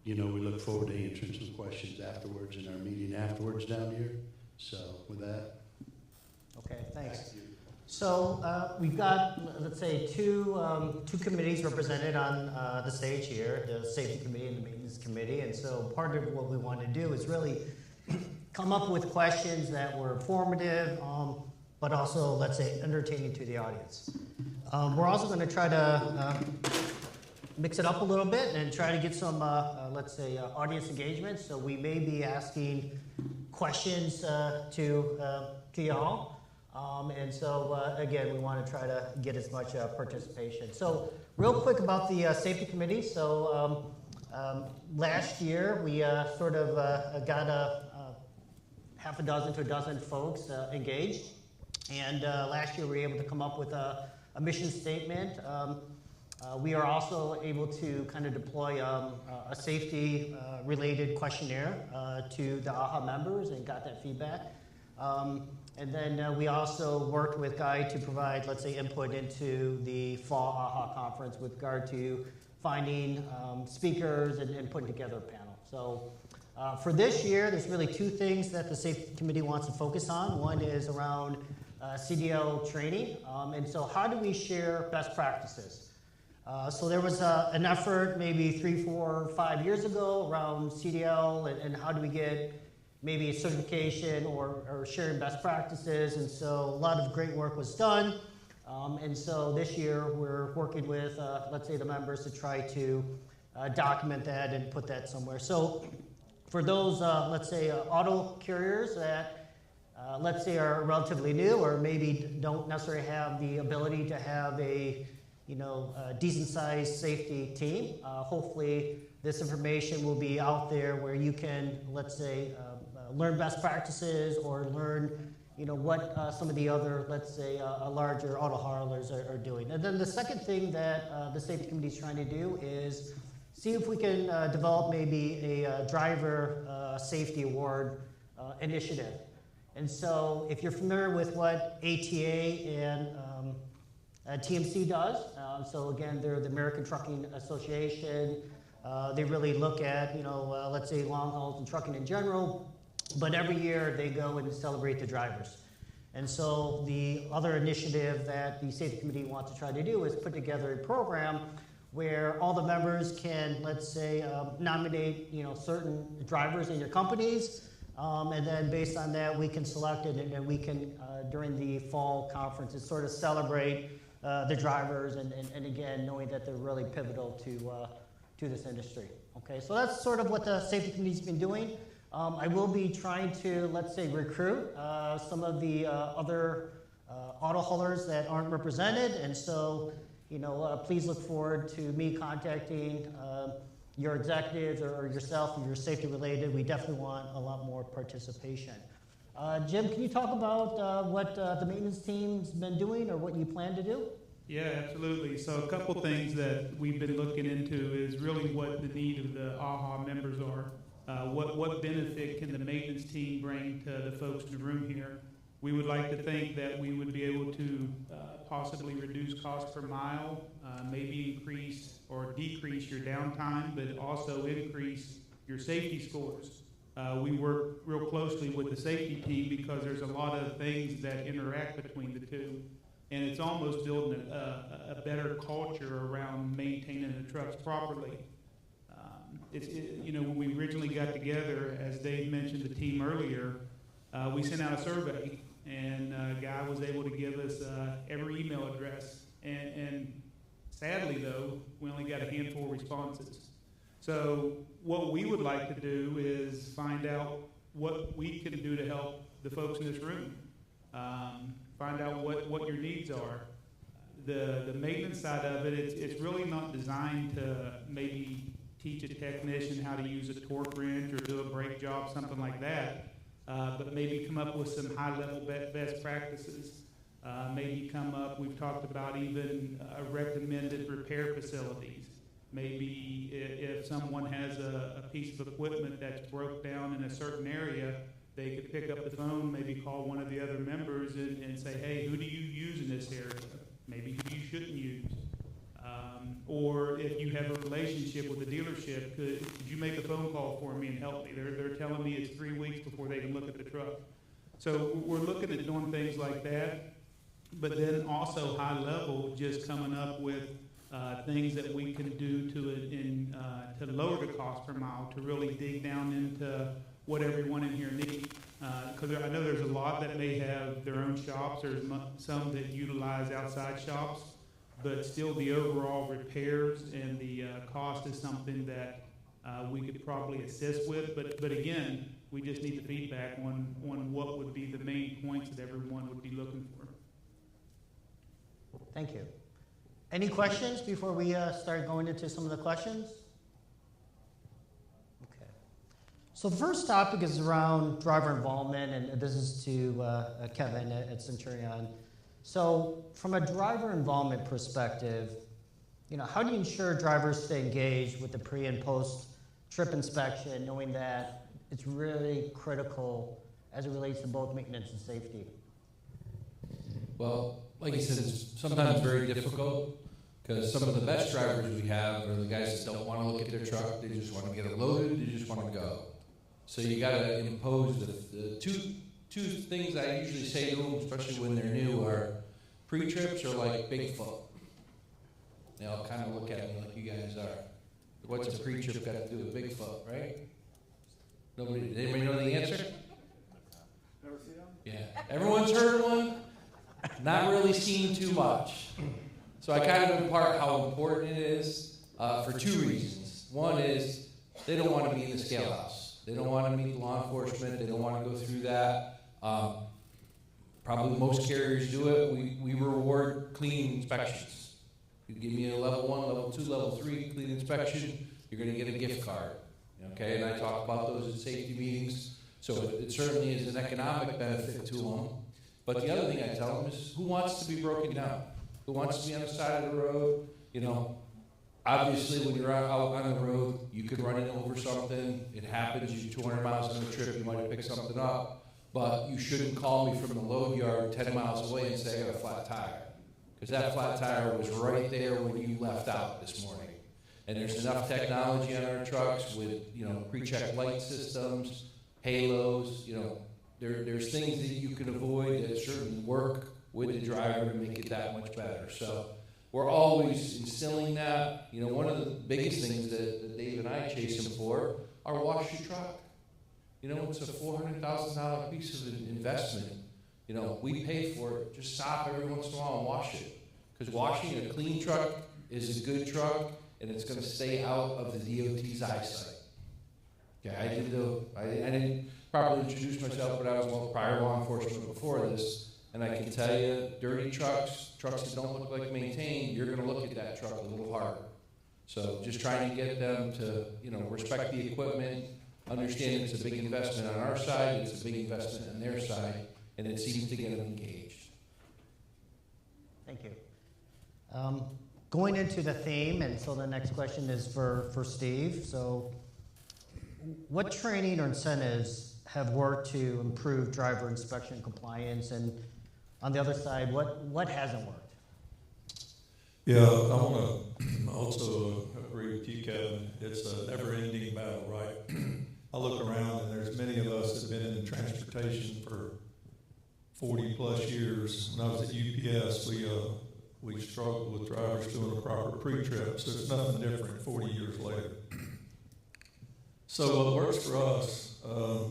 you know, we look forward to answering some questions afterwards in our meeting afterwards down here. So with that. Okay, thanks. So we've got, let's say, two committees represented on the stage here, the Safety Committee and the Maintenance Committee. And so part of what we want to do is really come up with questions that were informative, but also, let's say, entertaining to the audience. We're also going to try to mix it up a little bit and try to get some, let's say, audience engagement. So we may be asking questions to y'all. And so, again, we want to try to get as much participation. So real quick about the Safety Committee. So last year, we sort of got half a dozen to a dozen folks engaged. And last year we were able to come up with a mission statement. We are also able to kind of deploy a safety related questionnaire to the AHA members and got that feedback. And then we also worked with Guy to provide, let's say, input into the fall AHA conference with regard to finding speakers and putting together a panel. So for this year, there's really two things that the safety committee wants to focus on. One is around CDL training. And so how do we share best practices? So there was an effort maybe 3, 4, 5 years ago around CDL and how do we get maybe certification or sharing best practices. And so a lot of great work was done. And so this year we're working with, let's say, the members to try to document that and put that somewhere. So for those, let's say, auto carriers that, let's say, are relatively new or maybe don't necessarily have the ability to have a decent-sized safety team, hopefully this information will be out there where you can, let's say, learn best practices or learn, what some of the other, let's say, larger auto haulers are doing. And then the second thing that the safety committee is trying to do is see if we can develop maybe a driver safety award initiative. And so if you're familiar with what ATA and TMC does, so again, they're the American Trucking Association. They really look at, let's say, long hauls and trucking in general. But every year they go and celebrate the drivers. And so the other initiative that the safety committee wants to try to do is put together a program where all the members can, let's say, nominate, certain drivers in your companies. And then based on that, we can select it and we can, during the fall conferences, sort of celebrate the drivers and again, knowing that they're really pivotal to this industry. Okay, so that's sort of what the safety committee's been doing. I will be trying to, let's say, recruit some of the other auto haulers that aren't represented, and so, please look forward to me contacting your executives or yourself if you're safety related. We definitely want a lot more participation. Jim, can you talk about what the maintenance team's been doing or what you plan to do? Yeah, absolutely. So a couple things that we've been looking into is really what the need of the AHA members are. What benefit can the maintenance team bring to the folks in the room here? We would like to think that we would be able to possibly reduce cost per mile, maybe increase or decrease your downtime, but also increase your safety scores. We work real closely with the safety team because there's a lot of things that interact between the two. And it's almost building a better culture around maintaining the trucks properly. When we originally got together, as Dave mentioned the team earlier, we sent out a survey, and Guy was able to give us every email address. And sadly, though, we only got a handful of responses. So what we would like to do is find out what we can do to help the folks in this room. Find out what your needs are. The maintenance side of it, it's really not designed to maybe teach a technician how to use a torque wrench or do a brake job, something like that, but maybe come up with some high-level best practices. Maybe come up, we've talked about even recommended repair facilities. Maybe if someone has a piece of equipment that's broke down in a certain area, they could pick up the phone, maybe call one of the other members and say, hey, who do you use in this area? Maybe who you shouldn't use. Or if you have a relationship with a dealership, could you make a phone call for me and help me? They're telling me it's 3 weeks before they can look at the truck. So we're looking at doing things like that, but then also high level, just coming up with things that we can do to lower the cost per mile, to really dig down into what everyone in here needs. Because I know there's a lot that may have their own shops. There's some that utilize outside shops. But still the overall repairs and the cost is something that we could probably assist with. But again, we just need the feedback on what would be the main points that everyone would be looking for. Thank you. Any questions before we start going into some of the questions? Okay. So the first topic is around driver involvement, and this is to Kevin at Centurion. So from a driver involvement perspective, how do you ensure drivers stay engaged with the pre and post trip inspection, knowing that it's really critical as it relates to both maintenance and safety? Well, like you said, it's sometimes very difficult because some of the best drivers we have are the guys that don't want to look at their truck. They just want to get it loaded. They just want to go. So you got to impose the two things I usually say to them, especially when they're new, are pre-trips are like Bigfoot. They all kind of look at me like you guys are. What's a pre-trip got to do with Bigfoot, right? Nobody, did anybody know the answer? Never seen them? Yeah. Everyone's heard one, not really seen too much. So I kind of impart how important it is for two reasons. One is they don't want to be in the scale house. They don't want to meet law enforcement. They don't want to go through that. Probably most carriers do it. We reward clean inspections. You give me a level 1, level 2, level 3 clean inspection, you're going to get a gift card. Okay, and I talk about those at safety meetings. So it certainly is an economic benefit to them. But the other thing I tell them is, who wants to be broken down? Who wants to be on the side of the road? Obviously when you're out on the road, you could run over something. It happens. You're 200 miles on the trip, you might pick something up. But you shouldn't call me from the load yard 10 miles away and say I got a flat tire. Because that flat tire was right there when you left out this morning. And there's enough technology on our trucks with, pre-check light systems, halos, there's things that you can avoid that certainly work with the driver to make it that much better. So we're always instilling that. One of the biggest things that Dave and I chase him for are wash your truck. It's a $400,000 piece of investment. We pay for it. Just stop every once in a while and wash it. Because washing a clean truck is a good truck, and it's going to stay out of the DOT's eyesight. Okay, I didn't properly introduce myself, but I was prior law enforcement before this, and I can tell you, dirty trucks that don't look like maintained, you're going to look at that truck a little harder. So just trying to get them to, respect the equipment, understand it's a big investment on our side, it's a big investment on their side, and it seems to get them engaged. Thank you. Going into the theme, and so the next question is for Steve. So what training or incentives have worked to improve driver inspection compliance? And on the other side, what hasn't worked? Yeah, I want to also agree with you, Kevin. It's a never-ending battle, right? I look around, and there's many of us that have been in transportation for 40-plus years. When I was at UPS, we struggled with drivers doing a proper pre-trip, so it's nothing different 40 years later. So what works for us,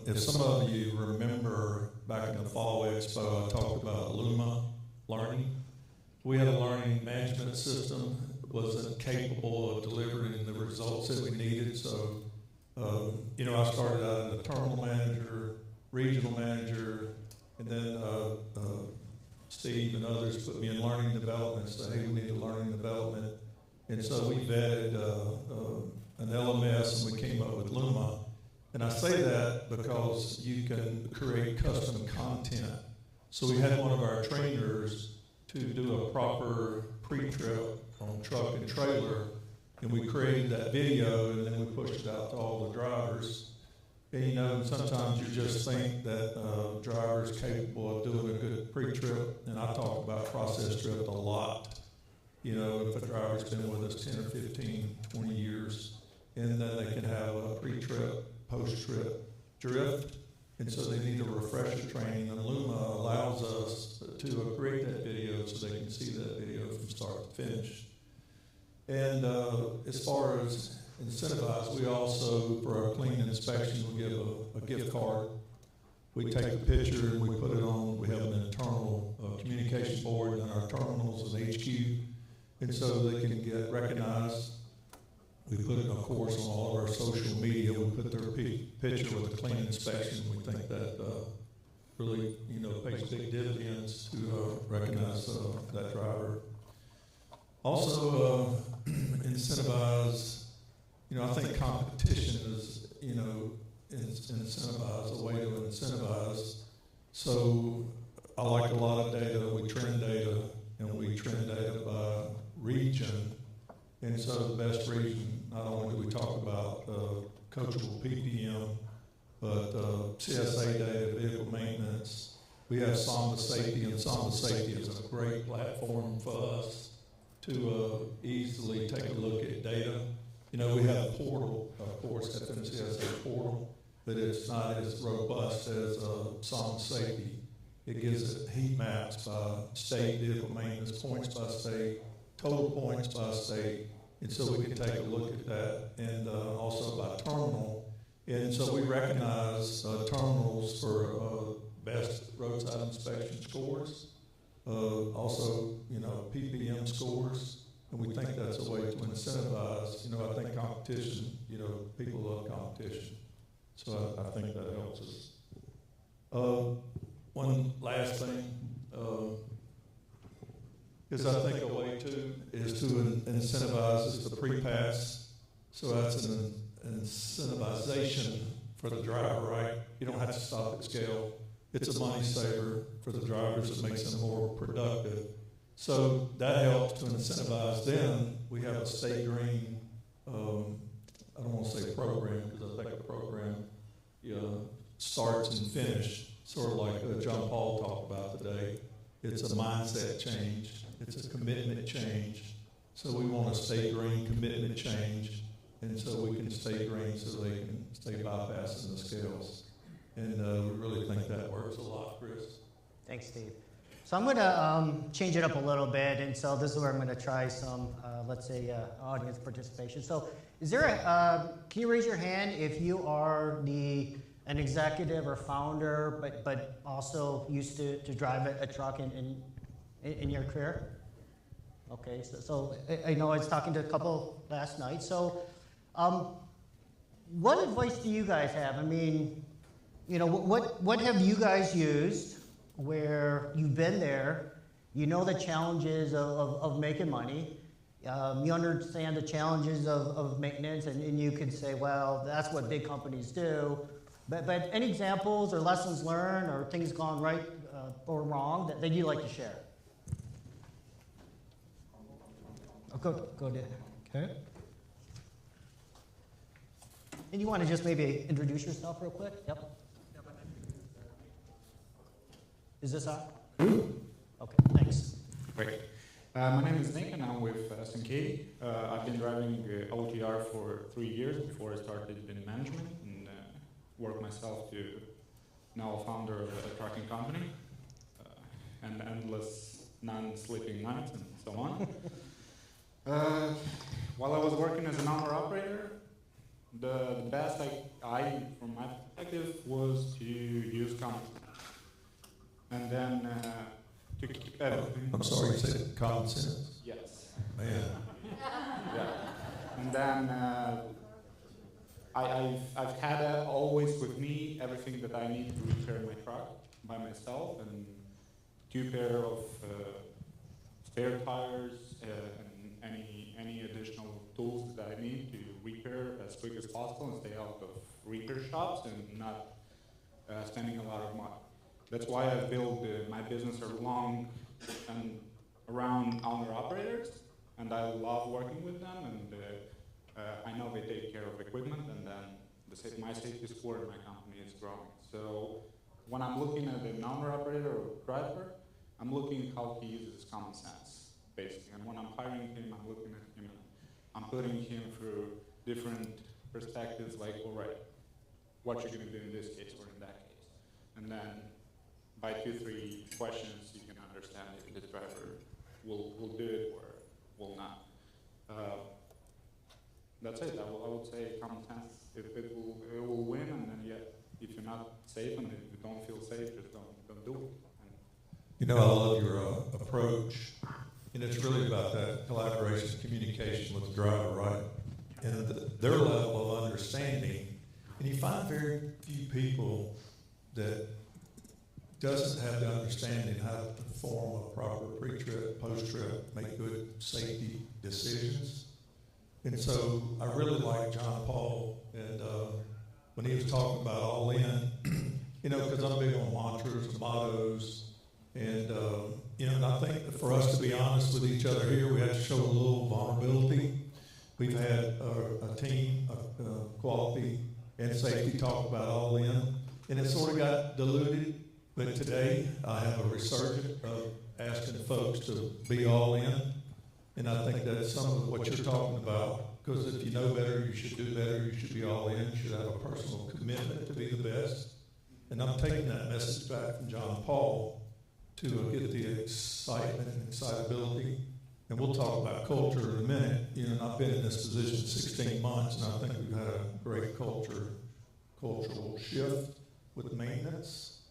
if some of you remember back in the Fall Expo, I talked about Luma learning. We had a learning management system that wasn't capable of delivering the results that we needed. So, I started out as a terminal manager, regional manager, and then Steve and others put me in learning development, said, hey, we need a learning development. And so we vetted an LMS, and we came up with Luma. And I say that because you can create custom content. So we had one of our trainers to do a proper pre-trip on truck and trailer, and we created that video, and then we pushed it out to all the drivers. And sometimes you just think that driver's capable of doing a good pre-trip, and I talk about process drift a lot. If a driver's been with us 10 or 15, 20 years, and then they can have a pre-trip, post-trip drift, and so they need a refresher training, and Luma allows us to create that video so they can see that video from start to finish. And as far as incentivize, we also, for our clean inspection, we give a gift card. We take a picture and we put it on. We have an internal communication board in our terminals and HQ, and so they can get recognized. We put it, of course, on all of our social media. We put their picture with a clean inspection. We think that really, pays big dividends to recognize that driver. Also, incentivize. I think competition is, in incentivize, a way to incentivize. So I like a lot of data. We trend data, and we trend data by region. And so the best region, not only do we talk about coachable PPM, but CSA data, vehicle maintenance. We have Samba Safety, and Samba Safety is a great platform for us to easily take a look at data. You know, we have a portal, of course, FMCSA portal, but it's not as robust as Samba Safety. It gives it heat maps by state, vehicle maintenance, points by state, total points by state, and so we can take a look at that, and also by terminal. And so we recognize terminals for best roadside inspection scores, also, you know, PPM scores, and we think that's a way to incentivize. You know, I think competition, you know, people love competition, so I think that helps us. One last thing is I think a way is to incentivize is the pre-pass, so that's an incentivization for the driver, right? You don't have to stop at scale. It's a money saver for the drivers. It makes them more productive. So that helps to incentivize them. We have a state green, I don't want to say program, because I think the program starts and finishes, sort of like John Paul talked about today. It's a mindset change. It's a commitment change. So we want a state green commitment change, and so we can stay green so they can stay bypassing the scales. And we really think that works a lot, Chris. Thanks, Steve. So I'm going to change it up a little bit, and so this is where I'm going to try some, let's say, audience participation. So is there can you raise your hand if you are an executive or founder, but also used to drive a truck in your career? Okay, so I know I was talking to a couple last night. So what advice do you guys have? I mean, you know, what have you guys used where you've been there, you know the challenges of making money, you understand the challenges of maintenance, and you could say, well, that's what big companies do. But any examples or lessons learned or things gone right or wrong that you'd like to share? Oh, go ahead. Okay. And you want to just maybe introduce yourself real quick? Yep. Is this on? Okay, thanks. Great. My name is Nick, and I'm with Katie. I've been driving OTR for 3 years before I started in management, and worked myself to now a founder of a trucking company, and endless non-sleeping nights and so on. While I was working as an owner-operator, the best I, from my perspective, was to use common sense. And then to keep everything. I'm sorry, you said common sense? Yes. Man. Yeah. And then I've had always with me everything that I need to repair my truck by myself, and 2 pair of spare tires and any additional tools that I need to repair as quick as possible and stay out of repair shops and not spending a lot of money. That's why I've built my business along and around owner-operators, and I love working with them, and I know they take care of equipment, and then my safety score in my company is growing. So when I'm looking at an owner-operator or driver, I'm looking how he uses common sense, basically. And when I'm hiring him, I'm looking at him, I'm putting him through different perspectives, like, all right, what you're going to do in this case or in that case. And then by 2-3 questions, you can understand if this driver will do it or will not. That's it. I would say common sense. It will win, and then if you're not safe and if you don't feel safe, just don't do it. You know, I love your approach, and it's really about that collaboration, communication with the driver, right? And their level of understanding. And you find very few people that doesn't have the understanding how to perform a proper pre-trip, post-trip, make good safety decisions. And so I really like John Paul and when he was talking about all in, you know, because I'm big on mantras and mottos, and you know, and I think that for us to be honest with each other here, we have to show a little vulnerability. We've had a team, quality and safety talk about all in, and it sort of got diluted. But today, I have a resurgence of asking folks to be all in, and I think that's some of what you're talking about. Because if you know better, you should do better. You should be all in. You should have a personal commitment to be the best. And I'm taking that message back from John Paul to get the excitement and excitability. And we'll talk about culture in a minute. You know, and I've been in this position 16 months, and I think we've had a great cultural shift with maintenance,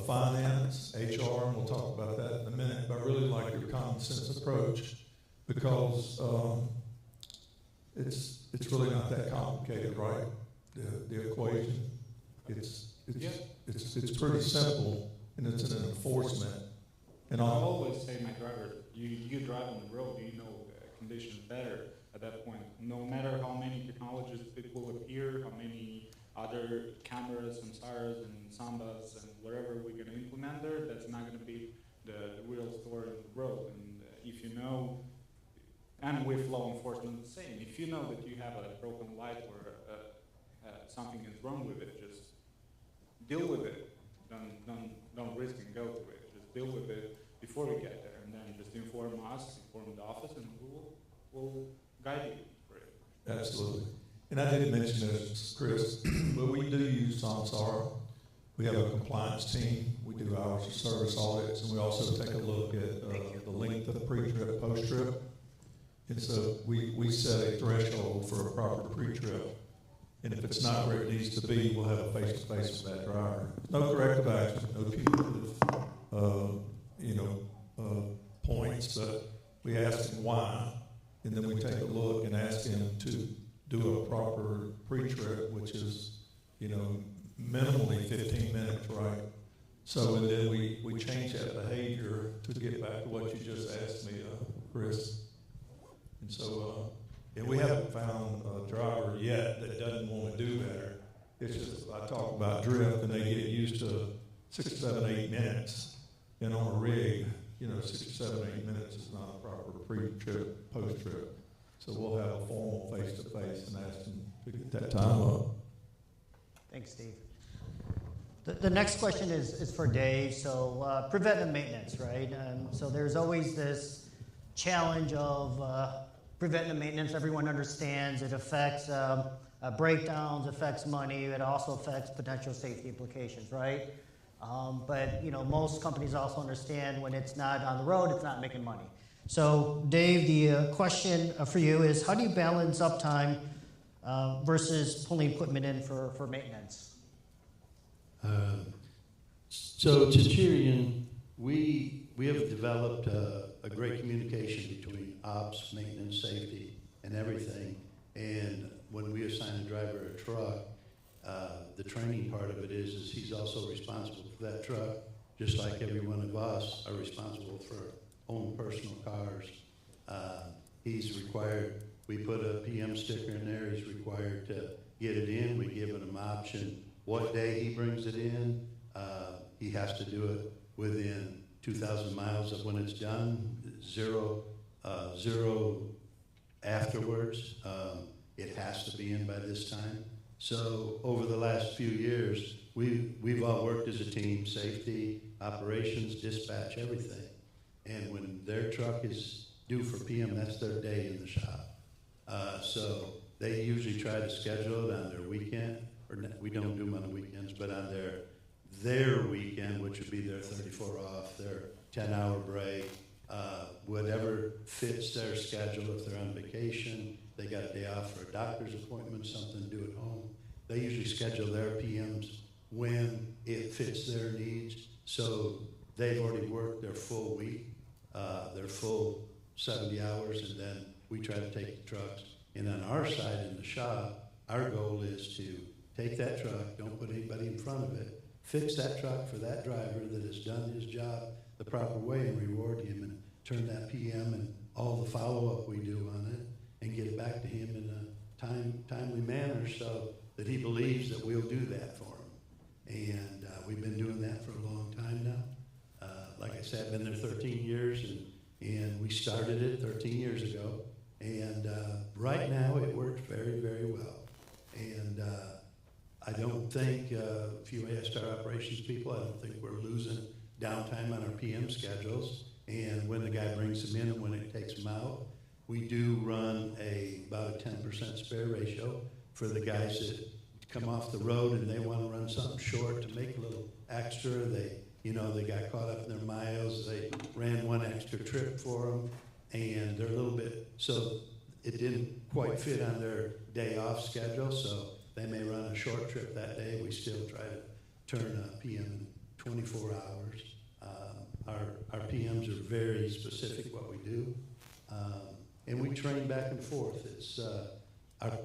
finance, HR, and we'll talk about that in a minute. But I really like your common sense approach because it's really not that complicated, right? The equation, it's pretty simple, and it's an enforcement. And I always say, my driver, you drive on the road, you know conditions better at that point. No matter how many technologies it will appear, how many other cameras and SARs and Sambas and whatever we're going to implement there, that's not going to be the real story on the road. And if you know, and with law enforcement the same, if you know that you have a broken light or something is wrong with it, just deal with it. Don't risk and go to it. Just deal with it before we get there, and then just inform us, inform the office, and we'll guide you for it. Absolutely. And I didn't mention this, Chris, but we do use Samsara. We have a compliance team. We do hours of service audits, and we also take a look at the length of the pre-trip, post-trip. And so we set a threshold for a proper pre-trip. And if it's not where it needs to be, we'll have a face-to-face with that driver. No corrective action, no punitive, points, but we ask him why, and then we take a look and ask him to do a proper pre-trip, which is, minimally 15 minutes, right? So, and then we change that behavior to get back to what you just asked me, Chris. And so, and we haven't found a driver yet that doesn't want to do better. It's just, I talk about drift, and they get used to 6, 7, 8 minutes. And on a rig, 6, 7, 8 minutes is not a proper pre-trip, post-trip. So we'll have a formal face-to-face and ask them to get that time up. Thanks, Steve. The next question is for Dave. So preventive maintenance, right? So there's always this challenge of preventive maintenance. Everyone understands it affects breakdowns, affects money. It also affects potential safety implications, right? But most companies also understand when it's not on the road, it's not making money. So Dave, the question for you is, how do you balance uptime versus pulling equipment in for maintenance? So to Tyrion, we have developed a great communication between ops, maintenance, safety, and everything. And when we assign a driver a truck, the training part of it is he's also responsible for that truck, just like every one of us are responsible for our own personal cars. He's required, we put a PM sticker in there, he's required to get it in. We give him an option what day he brings it in. He has to do it within 2,000 miles of when it's done, zero afterwards. It has to be in by this time. So over the last few years, we've all worked as a team, safety, operations, dispatch, everything. And when their truck is due for PM, that's their day in the shop. So they usually try to schedule it on their weekend, or we don't do them on the weekends, but on their weekend, which would be their 34 off, their 10-hour break, whatever fits their schedule. If they're on vacation, they got a day off for a doctor's appointment, something to do at home. They usually schedule their PMs when it fits their needs. So they've already worked their full week, their full 70 hours, and then we try to take the trucks. And on our side in the shop, our goal is to take that truck, don't put anybody in front of it, fix that truck for that driver that has done his job the proper way, and reward him, and turn that PM and all the follow-up we do on it and get it back to him in a timely manner so that he believes that we'll do that for him. And we've been doing that for a long time now. Like I said, I've been there 13 years, and we started it 13 years ago. And right now it works very, very well. And I don't think, if you asked our operations people, I don't think we're losing downtime on our PM schedules. And when the guy brings them in and when it takes them out, we do run about a 10% spare ratio for the guys that come off the road and they want to run something short to make a little extra. They got caught up in their miles. They ran one extra trip for them, and they're a little bit, so it didn't quite fit on their day off schedule, so they may run a short trip that day. We still try to turn a PM in 24 hours. Our PMs are very specific what we do, and we train back and forth. It's our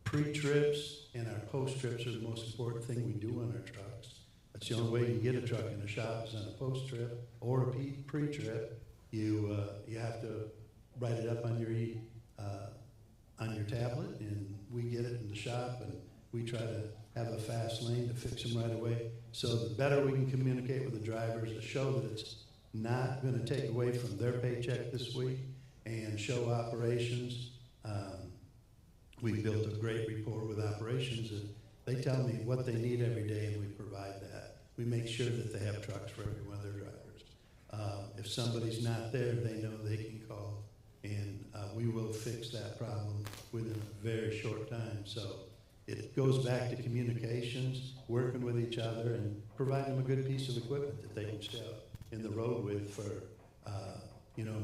pre-trips and our post-trips are the most important thing we do on our trucks. That's the only way you get a truck in the shop is on a post-trip or a pre-trip. You have to write it up on your tablet, and we get it in the shop, and we try to have a fast lane to fix them right away. So the better we can communicate with the drivers to show that it's not going to take away from their paycheck this week and show operations. We built a great rapport with operations, and they tell me what they need every day, and we provide that. We make sure that they have trucks for every one of their drivers. If somebody's not there, they know they can call, and we will fix that problem within a very short time. So it goes back to communications, working with each other, and providing them a good piece of equipment that they can stay out in the road with for,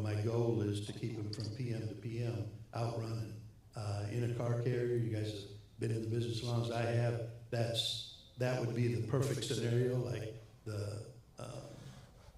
my goal is to keep them from PM to PM out running. In a car carrier, you guys have been in the business as long as I have, that would be the perfect scenario, like the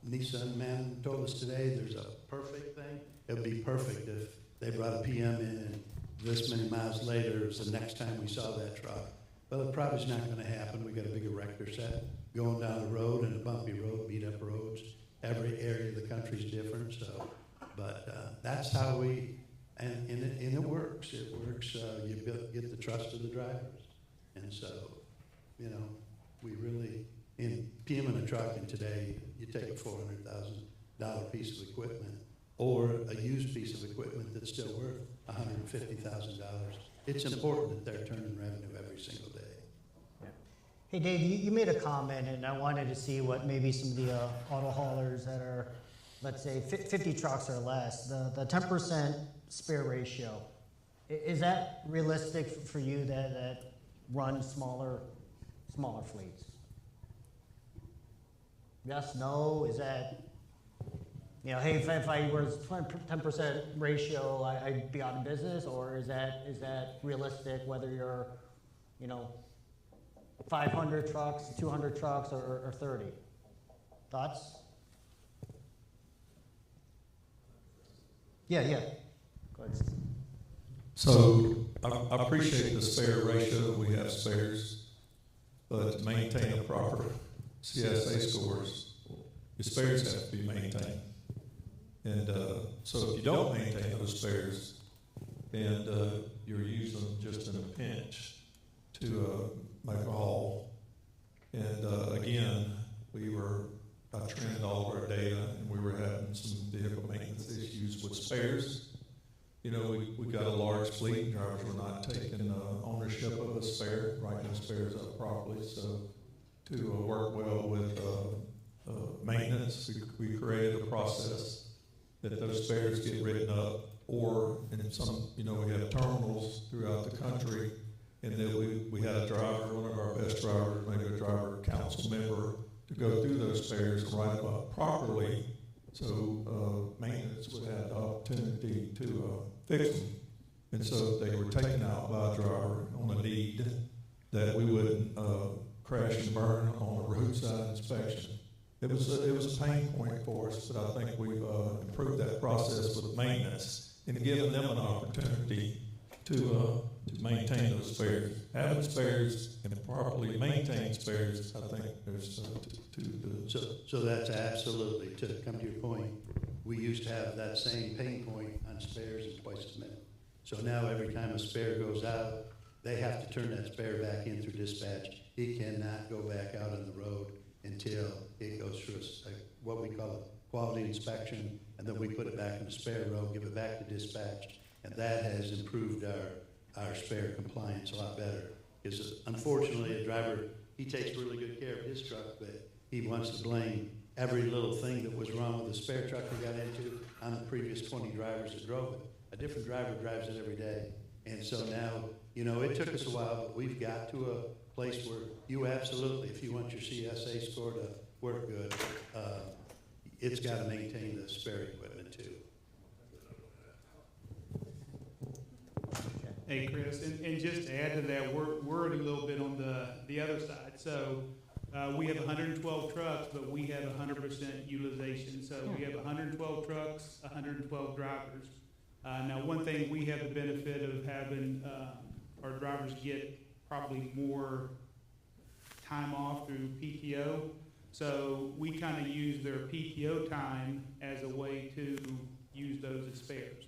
Nissan man told us today, there's a perfect thing. It would be perfect if they brought a PM in and this many miles later was the next time we saw that truck. Well, it probably is not going to happen. We got a big erector set going down the road and a bumpy road, beat up roads. Every area of the country is different. So, but that's how and it works. It works. You get the trust of the drivers, and so we really in PM in a truck. And today, you take a $400,000 piece of equipment or a used piece of equipment that's still worth $150,000. It's important that they're turning revenue every single day. Hey, Dave, you made a comment, and I wanted to see what maybe some of the auto haulers that are, let's say, 50 trucks or less, the 10% spare ratio, is that realistic for you that run smaller fleets? Yes, no, is that, hey, if I were 10% ratio, I'd be out of business, or is that realistic whether you're, 500 trucks, 200 trucks, or 30? Thoughts? Yeah. Go ahead. So I appreciate the spare ratio. We have spares, but to maintain a proper CSA scores, your spares have to be maintained. And so if you don't maintain those spares, and you're using them just in a pinch to make a haul, and again, I trended all of our data, and we were having some vehicle maintenance issues with spares. We got a large fleet, and drivers were not taking ownership of a spare, writing the spares up properly. So to work well with maintenance, we created a process that those spares get written up, or in some, we have terminals throughout the country, and then we had a driver, one of our best drivers, maybe a driver council member, to go through those spares and write them up properly, so maintenance would have the opportunity to fix them. And so they were taken out by a driver on a need that we wouldn't crash and burn on a roadside inspection. It was a pain point for us, but I think we've improved that process with maintenance and given them an opportunity to maintain those spares. Having spares and properly maintained spares, I think there's two good. So that's absolutely, to come to your point, we used to have that same pain point on spares and twice as many. So now every time a spare goes out, they have to turn that spare back in through dispatch. It cannot go back out on the road until it goes through what we call a quality inspection, and then we put it back in the spare road, give it back to dispatch, and that has improved our spare compliance a lot better. Because unfortunately, a driver, he takes really good care of his truck, but he wants to blame every little thing that was wrong with the spare truck we got into on the previous 20 drivers that drove it. A different driver drives it every day. And so now, you know, it took us a while, but we've got to a place where you absolutely, if you want your CSA score to work good, it's got to maintain the spare equipment too. Hey, Chris, and just to add to that, we're a little bit on the other side. So we have 112 trucks, but we have 100% utilization. So we have 112 trucks, 112 drivers. Now, one thing we have the benefit of having our drivers get probably more time off through PTO. So we kind of use their PTO time as a way to use those as spares.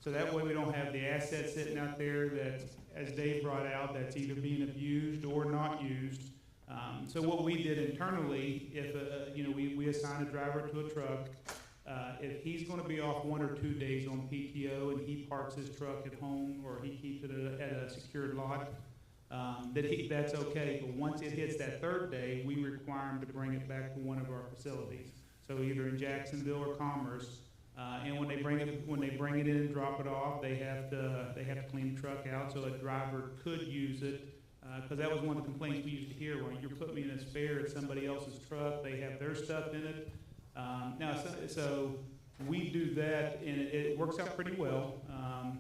So that way we don't have the assets sitting out there that, as Dave brought out, that's either being abused or not used. So what we did internally, if we assign a driver to a truck, if he's going to be off 1 or 2 days on PTO and he parks his truck at home or he keeps it at a secured lot, that's okay. But once it hits that 3rd day, we require him to bring it back to one of our facilities. So either in Jacksonville or Commerce. And when they bring it in and drop it off, they have to clean the truck out so a driver could use it. Because that was one of the complaints we used to hear, when you're putting me in a spare at somebody else's truck, they have their stuff in it. So we do that, and it works out pretty well,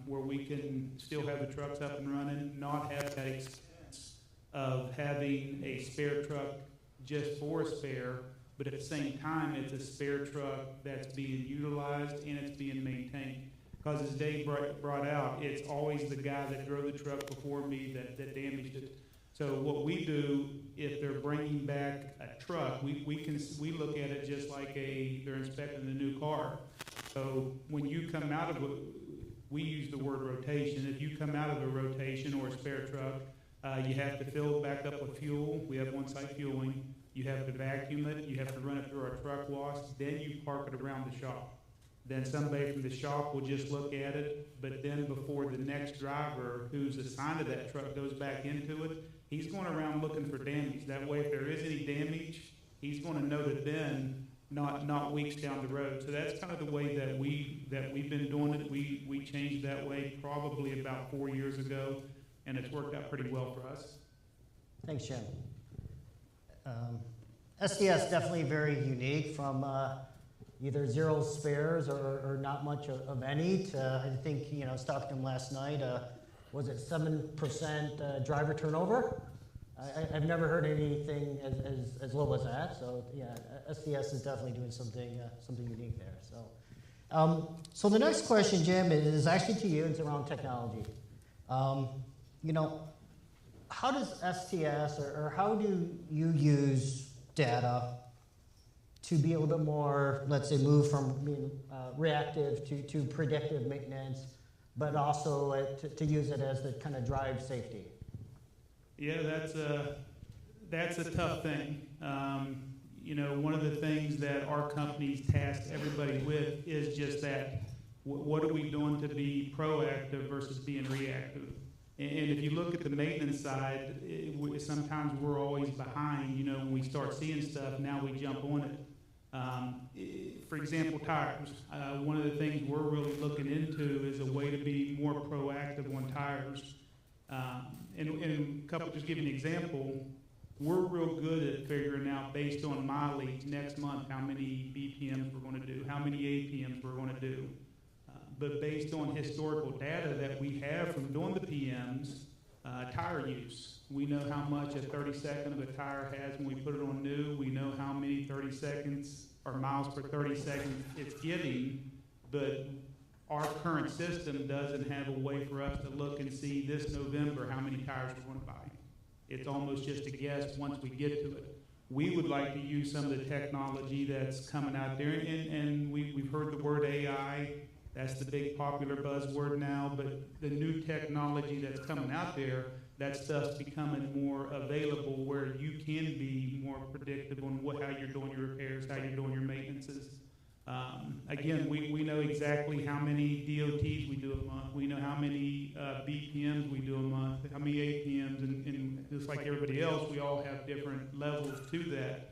where we can still have the trucks up and running, not have that expense of having a spare truck just for a spare, but at the same time, it's a spare truck that's being utilized and it's being maintained. Because as Dave brought out, it's always the guy that drove the truck before me that damaged it. So what we do, if they're bringing back a truck, we look at it just like they're inspecting a new car. So when you come out of we use the word rotation. If you come out of a rotation or a spare truck, you have to fill it back up with fuel. We have on-site fueling. You have to vacuum it. You have to run it through our truck wash. Then you park it around the shop. Then somebody from the shop will just look at it, but then before the next driver who's assigned to that truck goes back into it, he's going around looking for damage. That way, if there is any damage, he's going to note it then, not weeks down the road. So that's kind of the way that we've been doing it. We changed that way probably about 4 years ago, and it's worked out pretty well for us. Thanks, Jim. SDS definitely very unique from either zero spares or not much of any to, I think, talking to him last night, was it 7% driver turnover? I've never heard anything as low as that. So yeah, SDS is definitely doing something unique there. So the next question, Jim, is actually to you. It's around technology. How does STS or how do you use data to be a little bit more, let's say, move from being reactive to predictive maintenance, but also to use it as the kind of drive safety? Yeah, that's a tough thing. One of the things that our company's tasked everybody with is just that. What are we doing to be proactive versus being reactive? And if you look at the maintenance side, sometimes we're always behind. When we start seeing stuff, now we jump on it. For example, tires. One of the things we're really looking into is a way to be more proactive on tires. Just give you an example, we're real good at figuring out based on mileage next month how many BPMs we're going to do, how many APMs we're going to do. But based on historical data that we have from doing the PMs, tire use. We know how much a 32nd of a tire has when we put it on new. We know how many 30 seconds or miles per 30 seconds it's getting, but our current system doesn't have a way for us to look and see this November how many tires we're going to buy. It's almost just a guess once we get to it. We would like to use some of the technology that's coming out there, and we've heard the word AI. That's the big popular buzzword now, but the new technology that's coming out there, that stuff's becoming more available where you can be more predictable on how you're doing your repairs, how you're doing your maintenances. Again, we know exactly how many DOTs we do a month. We know how many BPMs we do a month, how many APMs, and just like everybody else, we all have different levels to that.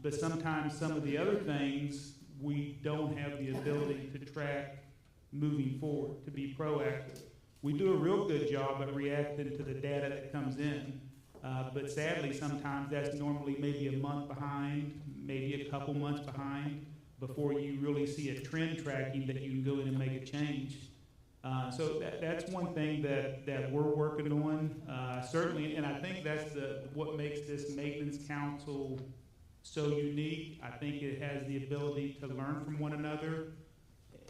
But sometimes some of the other things, we don't have the ability to track moving forward, to be proactive. We do a real good job at reacting to the data that comes in, but sadly sometimes that's normally maybe a month behind, maybe a couple months behind, before you really see a trend tracking that you can go in and make a change. So that's one thing that we're working on, certainly, and I think that's what makes this maintenance council so unique. I think it has the ability to learn from one another.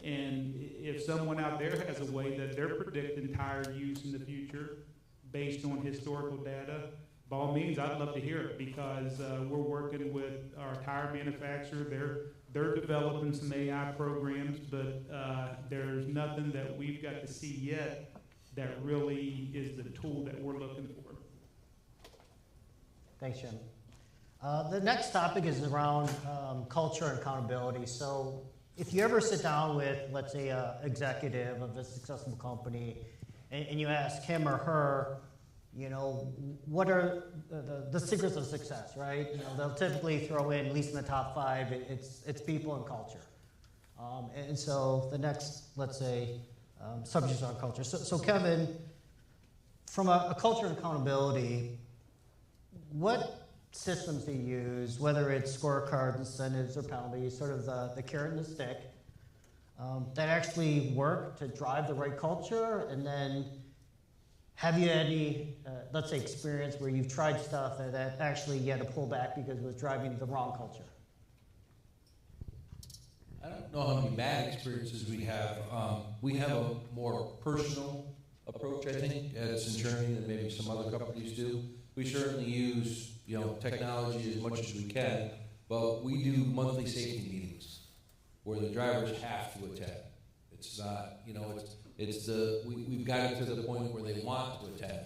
And if someone out there has a way that they're predicting tire use in the future based on historical data, by all means, I'd love to hear it, because we're working with our tire manufacturer. They're developing some AI programs, but there's nothing that we've got to see yet that really is the tool that we're looking for. Thanks, Jim. The next topic is around culture and accountability. So if you ever sit down with, let's say, an executive of a successful company, and you ask him or her, you know, what are the secrets of success, right? You know, they'll typically throw in, at least in the top 5, it's people and culture. And so the next, let's say, subjects are culture. So Kevin, from a culture and accountability, what systems do you use, whether it's scorecards, incentives, or penalties, sort of the carrot and the stick, that actually work to drive the right culture? And then have you had any, let's say, experience where you've tried stuff that actually you had to pull back because it was driving the wrong culture? I don't know how many bad experiences we have. We have a more personal approach, I think, at Centurion than maybe some other companies do. We certainly use, you know, technology as much as we can, but we do monthly safety meetings where the drivers have to attend. It's not, you know, we've got it to the point where they want to attend.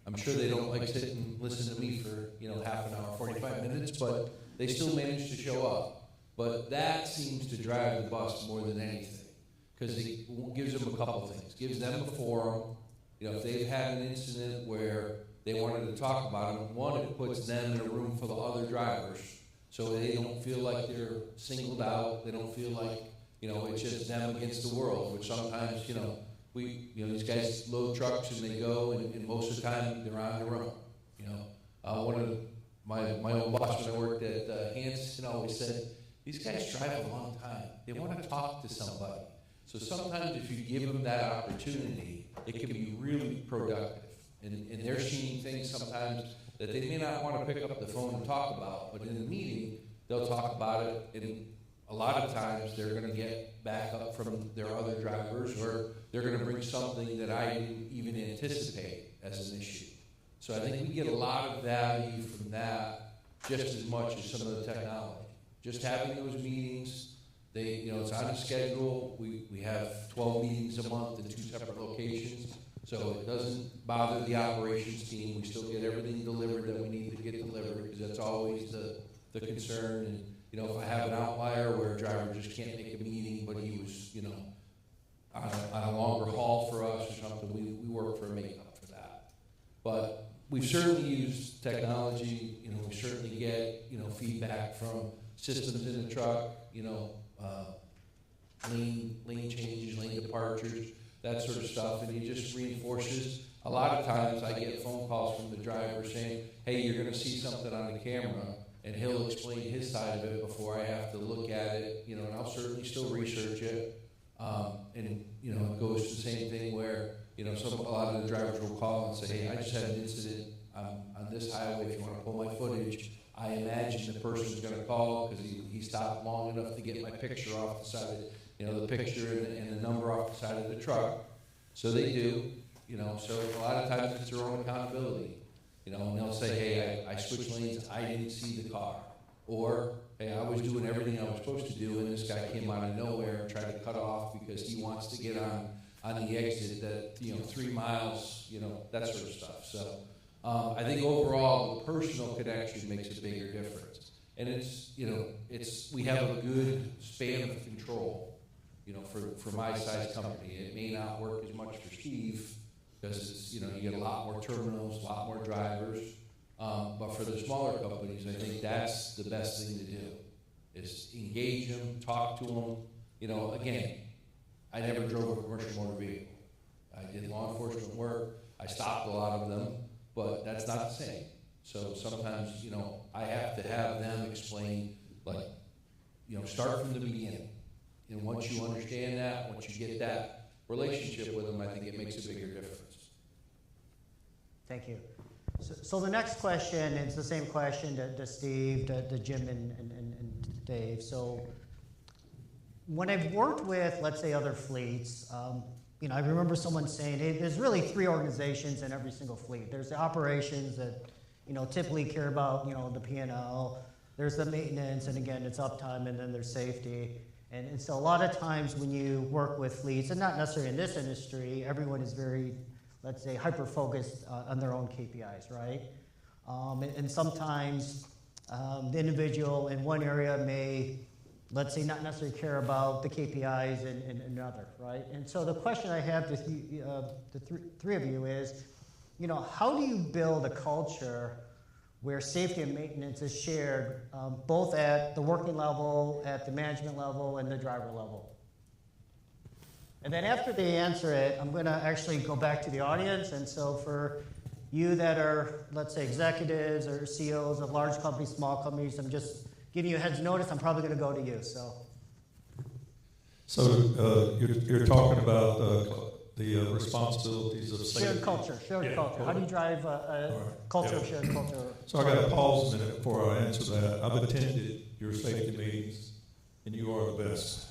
I'm sure they don't like sit and listen to me for, you know, half an hour, 45 minutes, but they still manage to show up. But that seems to drive the bus more than anything, because it gives them a couple things. Gives them a forum. You know, if they've had an incident where they wanted to talk about it, one, it puts them in a room full of other drivers, so they don't feel like they're singled out. They don't feel like, you know, it's just them against the world, which sometimes, you know, these guys load trucks and they go, and most of the time they're on their own. You know, one of my old boss when I worked at Hanson always said, these guys drive a long time. They want to talk to somebody. So sometimes if you give them that opportunity, it can be really productive. And they're seeing things sometimes that they may not want to pick up the phone and talk about, but in the meeting, they'll talk about it, and a lot of times they're going to get back up from their other drivers, or they're going to bring something that I didn't even anticipate as an issue. So I think we get a lot of value from that just as much as some of the technology. Just having those meetings, it's on a schedule. We have 12 meetings a month in 2 separate locations. So it doesn't bother the operations team. We still get everything delivered that we need to get delivered, because that's always the concern. And, you know, if I have an outlier where a driver just can't make a meeting, but he was, you know, on a longer haul for us or something, we work for a make-up for that. But we've certainly used technology. You know, we certainly get, you know, feedback from systems in the truck, you know, lane changes, lane departures, that sort of stuff, and it just reinforces. A lot of times I get phone calls from the driver saying, hey, you're going to see something on the camera, and he'll explain his side of it before I have to look at it, you know, and I'll certainly still research it. And, you know, it goes to the same thing where, you know, a lot of the drivers will call and say, hey, I just had an incident on this highway. If you want to pull my footage, I imagine the person's going to call because he stopped long enough to get my picture off the side, you know, the picture and the number off the side of the truck. So they do, you know, so a lot of times it's their own accountability, you know, and they'll say, hey, I switched lanes, I didn't see the car. Or, hey, I was doing everything I was supposed to do, and this guy came out of nowhere and tried to cut off because he wants to get on the exit that, 3 miles, that sort of stuff. So I think overall, the personal connection makes a bigger difference. And we have a good span of control, for my size company. It may not work as much for Steve because it's, you get a lot more terminals, a lot more drivers. But for the smaller companies, I think that's the best thing to do, is engage them, talk to them. Again, I never drove a commercial motor vehicle. I did law enforcement work. I stopped a lot of them, but that's not the same. So sometimes, I have to have them explain, start from the beginning. And once you understand that, once you get that relationship with them, I think it makes a bigger difference. Thank you. So the next question is the same question to Steve, to Jim, and Dave. So when I've worked with, let's say, other fleets, I remember someone saying, hey, there's really 3 organizations in every single fleet. There's the operations that, typically care about, the P&L. There's the maintenance, and again, it's uptime, and then there's safety. And so a lot of times when you work with fleets, and not necessarily in this industry, everyone is very, let's say, hyper-focused on their own KPIs, right? And sometimes the individual in one area may, let's say, not necessarily care about the KPIs in another, right? And so the question I have to the three of you is, how do you build a culture where safety and maintenance is shared both at the working level, at the management level, and the driver level? And then after they answer it, I'm going to actually go back to the audience. And so for you that are, let's say, executives or CEOs of large companies, small companies, I'm just giving you a heads notice. I'm probably going to go to you. So you're talking about the responsibilities of safety. Shared culture. How do you drive a culture of shared culture? So I got to pause a minute before I answer that. I've attended your safety meetings, and you are the best.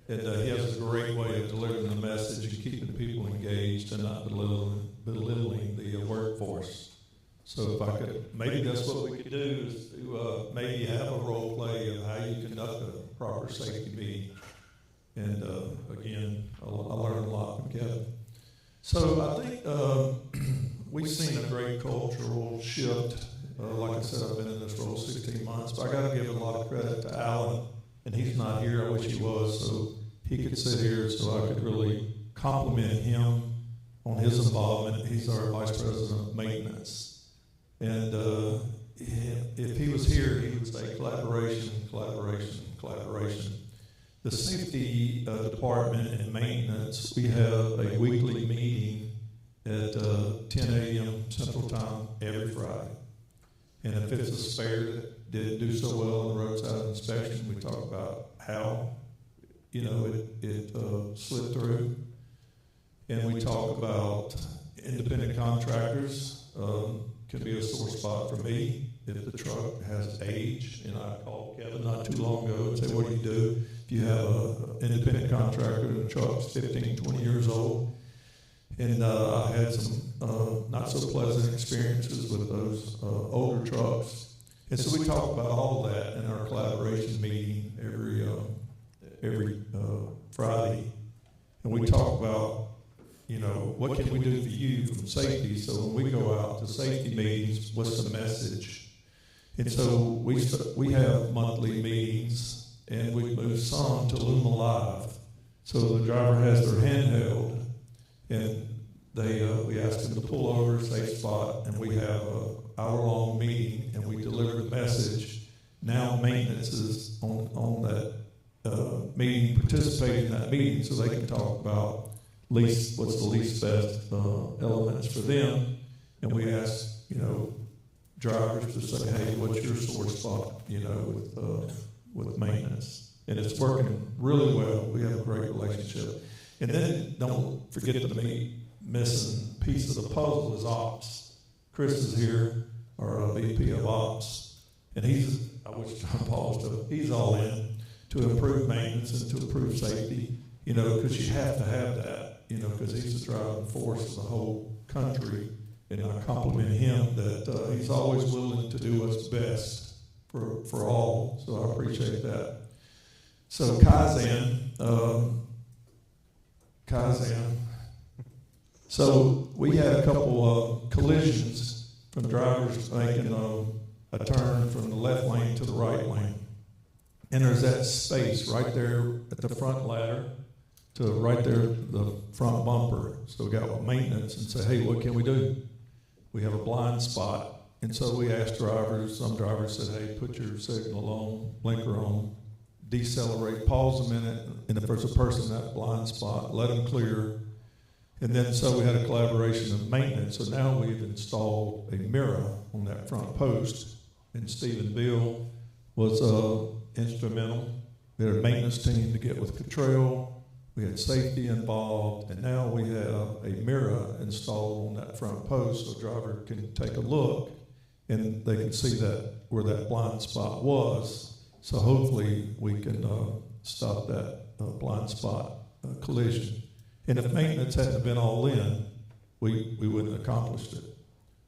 And he has a great way of delivering the message and keeping people engaged and not belittling the workforce. So if I could, maybe that's what we could do, is to maybe have a role play of how you conduct a proper safety meeting. And again, I learned a lot from Kevin. So I think we've seen a great cultural shift. Like I said, I've been in this role 16 months, but I got to give a lot of credit to Alan, and he's not here. I wish he was, so he could sit here so I could really compliment him on his involvement. He's our Vice President of Maintenance. And if he was here, he would say collaboration, collaboration, collaboration. The safety department and maintenance, we have a weekly meeting at 10 a.m. Central Time every Friday. And if it's a spare that didn't do so well in the roadside inspection, we talk about how, it slid through. And we talk about independent contractors, can be a sore spot for me if the truck has age. And I called Kevin not too long ago and said, what do you do if you have an independent contractor and the truck's 15, 20 years old? And I had some not so pleasant experiences with those older trucks. And so we talk about all that in our collaboration meeting every Friday. And we talk about, what can we do for you from safety? So when we go out to safety meetings, what's the message? And so we have monthly meetings, and we move some to Luma Live. So the driver has their handheld, and we ask them to pull over a safe spot, and we have an hour-long meeting, and we deliver the message. Now maintenance is on that meeting, participate in that meeting, so they can talk about what's the least best elements for them. And we ask, drivers to say, hey, what's your sore spot, with maintenance? And it's working really well. We have a great relationship. And then don't forget the missing piece of the puzzle is ops. Chris is here, our VP of ops, and I wish John Paul was he's all in to improve maintenance and to improve safety, because you have to have that, because he's the driving force of the whole country. And I compliment him that he's always willing to do what's best for all, so I appreciate that. So Kaizen. So we had a couple of collisions from drivers making a turn from the left lane to the right lane. And there's that space right there at the front ladder to right there, the front bumper. So we got maintenance and say, hey, what can we do? We have a blind spot. And so we asked drivers, some drivers said, hey, put your signal on, blinker on, decelerate, pause a minute, and if there's a person in that blind spot, let them clear. And then so we had a collaboration of maintenance. So now we've installed a mirror on that front post. And Stephen Bill was instrumental. We had a maintenance team to get with Cottrell. We had safety involved, and now we have a mirror installed on that front post so a driver can take a look and they can see that where that blind spot was. So hopefully we can stop that blind spot collision. And if maintenance hadn't been all in, we wouldn't have accomplished it.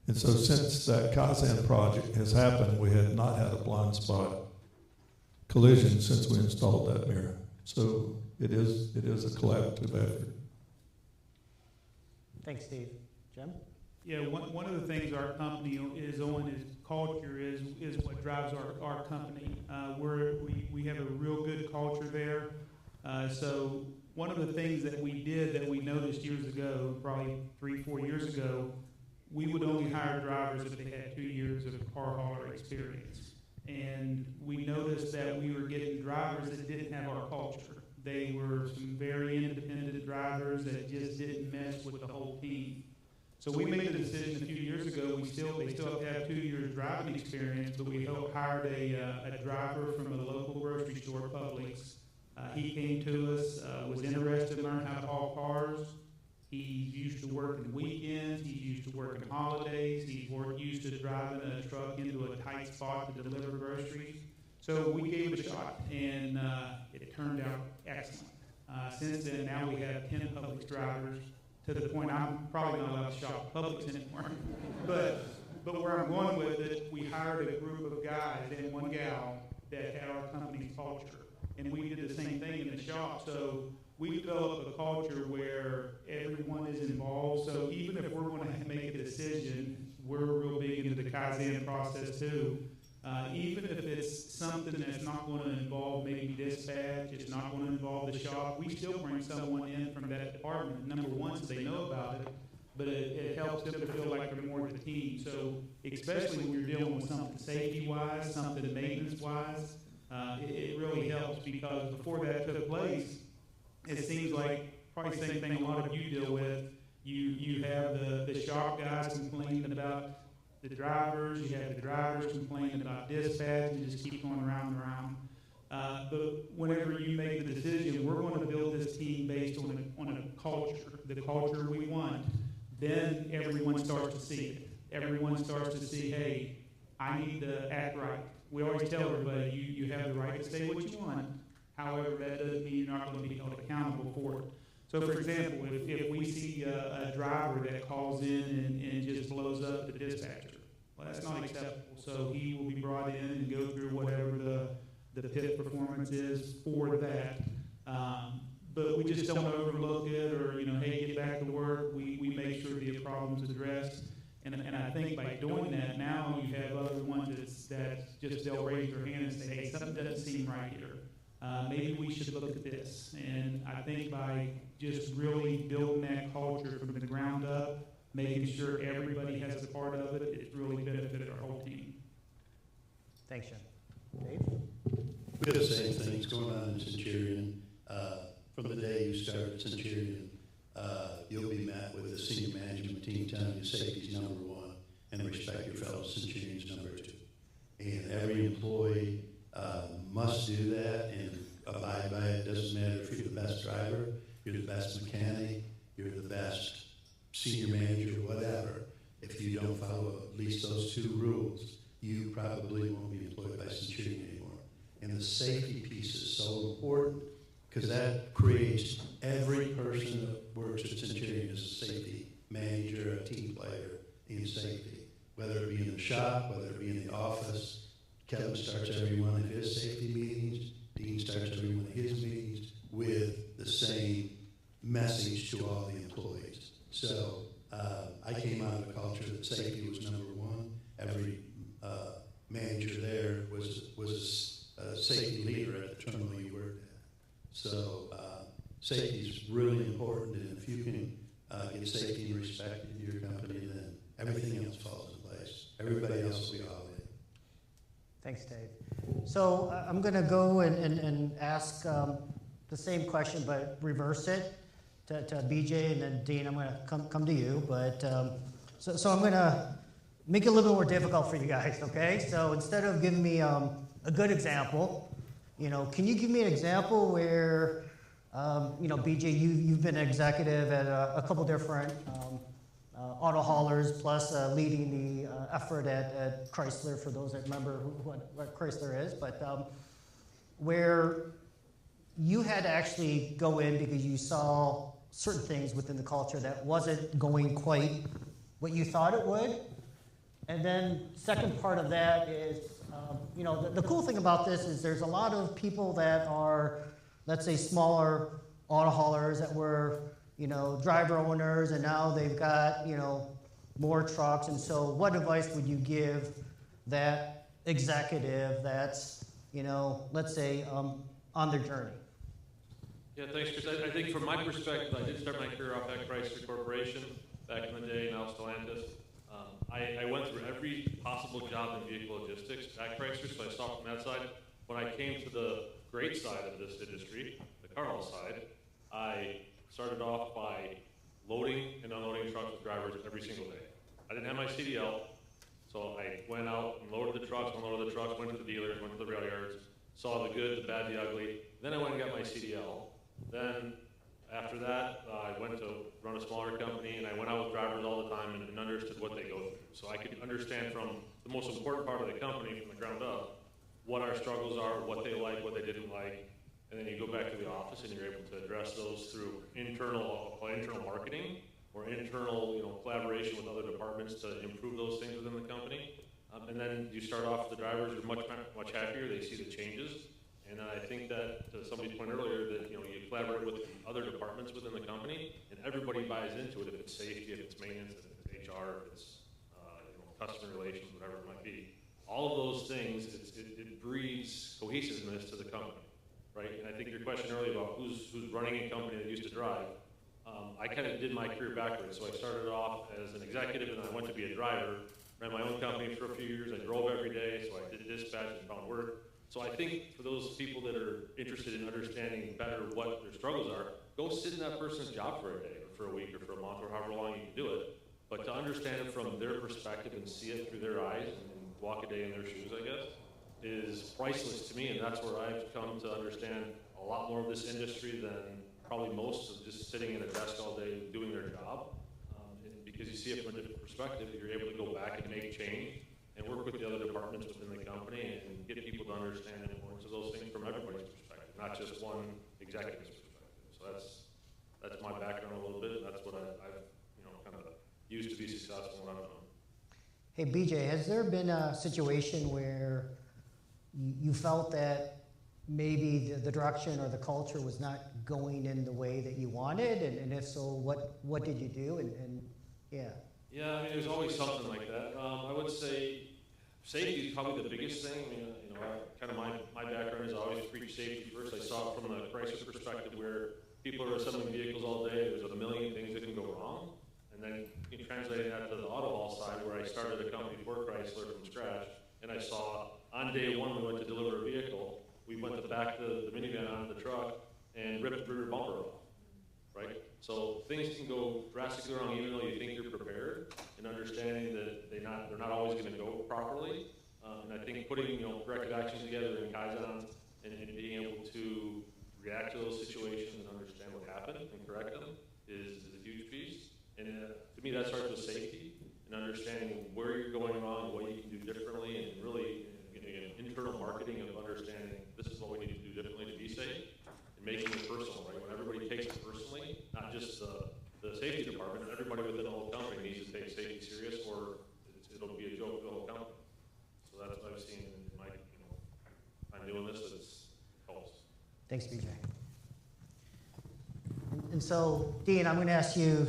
And so since that Kaizen project has happened, we have not had a blind spot collision since we installed that mirror. So it is a collaborative effort. Thanks, Steve. Jim? Yeah, one of the things our company is on is culture is what drives our company. We have a real good culture there. So one of the things that we did that we noticed years ago, probably 3-4 years ago, we would only hire drivers if they had 2 years of car hauler experience. And we noticed that we were getting drivers that didn't have our culture. They were some very independent drivers that just didn't mesh with the whole team. So we made the decision a few years ago. They still have to have 2 years driving experience, but we hired a driver from a local grocery store, Publix. He came to us, was interested in learning how to haul cars. He's used to working weekends. He's used to working holidays. He's used to driving a truck into a tight spot to deliver groceries. So we gave it a shot, and it turned out excellent. Since then, now we have 10 Publix drivers, to the point I'm probably not allowed to shop Publix anymore. But where I'm going with it, we hired a group of guys and one gal that had our company's culture. And we did the same thing in the shop. So we developed a culture where everyone is involved. So even if we're going to make a decision, we're real big into the Kaizen process too. Even if it's something that's not going to involve maybe dispatch, it's not going to involve the shop, we still bring someone in from that department, number one, so they know about it, but it helps them to feel like they're more of a team. So especially when you're dealing with something safety-wise, something maintenance-wise, it really helps, because before that took place, it seems like probably the same thing a lot of you deal with. You have the shop guys complaining about the drivers, you have the drivers complaining about dispatch, and just keep going around and around. But whenever you make the decision, we're going to build this team based on a culture, the culture we want, then everyone starts to see it. Everyone starts to see, hey, I need to act right. We always tell everybody, you have the right to say what you want. However, that doesn't mean you're not going to be held accountable for it. So, for example, if we see a driver that calls in and just blows up the dispatcher, well, that's not acceptable. So he will be brought in and go through whatever the PIP performance is for that. But we just don't overlook it, or, hey, get back to work. We make sure the problem's addressed. And I think by doing that, now you have other ones that just they'll raise their hand and say, hey, something doesn't seem right here. Maybe we should look at this. And I think by just really building that culture from the ground up, making sure everybody has a part of it, it's really benefited our whole team. Thanks, Jim. Dave? We have the same things going on in Centurion. From the day you start at Centurion, you'll be met with a senior management team telling you safety's number one and respect your fellow Centurions number two. And every employee must do that and abide by it. Doesn't matter if you're the best driver, you're the best mechanic, you're the best senior manager, whatever. If you don't follow at least those two rules, you probably won't be employed by Centurion anymore. And the safety piece is so important, because that creates every person that works at Centurion as a safety manager, a team player in safety, whether it be in the shop, whether it be in the office. Kevin starts every one of his safety meetings, Dean starts every one of his meetings with the same message to all the employees. So I came out of a culture that safety was number one. Every manager there was a safety leader at the terminal you worked at. So safety is really important, and if you can get safety and respect in your company, then everything else falls in place. Everybody else will be all in. Thanks, Dave. So I'm going to go and ask the same question, but reverse it to BJ, and then Dean, I'm going to come to you. But so I'm going to make it a little bit more difficult for you guys, okay? So instead of giving me a good example, can you give me an example where, BJ, you've been an executive at a couple different auto haulers, plus leading the effort at Chrysler, for those that remember what Chrysler is, but where you had to actually go in because you saw certain things within the culture that wasn't going quite what you thought it would. And then second part of that is, the cool thing about this is there's a lot of people that are, let's say, smaller auto haulers that were, driver owners, and now they've got, more trucks. And so what advice would you give that executive that's, let's say, on their journey? Yeah, thanks, Chris. I think from my perspective, I did start my career off at Chrysler Corporation back in the day, now Stellantis. I went through every possible job in vehicle logistics at Chrysler, so I saw from that side. When I came to the great side of this industry, the car haul side, I started off by loading and unloading trucks with drivers every single day. I didn't have my CDL, so I went out and loaded the trucks, unloaded the trucks, went to the dealers, went to the rail yards, saw the good, the bad, the ugly. Then I went and got my CDL. Then after that, I went to run a smaller company, and I went out with drivers all the time and understood what they go through. So I could understand from the most important part of the company, from the ground up, what our struggles are, what they like, what they didn't like. And then you go back to the office and you're able to address those through internal marketing or internal collaboration with other departments to improve those things within the company. And then you start off with the drivers, you're much happier, they see the changes. And I think that, to somebody's point earlier, that you collaborate with other departments within the company, and everybody buys into it. If it's safety, if it's maintenance, if it's HR, if it's customer relations, whatever it might be. All of those things, it breeds cohesiveness to the company, right? And I think your question earlier about who's running a company that used to drive, I kind of did my career backwards. So I started off as an executive, and I went to be a driver. Ran my own company for a few years. I drove every day, so I did dispatch and found work. So I think for those people that are interested in understanding better what their struggles are, go sit in that person's job for a day or for a week or for a month or however long you can do it. But to understand it from their perspective and see it through their eyes and walk a day in their shoes, I guess, is priceless to me. And that's where I've come to understand a lot more of this industry than probably most of just sitting in a desk all day doing their job. And because you see it from a different perspective, you're able to go back and make change and work with the other departments within the company and get people to understand the importance of those things from everybody's perspective, not just one executive's perspective. So that's my background a little bit, and that's what I've kind of used to be successful in what I've done. Hey, BJ, has there been a situation where you felt that maybe the direction or the culture was not going in the way that you wanted? And if so, what did you do? And yeah. Yeah, I mean, there's always something like that. I would say safety is probably the biggest thing. I mean, kind of my background is I always preach safety first. I saw it from the crisis perspective where people are assembling vehicles all day. There's a million things that can go wrong. And then you can translate that to the auto haul side where I started a company for Chrysler from scratch. And I saw on day one we went to deliver a vehicle. We went to back the minivan onto the truck and ripped the rear bumper off. Right? So things can go drastically wrong even though you think you're prepared, and understanding that they're not always going to go properly. And I think putting corrective actions together in Kaizen and being able to react to those situations and understand what happened and correct them is a huge piece. And to me that starts with safety and understanding where you're going wrong, what you can do differently, and really internal marketing of understanding this is what we need to do differently to be safe. Making it personal, right? When everybody takes it personally, not just the safety department, everybody within the whole company needs to take safety serious, or it'll be a joke for the whole company. So that's what I've seen in my Thanks, BJ. And so, Dean, I'm going to ask you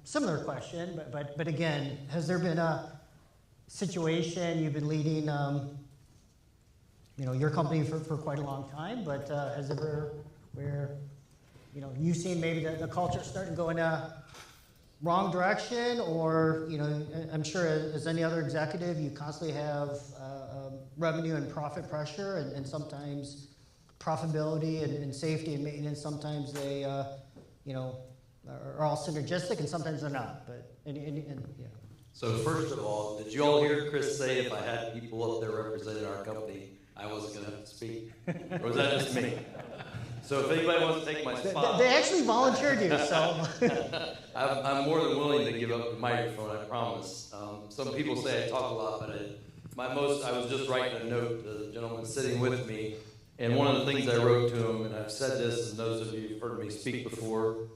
similar question, but again, has there been a situation you've been leading, your company for quite a long time, but has ever where, you've seen maybe the culture starting to go in a wrong direction, or, I'm sure as any other executive, you constantly have revenue and profit pressure, and sometimes profitability and safety and maintenance, sometimes they, are all synergistic, and sometimes they're not. But yeah. So first of all, did you all hear Chris say if I had people up there representing our company, I wasn't going to have to speak? Or was that just me? So if anybody wants to take my spot, they actually volunteered you, so I'm more than willing to give up the microphone. I promise. Some people say I talk a lot, but I was just writing a note to the gentleman sitting with me. And one of the things I wrote to him, and I've said this, and those of you who've heard me speak before,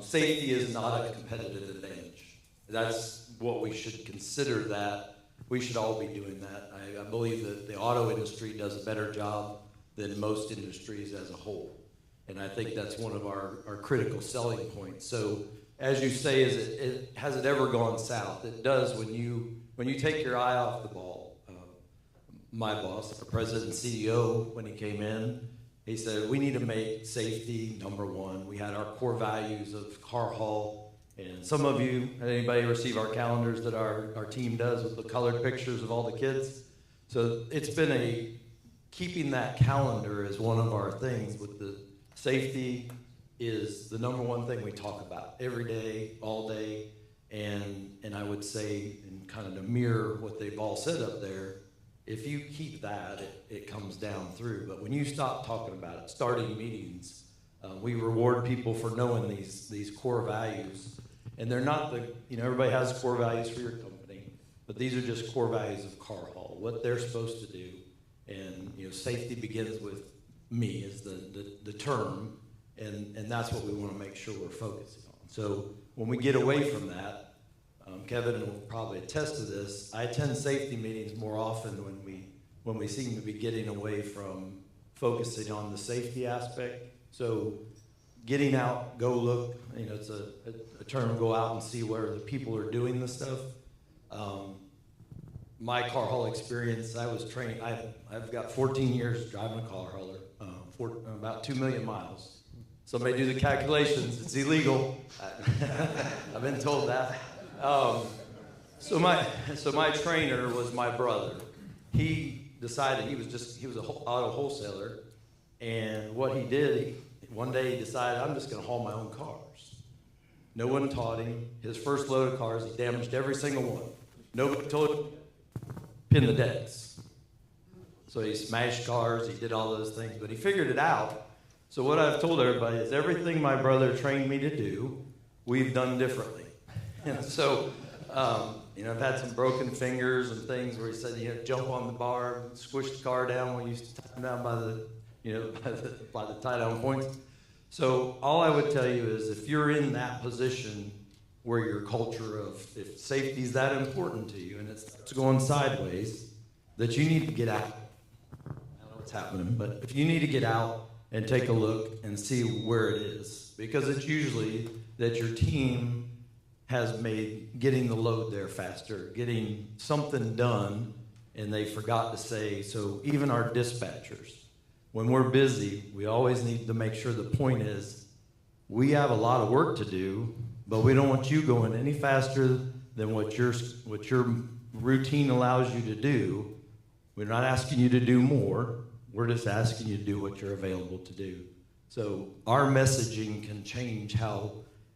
safety is not a competitive advantage. That's what we should consider that. We should all be doing that. I believe that the auto industry does a better job than most industries as a whole. And I think that's one of our critical selling points. So as you say, has it ever gone south? It does when you take your eye off the ball. My boss, the president and CEO, when he came in, he said, we need to make safety number one. We had our core values of car haul. And some of you, anybody receive our calendars that our team does with the colored pictures of all the kids? So it's been keeping that calendar is one of our things with the safety is the number one thing we talk about every day, all day. And I would say, and kind of to mirror what they've all said up there, if you keep that, it comes down through. But when you stop talking about it, starting meetings, we reward people for knowing these core values. And they're not everybody has core values for your company, but these are just core values of car haul, what they're supposed to do. And safety begins with me is the term, and that's what we want to make sure we're focusing on. So when we get away from that, Kevin will probably attest to this. I attend safety meetings more often when we seem to be getting away from focusing on the safety aspect. So getting out, go look. It's a term. Go out and see where the people are doing this stuff. My car haul experience. I was trained. I've got 14 years driving a car hauler, about 2 million miles. Somebody do the calculations. It's illegal. I've been told that. So my trainer was my brother. He decided he was an auto wholesaler, and what he did, one day he decided, I'm just going to haul my own cars. No one taught him. His first load of cars, he damaged every single one. Nobody told him to pin the dents. So he smashed cars, he did all those things, but he figured it out. So what I've told everybody is everything my brother trained me to do, we've done differently. And so, I've had some broken fingers and things where he said, jump on the bar, squish the car down when you tie them down by the tie-down points. So all I would tell you is if you're in that position where your culture of if safety is that important to you and it's going sideways, that you need to get out. I don't know what's happening, but if you need to get out and take a look and see where it is, because it's usually that your team has made getting the load there faster, getting something done, and they forgot to say, so even our dispatchers, when we're busy, we always need to make sure the point is, we have a lot of work to do, but we don't want you going any faster than what your routine allows you to do. We're not asking you to do more, we're just asking you to do what you're available to do. So our messaging can change how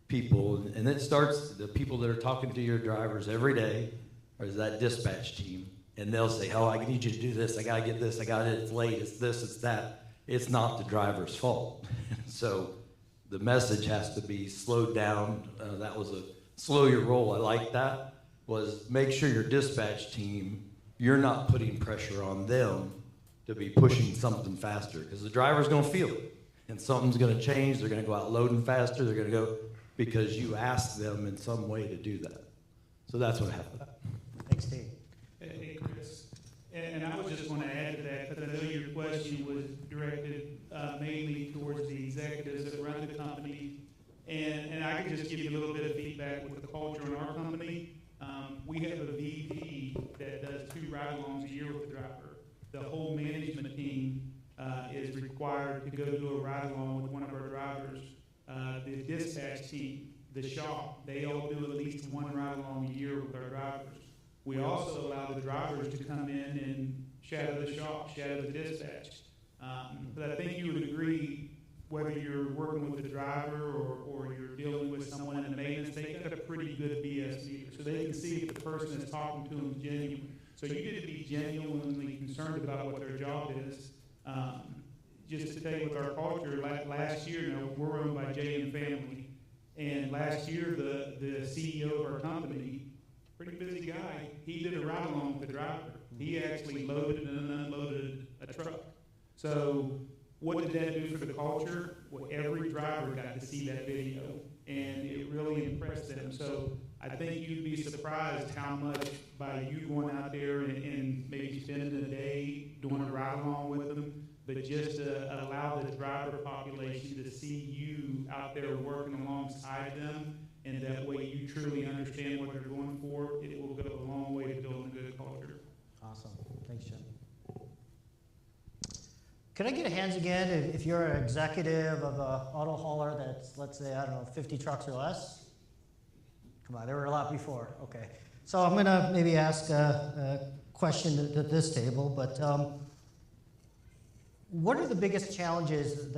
people, and it starts, the people that are talking to your drivers every day is that dispatch team, and they'll say, oh, I need you to do this, I gotta get this, it's late, it's this, it's that. It's not the driver's fault. So the message has to be slowed down. That was a slow your roll, I like that, was make sure your dispatch team, you're not putting pressure on them to be pushing something faster, because the driver's gonna feel it, and something's gonna change, they're gonna go out loading faster, they're gonna go, because you asked them in some way to do that. So that's what happened. Thanks, Steve. Hey, Chris. And I was just going to add to that, because I know your question was directed mainly you a little bit of feedback with the culture in our company. We have a VP that does 2 ride-alongs a year with the driver. The whole management team is required to go do a ride-along with one of our drivers. The dispatch team, the shop, they all do at least 1 ride-along a year with our drivers. We also allow the drivers to come in and shadow the shop, shadow the dispatch. But I think you would agree, whether you're working with the driver or you're dealing with someone in the maintenance, they got a pretty good BS meter, so they can see if the person that's talking to them is genuine. So you get to be genuinely concerned about what their job is. Just to tell you with our culture, last year, we're owned by J&M Family, and last year the CEO of our company, pretty busy guy, he did a ride-along with the driver. He actually loaded and unloaded a truck. So what did that do for the culture? Well, every driver got to see that video, and it really impressed them. So I think you'd be surprised how much, by you going out there and maybe spending a day doing a ride-along with them, but just to allow the driver population to see you out there working alongside them, and that way you truly understand what they're going for, it will go a long way to building a good culture. Awesome. Thanks, Jim. Could I get a hands again if you're an executive of an auto hauler that's, let's say, I don't know, 50 trucks or less? Come on, there were a lot before. Okay. So I'm going to maybe ask a question at this table, but what are the biggest challenges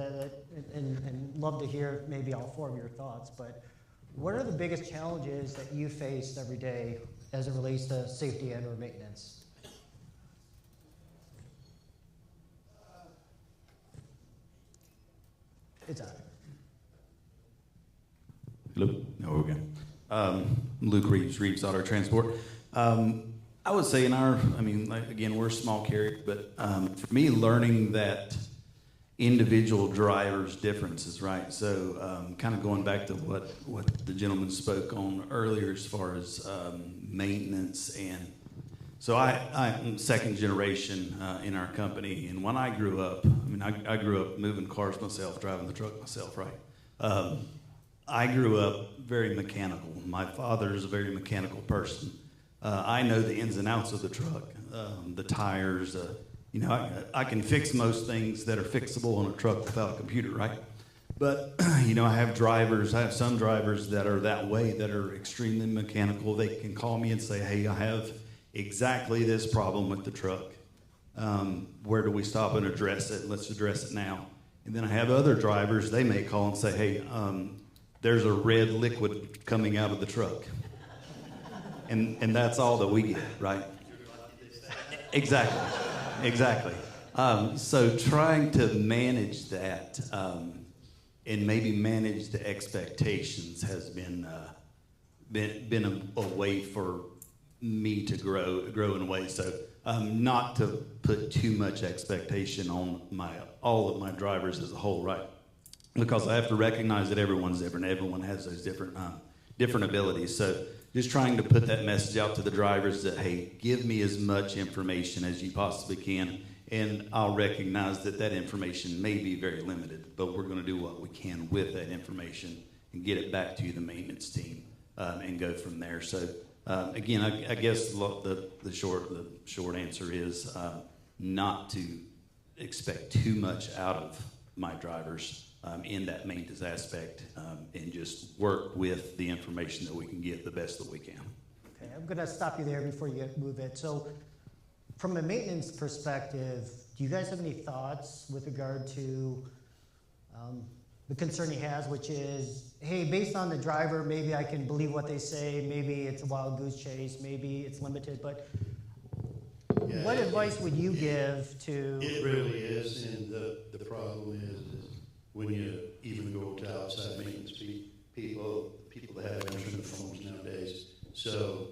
and love to hear maybe all 4 of your thoughts, but what are the biggest challenges that you face every day as it relates to safety and or maintenance? It's on. Hello. No, we're good. Luke Reeves, Reeves Auto Transport. I would say again, we're a small carrier, but for me, learning that individual drivers' differences, right? So kind of going back to what the gentleman spoke on earlier as far as maintenance. And so I'm second generation in our company, and when I grew up, I grew up moving cars myself, driving the truck myself, right? I grew up very mechanical. My father is a very mechanical person. I know the ins and outs of the truck, the tires. I can fix most things that are fixable on a truck without a computer, right? But I have some drivers that are that way, that are extremely mechanical. They can call me and say, hey, I have exactly this problem with the truck. Where do we stop and address it? Let's address it now. And then I have other drivers, they may call and say, hey, there's a red liquid coming out of the truck. And that's all that we get, right? Exactly. So trying to manage that and maybe manage the expectations has been a way for me to grow in a way. So not to put too much expectation on all of my drivers as a whole, right? Because I have to recognize that everyone's different. Everyone has those different abilities. So just trying to put that message out to the drivers that, hey, give me as much information as you possibly can, and I'll recognize that information may be very limited, but we're going to do what we can with that information and get it back to the maintenance team and go from there. So again, I guess the short answer is not to expect too much out of my drivers in that maintenance aspect, and just work with the information that we can get the best that we can. Okay, I'm going to stop you there before you move it. So from a maintenance perspective, do you guys have any thoughts with regard to the concern he has, which is, hey, based on the driver, maybe I can believe what they say, maybe it's a wild goose chase, maybe it's limited, but what advice would you give to... It really is, and the problem is when you even go to outside maintenance people that have answering phones nowadays. So,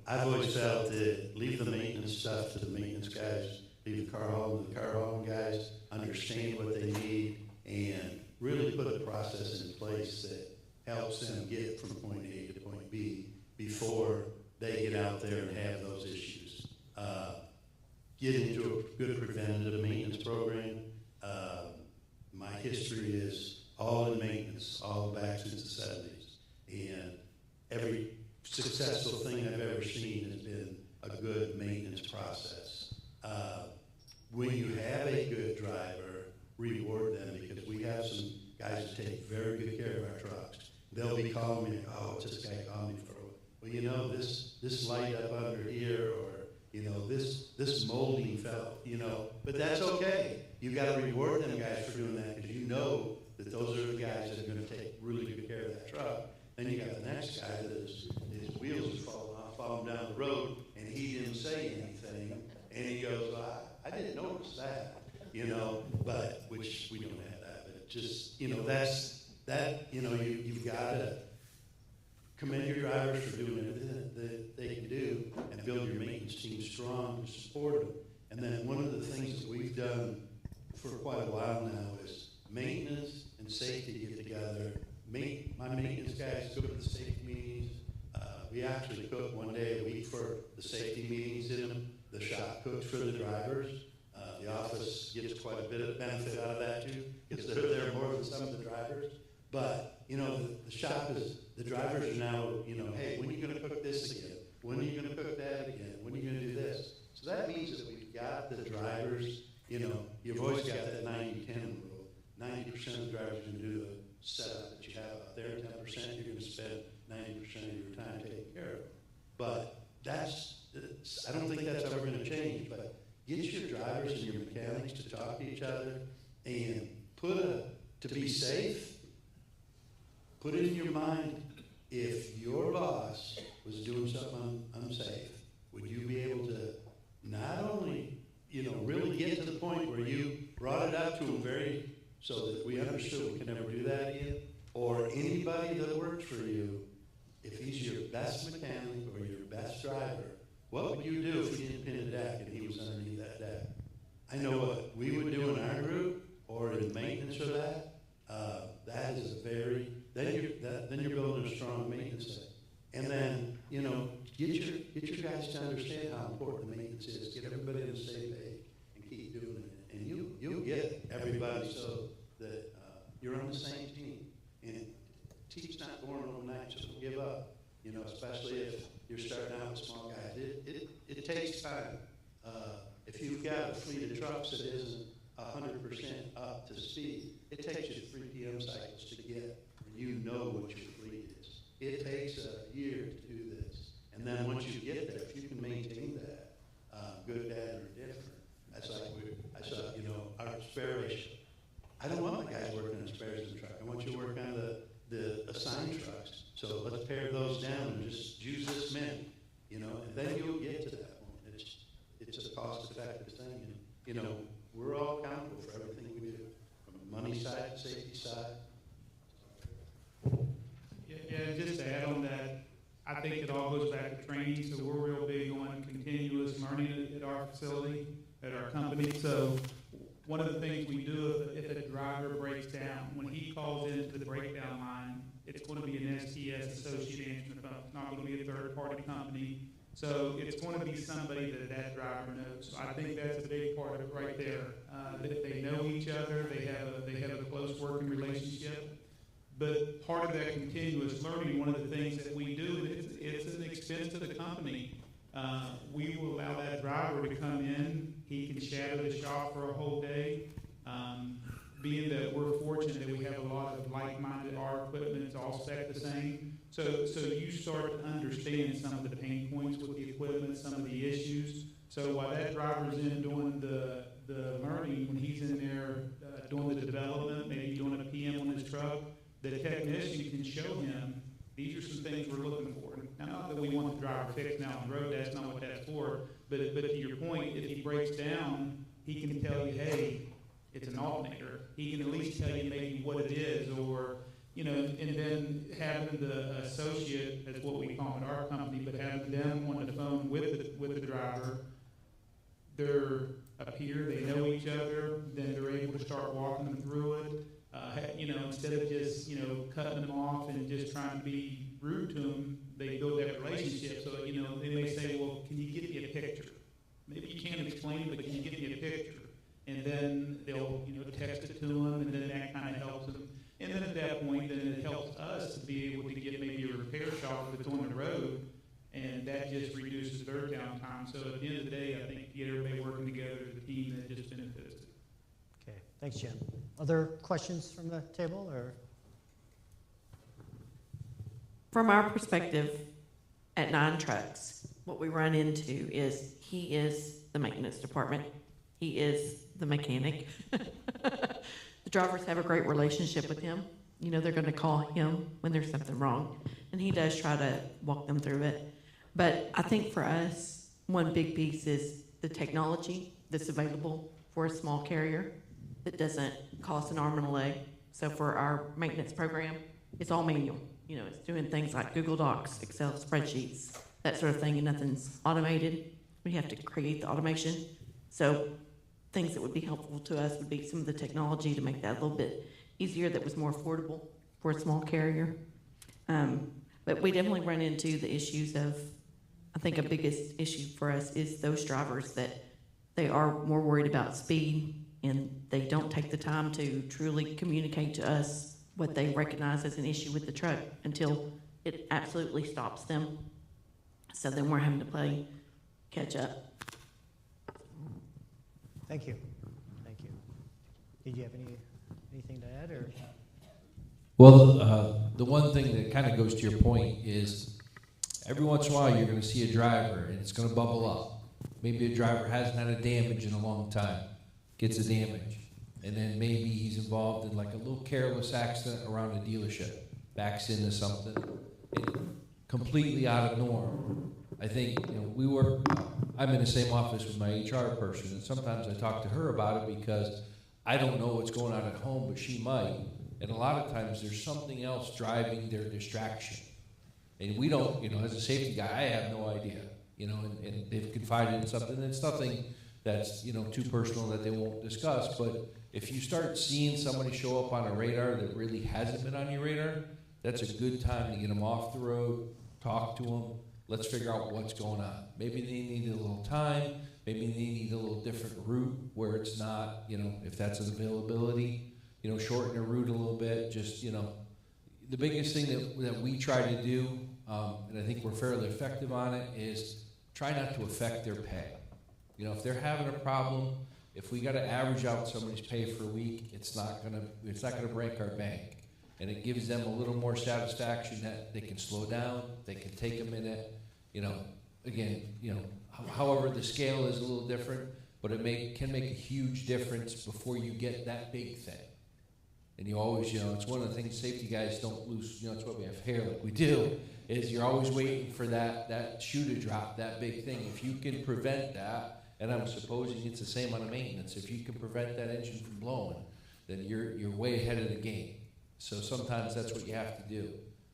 I've always felt that leave the maintenance stuff to the maintenance guys, leave the car hauling to the car hauling guys, understand what they need, and really put a process in place that helps them get from point A to point B before they get out there and have those issues. Get into a good preventative maintenance program. My history is all in maintenance, all back since the 70s. And every successful thing I've ever seen has been a good maintenance process. When you have a good driver, reward them, because we have some guys that take very good care of our trucks. They'll be calling me, oh, what's this guy calling me for? Well, you know, this light up under here, or, you know, this molding fell, you know, but that's okay. You got to reward them guys for doing that, because you know that those are the guys that are going to take really good care of that truck. Then you got the next guy that his wheels are falling down the road, and he didn't say anything, and he goes, I didn't notice that, you know, but, which we don't have that, but just, you know, that, you know, you've got to commend your drivers for doing everything that they can do, and build your maintenance team strong to support them. And then one of the things that we've done for quite a while now is maintenance and safety get together. My maintenance guys go to the safety meetings. We actually cook one day a week for the safety meetings in them. The shop cooks for the drivers. The office gets quite a bit of benefit out of that too, because they're there more than some of the drivers. But, you know, the shop is, the drivers are now, you know, hey, when are you going to cook this again? When are you going to cook that again? When are you going to do this? So that means that we've got the drivers, you know, you've always got that 90-10 rule. 90% of the drivers are going to do the setup that you have out there. 10% you're going to spend 90% of your time taking care of. But I don't think that's ever going to change. But get your drivers and your mechanics to talk to each other and to be safe. Put it in your mind, if your boss was doing something unsafe, would you be able to not only, you know, really get to the point where you brought it up to him so that we understood we can never do that again, or anybody that works for you, if he's your best mechanic or your best driver, what would you do if you didn't pin a deck and he was underneath that deck? I know what we would do in our group or in maintenance or that. That is then you're building a strong maintenance set. And then, you know, get your guys to understand how important the maintenance is. Get everybody on the same page and keep doing it. And you'll get everybody so that you're on the same team. And team's not born overnight, so don't give up. You know, especially if you're starting out with small guys. It takes time. If you've got a fleet of trucks that isn't 100% up to speed, it takes you 3 PM cycles to get where you know what your fleet is. It takes a year to do this. And then once you get there, if you can maintain that, good, bad, or different, that's like I saw, you know, our spare ratio. I don't want my guys working on spares in the truck. I want you to work on the assigned trucks. So let's pare those down and just use this many, you know, and then you'll get to that point. It's a cost-effective thing. And, you know, we're all accountable for everything we do, from the money side, safety side. Yeah, just to add on that, I think it all goes back to training. So we're real big on continuous learning at our facility, at our company. So one of the things we do if a driver breaks down, when he calls into the breakdown line, it's going to be an STS associate answering phone. It's not going to be a third-party company. So it's going to be somebody that driver knows. So I think that's a big part of it right there. That they know each other. They have a close working relationship. But part of that continuous learning, one of the things that we do, it's an expense to the company. We will allow that driver to come in. He can shadow the shop for a whole day. Being that we're fortunate that we have a lot of like-minded, our equipment is all spec the same. So you start to understand some of the pain points with the equipment, some of the issues. So while that driver's in doing the learning, when he's in there doing the development, maybe doing a PM on his truck, the technician can show him, these are some things we're looking for. Now, not that we want the driver fixed now on the road, that's not what that's for, but to your point, if he breaks down, he can tell you, hey, it's an alternator. He can at least tell you maybe what it is, or, you know, and then having the associate, that's what we call it our company, but having them on the phone with the driver, they're a peer, they know each other, then they're able to start walking them through it. You know, instead of just, you know, cutting them off and just trying to be rude to them, they build that relationship. So, you know, they may say, well, can you get me a picture? Maybe you can't explain, but can you get me a picture? And then they'll, you know, text it to them, and then that kind of helps them. And then at that point, then it helps us to be able to get maybe that's on the road, and that just reduces their downtime. So at the end of the day, I think you get everybody working together as a team, that just benefits it. Okay, thanks, Jim. Other questions from the table, or? From our perspective at 9 Trucks, what we run into is he is the maintenance department. He is the mechanic. The drivers have a great relationship with him. You know, they're going to call him when there's something wrong, and he does try to walk them through it. But I think for us, one big piece is the technology that's available for a small carrier that doesn't cost an arm and a leg. So for our maintenance program, it's all manual. You know, it's doing things like Google Docs, Excel spreadsheets, that sort of thing, and nothing's automated. We have to create the automation. So things that would be helpful to us would be some of the technology to make that a little bit easier, that was more affordable for a small carrier. But we definitely run into the issues of, I think a biggest issue for us is those drivers that they are more worried about speed, and they don't take the time to truly communicate to us what they recognize as an issue with the truck until it absolutely stops them. So then we're having to play catch up. Thank you. Thank you. Did you have anything to add, or? Well, the one thing that kind of goes to your point is every once in a while you're going to see a driver and it's going to bubble up. Maybe a driver hasn't had a damage in a long time, gets a damage, and then maybe he's involved in like a little careless accident around a dealership, backs into something, and completely out of norm. I think, you know, I'm in the same office with my HR person, and sometimes I talk to her about it because I don't know what's going on at home, but she might. And a lot of times there's something else driving their distraction. And we don't, you know, as a safety guy, I have no idea, you know, and they've confided in something. It's nothing that's, you know, too personal that they won't discuss. But if you start seeing somebody show up on a radar that really hasn't been on your radar, that's a good time to get them off the road, talk to them. Let's figure out what's going on. Maybe they need a little time. Maybe they need a little different route where it's not, you know, if that's an availability, you know, shorten the route a little bit. Just, you know, the biggest thing that we try to do, and I think we're fairly effective on it, is try not to affect their pay. You know, if they're having a problem, if we got to average out somebody's pay for a week, it's not gonna break our bank. And it gives them a little more satisfaction that they can slow down, they can take a minute, you know, again, you know, however the scale is a little different, but it can make a huge difference before you get that big thing. And you always, you know, it's one of the things safety guys don't lose, you know, it's why we have hair like we do, is you're always waiting for that shoe to drop, that big thing. If you can prevent that, and I'm supposing it's the same on a maintenance, if you can prevent that engine from blowing, then you're way ahead of the game. So sometimes that's what you have to do.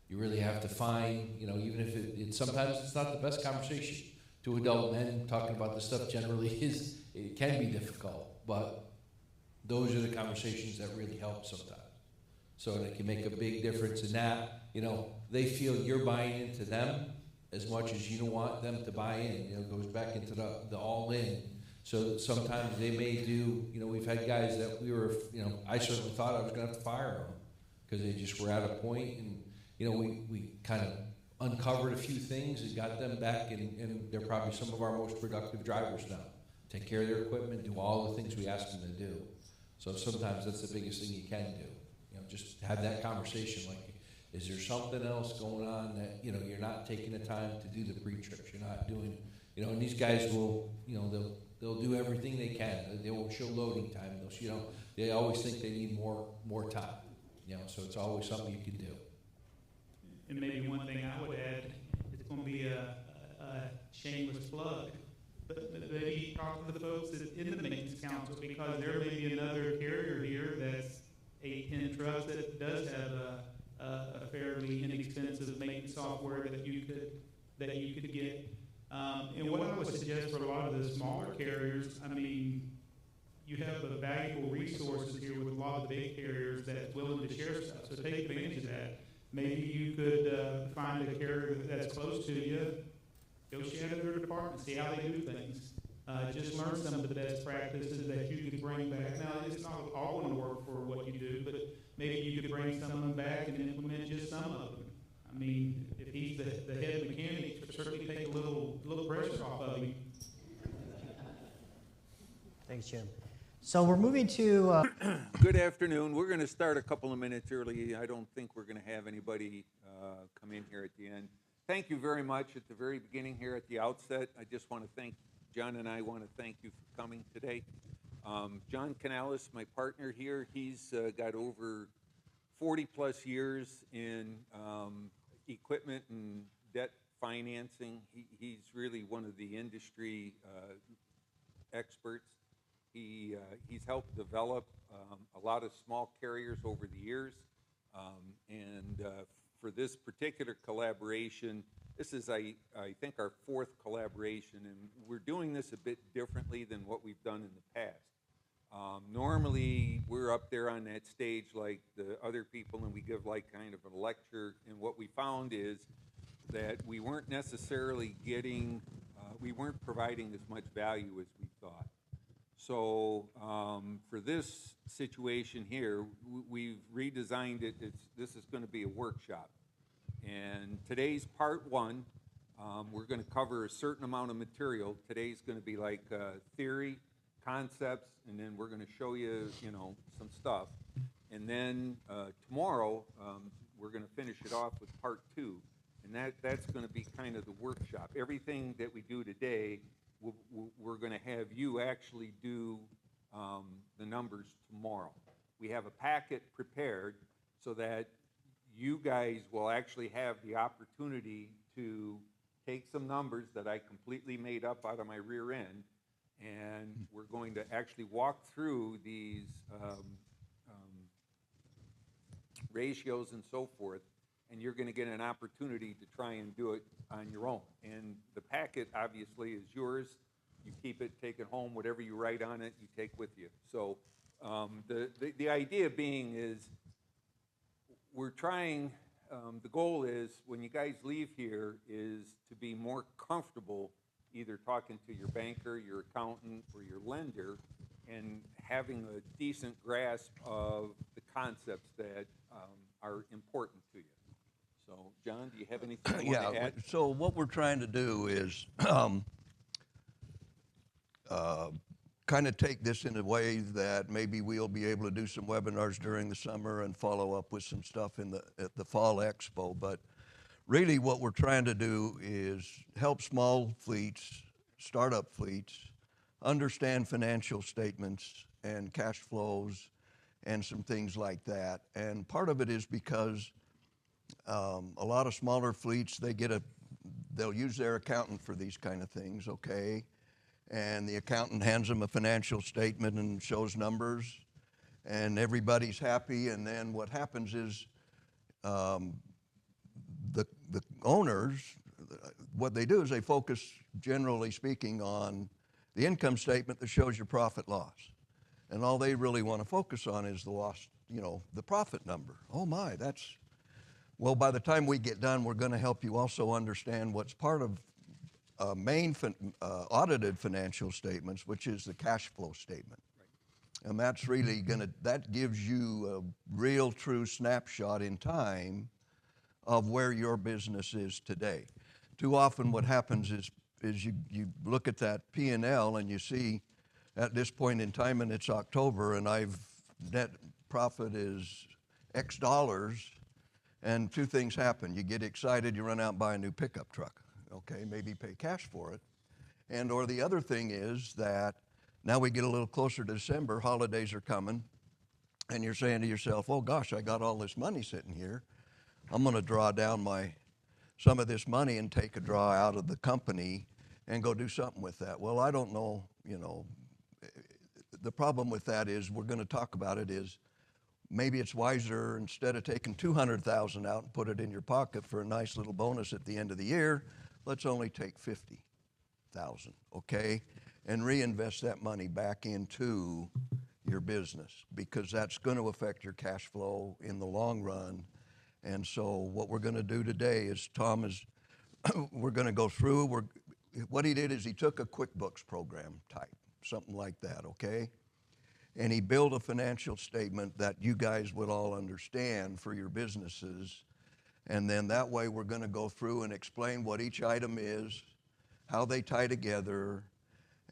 You really have to find, you know, even if sometimes it's not the best conversation. To adult men, talking about this stuff generally it can be difficult, but those are the conversations that really help sometimes. So it can make a big difference in that, you know, they feel you're buying into them as much as you don't want them to buy in. You know, it goes back into the all in. So sometimes they may do, you know, we've had guys that I certainly thought I was going to have to fire them because they just were at a point, and, you know, we kind of uncovered a few things and got them back, and they're probably some of our most productive drivers now. Take care of their equipment, do all the things we ask them to do. So sometimes that's the biggest thing you can do. You know, just have that conversation, like, is there something else going on that, you know, you're not taking the time to do the pre-trips, you're not doing, you know, and these guys will, you know, they'll do everything they can. They won't show loading time. You know, they always think they need more time. You know, so it's always something you can do. And maybe one thing I would add, it's going to be a shameless plug, but maybe talk to the folks in the maintenance council, because there may be another carrier here that's 8-10 trucks that does have a fairly inexpensive maintenance software that you could get. And what I would suggest for a lot of the smaller carriers, I mean, you have the valuable resources here with a lot of the big carriers that's willing to share stuff. So take advantage of that. Maybe you could find a carrier that's close to you, go shadow their department, see how they do things. Just learn some of the best practices that you could bring back. Now, it's not all going to work for what you do, but maybe you could bring some of them back and implement just some of them. I mean, if he's the head mechanic, certainly take a little pressure off of him. Thanks, Jim. So we're moving to. Good afternoon. We're going to start a couple of minutes early. I don't think we're going to have anybody come in here at the end. Thank you very much at the very beginning here at the outset. I just want to thank John, and I want to thank you for coming today. John Canales, my partner here, he's got over 40 plus years in equipment and debt financing. He's really one of the industry experts. He's helped develop a lot of small carriers over the years, and for this particular collaboration, this is, I think, our fourth collaboration, and we're doing this a bit differently than what we've done in the past. Normally, we're up there on that stage like the other people, and we give like kind of a lecture, and what we found is that we weren't necessarily getting, we weren't providing as much value as we thought. So for this situation here, we've redesigned it. This is going to be a workshop. And today's part one, we're going to cover a certain amount of material. Today's going to be like theory, concepts, and then we're going to show you, some stuff. And then tomorrow, we're going to finish it off with part two. And that's going to be kind of the workshop. Everything that we do today, we're going to have you actually do the numbers tomorrow. We have a packet prepared so that you guys will actually have the opportunity to take some numbers that I completely made up out of my rear end, and we're going to actually walk through these ratios and so forth, and you're going to get an opportunity to try and do it on your own. And the packet obviously is yours. You keep it, take it home, whatever you write on it, you take with you. So the idea being is we're trying, the goal is when you guys leave here is to be more comfortable either talking to your banker, your accountant, or your lender, and having a decent grasp of the concepts that are important to you. So, John, do you have anything you want to add? So what we're trying to do is kind of take this in a way that maybe we'll be able to do some webinars during the summer and follow up with some stuff at the Fall Expo. But really what we're trying to do is help small fleets, startup fleets, understand financial statements and cash flows and some things like that. And part of it is because a lot of smaller fleets, they'll use their accountant for these kind of things, okay? And the accountant hands them a financial statement and shows numbers, and everybody's happy. And then what happens is the owners, what they do is they focus, generally speaking, on the income statement that shows your profit loss. And all they really want to focus on is the loss, the profit number. Oh my, well, by the time we get done, we're going to help you also understand what's part of main audited financial statements, which is the cash flow statement. Right. And that's really that gives you a real true snapshot in time of where your business is today. Too often what happens is you look at that P&L and you see at this point in time, and it's October, and net profit is X dollars, and two things happen. You get excited, you run out and buy a new pickup truck. Okay, maybe pay cash for it. And or the other thing is that now we get a little closer to December, holidays are coming, and you're saying to yourself, oh gosh, I got all this money sitting here. I'm going to draw down some of this money and take a draw out of the company and go do something with that. Well, I don't know, the problem with that is, we're going to talk about it, is maybe it's wiser, instead of taking $200,000 out and put it in your pocket for a nice little bonus at the end of the year, let's only take $50,000, okay? And reinvest that money back into your business, because that's going to affect your cash flow in the long run. And so what we're going to do today is we're going to go through, what he did is he took a QuickBooks program type, something like that, okay? And he built a financial statement that you guys would all understand for your businesses. And then that way we're going to go through and explain what each item is, how they tie together,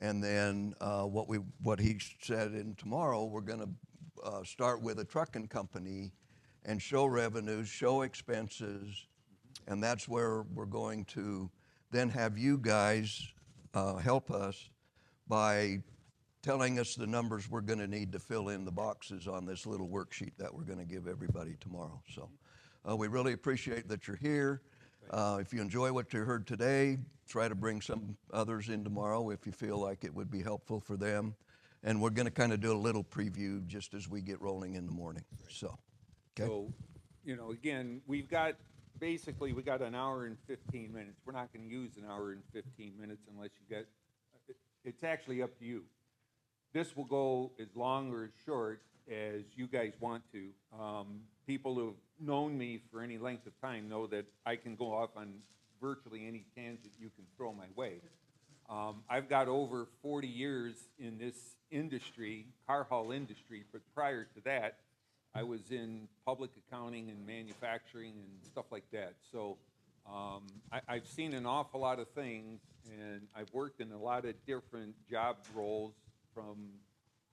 and then what he said in tomorrow, we're going to start with a trucking company and show revenues, show expenses, and that's where we're going to then have you guys help us by telling us the numbers we're going to need to fill in the boxes on this little worksheet that we're going to give everybody tomorrow. So we really appreciate that you're here. If you enjoy what you heard today, try to bring some others in tomorrow if you feel like it would be helpful for them. And we're going to kind of do a little preview just as we get rolling in the morning. So, okay. So, you know, again, we got an hour and 15 minutes. We're not going to use an hour and 15 minutes unless you get, it's actually up to you. This will go as long or as short as you guys want to. People who have known me for any length of time know that I can go off on virtually any tangent you can throw my way. I've got over 40 years in this industry, car haul industry, but prior to that, I was in public accounting and manufacturing and stuff like that. So I've seen an awful lot of things, and I've worked in a lot of different job roles, from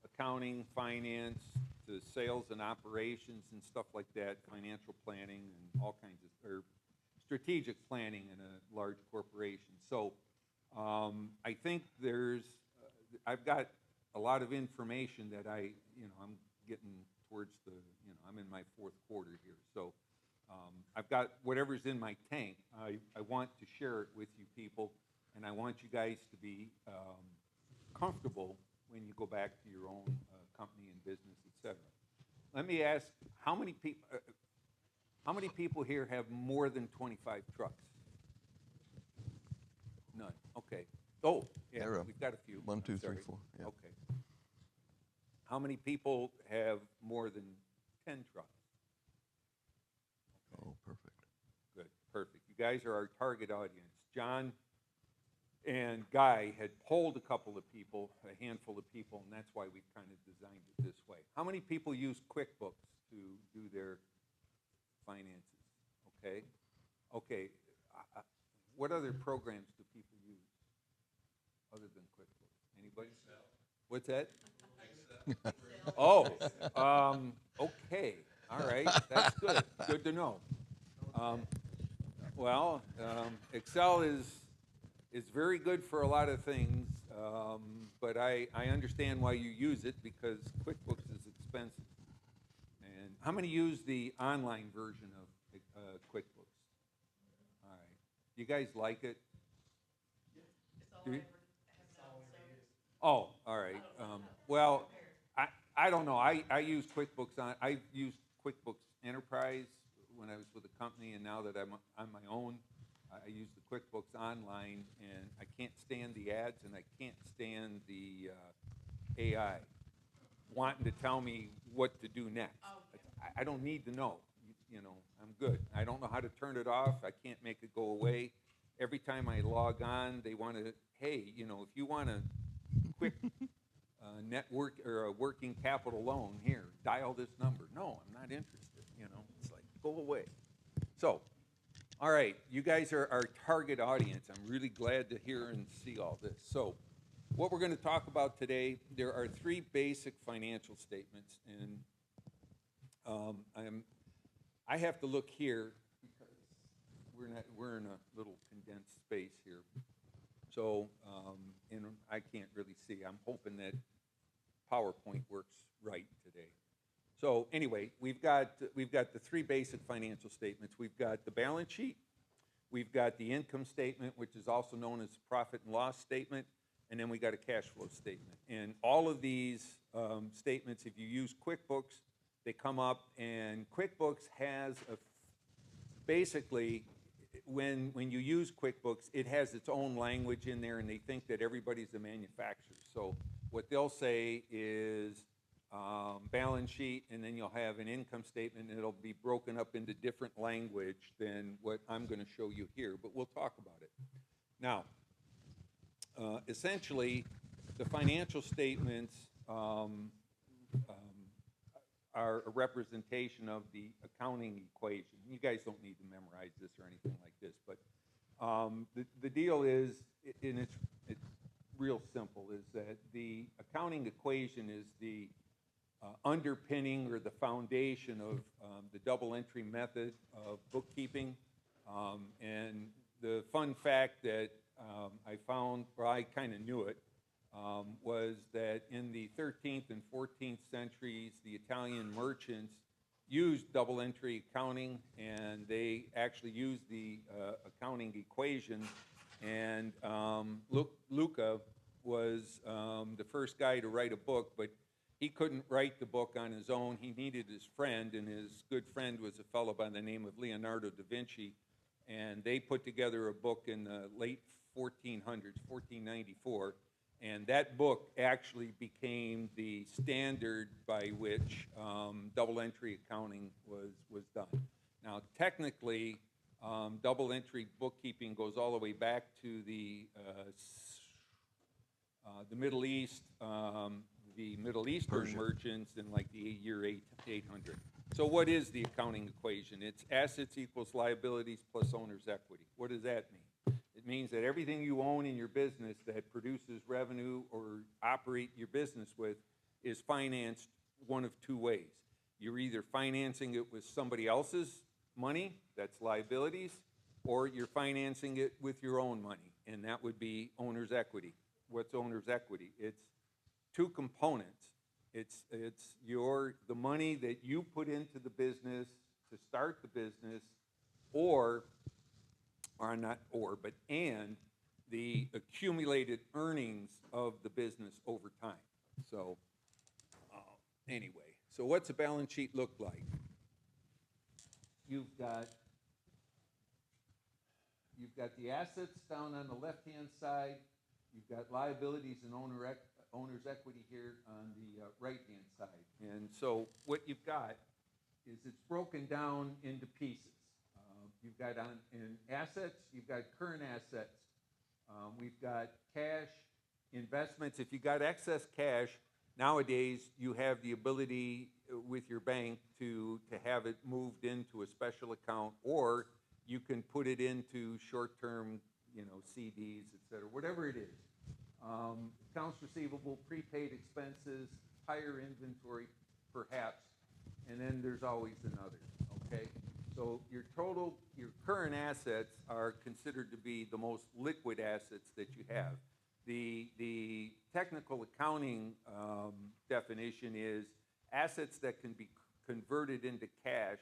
accounting, finance, to sales and operations and stuff like that, financial planning and all kinds of, or strategic planning in a large corporation. So I think I've got a lot of information that I'm getting towards I'm in my fourth quarter here. So I've got whatever's in my tank. I want to share it with you people, and I want you guys to be comfortable when you go back to your own company and business, etc. Let me ask, how many people here have more than 25 trucks? None. Okay. Oh, yeah, we've got a few. 1, 2, 3, 4. Yeah. Okay. How many people have more than 10 trucks? Okay. Oh, perfect. Good. Perfect. You guys are our target audience. John and Guy had polled a couple of people, a handful of people, and that's why we kind of designed it this way. How many people use QuickBooks to do their finances? Okay. Okay. What other programs do people use other than QuickBooks? Anybody? Excel. What's that? Excel. Okay. All right. That's good. Good to know. Excel is very good for a lot of things, but I understand why you use it, because QuickBooks is expensive. And how many use the online version of QuickBooks? All right. You guys like it? Oh, all right. I don't know. I use QuickBooks I used QuickBooks Enterprise when I was with a company, and now that I'm on my own, I use the QuickBooks Online, and I can't stand the ads, and I can't stand the AI wanting to tell me what to do next. I don't need to know. I'm good. I don't know how to turn it off. I can't make it go away. Every time I log on, they want to, hey, if you want a quick network or a working capital loan, here, dial this number. No, I'm not interested. It's like, go away. So, all right, you guys are our target audience. I'm really glad to hear and see all this. So, what we're going to talk about today, there are 3 basic financial statements, and I have to look here because we're in a little condensed space here. So, and I can't really see. I'm hoping that PowerPoint works right today. So anyway, we've got the 3 basic financial statements. We've got the balance sheet, we've got the income statement, which is also known as profit and loss statement, and then we got a cash flow statement. And all of these statements, if you use QuickBooks, they come up, and QuickBooks has basically, when you use QuickBooks, it has its own language in there, and they think that everybody's a manufacturer. So what they'll say is balance sheet, and then you'll have an income statement, and it'll be broken up into different language than what I'm going to show you here, but we'll talk about it. Now, essentially, the financial statements are a representation of the accounting equation. You guys don't need to memorize this or anything like this, but the deal is, and it's real simple, is that the accounting equation is the underpinning or the foundation of the double entry method of bookkeeping. And the fun fact that I found, or I kind of knew it, was that in the 13th and 14th centuries, the Italian merchants used double entry accounting, and they actually used the accounting equation. And Luca was the first guy to write a book, but he couldn't write the book on his own. He needed his friend, and his good friend was a fellow by the name of Leonardo da Vinci. And they put together a book in the late 1400s, 1494, and that book actually became the standard by which double entry accounting was done. Now, technically, double entry bookkeeping goes all the way back to the Middle East, the Middle Eastern merchants in like the year 800. So what is the accounting equation? It's assets equals liabilities plus owner's equity. What does that mean? It means that everything you own in your business that produces revenue or operate your business with is financed one of two ways. You're either financing it with somebody else's money, that's liabilities, or you're financing it with your own money, and that would be owner's equity. What's owner's equity? It's two components. It's the money that you put into the business to start the business, and the accumulated earnings of the business over time. So anyway, so what's a balance sheet look like? You've got the assets down on the left-hand side. You've got liabilities and owner's equity here on the right-hand side. And so what you've got is it's broken down into pieces. You've got in assets, you've got current assets. We've got cash, investments. If you got excess cash, nowadays you have the ability with your bank to have it moved into a special account, or you can put it into short-term, CDs, et cetera, whatever it is. Accounts receivable, prepaid expenses, higher inventory, perhaps, and then there's always another, okay? So your current assets are considered to be the most liquid assets that you have. The technical accounting definition is assets that can be converted into cash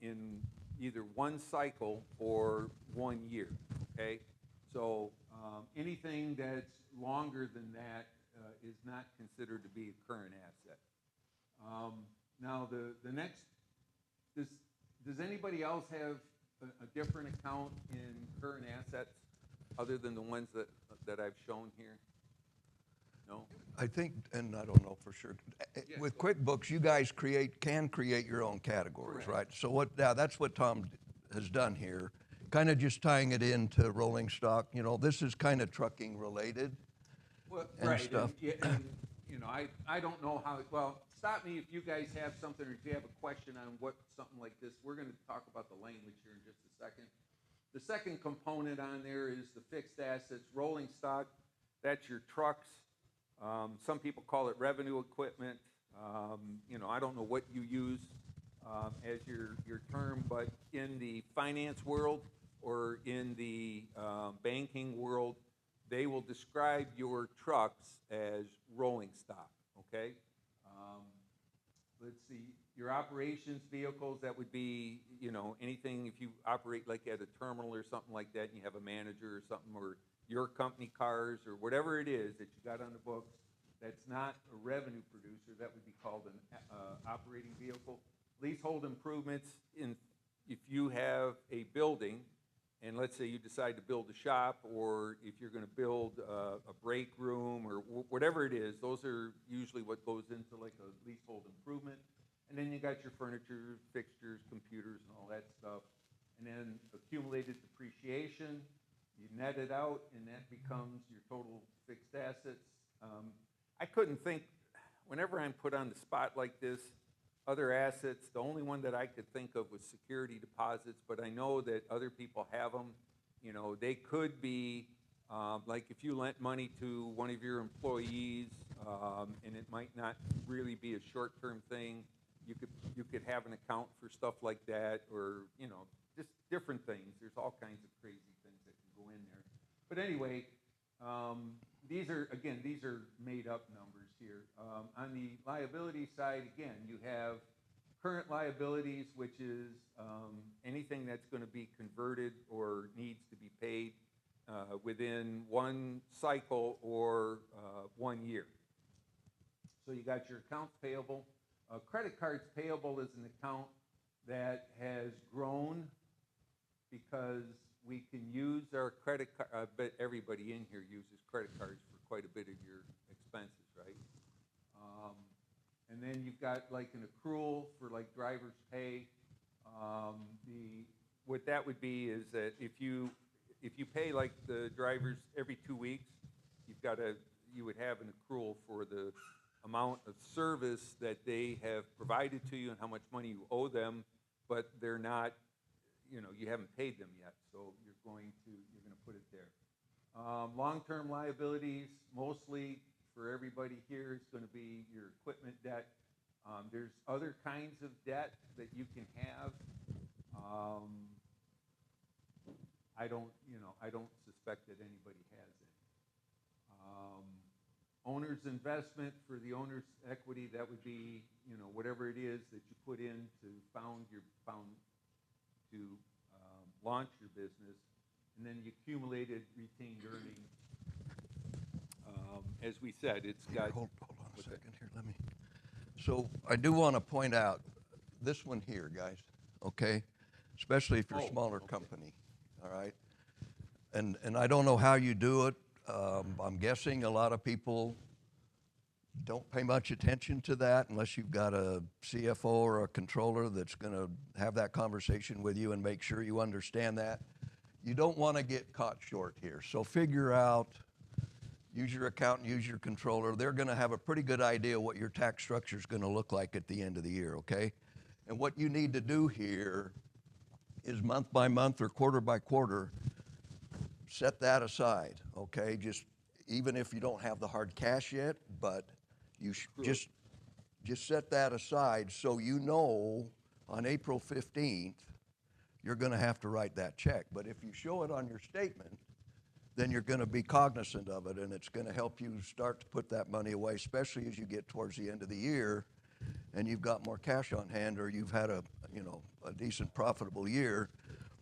in either one cycle or 1 year, okay? So anything that's longer than that is not considered to be a current asset. Now the next, does anybody else have a different account in current assets other than the ones that I've shown here? No? I think, and I don't know for sure, with QuickBooks, you guys can create your own categories, right? So that's what Tom has done here, kind of just tying it into rolling stock. This is kind of trucking related and stuff. And, I don't know how, well, stop me if you guys have something or if you have a question on something like this. We're going to talk about the language here in just a second. The second component on there is the fixed assets, rolling stock. That's your trucks. Some people call it revenue equipment. I don't know what you use as your term, but in the finance world or in the banking world, they will describe your trucks as rolling stock, okay? Let's see, your operations vehicles, that would be, anything if you operate like at a terminal or something like that, and you have a manager or something, or your company cars or whatever it is that you got on the books that's not a revenue producer, that would be called an operating vehicle. Leasehold improvements, if you have a building, and let's say you decide to build a shop, or if you're going to build a break room or whatever it is, those are usually what goes into like a leasehold improvement. And then you got your furniture, fixtures, computers, and all that stuff. And then accumulated depreciation, you net it out, and that becomes your total fixed assets. I couldn't think, whenever I'm put on the spot like this, other assets, the only one that I could think of was security deposits, but I know that other people have them. You know, they could be, like if you lent money to one of your employees, and it might not really be a short-term thing, you could have an account for stuff like that, or, you know, just different things. There's all kinds of crazy things that can go in there. But anyway, these are made-up numbers here. On the liability side, again, you have current liabilities, which is anything that's going to be converted or needs to be paid within one cycle or 1 year. So you got your accounts payable. Credit cards payable is an account that has grown because we can use our credit card. I bet everybody in here uses credit cards for quite a bit of your expenses, right? And then you've got like an accrual for like driver's pay. What that would be is that if you pay like the drivers every 2 weeks, you would have an accrual for the amount of service that they have provided to you and how much money you owe them, but they're not, you know, you haven't paid them yet, so you're going to put it there. Long-term liabilities, mostly for everybody here, is going to be your equipment debt. There's other kinds of debt that you can have. I don't suspect that anybody has it. Owner's investment, for the owner's equity, that would be, you know, whatever it is that you put in to launch your business, and then the accumulated retained earnings. As we said, it's got. Hold on a second here. Let me. So I do want to point out this one here, guys. Okay, especially if you're a smaller company. All right, and I don't know how you do it. I'm guessing a lot of people don't pay much attention to that unless you've got a CFO or a controller that's going to have that conversation with you and make sure you understand that. You don't want to get caught short here. So figure out, use your accountant, use your controller. They're going to have a pretty good idea what your tax structure is going to look like at the end of the year, okay? And what you need to do here is month by month or quarter by quarter, set that aside, okay? Just even if you don't have the hard cash yet, but you just set that aside so you know on April 15th you're going to have to write that check. But if you show it on your statement, then you're going to be cognizant of it, and it's going to help you start to put that money away, especially as you get towards the end of the year and you've got more cash on hand, or you've had a decent profitable year.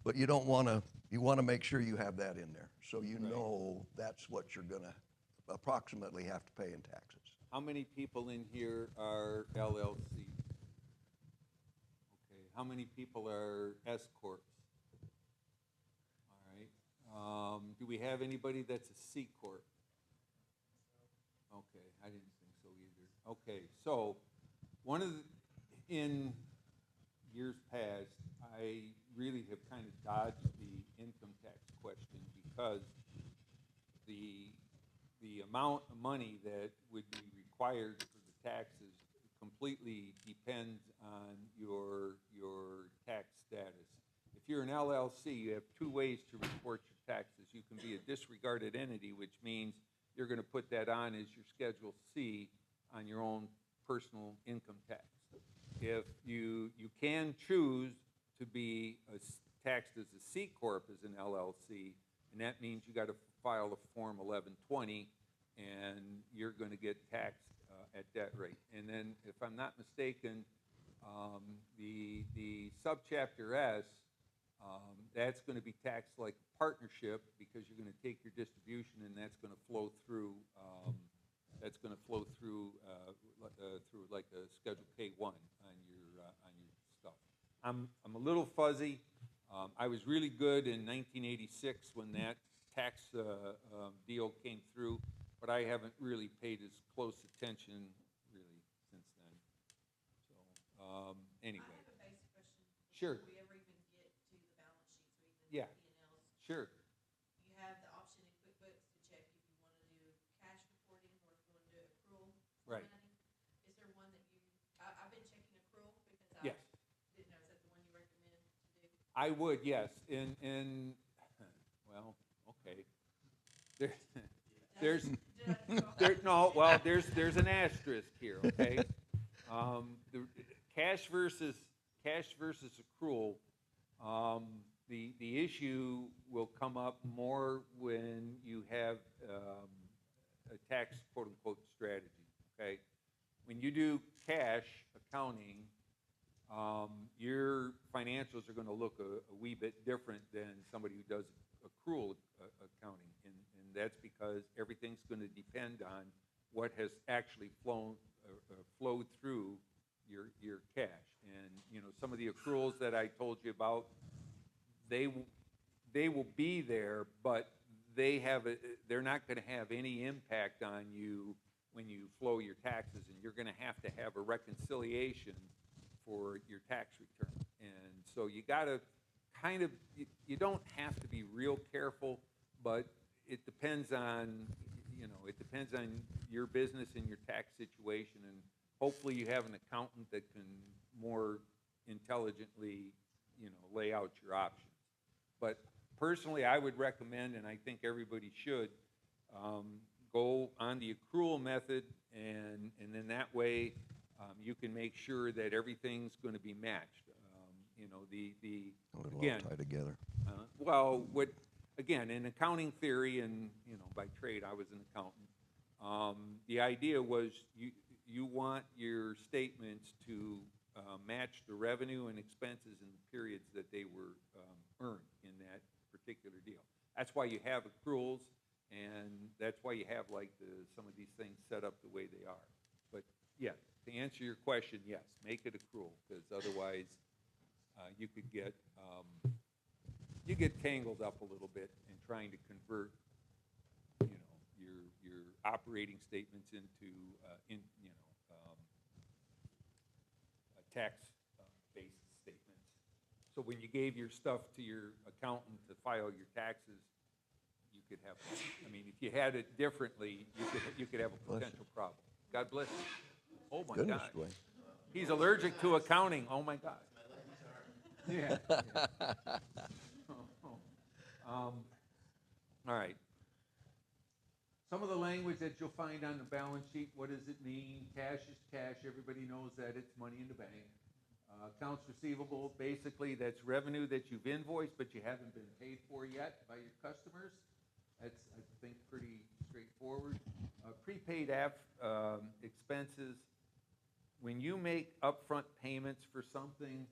But you want to make sure you have that in there so you know that's what you're going to approximately have to pay in taxes. How many people in here are LLCs? Okay. How many people are S Corps? All right. Do we have anybody that's a C Corp? Okay, I didn't think so either. Okay, so in years past, I really have kind of dodged the income tax question because the amount of money that would be required for the taxes completely depends on your tax status. If you're an LLC, you have two ways to report your taxes. You can be a disregarded entity, which means you're going to put that on as your Schedule C on your own personal income tax. If you can choose to be taxed as a C Corp as an LLC, and that means you got to file a Form 1120, and you're going to get taxed at that rate. And then, if I'm not mistaken, the subchapter S, that's going to be taxed like a partnership because you're going to take your distribution, and that's going to flow through. Through like a Schedule K1 on your stuff. I'm a little fuzzy. I was really good in 1986 when that tax deal came through, but I haven't really paid as close attention really since then. So anyway. I have a basic question. Sure. Before we ever even get to the balance sheets or even Yeah. the P&Ls. Sure. You have the option in QuickBooks to check if you want to do cash reporting or if you want to do accrual Right. formatting. Is there one that I've been checking accrual I would, yes, well, okay. There, there's an asterisk here, okay? The cash versus accrual, the issue will come up more when you have a tax quote-unquote strategy, okay? When you do cash accounting, your financials are going to look a wee bit different than somebody who does accrual accounting, and that's because everything's going to depend on what has actually flowed through your cash. And you know, some of the accruals that I told you about, they will be there, but they're not going to have any impact on you when you flow your taxes, and you're going to have a reconciliation for your tax return. And so you got to kind of, you don't have to be real careful, but it depends on, it depends on your business and your tax situation, and hopefully you have an accountant that can more intelligently, lay out your options. But personally, I would recommend, and I think everybody should, go on the accrual method, and then that way you can make sure that everything's going to be matched. It'll Again, all tie together. Again, in accounting theory, and by trade I was an accountant, the idea was you want your statements to match the revenue and expenses in the periods that they were earned in that particular deal. That's why you have accruals, and that's why you have some of these things set up the way they are. But yeah, to answer your question, yes, make it accrual, because otherwise you could get tangled up a little bit in trying to convert your operating statements into tax based statements. So when you gave your stuff to your accountant to file your taxes, you could have, if you had it differently, you could have a potential problem. God bless you. Oh my Goodness, God. Dwayne. He's allergic to accounting. Oh my God. Yeah. All right. Some of the language that you'll find on the balance sheet, what does it mean? Cash is cash. Everybody knows that. It's money in the bank. Accounts receivable, basically that's revenue that you've invoiced but you haven't been paid for yet by your customers. That's, I think, pretty straightforward. Prepaid expenses, when you make upfront payments for something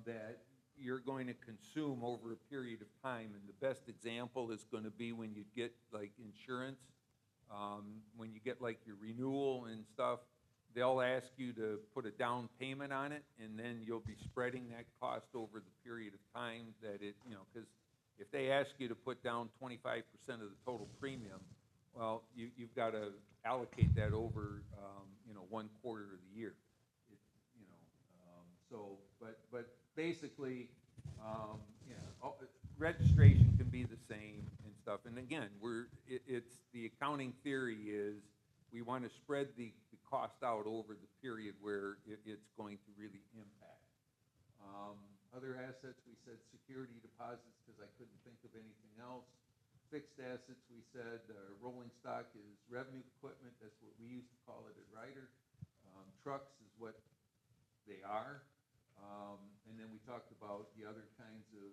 that you're going to consume over a period of time, and the best example is going to be when you get like insurance, when you get like your renewal and stuff, they'll ask you to put a down payment on it, and then you'll be spreading that cost over the period of time that it, because if they ask you to put down 25% of the total premium, well, you've got to allocate that over, 1 quarter of the year. But basically, registration can be the same and stuff. And again, it's the accounting theory is we want to spread the cost out over the period where it's going to really impact. Other assets, we said security deposits because I couldn't think of anything else. Fixed assets, we said rolling stock is revenue equipment. That's what we used to call it at Ryder. Trucks is what they are. And then we talked about the other kinds of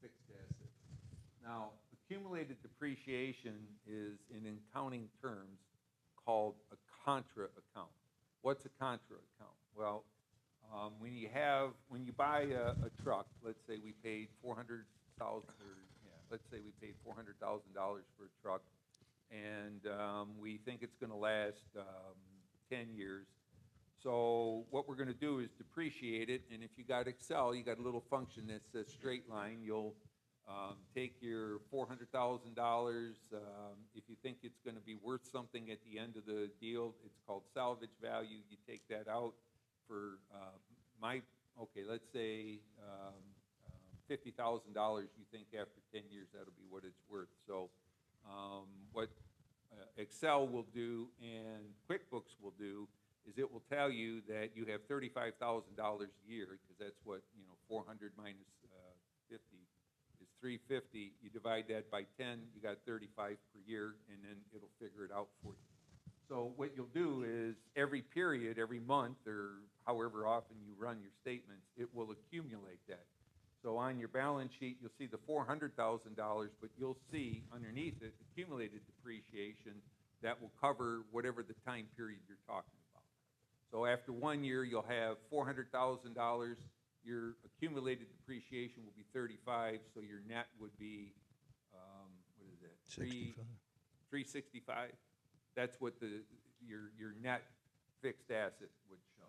fixed assets. Now, accumulated depreciation is, in accounting terms, called a contra account. What's a contra account? Well, when you buy a truck, let's say we paid $400,000 for a truck, and we think it's going to last 10 years. So what we're going to do is depreciate it, and if you got Excel, you got a little function that says straight line. You'll take your $400,000. If you think it's going to be worth something at the end of the deal, it's called salvage value. You take that out for let's say $50,000. You think after 10 years that'll be what it's worth. So what Excel will do and QuickBooks will do is it will tell you that you have $35,000 a year, because that's what, 400 minus 50 is 350. You divide that by 10, you got 35 per year, and then it'll figure it out for you. So what you'll do is every period, every month, or however often you run your statements, it will accumulate that. So on your balance sheet, you'll see the $400,000, but you'll see underneath it accumulated depreciation that will cover whatever the time period you're talking about. So after 1 year, you'll have $400,000. Your accumulated depreciation will be 35, so your net would be, what is that? 65. 365. That's what your net fixed asset would show.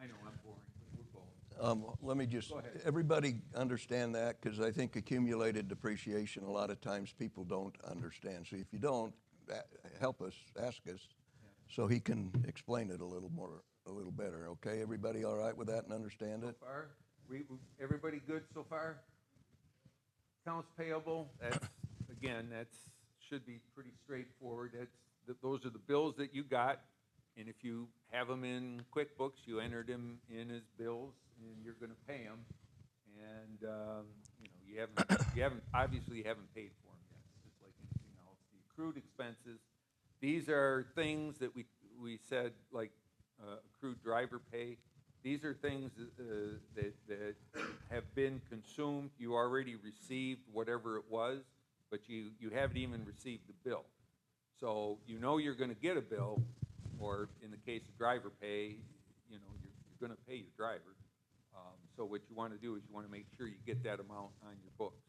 I know I'm boring, but we're going. Let me just, Go ahead. everybody understand that, because I think accumulated depreciation, a lot of times people don't understand. So if you don't, help us, ask us, so he can explain it a little better, okay? Everybody all right with that and understand it? So far, everybody good so far? Accounts payable, that's should be pretty straightforward. Those are the bills that you got, and if you have them in QuickBooks, you enter them in as bills, and you're going to pay them. And you haven't obviously you haven't paid for them yet, just like anything else. The accrued expenses, these are things that we said, like accrued driver pay. These are things that have been consumed. You already received whatever it was, but you haven't even received the bill. So you're going to get a bill, or in the case of driver pay, you're going to pay your driver. So what you want to do is you want to make sure you get that amount on your books.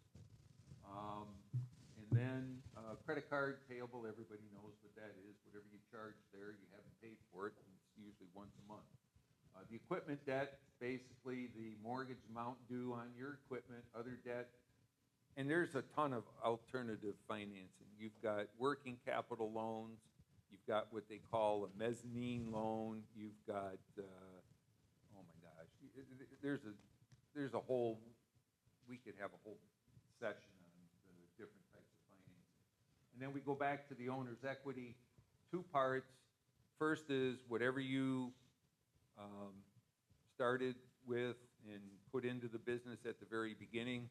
And then credit card payable, everybody knows what that is. Whatever you charge there, you haven't paid for it, and it's usually once a month. The equipment debt, basically the mortgage amount due on your equipment, other debt. And there's a ton of alternative financing. You've got working capital loans. You've got what they call a mezzanine loan. You've got, oh my gosh, there's a whole, we could have a whole session on the different types of financing. And then we go back to the owner's equity, two parts. First is whatever you started with and put into the business at the very beginning.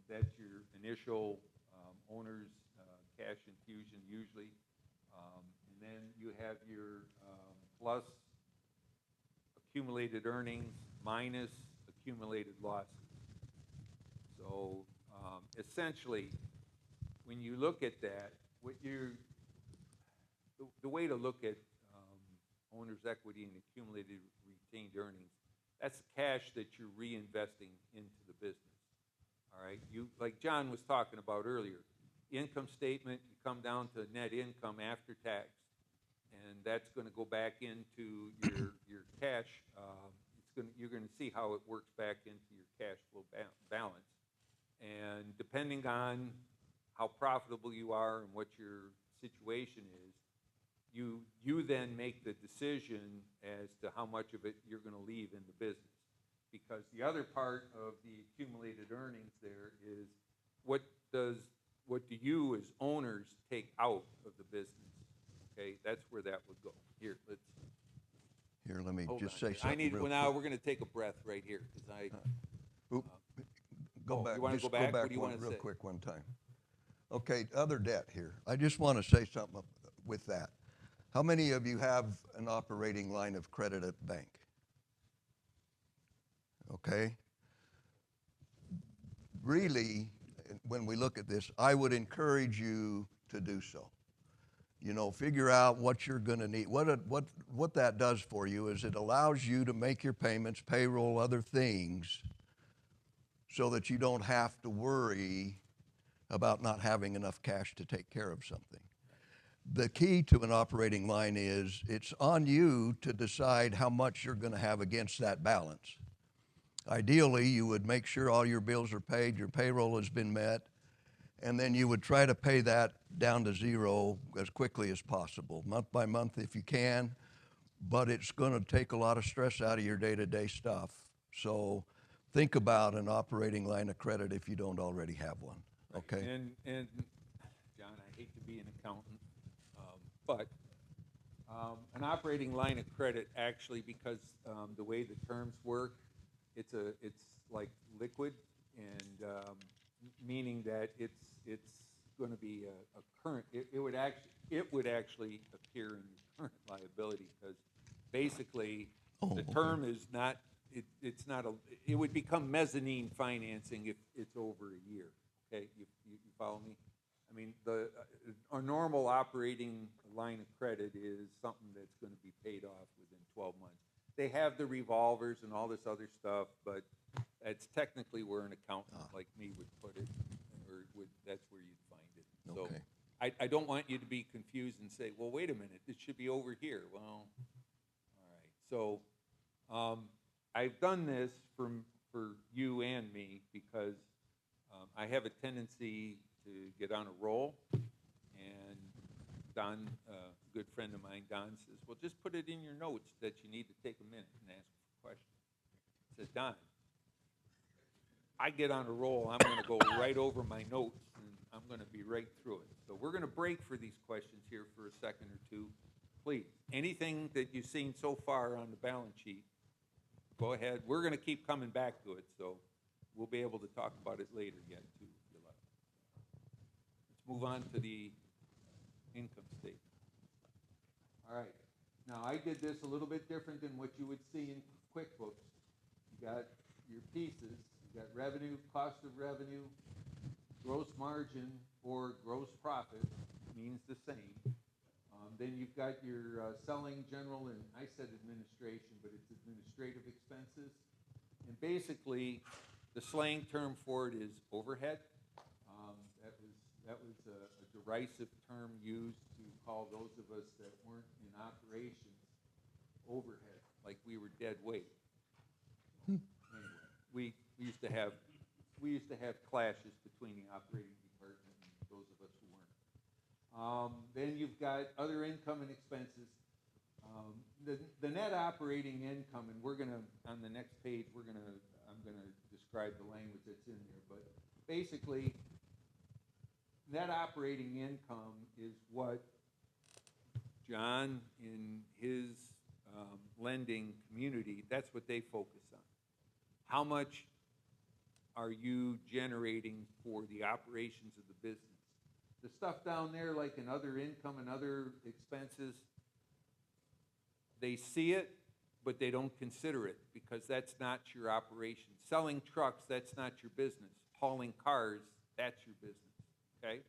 That's your initial owner's cash infusion usually. And then you have your plus accumulated earnings minus accumulated losses. So essentially, when you look at that, the way to look at owner's equity and accumulated retained earnings, that's cash that you're reinvesting into the business. All right, like John was talking about earlier, income statement, you come down to net income after tax, and that's going to go back into your cash. You're going to see how it works back into your cash flow balance, and depending on how profitable you are and what your situation is, you then make the decision as to how much of it you're going to leave in the business. Because the other part of the accumulated earnings there is what do you as owners take out of the business? Okay, that's where that would go. Here, let me hold just on. say something. Well, now we're going to take a breath right here because go back. You want to just go back? What do you want to real say? quick one time? Okay, other debt here. I just want to say something with that. How many of you have an operating line of credit at the bank? Okay? Really, when we look at this, I would encourage you to do so. Figure out what you're going to need. What that does for you is it allows you to make your payments, payroll, other things, so that you don't have to worry about not having enough cash to take care of something. The key to an operating line is it's on you to decide how much you're going to have against that balance. Ideally, you would make sure all your bills are paid, your payroll has been met, and then you would try to pay that down to zero as quickly as possible, month by month if you can, but it's going to take a lot of stress out of your day-to-day stuff. So think about an operating line of credit if you don't already have one, okay? And John, I hate to be an accountant, but An operating line of credit, actually, because the way the terms work, it's like liquid, and meaning that it's going to be a current. It would actually appear in the current liability, because basically the term is not. It's not a. It would become mezzanine financing if it's over a year. Okay, you follow me? I mean, a normal operating line of credit is something that's going to be paid off within 12 months. They have the revolvers and all this other stuff, but that's technically where an accountant like me would put it, or that's where you'd find it. Okay. So I don't want you to be confused and say, well, wait a minute, it should be over here. Well, all right. So I've done this for you and me because I have a tendency to get on a roll, and Don, a good friend of mine, Don, says, well, just put it in your notes that you need to take a minute and ask a question. I said, Don, I get on a roll, I'm going to go right over my notes, and I'm going to be right through it. So we're going to break for these questions here for a second or two. Please, anything that you've seen so far on the balance sheet, go ahead. We're going to keep coming back to it, so we'll be able to talk about it later yet, too, if you like. Let's move on to the income statement. All right. Now, I did this a little bit different than what you would see in QuickBooks. You got your pieces. You got revenue, cost of revenue, gross margin, or gross profit, means the same. Then you've got your selling, general, and I said administration, but it's administrative expenses. And basically, the slang term for it is overhead. That was a derisive term used to call those of us that weren't in operations overhead, like we were dead weight. Anyway, we used to have clashes between the operating department and those of us who weren't. Then you've got other income and expenses. The net operating income, and we're gonna on the next page I'm gonna describe the language that's in there, but basically, net operating income is what John in his lending community, that's what they focus on. How much are you generating for the operations of the business? The stuff down there, like in other income and other expenses, they see it, but they don't consider it because that's not your operation. Selling trucks, that's not your business. Hauling cars, that's your business, okay?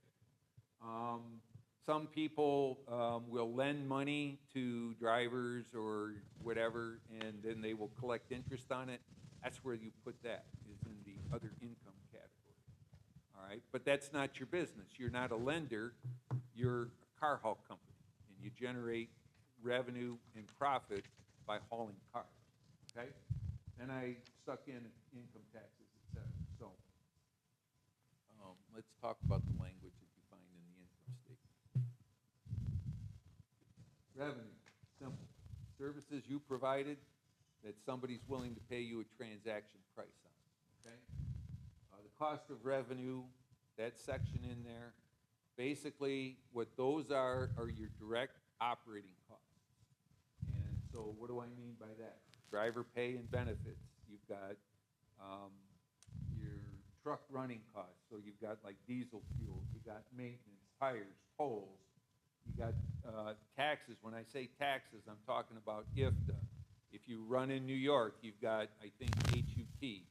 Some people will lend money to drivers or whatever, and then they will collect interest on it. That's where you put that, is in the other income category, all right? But that's not your business. You're not a lender. You're a car haul company, and you generate revenue and profit by hauling cars, okay? Then I stuck in income taxes, et cetera. So let's talk about the language that you find in the income statement. Revenue, simple. Services you provided that somebody's willing to pay you a transaction price on, okay? The cost of revenue, that section in there, basically what those are your direct operating costs. And so what do I mean by that? Driver pay and benefits. You've got your truck running costs. So you've got like diesel fuel, you got maintenance, tires, tolls, you got taxes. When I say taxes, I'm talking about IFTA. If you run in New York, you've got, I think, HUT.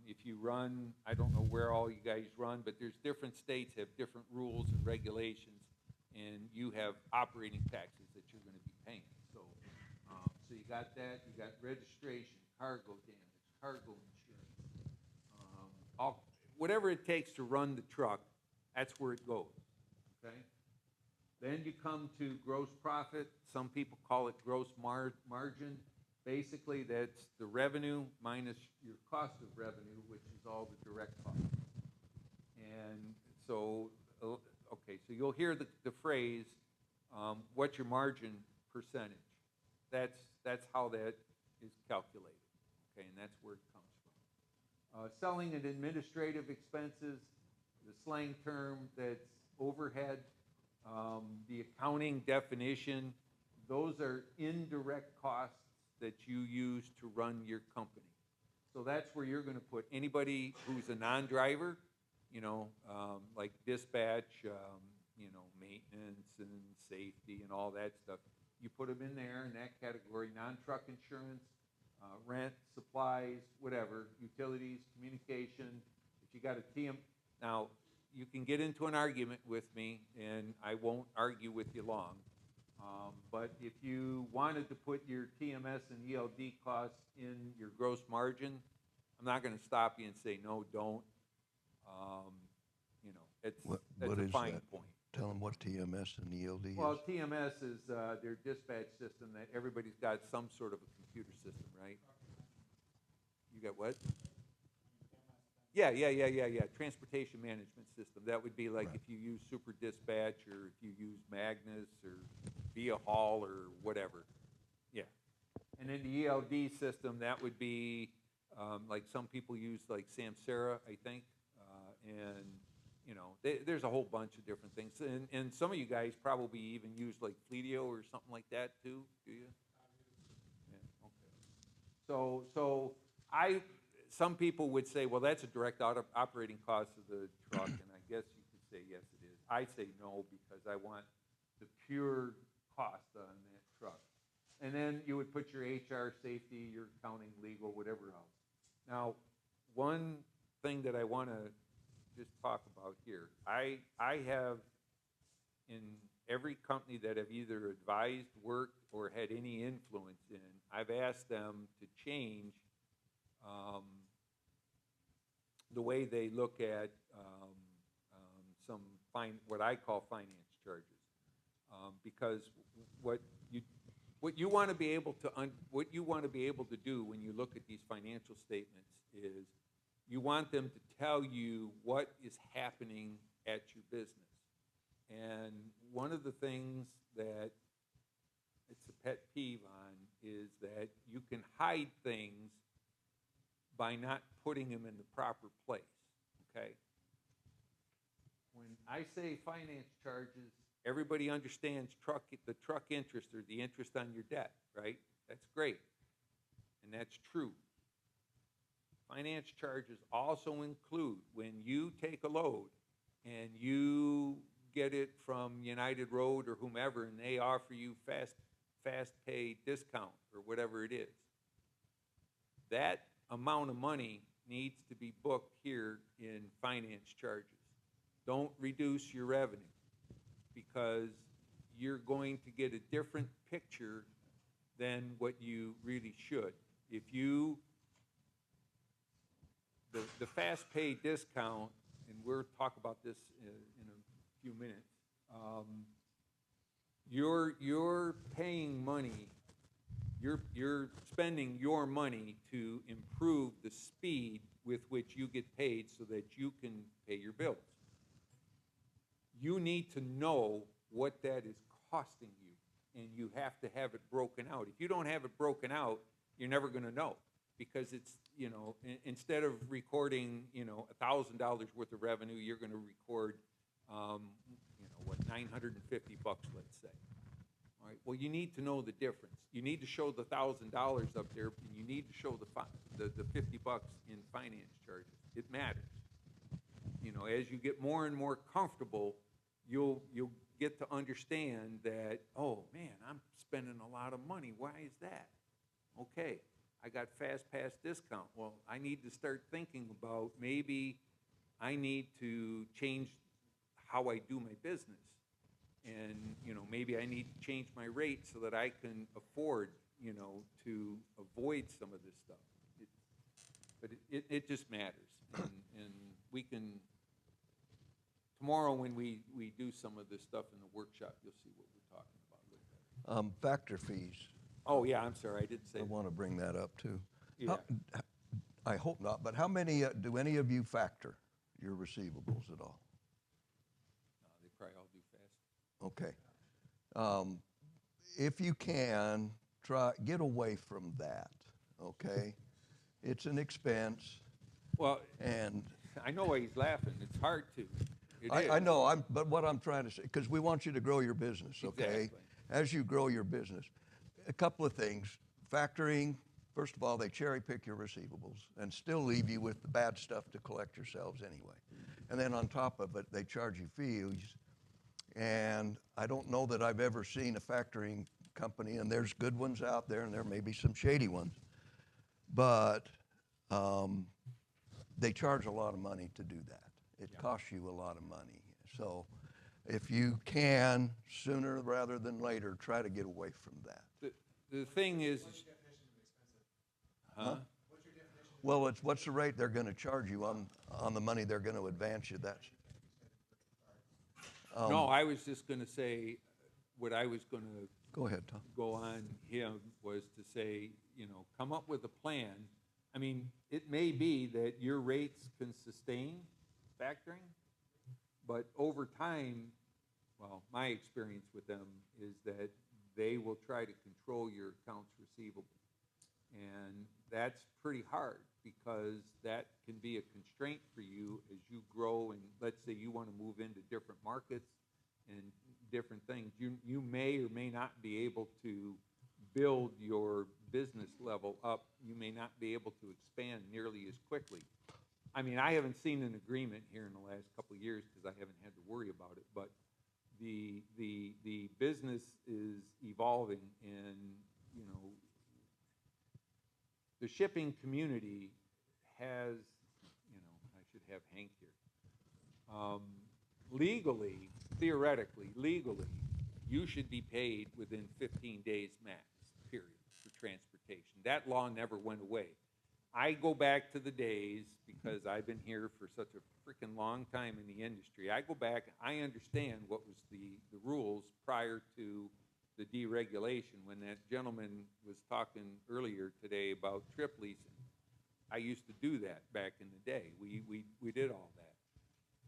If you run, I don't know where all you guys run, but there's different states have different rules and regulations, and you have operating taxes that you're going to be paying. So you got that. You got registration, cargo damage, cargo insurance, whatever it takes to run the truck. That's where it goes. Okay. Then you come to gross profit. Some people call it gross margin. Basically, that's the revenue minus your cost of revenue, which is all the direct costs. And so, okay, so you'll hear the phrase, what's your margin percentage? That's how that is calculated, okay, and that's where it comes from. Selling and administrative expenses, the slang term that's overhead. The accounting definition those are indirect costs that you use to run your company. So that's where you're gonna put anybody who's a non-driver, like dispatch, maintenance and safety and all that stuff. You put them in there in that category, non-truck insurance, rent, supplies, whatever, utilities, communication. If you got a TM, now, you can get into an argument with me, and I won't argue with you long. But if you wanted to put your TMS and ELD costs in your gross margin, I'm not gonna stop you and say, no, don't. That's a fine point. Tell them what TMS and ELD is. Well, TMS is their dispatch system that everybody's got some sort of a computer system, right? You got what? Yeah. Transportation management system. That would be like if you use Super Dispatch or if you use Magnus or Via Haul or whatever. Yeah. And then the ELD system, that would be like some people use like Samsara, I think. There's a whole bunch of different things. And some of you guys probably even use like Fleetio or something like that too, do you? Yeah, okay. So some people would say, well, that's a direct operating cost of the truck, and I guess you could say, yes, it is. I say no, because I want the pure cost on that truck. And then you would put your HR, safety, your accounting, legal, whatever else. Now, one thing that I want to just talk about here, I have, in every company that I've either advised, worked, or had any influence in, I've asked them to change the way they look at what I call finance charges, because what you want to be able to do when you look at these financial statements is you want them to tell you what is happening at your business. And one of the things that it's a pet peeve on is that you can hide things by not putting them in the proper place, okay? When I say finance charges, everybody understands the truck interest or the interest on your debt, right? That's great, and that's true. Finance charges also include when you take a load and you get it from United Road or whomever, and they offer you fast pay discount or whatever it is. That amount of money needs to be booked here in finance charges. Don't reduce your revenue, because you're going to get a different picture than what you really should. If you, the fast pay discount, and we'll talk about this in a few minutes, you're paying money, you're spending your money to improve the speed with which you get paid so that you can pay your bills. You need to know what that is costing you, and you have to have it broken out. If you don't have it broken out, you're never going to know, because it's, instead of recording, $1,000 worth of revenue, you're going to record, $950, let's say. All right. Well, you need to know the difference. You need to show the $1,000 up there, and you need to show the $50 in finance charges. It matters. As you get more and more comfortable, you'll get to understand that, oh man, I'm spending a lot of money. Why is that? Okay, I got fast pass discount. Well, I need to start thinking about maybe I need to change how I do my business. And, maybe I need to change my rate so that I can afford, to avoid some of this stuff. But it just matters. And we can, tomorrow when we do some of this stuff in the workshop, you'll see what we're talking about a little better. Factor fees. Oh, yeah, I'm sorry, I didn't say I want to bring that up too. Yeah. I hope not, but how many, do any of you factor your receivables at all? They probably all do fast. Okay. If you can, get away from that, okay? It's an expense. Well, and I know why he's laughing. It's hard to. I know, but what I'm trying to say, because we want you to grow your business, okay? Exactly. as you grow your business, a couple of things. Factoring, first of all, they cherry pick your receivables and still leave you with the bad stuff to collect yourselves anyway. And then on top of it, they charge you fees. And I don't know that I've ever seen a factoring company, and there's good ones out there and there may be some shady ones, but they charge a lot of money to do that. It costs you a lot of money. So if you can, sooner rather than later, try to get away from that. The thing is, huh? Well, it's what's the rate they're going to charge you on the money they're going to advance you. That's no, I was just going to say, what I was going to go ahead, Tom. Go on him was to say, you know, come up with a plan. I mean, it may be that your rates can sustain factoring, but over time, well, my experience with them is that they will try to control your accounts receivable. And that's pretty hard because that can be a constraint for you as you grow, and let's say you want to move into different markets and different things. You may or may not be able to build your business level up. You may not be able to expand nearly as quickly. I mean, I haven't seen an agreement here in the last couple of years because I haven't had to worry about it, but the business is evolving, and you know, the shipping community has, you know, I should have Hank here. Legally, theoretically, legally, you should be paid within 15 days max, period, for transportation. That law never went away. I go back to the days, because I've been here for such a freaking long time in the industry. I go back, I understand what was the rules prior to the deregulation. When that gentleman was talking earlier today about trip leasing, I used to do that back in the day. We did all that.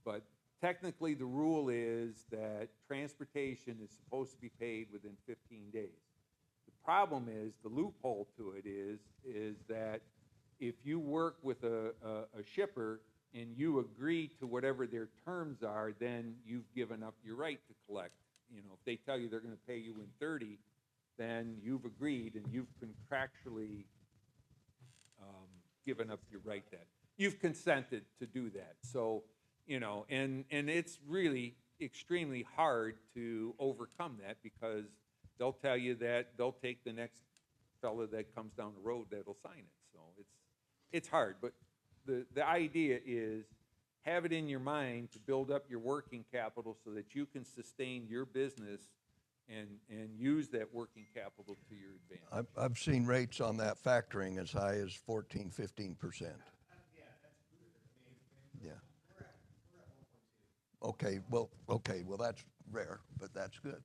But technically the rule is that transportation is supposed to be paid within 15 days. The problem is, the loophole to it is that if you work with a shipper and you agree to whatever their terms are, then you've given up your right to collect. You know, if they tell you they're going to pay you in 30, then you've agreed and you've contractually given up your right then. You've consented to do that. So, you know, and it's really extremely hard to overcome that, because they'll tell you that they'll take the next fella that comes down the road that'll sign it. So it's hard, but the idea is, have it in your mind to build up your working capital so that you can sustain your business and use that working capital to your advantage. I've seen rates on that factoring as high as 14, 15%. Yeah. Okay, well, that's rare, but that's good.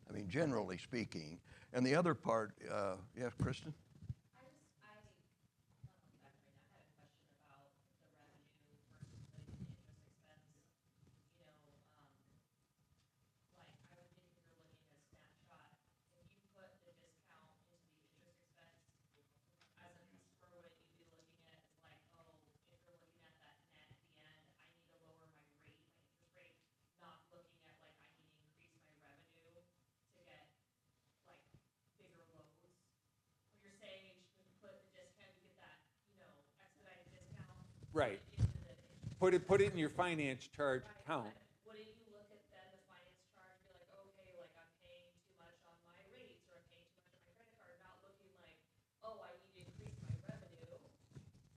I mean, generally speaking. And the other part, yeah, Kristen? Right. Put it in your finance charge account. Wouldn't you look at then the finance charge and be like, okay, like I'm paying too much on my rates, or I'm paying too much on my credit card, not looking like, oh, I need to increase my revenue?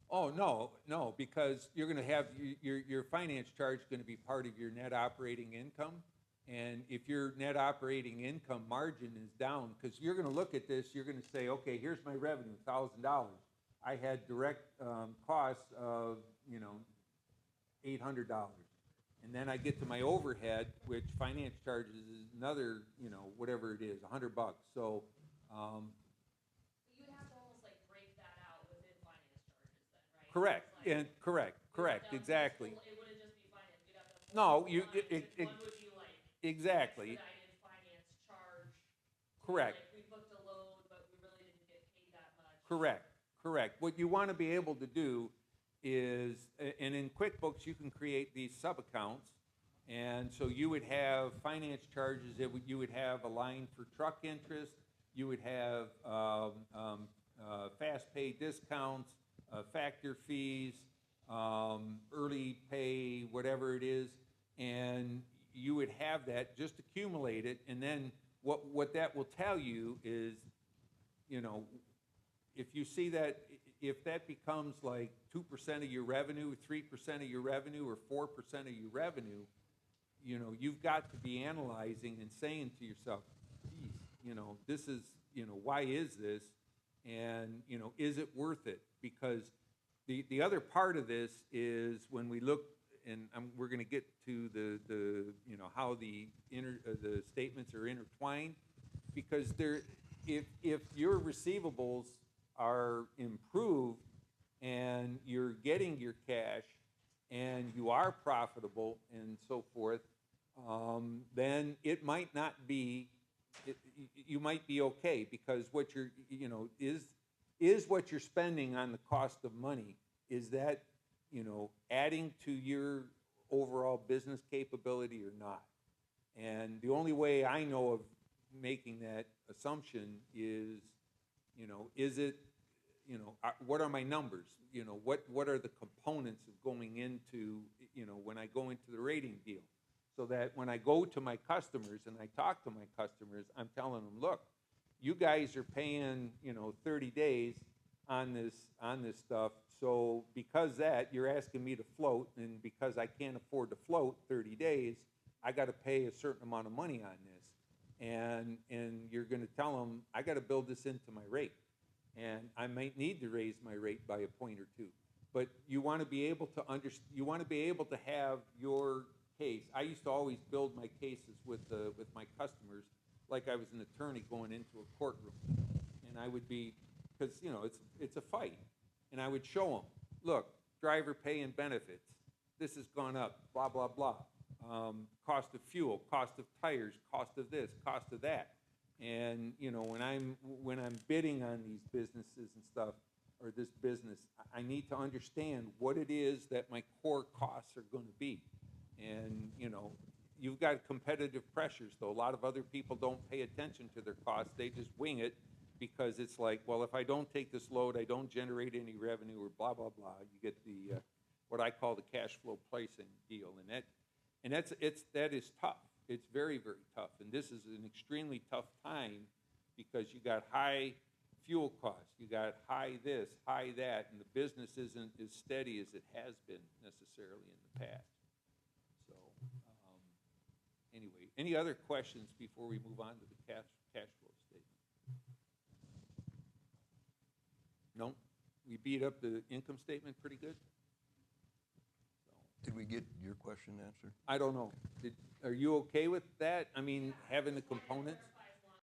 Oh, no, because you're going to have your finance charge is going to be part of your net operating income. And if your net operating income margin is down, because you're going to look at this, you're going to say, okay, here's my revenue, $1,000. I had direct costs of, you know, $800. And then I get to my overhead, which finance charges is another, you know, whatever it is, $100. So, you'd have to almost like break that out within finance charges then, right? correct, Like, and correct, exactly. It wouldn't just be finance. You'd have to No, one you, would be like exactly. expedited finance charge. Correct. Like we booked a load, but we really didn't get paid that much. Correct. What you want to be able to do is, and in QuickBooks you can create these sub-accounts, And so you would have finance charges, you would have a line for truck interest, you would have fast pay discounts, factor fees, early pay, whatever it is, and you would have that, just accumulate it, and then what that will tell you is, you know, if you see that, if that becomes like 2% of your revenue, 3% of your revenue, or 4% of your revenue, you know, you've got to be analyzing and saying to yourself, geez, you know, this is, you know, why is this? And, you know, is it worth it? Because the other part of this is when we look, and we're going to get to the you know, how the statements are intertwined, because if your receivables are improved and you're getting your cash and you are profitable and so forth, then it might not be, you might be okay, because what you're, you know, is what you're spending on the cost of money, is that, you know, adding to your overall business capability or not? And the only way I know of making that assumption is, you know, is it, you know, what are my numbers? You know, what are the components of going into, you know, when I go into the rating deal? So that when I go to my customers and I talk to my customers, I'm telling them, look, you guys are paying, you know, 30 days on this stuff. So because that, you're asking me to float, and because I can't afford to float 30 days, I got to pay a certain amount of money on this. And you're going to tell them, I got to build this into my rate. And I might need to raise my rate by a point or two. But you want to be able to you want to be able to have your case. I used to always build my cases with my customers like I was an attorney going into a courtroom. And I would be, because, you know, it's a fight. And I would show them, look, driver pay and benefits, this has gone up, blah, blah, blah. Cost of fuel, cost of tires, cost of this, cost of that. And, you know, when I'm bidding on these businesses and stuff, or this business, I need to understand what it is that my core costs are going to be. And, you know, you've got competitive pressures, though. A lot of other people don't pay attention to their costs. They just wing it because it's like, well, if I don't take this load, I don't generate any revenue, or blah, blah, blah. You get the, what I call the cash flow pricing deal. And that is tough. It's very, very tough. And this is an extremely tough time because you got high fuel costs, you got high this, high that, and the business isn't as steady as it has been necessarily in the past. So anyway, any other questions before we move on to the cash flow statement? No? We beat up the income statement pretty good? Did we get your question answered? I don't know. Are you okay with that? I mean, having the components?